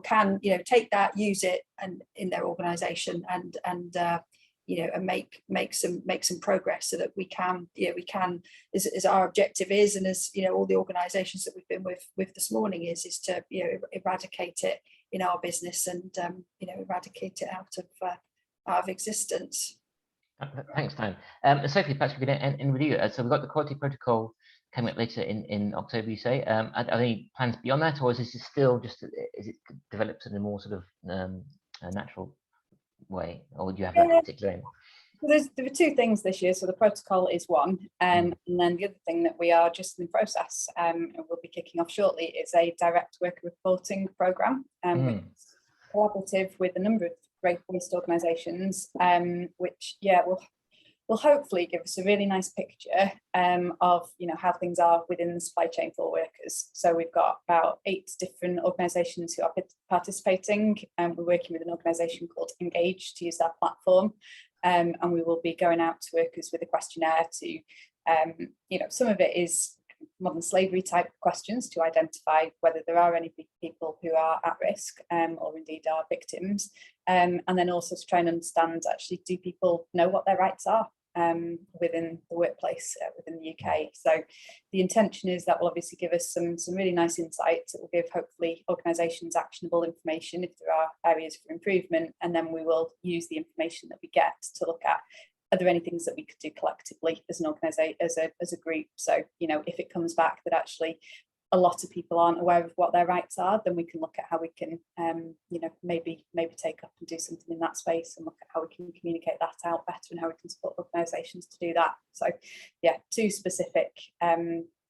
can take that, use it, and in their organisation, and and make some progress so that we can, as our objective is, and as all the organisations that we've been with this morning is to eradicate it in our business and eradicate it out of existence. Thanks, Dan. Sophie, perhaps we can end with you. So we've got the quality protocol coming up later in October, you say. Are there any plans beyond that, or is this still just, is it developed in a more sort of a natural way, or do you have that particular aim? There were two things this year. So the protocol is one, and then the other thing that we are just in the process, and we'll be kicking off shortly, is a direct worker reporting programme, collaborative with a number of race-based organisations, which will hopefully give us a really nice picture of how things are within the supply chain for workers. So we've got about 8 different organisations who are participating, and we're working with an organisation called Engage to use our platform, and we will be going out to workers with a questionnaire to, some of it is modern slavery type questions to identify whether there are any people who are at risk or indeed are victims, and then also to try and understand, actually, do people know what their rights are within the workplace within the UK. So the intention is that will obviously give us some really nice insights. It will give hopefully organisations actionable information if there are areas for improvement, and then we will use the information that we get to look at, are there any things that we could do collectively as an organisation, as a group? So, if it comes back that actually a lot of people aren't aware of what their rights are, then we can look at how we can, maybe take up and do something in that space, and look at how we can communicate that out better and how we can support organisations to do that. So, yeah, 2 specific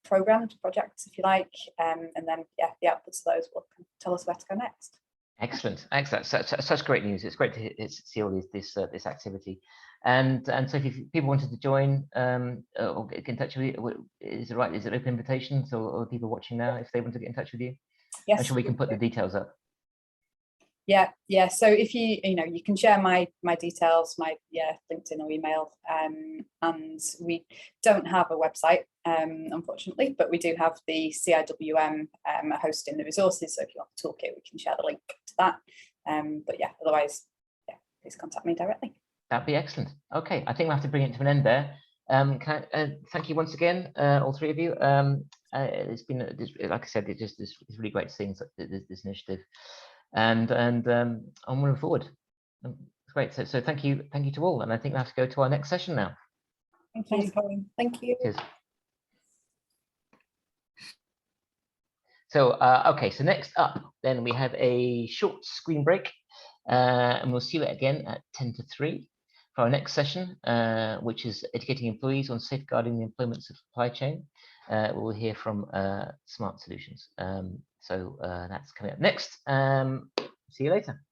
programmed projects, if you like, and then the outputs of those will tell us where to go next. Excellent. Such great news. It's great to see all this activity. And so if people wanted to join or get in touch with you, is it right? Is it open invitations, or people watching now, if they want to get in touch with you? Yes. I'm sure we can put the details up. Yeah. So if you can share my details, my LinkedIn or email, and we don't have a website, unfortunately, but we do have the CIWM hosting the resources. So if you want the toolkit, we can share the link to that. But otherwise, please contact me directly. That'd be excellent. Okay, I think we'll have to bring it to an end there. Thank you once again, all 3 of you. It's been, like I said, it's really great seeing this initiative, and I'm moving forward. Great. So thank you to all, and I think we have to go to our next session now. Thanks, Colin. Thank you. Cheers. So okay, so next up, then we have a short screen break, and we'll see you again at 10 to 3. For our next session, which is educating employees on safeguarding the employment supply chain. We'll hear from Smart Solutions. So that's coming up next. See you later.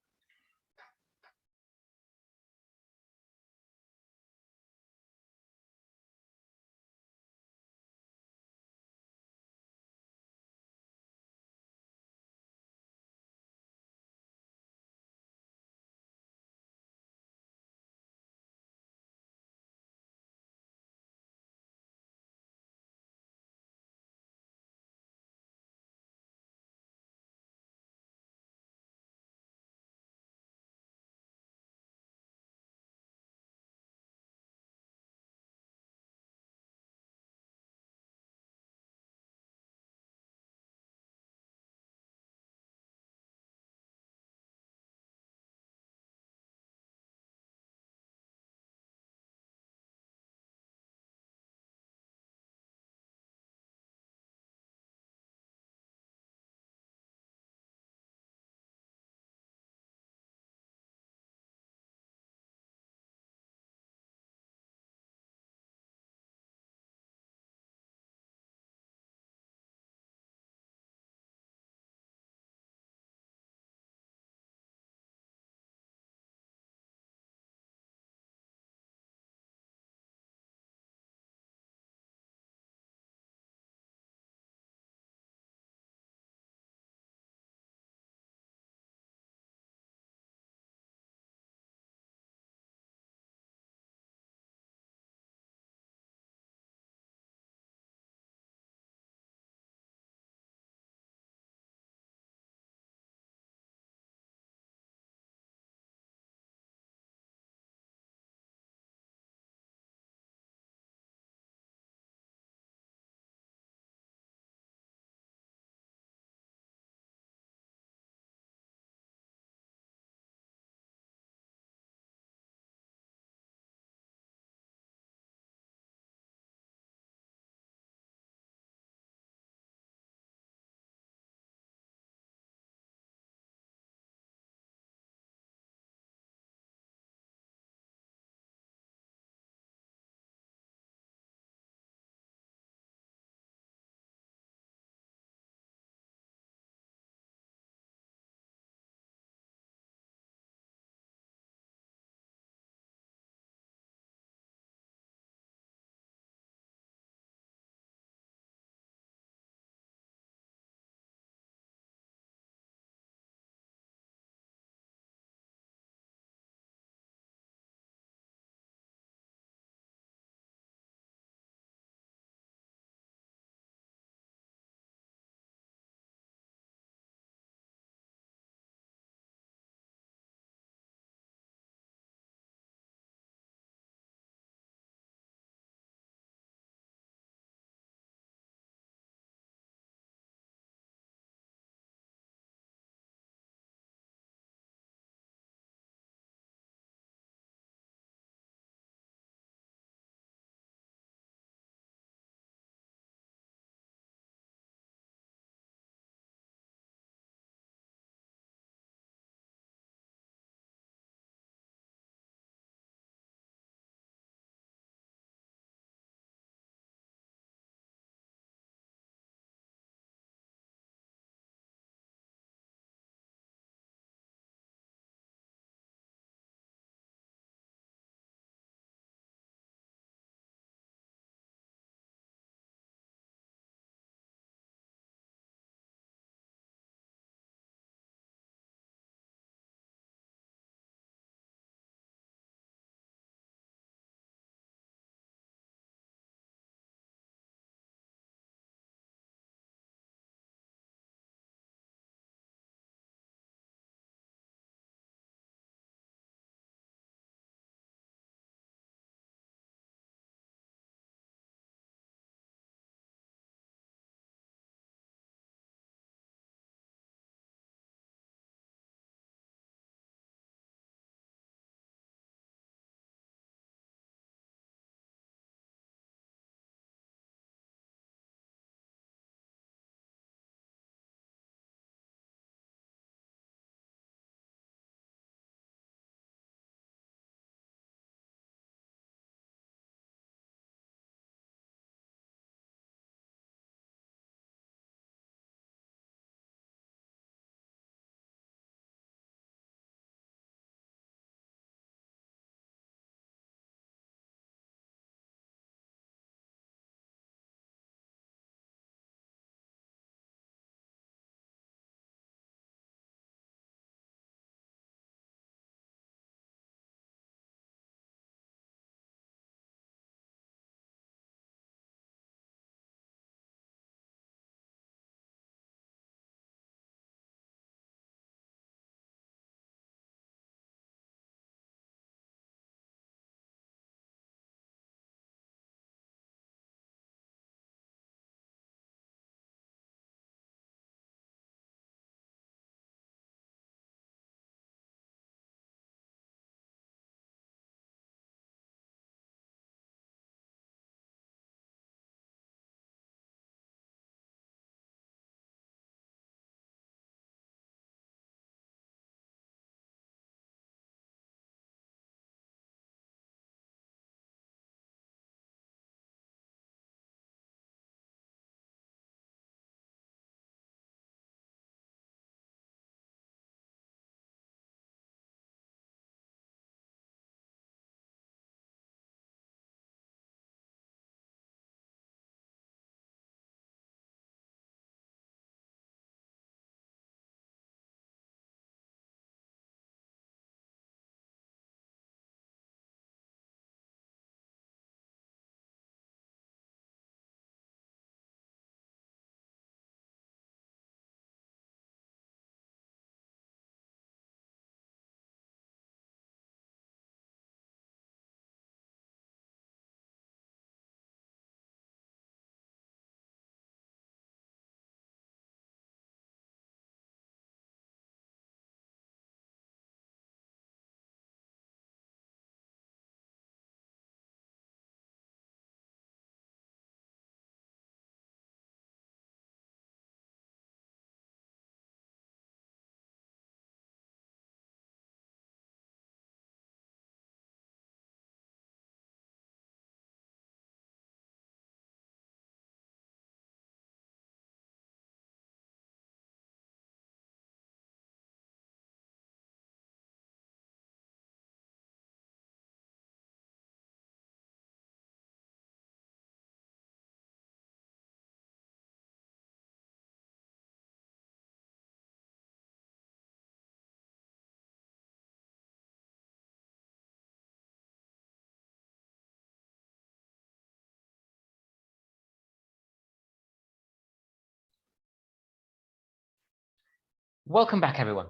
Welcome back, everyone.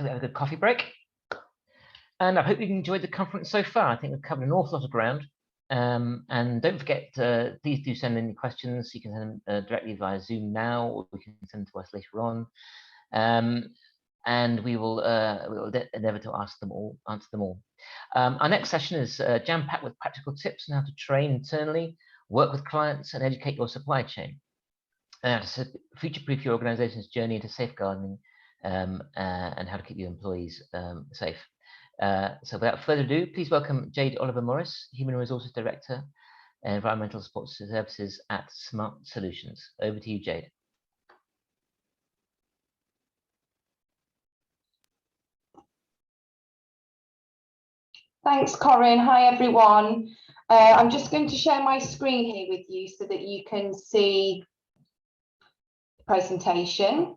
We have a good coffee break. And I hope you've enjoyed the conference so far. I think we've covered an awful lot of ground. And don't forget, please do send any questions. You can send them directly via Zoom now, or you can send them to us later on. And we will endeavour to answer them all. Our next session is jam-packed with practical tips on how to train internally, work with clients, and educate your supply chain. To future-proof your organisation's journey into safeguarding and how to keep your employees safe. So without further ado, please welcome Jade Oliver Morris, Human Resources Director and Environmental Support Services at Smart Solutions. Over to you, Jade. Thanks, Corinne. Hi, everyone. I'm just going to share my screen here with you so that you can see the presentation.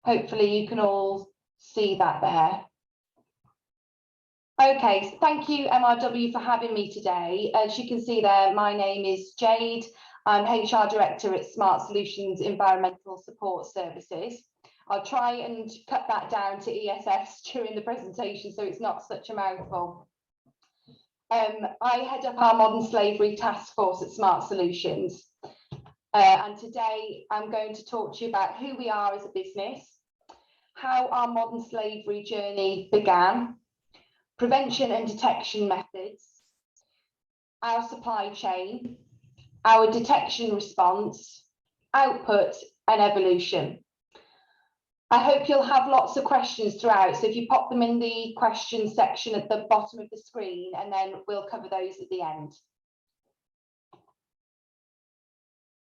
Hopefully you can all see that there. Okay, so thank you MRW for having me today. As you can see there, my name is Jade. I'm HR Director at Smart Solutions Environmental Support Services. I'll try and cut that down to ESS during the presentation so it's not such a mouthful. I head up our Modern Slavery Task Force at Smart Solutions. And today I'm going to talk to you about who we are as a business, how our modern slavery journey began, prevention and detection methods, our supply chain, our detection response, output and evolution. I hope you'll have lots of questions throughout, so if you pop them in the questions section at the bottom of the screen, and then we'll cover those at the end.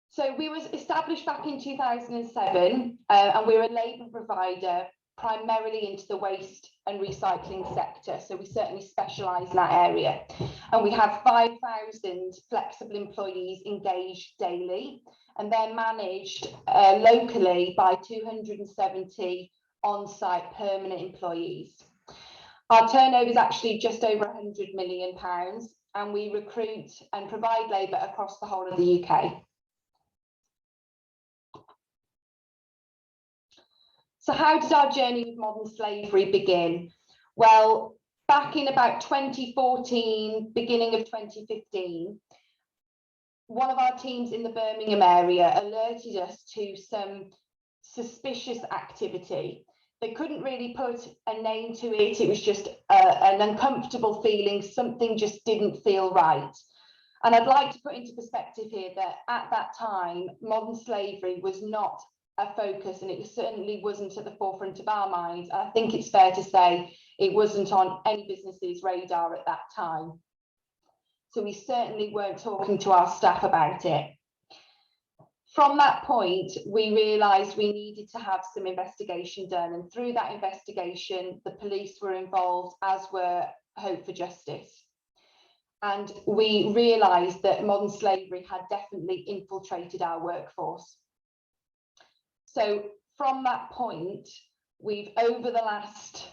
So we were established back in 2007 and we're a labour provider primarily into the waste and recycling sector. So we certainly specialise in that area. And we have 5,000 flexible employees engaged daily, and they're managed locally by 270 on-site permanent employees. Our turnover is actually just over £100 million, and we recruit and provide labour across the whole of the UK. So how did our journey with modern slavery begin? Well, back in about 2014, beginning of 2015, one of our teams in the Birmingham area alerted us to some suspicious activity. They couldn't really put a name to it. It was just an uncomfortable feeling. Something just didn't feel right. And I'd like to put into perspective here that at that time, modern slavery was not a focus, and it certainly wasn't at the forefront of our minds. I think it's fair to say it wasn't on any business's radar at that time. So we certainly weren't talking to our staff about it. From that point, we realised we needed to have some investigation done, and through that investigation, the police were involved, as were Hope for Justice. And we realised that modern slavery had definitely infiltrated our workforce. So from that point, we've over the last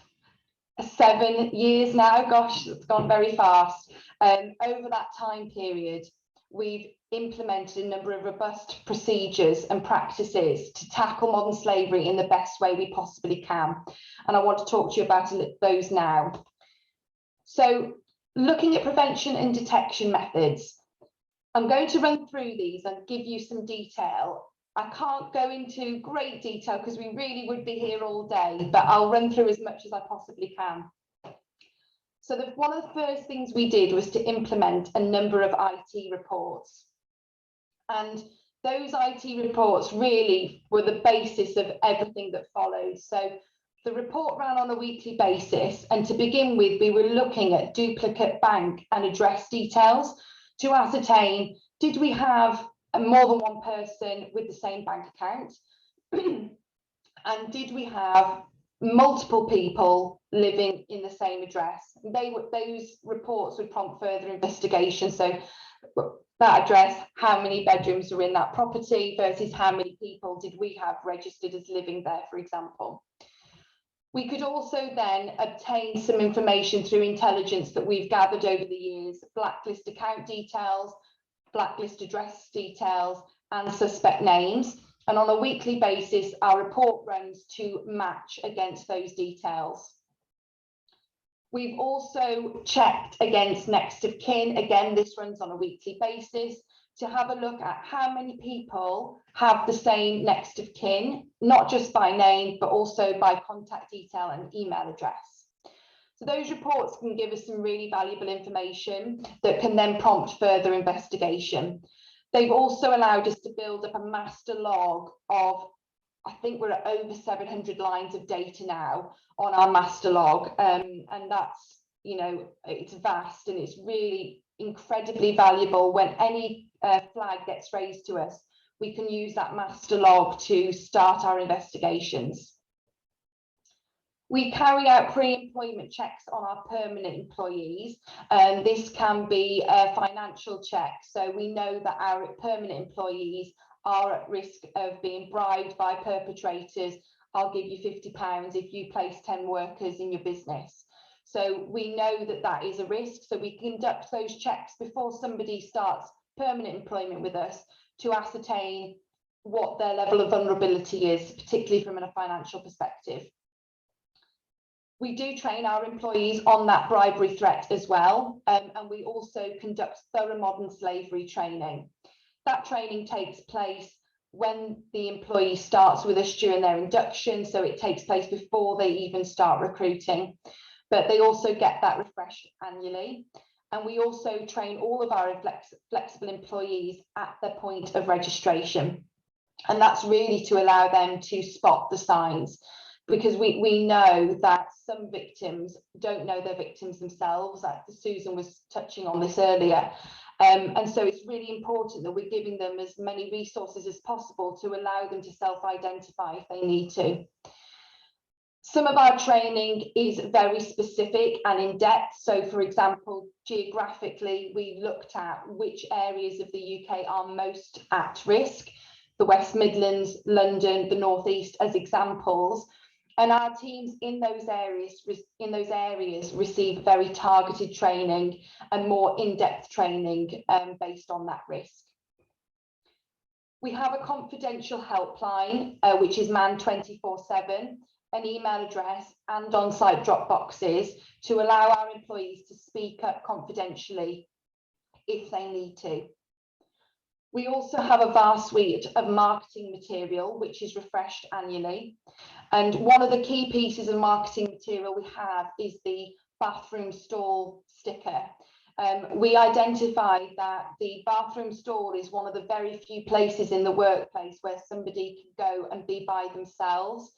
7 years now, gosh, it's gone very fast. Over that time period, we've implemented a number of robust procedures and practices to tackle modern slavery in the best way we possibly can. And I want to talk to you about those now. So looking at prevention and detection methods, I'm going to run through these and give you some detail. I can't go into great detail because we really would be here all day, but I'll run through as much as I possibly can. So one of the first things we did was to implement a number of IT reports. And those IT reports really were the basis of everything that followed. So the report ran on a weekly basis, and to begin with, we were looking at duplicate bank and address details to ascertain, did we have more than one person with the same bank account? And did we have multiple people living in the same address? Those reports would prompt further investigation. So that address, how many bedrooms are in that property versus how many people did we have registered as living there, for example. We could also then obtain some information through intelligence that we've gathered over the years, blacklist account details, blacklist address details, and suspect names. And on a weekly basis, our report runs to match against those details. We've also checked against next of kin. Again, this runs on a weekly basis to have a look at how many people have the same next of kin, not just by name, but also by contact detail and email address. So those reports can give us some really valuable information that can then prompt further investigation. They've also allowed us to build up a master log of, I think we're at over 700 lines of data now on our master log. And that's, you know, it's vast and it's really incredibly valuable. When any flag gets raised to us, we can use that master log to start our investigations. We carry out pre-employment checks on our permanent employees, and this can be a financial check. So we know that our permanent employees are at risk of being bribed by perpetrators. I'll give you £50 if you place 10 workers in your business. So we know that that is a risk. So we conduct those checks before somebody starts permanent employment with us to ascertain what their level of vulnerability is, particularly from a financial perspective. We do train our employees on that bribery threat as well, and we also conduct thorough modern slavery training. That training takes place when the employee starts with us during their induction, so it takes place before they even start recruiting, but they also get that refreshed annually. And we also train all of our flexible employees at their point of registration, and that's really to allow them to spot the signs, because we know that some victims don't know they're victims themselves. Susan was touching on this earlier. And so it's really important that we're giving them as many resources as possible to allow them to self-identify if they need to. Some of our training is very specific and in depth. So for example, geographically, we looked at which areas of the UK are most at risk, the West Midlands, London, the North East as examples. And our teams in those areas receive very targeted training and more in-depth training based on that risk. We have a confidential helpline, which is manned 24/7, an email address and on-site drop boxes to allow our employees to speak up confidentially if they need to. We also have a vast suite of marketing material, which is refreshed annually. And one of the key pieces of marketing material we have is the bathroom stall sticker. We identified that the bathroom stall is one of the very few places in the workplace where somebody can go and be by themselves.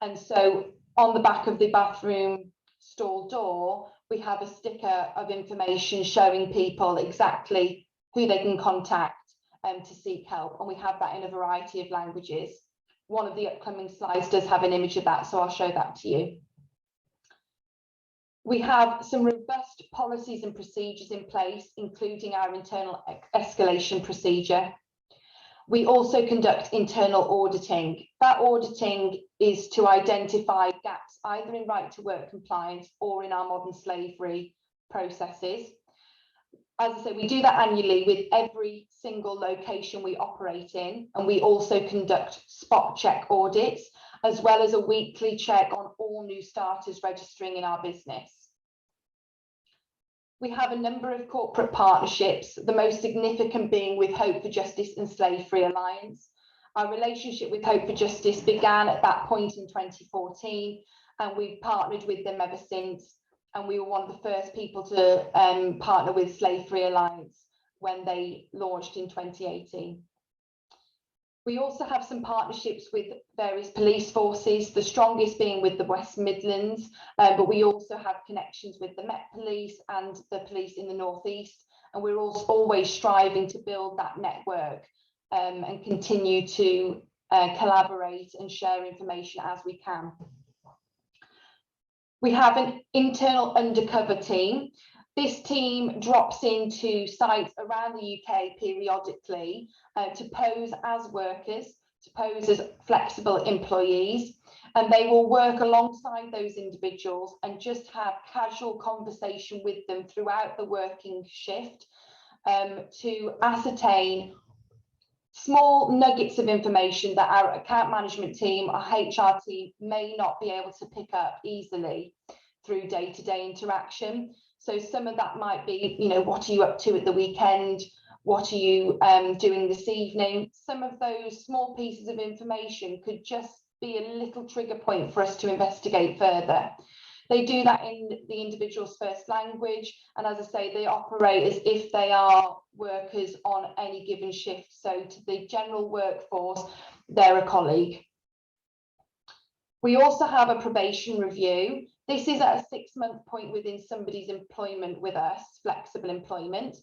And so on the back of the bathroom stall door, we have a sticker of information showing people exactly who they can contact to seek help, and we have that in a variety of languages. One of the upcoming slides does have an image of that, so I'll show that to you. We have some robust policies and procedures in place, including our internal escalation procedure. We also conduct internal auditing. That auditing is to identify gaps either in right to work compliance or in our modern slavery processes. As I say, we do that annually with every single location we operate in, and we also conduct spot check audits, as well as a weekly check on all new starters registering in our business. We have a number of corporate partnerships, the most significant being with Hope for Justice and Slave Free Alliance. Our relationship with Hope for Justice began at that point in 2014, and we've partnered with them ever since. And we were one of the first people to partner with Slave Free Alliance when they launched in 2018. We also have some partnerships with various police forces, the strongest being with the West Midlands, but we also have connections with the Met Police and the police in the North East. And we're also always striving to build that network and continue to collaborate and share information as we can. We have an internal undercover team. This team drops into sites around the UK periodically to pose as workers, to pose as flexible employees, and they will work alongside those individuals and just have casual conversation with them throughout the working shift to ascertain small nuggets of information that our account management team, our HR team may not be able to pick up easily through day-to-day interaction. So some of that might be, you know, what are you up to at the weekend? What are you doing this evening? Some of those small pieces of information could just be a little trigger point for us to investigate further. They do that in the individual's first language, and as I say, they operate as if they are workers on any given shift. So to the general workforce, they're a colleague. We also have a probation review. This is at a 6-month point within somebody's employment with us, flexible employment.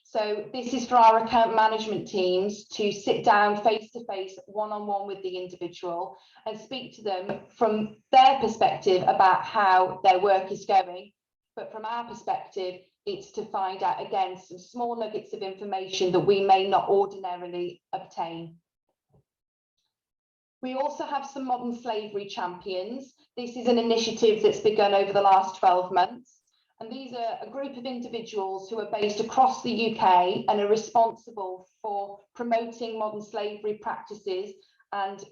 So this is for our account management teams to sit down face-to-face, one-on-one with the individual and speak to them from their perspective about how their work is going. But from our perspective, it's to find out, again, some small nuggets of information that we may not ordinarily obtain. We also have some modern slavery champions. This is an initiative that's begun over the last 12 months. And these are a group of individuals who are based across the UK and are responsible for promoting modern slavery practices and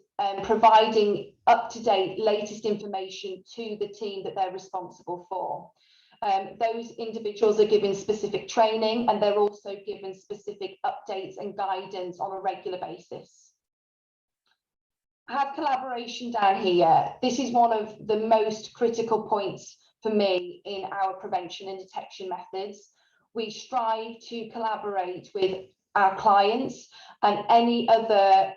providing up-to-date latest information to the team that they're responsible for. Those individuals are given specific training, and they're also given specific updates and guidance on a regular basis. I have collaboration down here. This is one of the most critical points for me in our prevention and detection methods. We strive to collaborate with our clients and any other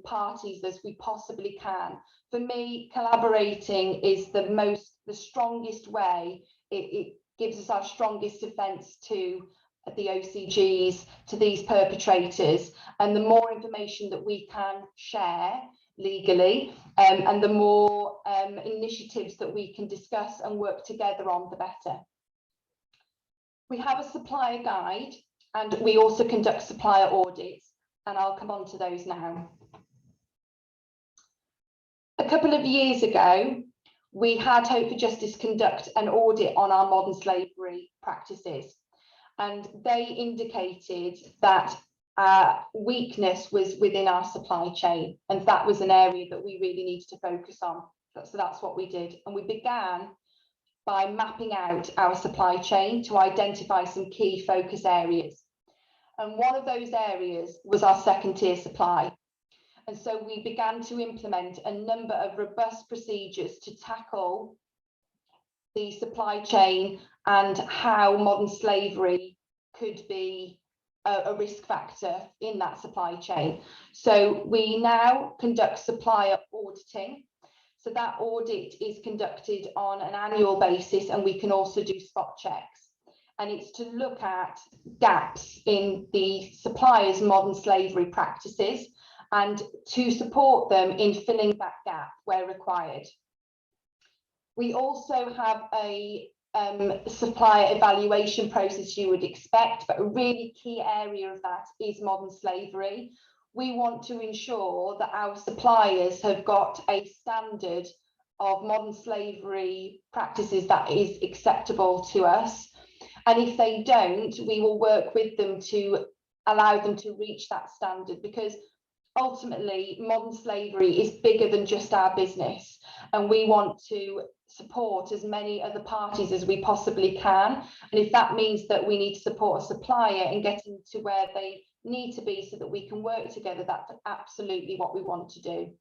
parties as we possibly can. For me, collaborating is the strongest way. It gives us our strongest defense to the OCGs, to these perpetrators, and the more information that we can share legally, and the more initiatives that we can discuss and work together on, the better. We have a supplier guide, and we also conduct supplier audits, and I'll come on to those now. A couple of years ago, we had Hope for Justice conduct an audit on our modern slavery practices, and they indicated that weakness was within our supply chain, and that was an area that we really needed to focus on. So that's what we did, and we began by mapping out our supply chain to identify some key focus areas, and one of those areas was our second tier supply. And so we began to implement a number of robust procedures to tackle the supply chain and how modern slavery could be a risk factor in that supply chain. So we now conduct supplier auditing. So that audit is conducted on an annual basis, and we can also do spot checks. And it's to look at gaps in the supplier's modern slavery practices and to support them in filling that gap where required. We also have a supplier evaluation process you would expect, but a really key area of that is modern slavery. We want to ensure that our suppliers have got a standard of modern slavery practices that is acceptable to us. And if they don't, we will work with them to allow them to reach that standard, because ultimately modern slavery is bigger than just our business, and we want to support as many other parties as we possibly can. And if that means that we need to support a supplier in getting to where they need to be so that we can work together, that's absolutely what we want to do.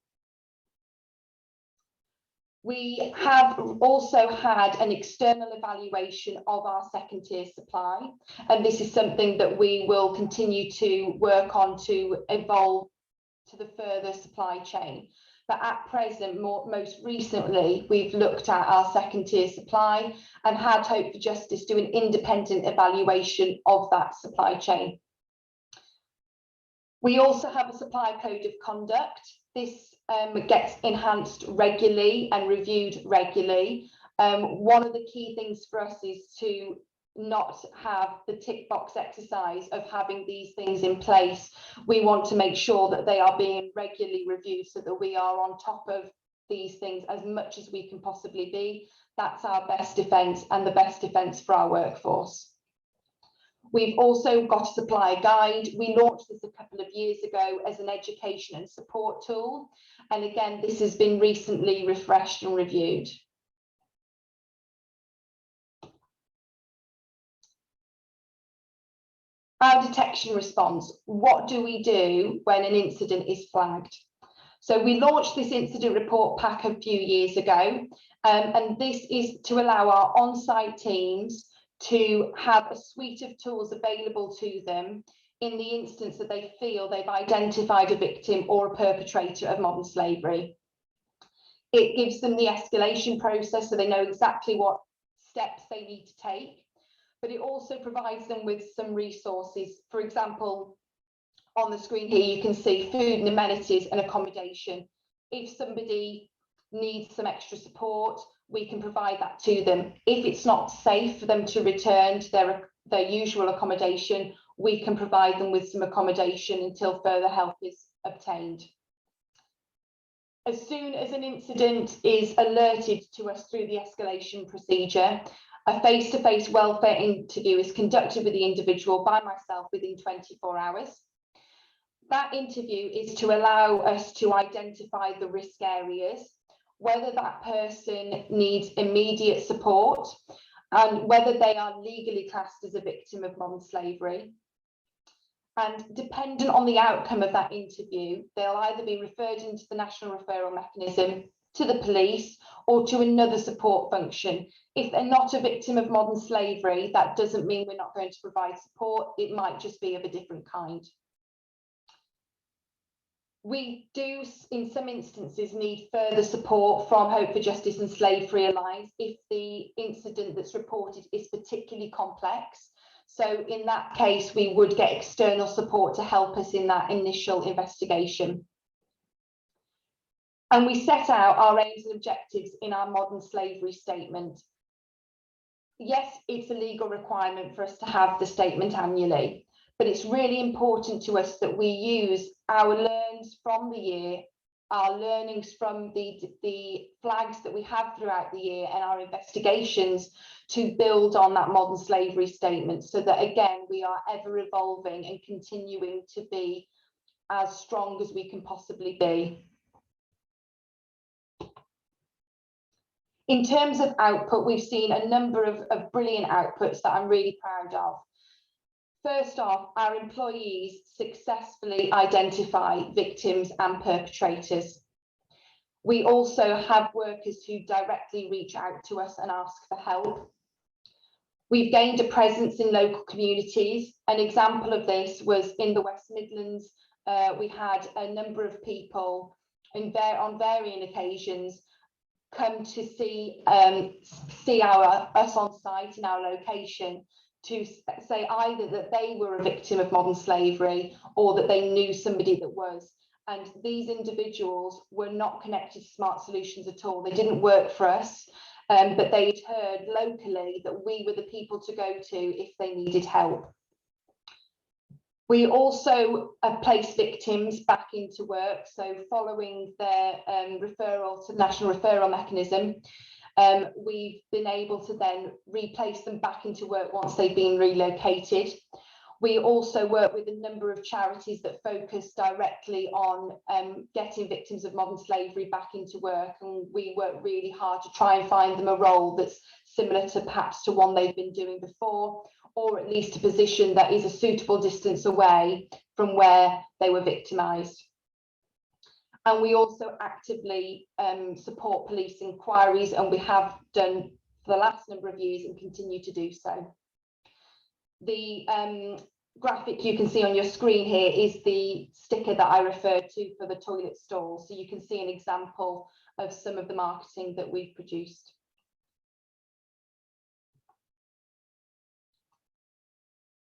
We have also had an external evaluation of our second tier supply, and this is something that we will continue to work on to evolve to the further supply chain. But at present, most recently, we've looked at our second tier supply and had Hope for Justice do an independent evaluation of that supply chain. We also have a supplier code of conduct. This gets enhanced regularly and reviewed regularly. One of the key things for us is to not have the tick box exercise of having these things in place. We want to make sure that they are being regularly reviewed so that we are on top of these things as much as we can possibly be. That's our best defence and the best defence for our workforce. We've also got a supplier guide. We launched this a couple of years ago as an education and support tool. And again, this has been recently refreshed and reviewed. Our detection response. What do we do when an incident is flagged? So we launched this incident report pack a few years ago, and this is to allow our on-site teams to have a suite of tools available to them in the instance that they feel they've identified a victim or a perpetrator of modern slavery. It gives them the escalation process so they know exactly what steps they need to take. But it also provides them with some resources. For example, on the screen here, you can see food and amenities and accommodation. If somebody needs some extra support, we can provide that to them. If it's not safe for them to return to their usual accommodation, we can provide them with some accommodation until further help is obtained. As soon as an incident is alerted to us through the escalation procedure, a face-to-face welfare interview is conducted with the individual by myself within 24 hours. That interview is to allow us to identify the risk areas, whether that person needs immediate support, and whether they are legally classed as a victim of modern slavery. And dependent on the outcome of that interview, they'll either be referred into the national referral mechanism, to the police, or to another support function. If they're not a victim of modern slavery, that doesn't mean we're not going to provide support. It might just be of a different kind. We do, in some instances, need further support from Hope for Justice and Slave Free Alliance if the incident that's reported is particularly complex. So in that case, we would get external support to help us in that initial investigation. And we set out our aims and objectives in our modern slavery statement. Yes, it's a legal requirement for us to have the statement annually, but it's really important to us that we use our learns from the year, our learnings from the flags that we have throughout the year and our investigations to build on that modern slavery statement so that, again, we are ever evolving and continuing to be as strong as we can possibly be. In terms of output, we've seen a number of brilliant outputs that I'm really proud of. First off, our employees successfully identify victims and perpetrators. We also have workers who directly reach out to us and ask for help. We've gained a presence in local communities. An example of this was in the West Midlands. We had a number of people on varying occasions come to see us on site in our location to say either that they were a victim of modern slavery or that they knew somebody that was. And these individuals were not connected to Smart Solutions at all. They didn't work for us, but they'd heard locally that we were the people to go to if they needed help. We also place victims back into work. So following their referral to the National Referral Mechanism, we've been able to then replace them back into work once they've been relocated. We also work with a number of charities that focus directly on getting victims of modern slavery back into work, and we work really hard to try and find them a role that's similar to perhaps to one they've been doing before, or at least a position that is a suitable distance away from where they were victimised. And we also actively support police inquiries, and we have done for the last number of years and continue to do so. The graphic you can see on your screen here is the sticker that I referred to for the toilet stall. So you can see an example of some of the marketing that we've produced.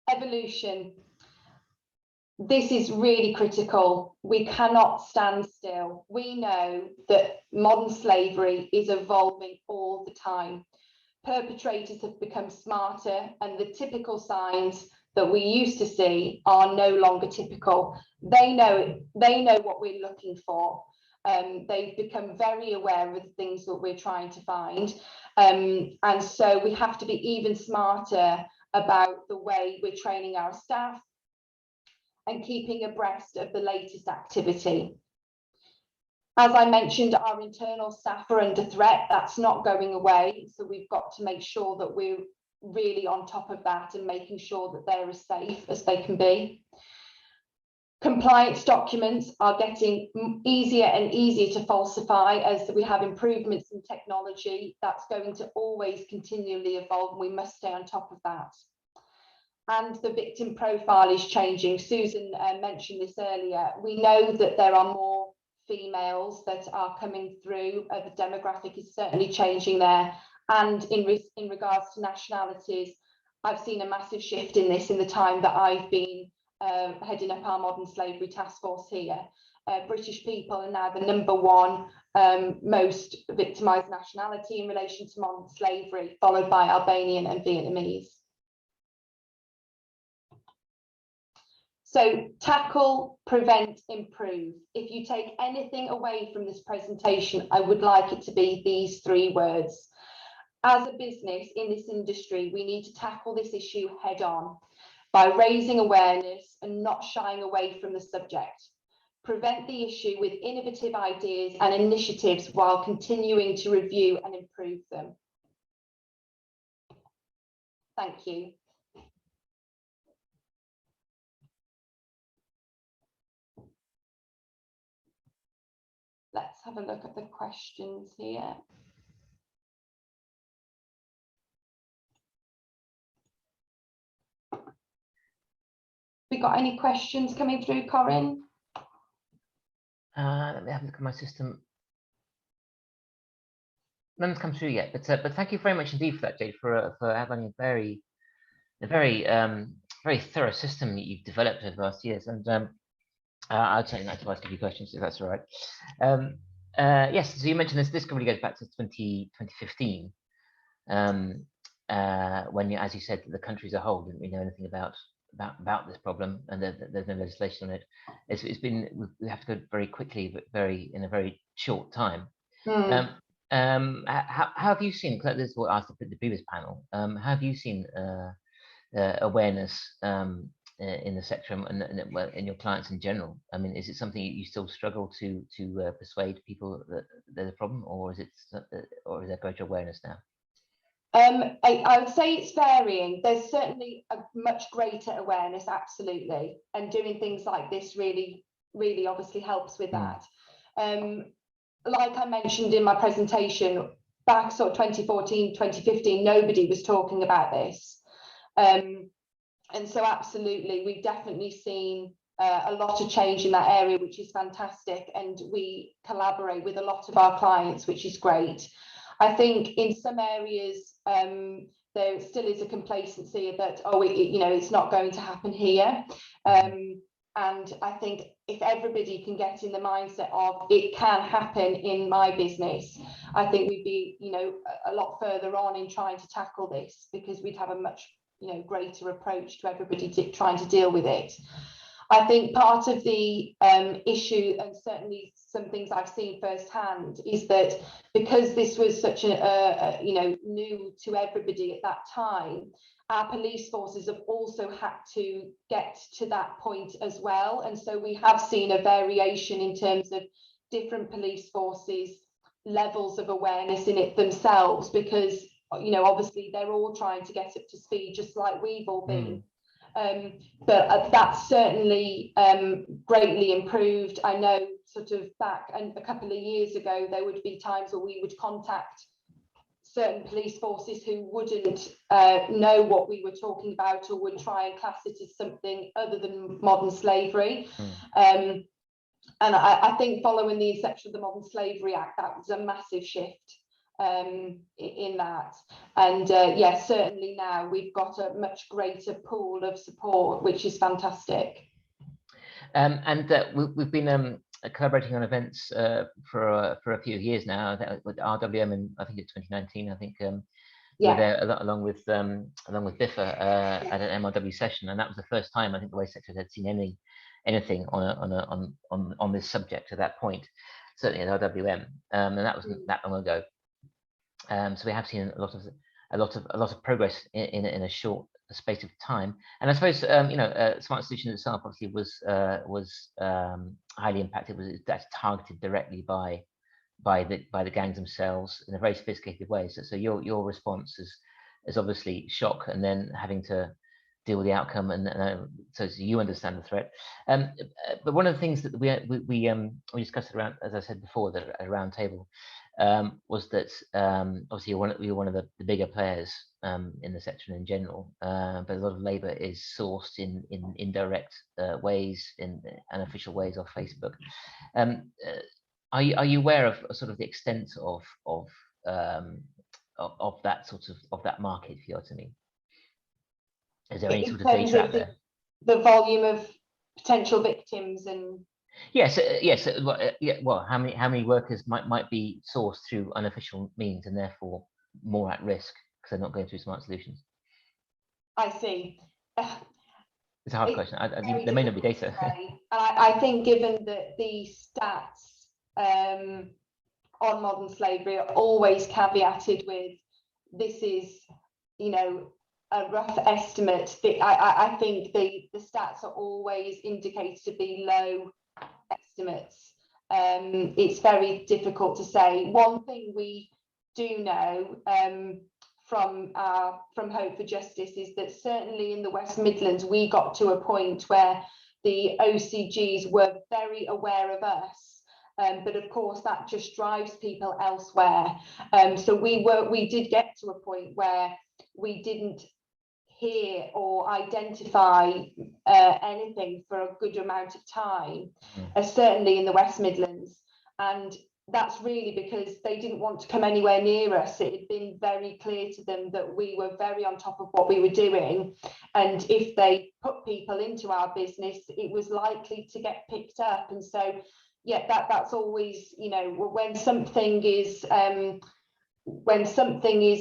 Evolution. This is really critical. We cannot stand still. We know that modern slavery is evolving all the time. perpetrators have become smarter, and the typical signs that we used to see are no longer typical. They know what we're looking for. They've become very aware of the things that we're trying to find. And so we have to be even smarter about the way we're training our staff and keeping abreast of the latest activity. As I mentioned, our internal staff are under threat. That's not going away. So we've got to make sure that we're really on top of that and making sure that they're as safe as they can be. Compliance documents are getting easier and easier to falsify as we have improvements in technology. That's going to always continually evolve, and we must stay on top of that. And the victim profile is changing. Susan mentioned this earlier. We know that there are more females that are coming through. The demographic is certainly changing there. And in regards to nationalities, I've seen a massive shift in this in the time that I've been heading up our modern slavery task force here. British people are now the #1 most victimised nationality in relation to modern slavery, followed by Albanian and Vietnamese. So tackle, prevent, improve. If you take anything away from this presentation, I would like it to be these 3 words. As a business in this industry, we need to tackle this issue head on by raising awareness and not shying away from the subject. Prevent the issue with innovative ideas and initiatives while continuing to review and improve them. Thank you. Let's have a look at the questions here. We got any questions coming through, Corinne? Let me have a look at my system. None's come through yet, but thank you very much indeed for that, Jade, for having a very thorough system that you've developed over the last years. And I'd certainly like to ask a few questions if that's all right. Yes, so you mentioned this really goes back to 2015, when, as you said, the country as a whole didn't really know anything about this problem, and there's no legislation on it. It's been, we have to go very quickly, but in a very short time. How have you seen, because this is what I asked the previous panel, how have you seen awareness in the sector and in your clients in general? I mean, is it something you still struggle to persuade people that there's a problem, or is there greater awareness now? I would say it's varying. There's certainly a much greater awareness, absolutely, and doing things like this really obviously helps with that. Like I mentioned in my presentation, back sort of 2014, 2015, nobody was talking about this. And so absolutely, we've definitely seen a lot of change in that area, which is fantastic. And we collaborate with a lot of our clients, which is great. I think in some areas, there still is a complacency that, it's not going to happen here. And I think if everybody can get in the mindset of it can happen in my business, I think we'd be, a lot further on in trying to tackle this, because we'd have a much, greater approach to everybody trying to deal with it. I think part of the issue, and certainly some things I've seen firsthand, is that because this was such a new to everybody at that time, our police forces have also had to get to that point as well. And so we have seen a variation in terms of different police forces' levels of awareness in it themselves, because, obviously they're all trying to get up to speed, just like we've all been. But that's certainly greatly improved. I know sort of back a couple of years ago, there would be times where we would contact certain police forces who wouldn't know what we were talking about, or would try and class it as something other than modern slavery. And I think following the inception of the Modern Slavery Act, that was a massive shift in that. And yes, certainly now we've got a much greater pool of support, which is fantastic. And we've been collaborating on events for a few years now with RWM, and I think it's 2019. I think We were Yeah. there along with BIFA at an MRW session, and that was the first time I think the waste sector had seen anything on this subject at that point, certainly at RWM, and that wasn't that long ago. So we have seen a lot of progress in a short space of time. And I suppose Smart Solutions itself obviously was highly impacted. That's targeted directly by the gangs themselves in a very sophisticated way. So your response is obviously shock, and then having to deal with the outcome, and so you understand the threat. But one of the things that we discussed around, as I said before, at a round table, was that obviously you're one of the bigger players in the sector in general, but a lot of labour is sourced in indirect ways, in unofficial ways off Facebook. Are you aware of sort of the extent of that of that market, if you know what I mean? Is there any sort of data out there? The volume of potential victims and yes. Well, how many workers might be sourced through unofficial means and therefore more at risk because they're not going through Smart Solutions? I see. It's a hard question. There may not be data. And I think given that the stats on modern slavery are always caveated with this is, a rough estimate. I think the stats are always indicated to be low estimates. It's very difficult to say. One thing we do know from Hope for Justice is that certainly in the West Midlands we got to a point where the OCGs were very aware of us. But of course that just drives people elsewhere. So we did get to a point where we didn't hear or identify anything for a good amount of time, certainly in the West Midlands. And that's really because they didn't want to come anywhere near us. It had been very clear to them that we were very on top of what we were doing. And if they put people into our business, it was likely to get picked up. And so, yeah, that's always, when something is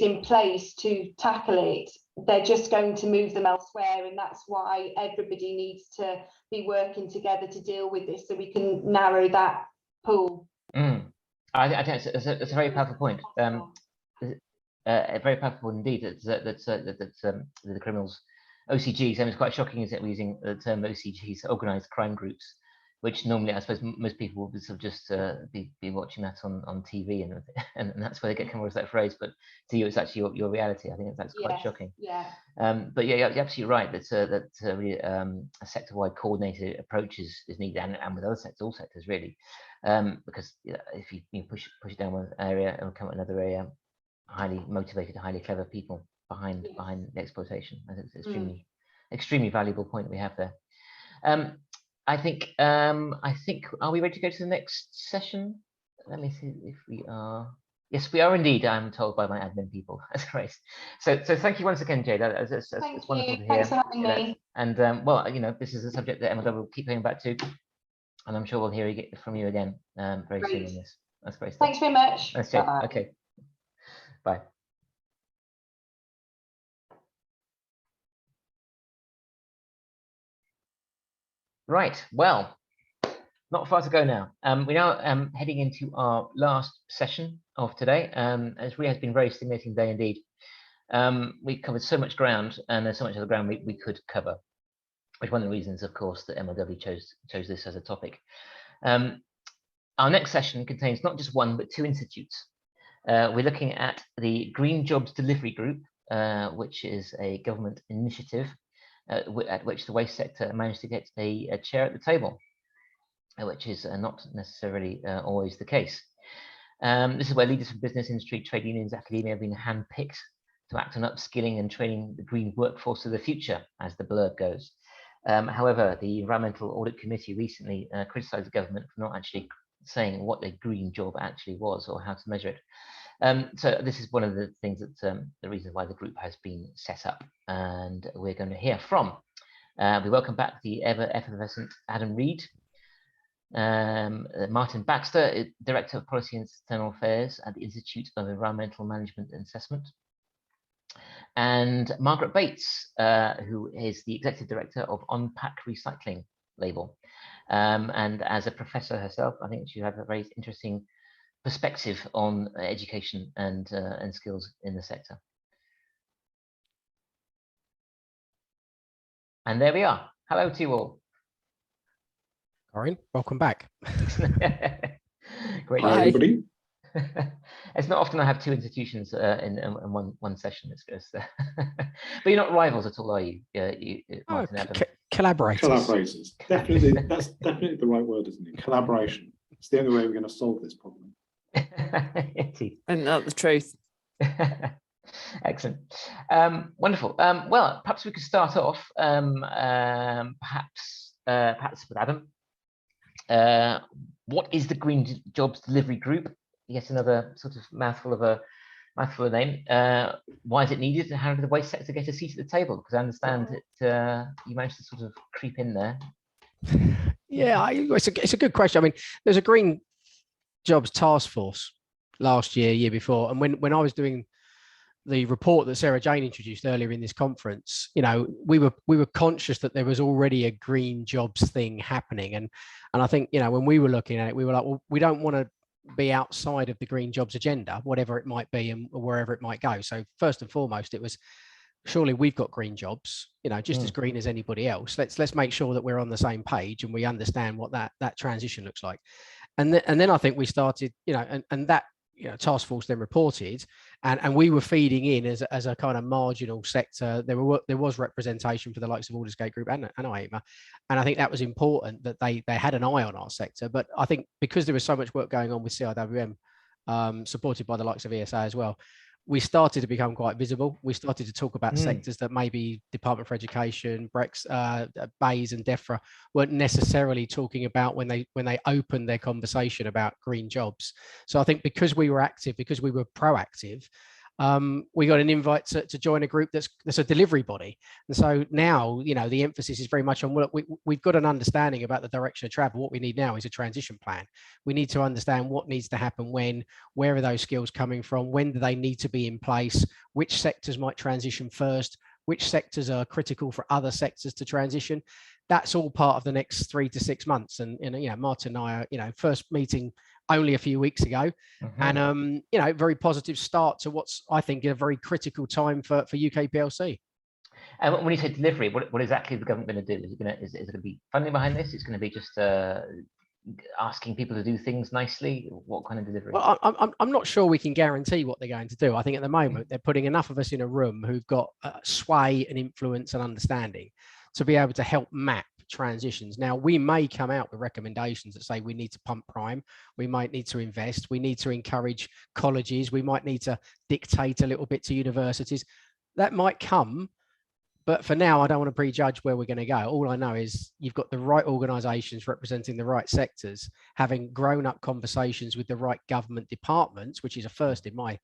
in place to tackle it, they're just going to move them elsewhere, and that's why everybody needs to be working together to deal with this, so we can narrow that pool. I think it's a very powerful point. A very powerful point indeed. That the criminals, OCGs, and it's quite shocking, isn't it? We're using the term OCGs, organised crime groups, which normally I suppose most people would sort of just be watching that on TV, and that's where they get come across that phrase. But to you, it's actually your reality. I think that's quite shocking. Yeah. But yeah, you're absolutely right. That really, a sector-wide coordinated approach is needed, and with other sectors, all sectors really, because if you push it down one area and come to another area, highly motivated, highly clever people behind the exploitation. I think it's extremely valuable point we have there. I think, are we ready to go to the next session? Let me see if we are. Yes, we are indeed, I'm told by my admin people. That's great. So thank you once again, Jade. It's wonderful to hear. Thanks for having me. And well, this is a subject that MLW will keep going back to, and I'm sure we'll hear from you again very soon on this. That's great stuff. Thanks very much. That's Jade. Okay. Bye. Right, well, not far to go now. We're now heading into our last session of today. As really has been a very stimulating day indeed. We covered so much ground, and there's so much of the ground we could cover, which is one of the reasons, of course, that MLW chose this as a topic. Our next session contains not just one, but two institutes. We're looking at the Green Jobs Delivery Group, which is a government initiative at which the waste sector managed to get a chair at the table, which is not necessarily always the case. This is where leaders from business, industry, trade unions, academia have been handpicked to act on upskilling and training the green workforce of the future, as the blurb goes. However, the Environmental Audit Committee recently criticised the government for not actually saying what a green job actually was or how to measure it. So this is one of the things that the reason why the group has been set up, and we're going to hear from. We welcome back the ever effervescent Adam Reed, Martin Baxter, Director of Policy and External Affairs at the Institute of Environmental Management and Assessment, and Margaret Bates, who is the Executive Director of On-Pack Recycling label. And as a professor herself, I think she has a very interesting perspective on education and skills in the sector. And there we are. Hello to you all. Corinne, welcome back. Great. Hi, everybody. It's not often I have two institutions in one session. It's just, but you're not rivals at all, are you? Martin, collaborators. Collaborators. Definitely, that's definitely the right word, isn't it? Collaboration. It's the only way we're going to solve this problem. And not the truth. Excellent. Wonderful. Well, perhaps we could start off, perhaps with Adam. What is the Green Jobs Delivery Group? Yes, another sort of mouthful of a name. Why is it needed, and how did the waste sector get a seat at the table? Because I understand that you managed to sort of creep in there. Yeah, it's a good question. I mean, there's a Green Jobs Task Force last year before, and when I was doing the report that Sarah Jane introduced earlier in this conference, you know, we were conscious that there was already a green jobs thing happening, and I think, you know, when we were looking at it, we were like, well, we don't want to be outside of the green jobs agenda, whatever it might be and wherever it might go. So first and foremost, it was, surely we've got green jobs, you know, just as green as anybody else. Let's make sure that we're on the same page and we understand what that transition looks like. And then I think we started, you know, and that, you know, task force then reported, and we were feeding in as a kind of marginal sector. There was representation for the likes of Aldersgate Group and IEMA, and I think that was important that they had an eye on our sector. But I think because there was so much work going on with CIWM, supported by the likes of ESA as well, we started to become quite visible. We started to talk about sectors that maybe Department for Education, BREX, BEIS and DEFRA weren't necessarily talking about when they opened their conversation about green jobs. So I think because we were active, because we were proactive, we got an invite to join a group that's a delivery body. And so now, you know, the emphasis is very much on, well, we've got an understanding about the direction of travel. What we need now is a transition plan. We need to understand what needs to happen when, where are those skills coming from, when do they need to be in place, which sectors might transition first, which sectors are critical for other sectors to transition. That's all part of the next 3 to 6 months. And you know, Martin and I are, you know, first meeting only a few weeks ago, and you know, very positive start to what's, I think, a very critical time for UK PLC. And when you say delivery, what exactly is the government going to do? Is it going to be funding behind this? It's going to be just asking people to do things nicely? What kind of delivery? Well, I'm not sure we can guarantee what they're going to do. I think at the moment they're putting enough of us in a room who've got sway and influence and understanding to be able to help map transitions. Now, we may come out with recommendations that say we need to pump prime, we might need to invest, we need to encourage colleges, we might need to dictate a little bit to universities. That might come, but for now, I don't want to prejudge where we're going to go. All I know is you've got the right organisations representing the right sectors, having grown-up conversations with the right government departments, which is a first in my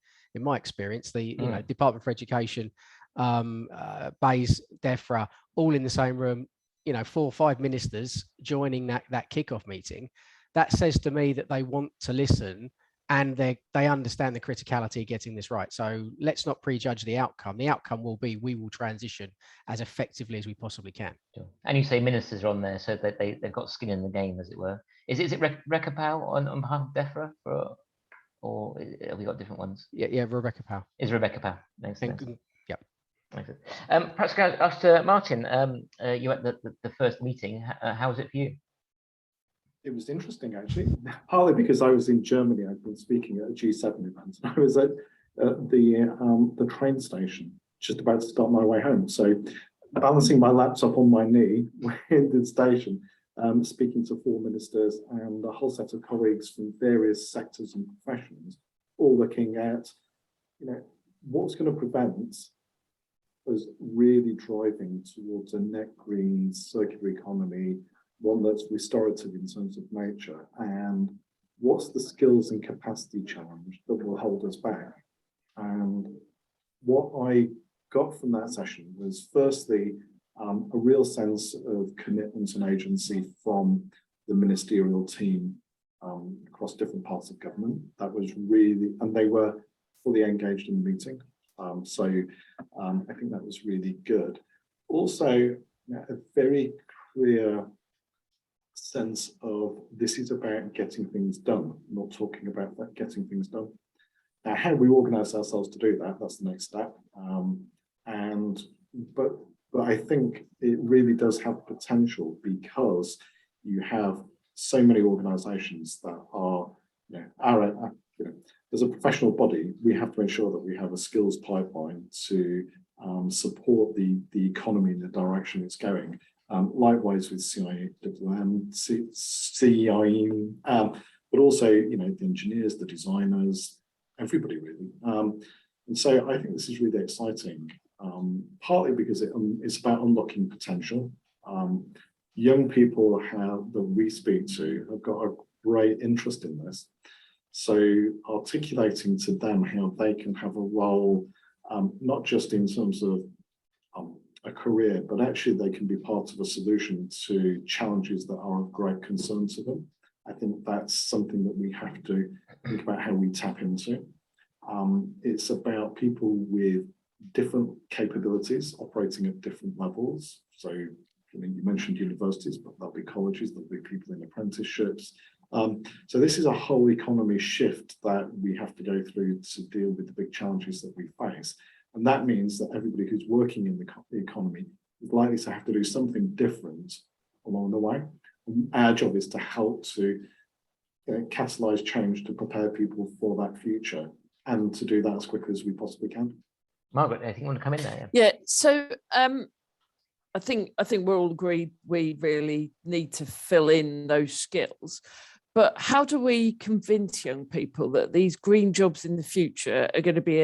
experience. The you know, Department for Education, BEIS, DEFRA, all in the same room. You know, 4 or 5 ministers joining that kickoff meeting. That says to me that they want to listen and they understand the criticality of getting this right. So let's not prejudge the outcome. The outcome will be we will transition as effectively as we possibly can. Sure. And you say ministers are on there, so that they've got skin in the game, as it were. Is it Rebecca Powell on behalf of DEFRA, or have we got different ones? Yeah, Rebecca Powell. Is Rebecca Powell? Thanks. Yep. Perhaps go after Martin. You at the first meeting. How was it for you? It was interesting, actually, partly because I was in Germany. I'd been speaking at a G7 event, and I was at the train station, just about to start my way home. So, balancing my laptop on my knee in the station, speaking to 4 ministers and a whole set of colleagues from various sectors and professions, all looking at, you know, what's going to prevent us really driving towards a net green circular economy, one that's restorative in terms of nature, and what's the skills and capacity challenge that will hold us back. And what I got from that session was firstly a real sense of commitment and agency from the ministerial team across different parts of government. That was really, and they were fully engaged in the meeting. So I think that was really good. Also, a very clear sense of this is about getting things done, not talking about that getting things done. Now, how we organise ourselves to do that, that's the next step. But I think it really does have potential because you have so many organisations that are, as a professional body, we have to ensure that we have a skills pipeline to support the economy in the direction it's going. Likewise with CIWM, CEIM, but also, the engineers, the designers, everybody really. And so I think this is really exciting, partly because it's about unlocking potential. Young people that we speak to have got a great interest in this. So articulating to them how they can have a role, not just in terms of a career, but actually they can be part of a solution to challenges that are of great concern to them. I think that's something that we have to think about how we tap into. It's about people with different capabilities operating at different levels. So you mentioned universities, but there'll be colleges, there'll be people in apprenticeships. So this is a whole economy shift that we have to go through to deal with the big challenges that we face. And that means that everybody who's working in the economy is likely to have to do something different along the way. And our job is to help to catalyse change to prepare people for that future and to do that as quickly as we possibly can. Margaret, I think you want to come in there? Yeah, so I think we're all agreed we really need to fill in those skills. But how do we convince young people that these green jobs in the future are going to be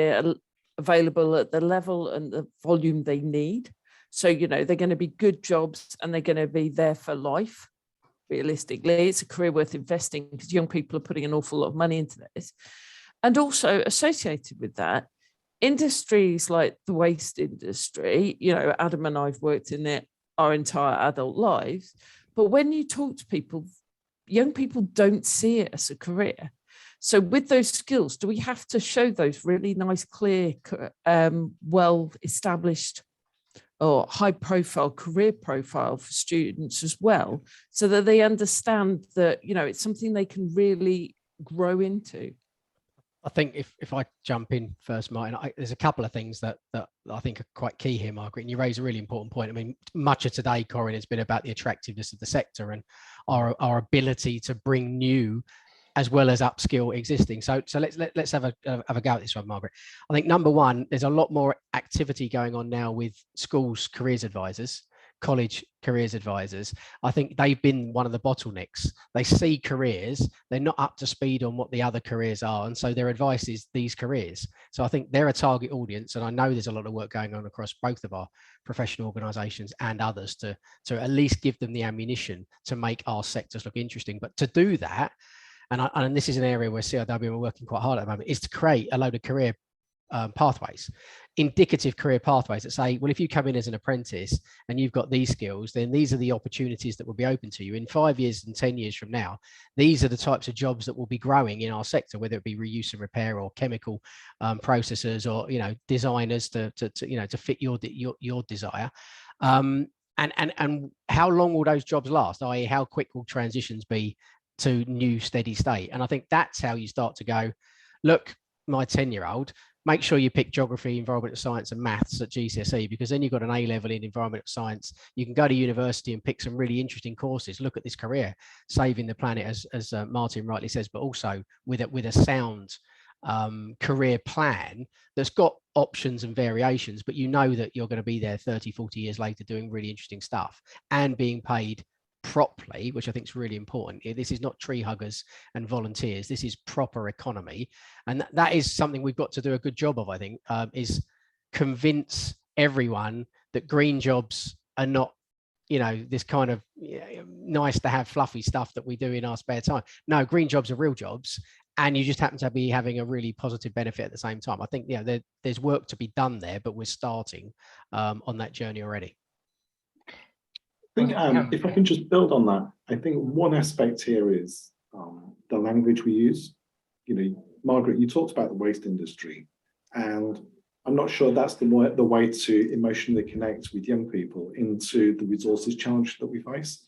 available at the level and the volume they need? So, they're going to be good jobs and they're going to be there for life. Realistically, it's a career worth investing because young people are putting an awful lot of money into this. And also associated with that, industries like the waste industry, Adam and I've worked in it our entire adult lives. But when you talk to people, young people don't see it as a career. So with those skills, do we have to show those really nice, clear, well-established or high-profile career profile for students as well, so that they understand that, it's something they can really grow into? I think if I jump in first, Martin, there's a couple of things that I think are quite key here, Margaret, and you raise a really important point. I mean, much of today, Corinne, has been about the attractiveness of the sector and our ability to bring new as well as upskill existing. So let's have a go at this one, Margaret. I think number one, there's a lot more activity going on now with schools careers advisors, college careers advisors. I think they've been one of the bottlenecks. They see careers, they're not up to speed on what the other careers are, and so their advice is these careers. So I think they're a target audience, and I know there's a lot of work going on across both of our professional organisations and others to at least give them the ammunition to make our sectors look interesting. But to do that, and this is an area where CIW are working quite hard at the moment, is to create a load of career pathways, indicative career pathways that say, well, if you come in as an apprentice and you've got these skills, then these are the opportunities that will be open to you in 5 years and 10 years from now. These are the types of jobs that will be growing in our sector, whether it be reuse and repair or chemical processors or designers to fit your desire. And how long will those jobs last? I.e., how quick will transitions be to new steady state? And I think that's how you start to go, look, my 10-year-old, make sure you pick geography, environmental science and maths at GCSE, because then you've got an A-level in environmental science. You can go to university and pick some really interesting courses. Look at this career, saving the planet, as Martin rightly says, but also with a sound career plan that's got options and variations, but you know that you're going to be there 30, 40 years later doing really interesting stuff and being paid properly, which I think is really important. This is not tree huggers and volunteers. This is proper economy. And that is something we've got to do a good job of, I think, is convince everyone that green jobs are not, this kind of nice to have fluffy stuff that we do in our spare time. No, green jobs are real jobs. And you just happen to be having a really positive benefit at the same time. I think, there's work to be done there, but we're starting on that journey already. I think if I can just build on that, I think one aspect here is the language we use. Margaret, you talked about the waste industry, and I'm not sure that's the way to emotionally connect with young people into the resources challenge that we face.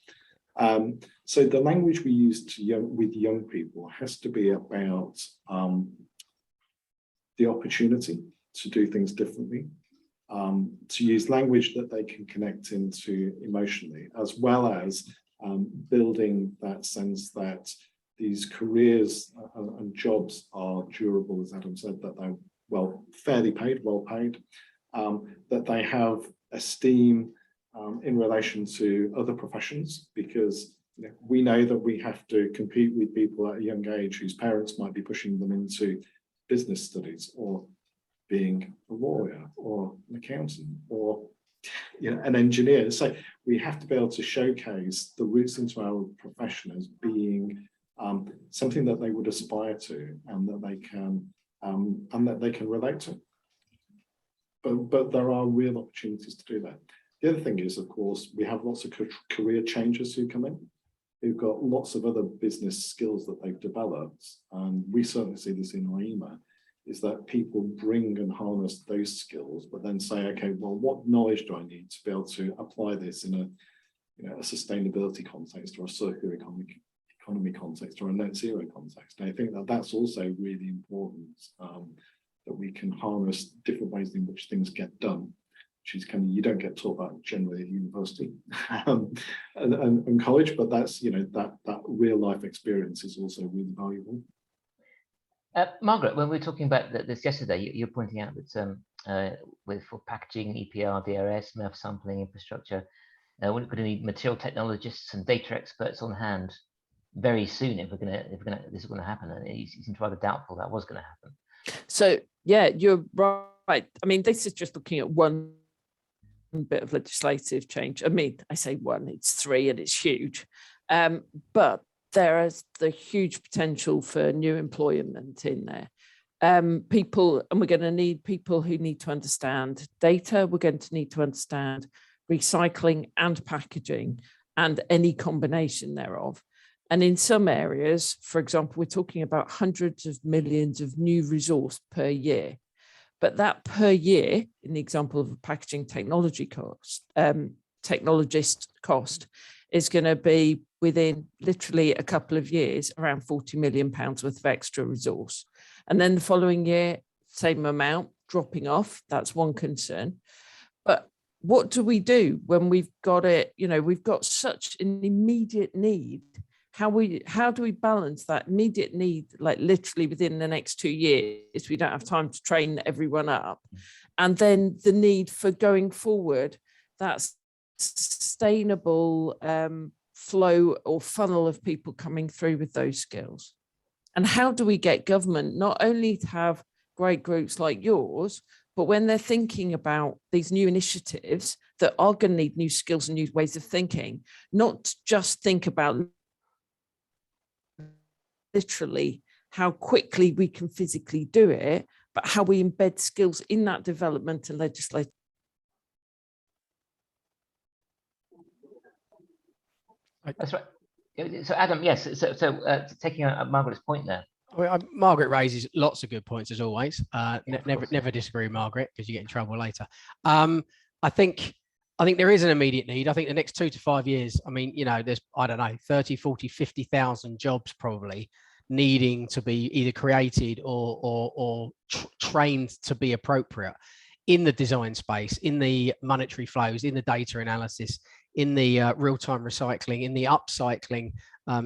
So the language we use with young people has to be about the opportunity to do things differently, to use language that they can connect into emotionally, as well as building that sense that these careers and jobs are durable, as Adam said, that they're fairly paid, well paid, that they have esteem in relation to other professions, because we know that we have to compete with people at a young age whose parents might be pushing them into business studies or being a lawyer or an accountant or an engineer. So we have to be able to showcase the routes into our profession as being something that they would aspire to and that they can relate to. But there are real opportunities to do that. The other thing is, of course, we have lots of career changers who come in, who've got lots of other business skills that they've developed. And we certainly see this in IEMA, is that people bring and harness those skills, but then say, okay, well, what knowledge do I need to be able to apply this in a sustainability context or a circular economy context or a net zero context? And I think that that's also really important, that we can harness different ways in which things get done, which is kind of, you don't get taught that generally at university and college, but that's, that real life experience is also really valuable. Margaret, when we were talking about this yesterday, you're pointing out that for packaging, EPR, DRS, MEF sampling infrastructure, we're going to need material technologists and data experts on hand very soon if this is going to happen. And you seem rather doubtful that was going to happen. So yeah, you're right. I mean, this is just looking at one bit of legislative change. I mean, I say one, it's three, and it's huge. But there is the huge potential for new employment in there. People, and we're going to need people who need to understand data. We're going to need to understand recycling and packaging and any combination thereof. And in some areas, for example, we're talking about hundreds of millions of new resource per year. But that per year, in the example of a packaging technology cost, technologist cost, is going to be within literally a couple of years, around £40 million worth of extra resource. And then the following year, same amount, dropping off. That's one concern. But what do we do when we've got it, we've got such an immediate need? How do we balance that immediate need, like literally within the next 2 years, we don't have time to train everyone up, and then the need for going forward, that sustainable flow or funnel of people coming through with those skills? And how do we get government not only to have great groups like yours, but when they're thinking about these new initiatives that are going to need new skills and new ways of thinking, not just think about literally how quickly we can physically do it, but how we embed skills in that development and legislation. That's right. So Adam, yes. So taking Margaret's point there. Margaret raises lots of good points as always. Never disagree with Margaret, because you get in trouble later. I think there is an immediate need. I think the next 2 to 5 years, I mean, there's, I don't know, 30, 40, 50,000 jobs probably needing to be either created or trained to be appropriate in the design space, in the monetary flows, in the data analysis, in the real-time recycling, in the upcycling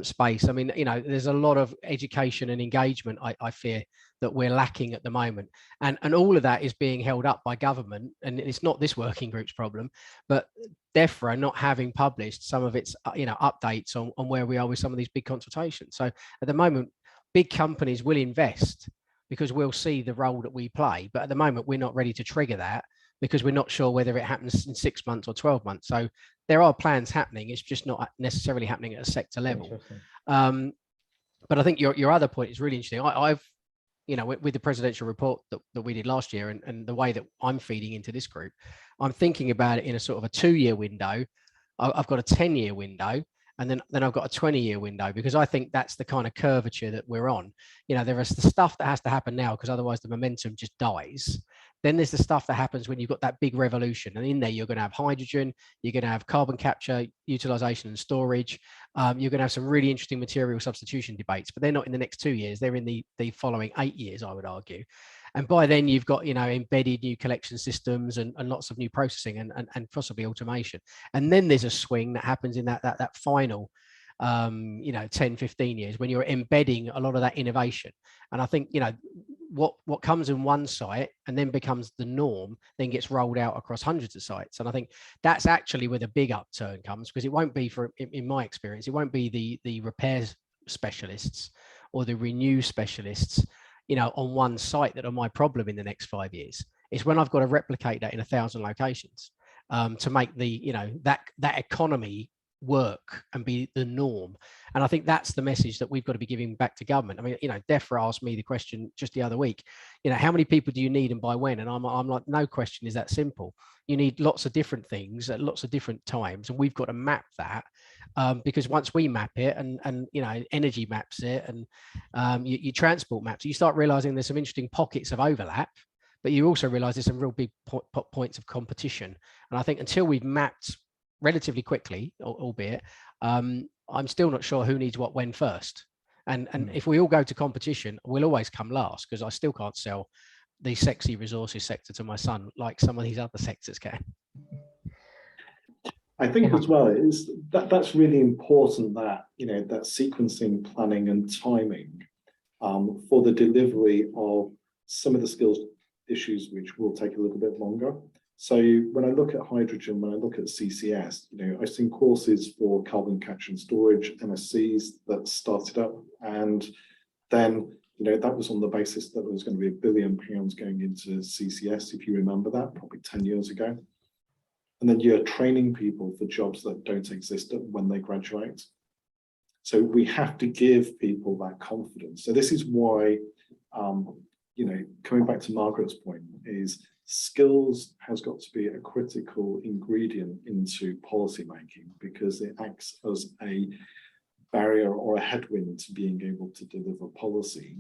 space. I mean, there's a lot of education and engagement, I fear, that we're lacking at the moment. And all of that is being held up by government. And it's not this working group's problem, but DEFRA not having published some of its updates on where we are with some of these big consultations. So at the moment, big companies will invest because we'll see the role that we play. But at the moment, we're not ready to trigger that because we're not sure whether it happens in 6 months or 12 months. So there are plans happening. It's just not necessarily happening at a sector level. But I think your other point is really interesting. I've with the presidential report that we did last year and the way that I'm feeding into this group, I'm thinking about it in a sort of a 2-year window. I've got a 10-year window, and then I've got a 20-year window, because I think that's the kind of curvature that we're on. There is the stuff that has to happen now, because otherwise the momentum just dies. Then there's the stuff that happens when you've got that big revolution, and in there you're going to have hydrogen, you're going to have carbon capture, utilization and storage. You're going to have some really interesting material substitution debates, but they're not in the next 2 years. They're in the following 8 years, I would argue. And by then you've got, embedded new collection systems and lots of new processing and possibly automation. And then there's a swing that happens in that final 10, 15 years when you're embedding a lot of that innovation. And I think, what comes in one site and then becomes the norm, then gets rolled out across hundreds of sites. And I think that's actually where the big upturn comes, because it won't be, in my experience, it won't be the repairs specialists or the renew specialists, on one site that are my problem in the next 5 years. It's when I've got to replicate that in 1,000 locations to make the, that economy work and be the norm. And I think that's the message that we've got to be giving back to government. I mean, DEFRA asked me the question just the other week, how many people do you need and by when? And I'm like, no question is that simple. You need lots of different things at lots of different times, and we've got to map that, because once we map it and energy maps it and you transport maps, you start realizing there's some interesting pockets of overlap, but you also realize there's some real big points of competition. And I think until we've mapped relatively quickly, albeit, I'm still not sure who needs what when first. And if we all go to competition, we'll always come last, because I still can't sell the sexy resources sector to my son like some of these other sectors can. I think as well is that's really important, that that sequencing, planning and timing for the delivery of some of the skills issues which will take a little bit longer. So when I look at hydrogen, when I look at CCS, I've seen courses for carbon capture and storage, MSCs, that started up, and then that was on the basis that there was going to be £1 billion going into CCS, if you remember that, probably 10 years ago. And then you're training people for jobs that don't exist when they graduate. So we have to give people that confidence. So this is why, coming back to Margaret's point, is skills has got to be a critical ingredient into policy making, because it acts as a barrier or a headwind to being able to deliver policy.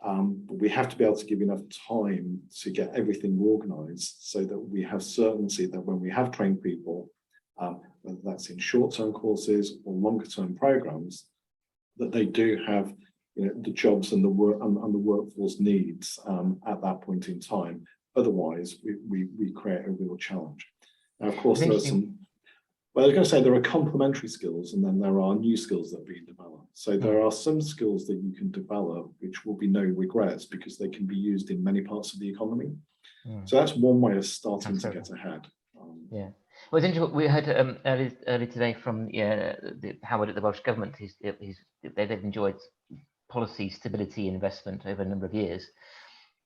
But we have to be able to give enough time to get everything organized so that we have certainty that when we have trained people, whether that's in short-term courses or longer-term programs, that they do have the jobs and the work and the workforce needs at that point in time. Otherwise, we create a real challenge. Now, of course, there are some. Well, I was going to say there are complementary skills, and then there are new skills that are being developed. So there are some skills that you can develop which will be no regrets, because they can be used in many parts of the economy. So that's one way of starting to get ahead. Yeah. Well, it's interesting. We heard early today from Howard at the Welsh Government. They've enjoyed policy stability and investment over a number of years,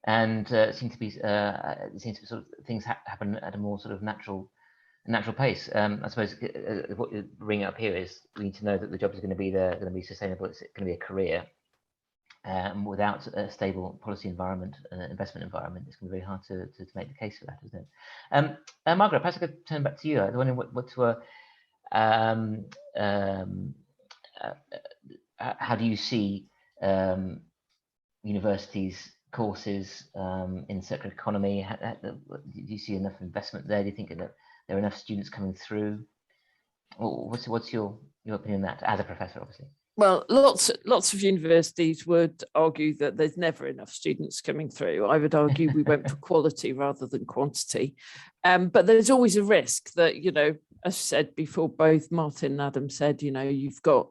and it seems to be sort of things happen at a more sort of natural pace. I suppose what you're bringing up here is we need to know that the jobs are going to be there, going to be sustainable. It's going to be a career. Without a stable policy environment, investment environment, it's going to be very hard to make the case for that, isn't it? Margaret, perhaps I could turn back to you. I was wondering how do you see universities' courses in circular economy? Do you see enough investment there? Do you think that there are enough students coming through? What's your opinion on that, as a professor, obviously? Well, lots of universities would argue that there's never enough students coming through. I would argue we went for quality rather than quantity. But there's always a risk that, as I said before, both Martin and Adam said, you've got,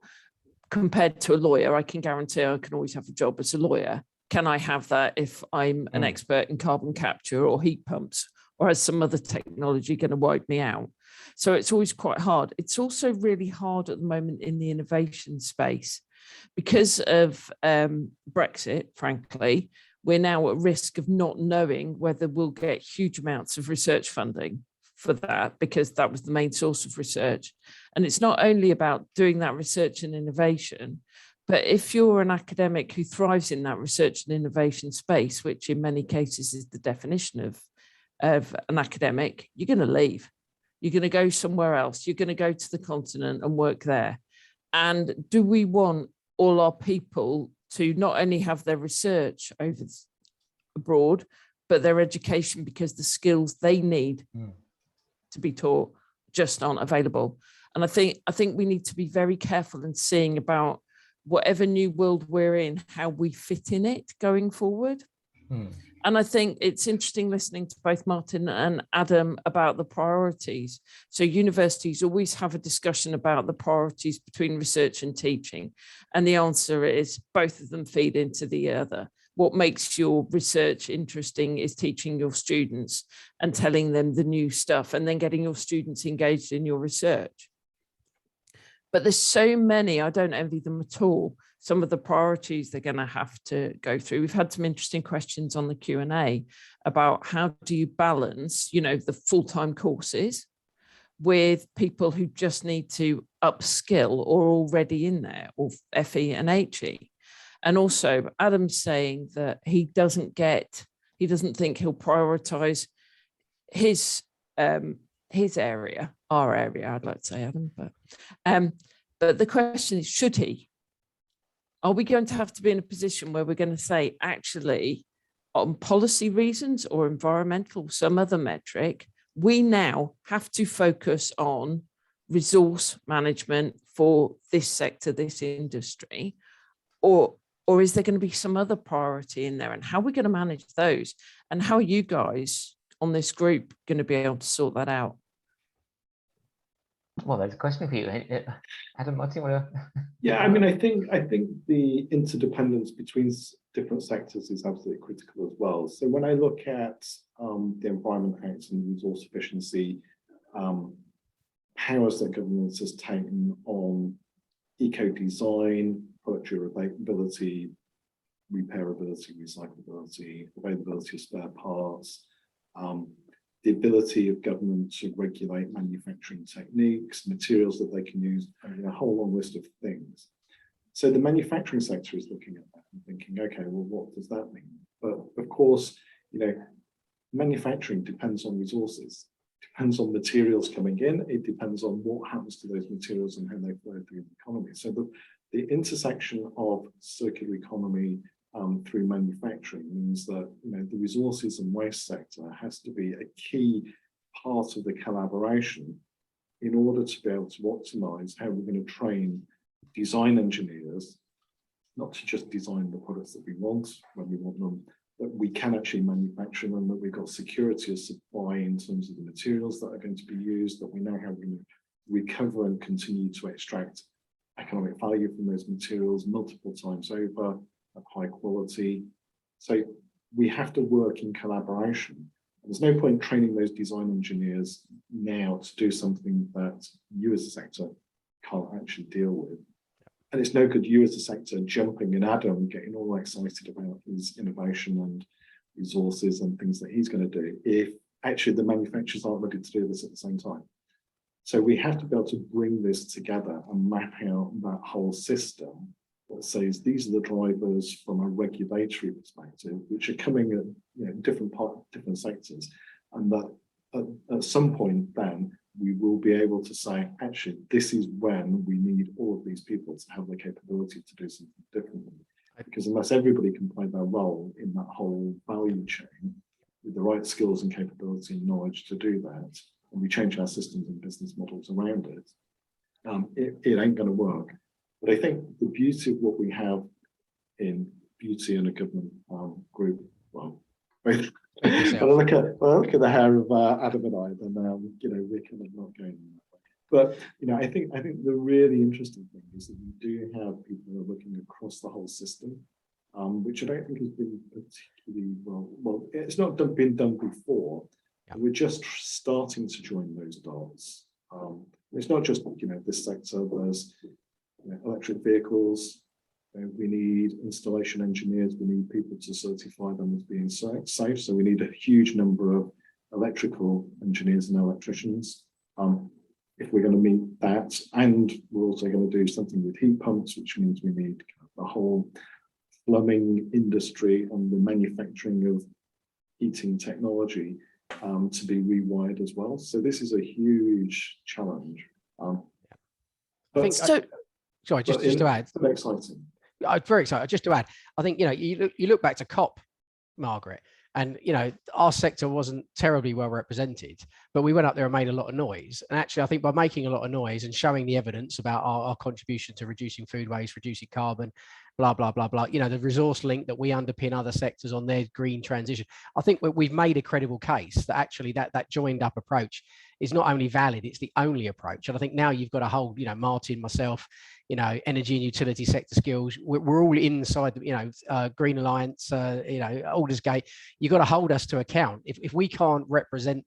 compared to a lawyer, I can guarantee I can always have a job as a lawyer. Can I have that if I'm an expert in carbon capture or heat pumps, or has some other technology going to wipe me out? So it's always quite hard. It's also really hard at the moment in the innovation space because of Brexit, frankly. We're now at risk of not knowing whether we'll get huge amounts of research funding for that, because that was the main source of research. And it's not only about doing that research and innovation, but if you're an academic who thrives in that research and innovation space, which in many cases is the definition of an academic, you're going to leave. You're going to go somewhere else. You're going to go to the continent and work there. And do we want all our people to not only have their research over abroad, but their education, because the skills they need to be taught just aren't available. And I think we need to be very careful in seeing about whatever new world we're in, how we fit in it going forward. And I think it's interesting listening to both Martin and Adam about the priorities. So universities always have a discussion about the priorities between research and teaching. And the answer is both of them feed into the other. What makes your research interesting is teaching your students and telling them the new stuff, and then getting your students engaged in your research. But there's so many, I don't envy them at all, some of the priorities they're going to have to go through. We've had some interesting questions on the Q&A about how do you balance, you know, the full-time courses with people who just need to upskill or already in there, or FE and HE. And also Adam's saying that he doesn't think he'll prioritize his area, our area, I'd like to say, Adam, but the question is, should he? Are we going to have to be in a position where we're going to say, actually, on policy reasons or environmental, some other metric, we now have to focus on resource management for this sector, this industry, or is there going to be some other priority in there? And how are we going to manage those? And how are you guys on this group going to be able to sort that out? Well, there's a question for you, Adam. Martin, Yeah, I mean, I think the interdependence between different sectors is absolutely critical as well. So when I look at the Environment Act and resource efficiency, powers that government has taken on eco-design, product durability, repairability, recyclability, availability of spare parts, the ability of government to regulate manufacturing techniques, materials that they can use, a whole long list of things. So the manufacturing sector is looking at that and thinking, okay, well, what does that mean? But of course, manufacturing depends on resources, depends on materials coming in, it depends on what happens to those materials and how they flow through the economy. So the intersection of circular economy through manufacturing means that the resources and waste sector has to be a key part of the collaboration in order to be able to optimize how we're going to train design engineers, not to just design the products that we want when we want them, that we can actually manufacture them, that we've got security of supply in terms of the materials that are going to be used, that we know how we're going to recover and continue to extract economic value from those materials multiple times over of high quality. So we have to work in collaboration. There's no point training those design engineers now to do something that you as a sector can't actually deal with. And it's no good you as a sector jumping in Adam, getting all excited about his innovation and resources and things that he's going to do if actually the manufacturers aren't ready to do this at the same time. So we have to be able to bring this together and map out that whole system that says these are the drivers from a regulatory perspective, which are coming at different sectors, and that at some point then we will be able to say, actually, this is when we need all of these people to have the capability to do something differently. Because unless everybody can play their role in that whole value chain with the right skills and capability and knowledge to do that, and we change our systems and business models around it, it ain't going to work. But I think the beauty of what we have in beauty and a government group, well, when I look at the hair of Adam and I, then we're kind of not going that way. But I think the really interesting thing is that we do have people who are looking across the whole system, which I don't think has been particularly well. It's not been done before. Yeah. We're just starting to join those dots. It's not just this sector. There's electric vehicles. We need installation engineers. We need people to certify them as being safe. So we need a huge number of electrical engineers and electricians. If we're going to meet that, and we're also going to do something with heat pumps, which means we need the whole plumbing industry and the manufacturing of heating technology to be rewired as well. So this is a huge challenge. Sorry, just to add. Very exciting. Very excited. Just to add, I think you look back to COP, Margaret, And, you know, our sector wasn't terribly well represented, but we went up there and made a lot of noise. And actually, I think by making a lot of noise and showing the evidence about our contribution to reducing food waste, reducing carbon, blah, blah, blah, blah, you know, the resource link that we underpin other sectors on their green transition, I think we've made a credible case that actually that joined up approach is not only valid, it's the only approach. And I think now you've got a whole, you know, Martin, myself, you know, energy and utility sector skills, we're all inside the, you know, Green Alliance, you know, Aldersgate. You've got to hold us to account. If we can't represent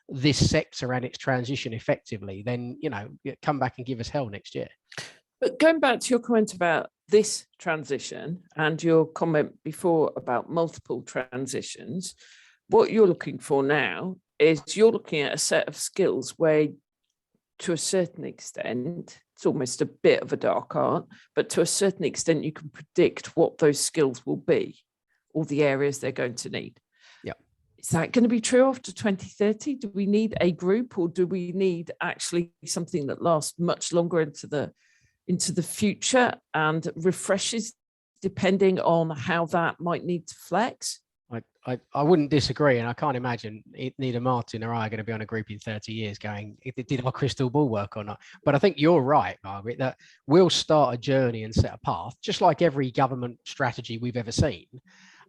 this sector and its transition effectively, then, you know, come back and give us hell next year. But going back to your comment about this transition and your comment before about multiple transitions, what you're looking for now is you're looking at a set of skills where, to a certain extent, it's almost a bit of a dark art, but to a certain extent, you can predict what those skills will be, or the areas they're going to need. Yeah. Is that going to be true after 2030? Do we need a group, or do we need actually something that lasts much longer into the future and refreshes depending on how that might need to flex? I wouldn't disagree, and I can't imagine neither Martin or I are going to be on a group in 30 years going, did our crystal ball work or not? But I think you're right, Margaret, that we'll start a journey and set a path, just like every government strategy we've ever seen.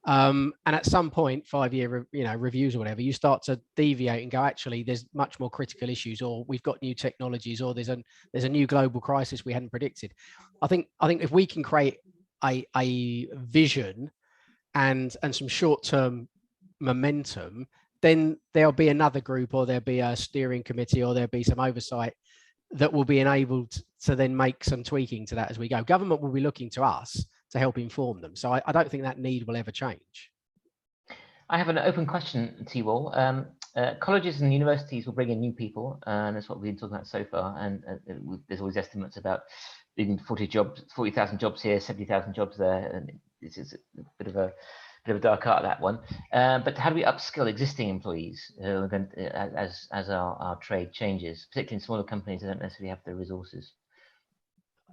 And at some point, 5-year reviews or whatever, you start to deviate and go, actually, there's much more critical issues, or we've got new technologies, or there's a new global crisis we hadn't predicted. I think if we can create a vision and some short-term momentum, then there'll be another group, or there'll be a steering committee, or there'll be some oversight that will be enabled to then make some tweaking to that as we go. Government will be looking to us to help inform them. So I don't think that need will ever change. I have an open question to you all. Colleges and universities will bring in new people, and that's what we've been talking about so far. And there's always estimates about even 40,000 jobs here, 70,000 jobs there, and this is a bit of a dark art, that one. But how do we upskill existing employees as our trade changes, particularly in smaller companies that don't necessarily have the resources?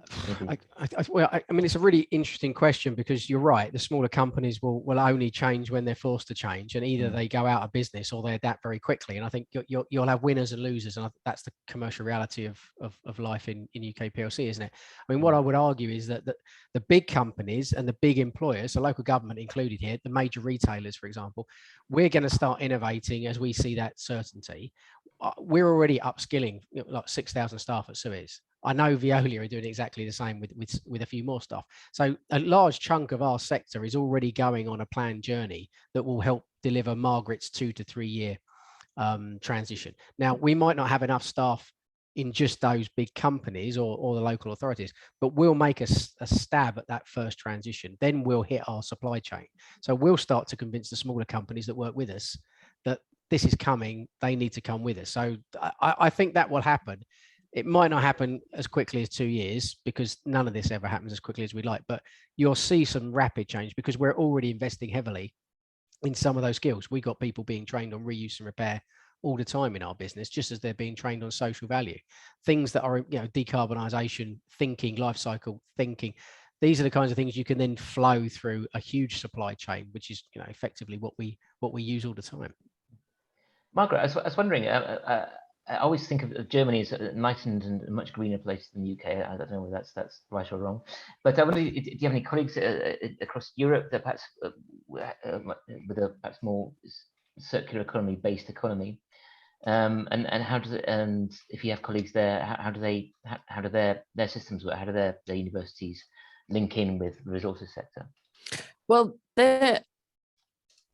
I mean, it's a really interesting question, because you're right. The smaller companies will only change when they're forced to change, and either they go out of business or they adapt very quickly. And I think you'll have winners and losers, and that's the commercial reality of life in UK PLC, isn't it? I mean, what I would argue is that the big companies and the big employers, so local government included here, the major retailers, for example, we're going to start innovating as we see that certainty. We're already upskilling, like 6,000 staff at Suez. I know Veolia are doing exactly the same with a few more staff. So a large chunk of our sector is already going on a planned journey that will help deliver Margaret's 2 to 3 year transition. Now, we might not have enough staff in just those big companies or the local authorities, but we'll make a stab at that first transition. Then we'll hit our supply chain. So we'll start to convince the smaller companies that work with us that this is coming, they need to come with us. So I think that will happen. It might not happen as quickly as 2 years, because none of this ever happens as quickly as we'd like, but you'll see some rapid change because we're already investing heavily in some of those skills. We've got people being trained on reuse and repair all the time in our business, just as they're being trained on social value. Things that are, decarbonisation thinking, life cycle thinking. These are the kinds of things you can then flow through a huge supply chain, which is, effectively what we use all the time. Margaret, I was wondering, I always think of Germany as a enlightened and a much greener place than the UK. I don't know whether that's right or wrong. But I wonder, do you have any colleagues across Europe that perhaps with a perhaps more circular economy based economy? And how does it? And if you have colleagues there, how do their systems work? How do their universities link in with the resources sector? Well, they're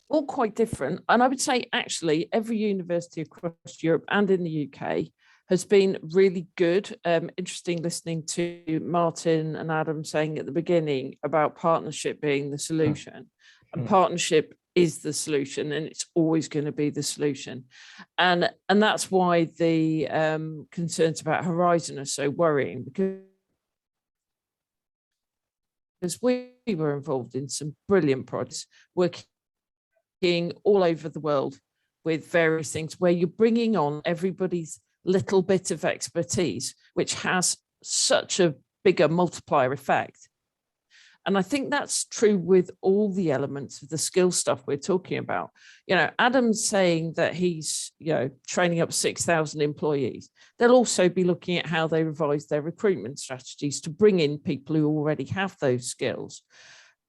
all quite different. And I would say, actually, every university across Europe and in the UK has been really good. Interesting listening to Martin and Adam saying at the beginning about partnership being the solution. And partnership is the solution, and it's always going to be the solution. And that's why the concerns about Horizon are so worrying, because we were involved in some brilliant projects working all over the world with various things where you're bringing on everybody's little bit of expertise, which has such a bigger multiplier effect. And I think that's true with all the elements of the skill stuff we're talking about. Adam's saying that he's, training up 6,000 employees. They'll also be looking at how they revise their recruitment strategies to bring in people who already have those skills.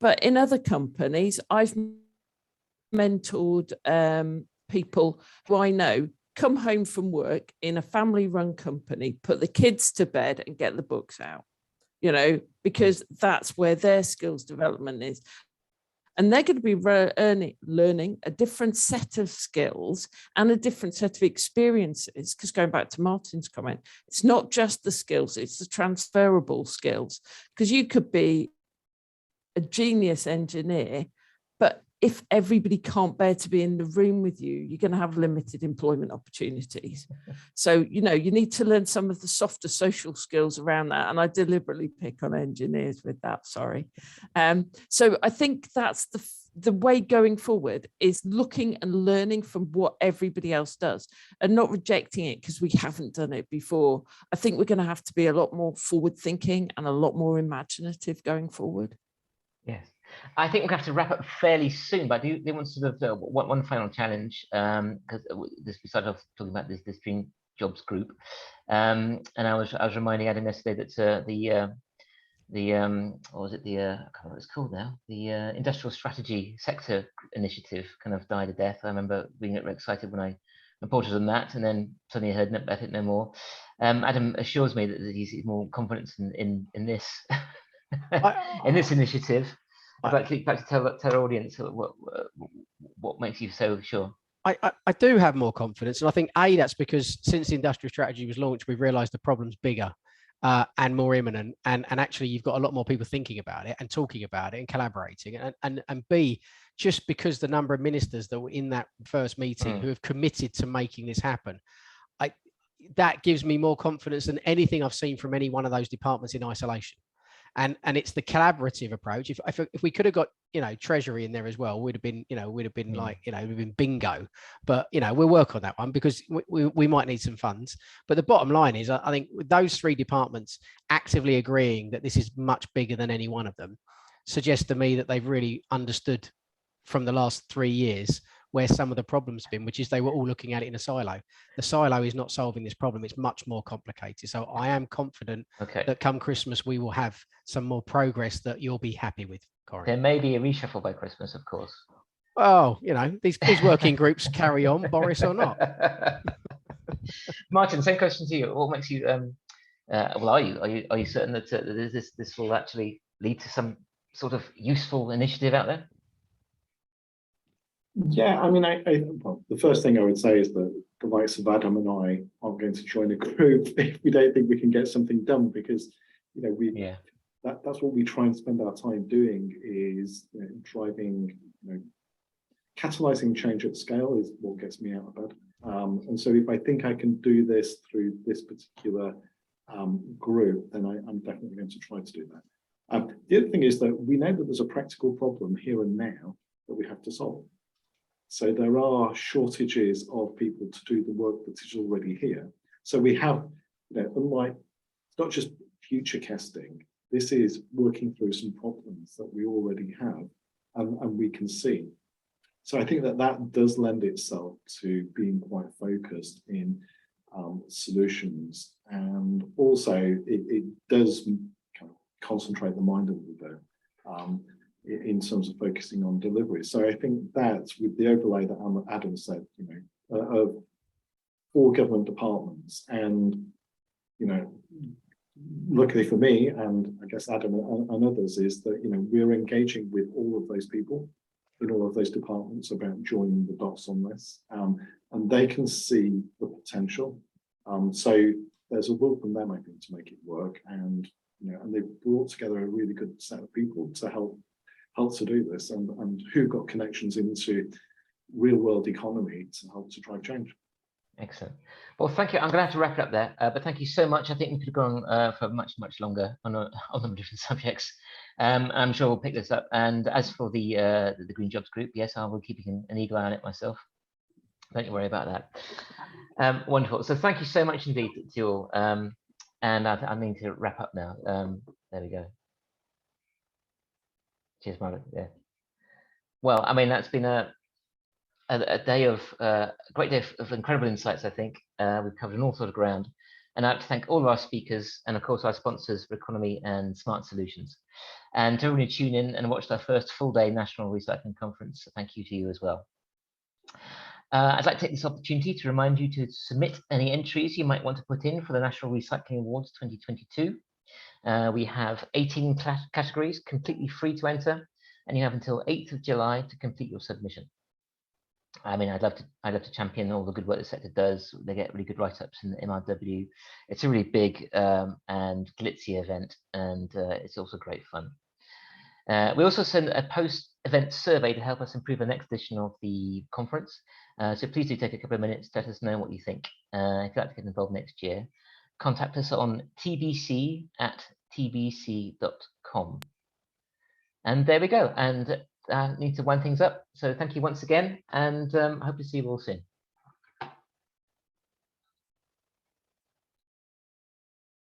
But in other companies, I've mentored people who I know come home from work in a family-run company, put the kids to bed and get the books out, because that's where their skills development is. And they're going to be learning a different set of skills and a different set of experiences, because going back to Martin's comment, it's not just the skills, it's the transferable skills, because you could be a genius engineer, but if everybody can't bear to be in the room with you, you're going to have limited employment opportunities. So, you need to learn some of the softer social skills around that. And I deliberately pick on engineers with that, sorry. So I think that's the way going forward, is looking and learning from what everybody else does and not rejecting it because we haven't done it before. I think we're going to have to be a lot more forward thinking and a lot more imaginative going forward. Yes. I think we're going to have to wrap up fairly soon, but I do want to sort of one final challenge, because we started off talking about this Dream Jobs group, and I was reminding Adam yesterday that what was it, I can't remember what it's called now, the Industrial Strategy Sector Initiative kind of died a death. I remember being very excited when I reported on that, and then suddenly I heard about it no more. Adam assures me that he's more confident in this in this initiative. I'd like to tell our audience what makes you so sure. I do have more confidence, and I think that's because since the industrial strategy was launched, we've realised the problem's bigger and more imminent, and actually you've got a lot more people thinking about it and talking about it and collaborating, and B, just because the number of ministers that were in that first meeting who have committed to making this happen, that gives me more confidence than anything I've seen from any one of those departments in isolation. And it's the collaborative approach. If we could have got Treasury in there as well, we'd have been like we'd been bingo. But we'll work on that one because we might need some funds. But the bottom line is, I think with those three departments actively agreeing that this is much bigger than any one of them, suggests to me that they've really understood from the last 3 years where some of the problems have been, which is they were all looking at it in a silo. The silo is not solving this problem. It's much more complicated. So I am confident that come Christmas, we will have some more progress that you'll be happy with, Corinne. There may be a reshuffle by Christmas, of course. Oh, these working groups carry on, Boris or not. Martin, same question to you. What makes you, are you certain that this will actually lead to some sort of useful initiative out there? Yeah, I mean, well, the first thing I would say is that the likes of Adam and I aren't going to join a group if we don't think we can get something done, because that's what we try and spend our time doing, is driving, catalyzing change at scale is what gets me out of bed. And so if I think I can do this through this particular group, then I'm definitely going to try to do that. The other thing is that we know that there's a practical problem here and now that we have to solve. So there are shortages of people to do the work that is already here. So we have, unlike, it's not just future casting, this is working through some problems that we already have and we can see. So I think that does lend itself to being quite focused in solutions, and also it does kind of concentrate the mind a little bit. In terms of focusing on delivery. So I think that's with the overlay that Adam said, of 4 government departments, and, luckily for me, and I guess Adam and others, is that, we're engaging with all of those people in all of those departments about joining the dots on this, and they can see the potential. So there's a will from them, I think, to make it work, and, and they've brought together a really good set of people to help to do this, and who've got connections into real world economy to help to drive change. Excellent. Well, thank you. I'm going to have to wrap it up there, but thank you so much. I think we could have gone for much longer on a different subjects. I'm sure we'll pick this up. And as for the Green Jobs group, yes, I will keep an eagle eye on it myself. Don't you worry about that. Wonderful. So thank you so much indeed to you all. And I need to wrap up now. There we go. Cheers, Margaret. Yeah. Well, I mean, that's been a day of a great day of incredible insights. I think we've covered an awful lot of ground, and I'd like to thank all of our speakers and of course our sponsors, Reconomy and Smart Solutions, and to everyone who tuned in and watched our first full day National Recycling Conference. So thank you to you as well. I'd like to take this opportunity to remind you to submit any entries you might want to put in for the National Recycling Awards 2022. We have 18 categories completely free to enter, and you have until 8th of July to complete your submission. I mean, I'd love to champion all the good work the sector does. They get really good write-ups in the MRW. It's a really big and glitzy event, and it's also great fun. We also send a post-event survey to help us improve the next edition of the conference. So please do take a couple of minutes to let us know what you think. If you'd like to get involved next year, contact us on tbc@tbc.com. And there we go. And I need to wind things up. So thank you once again, and I hope to see you all soon.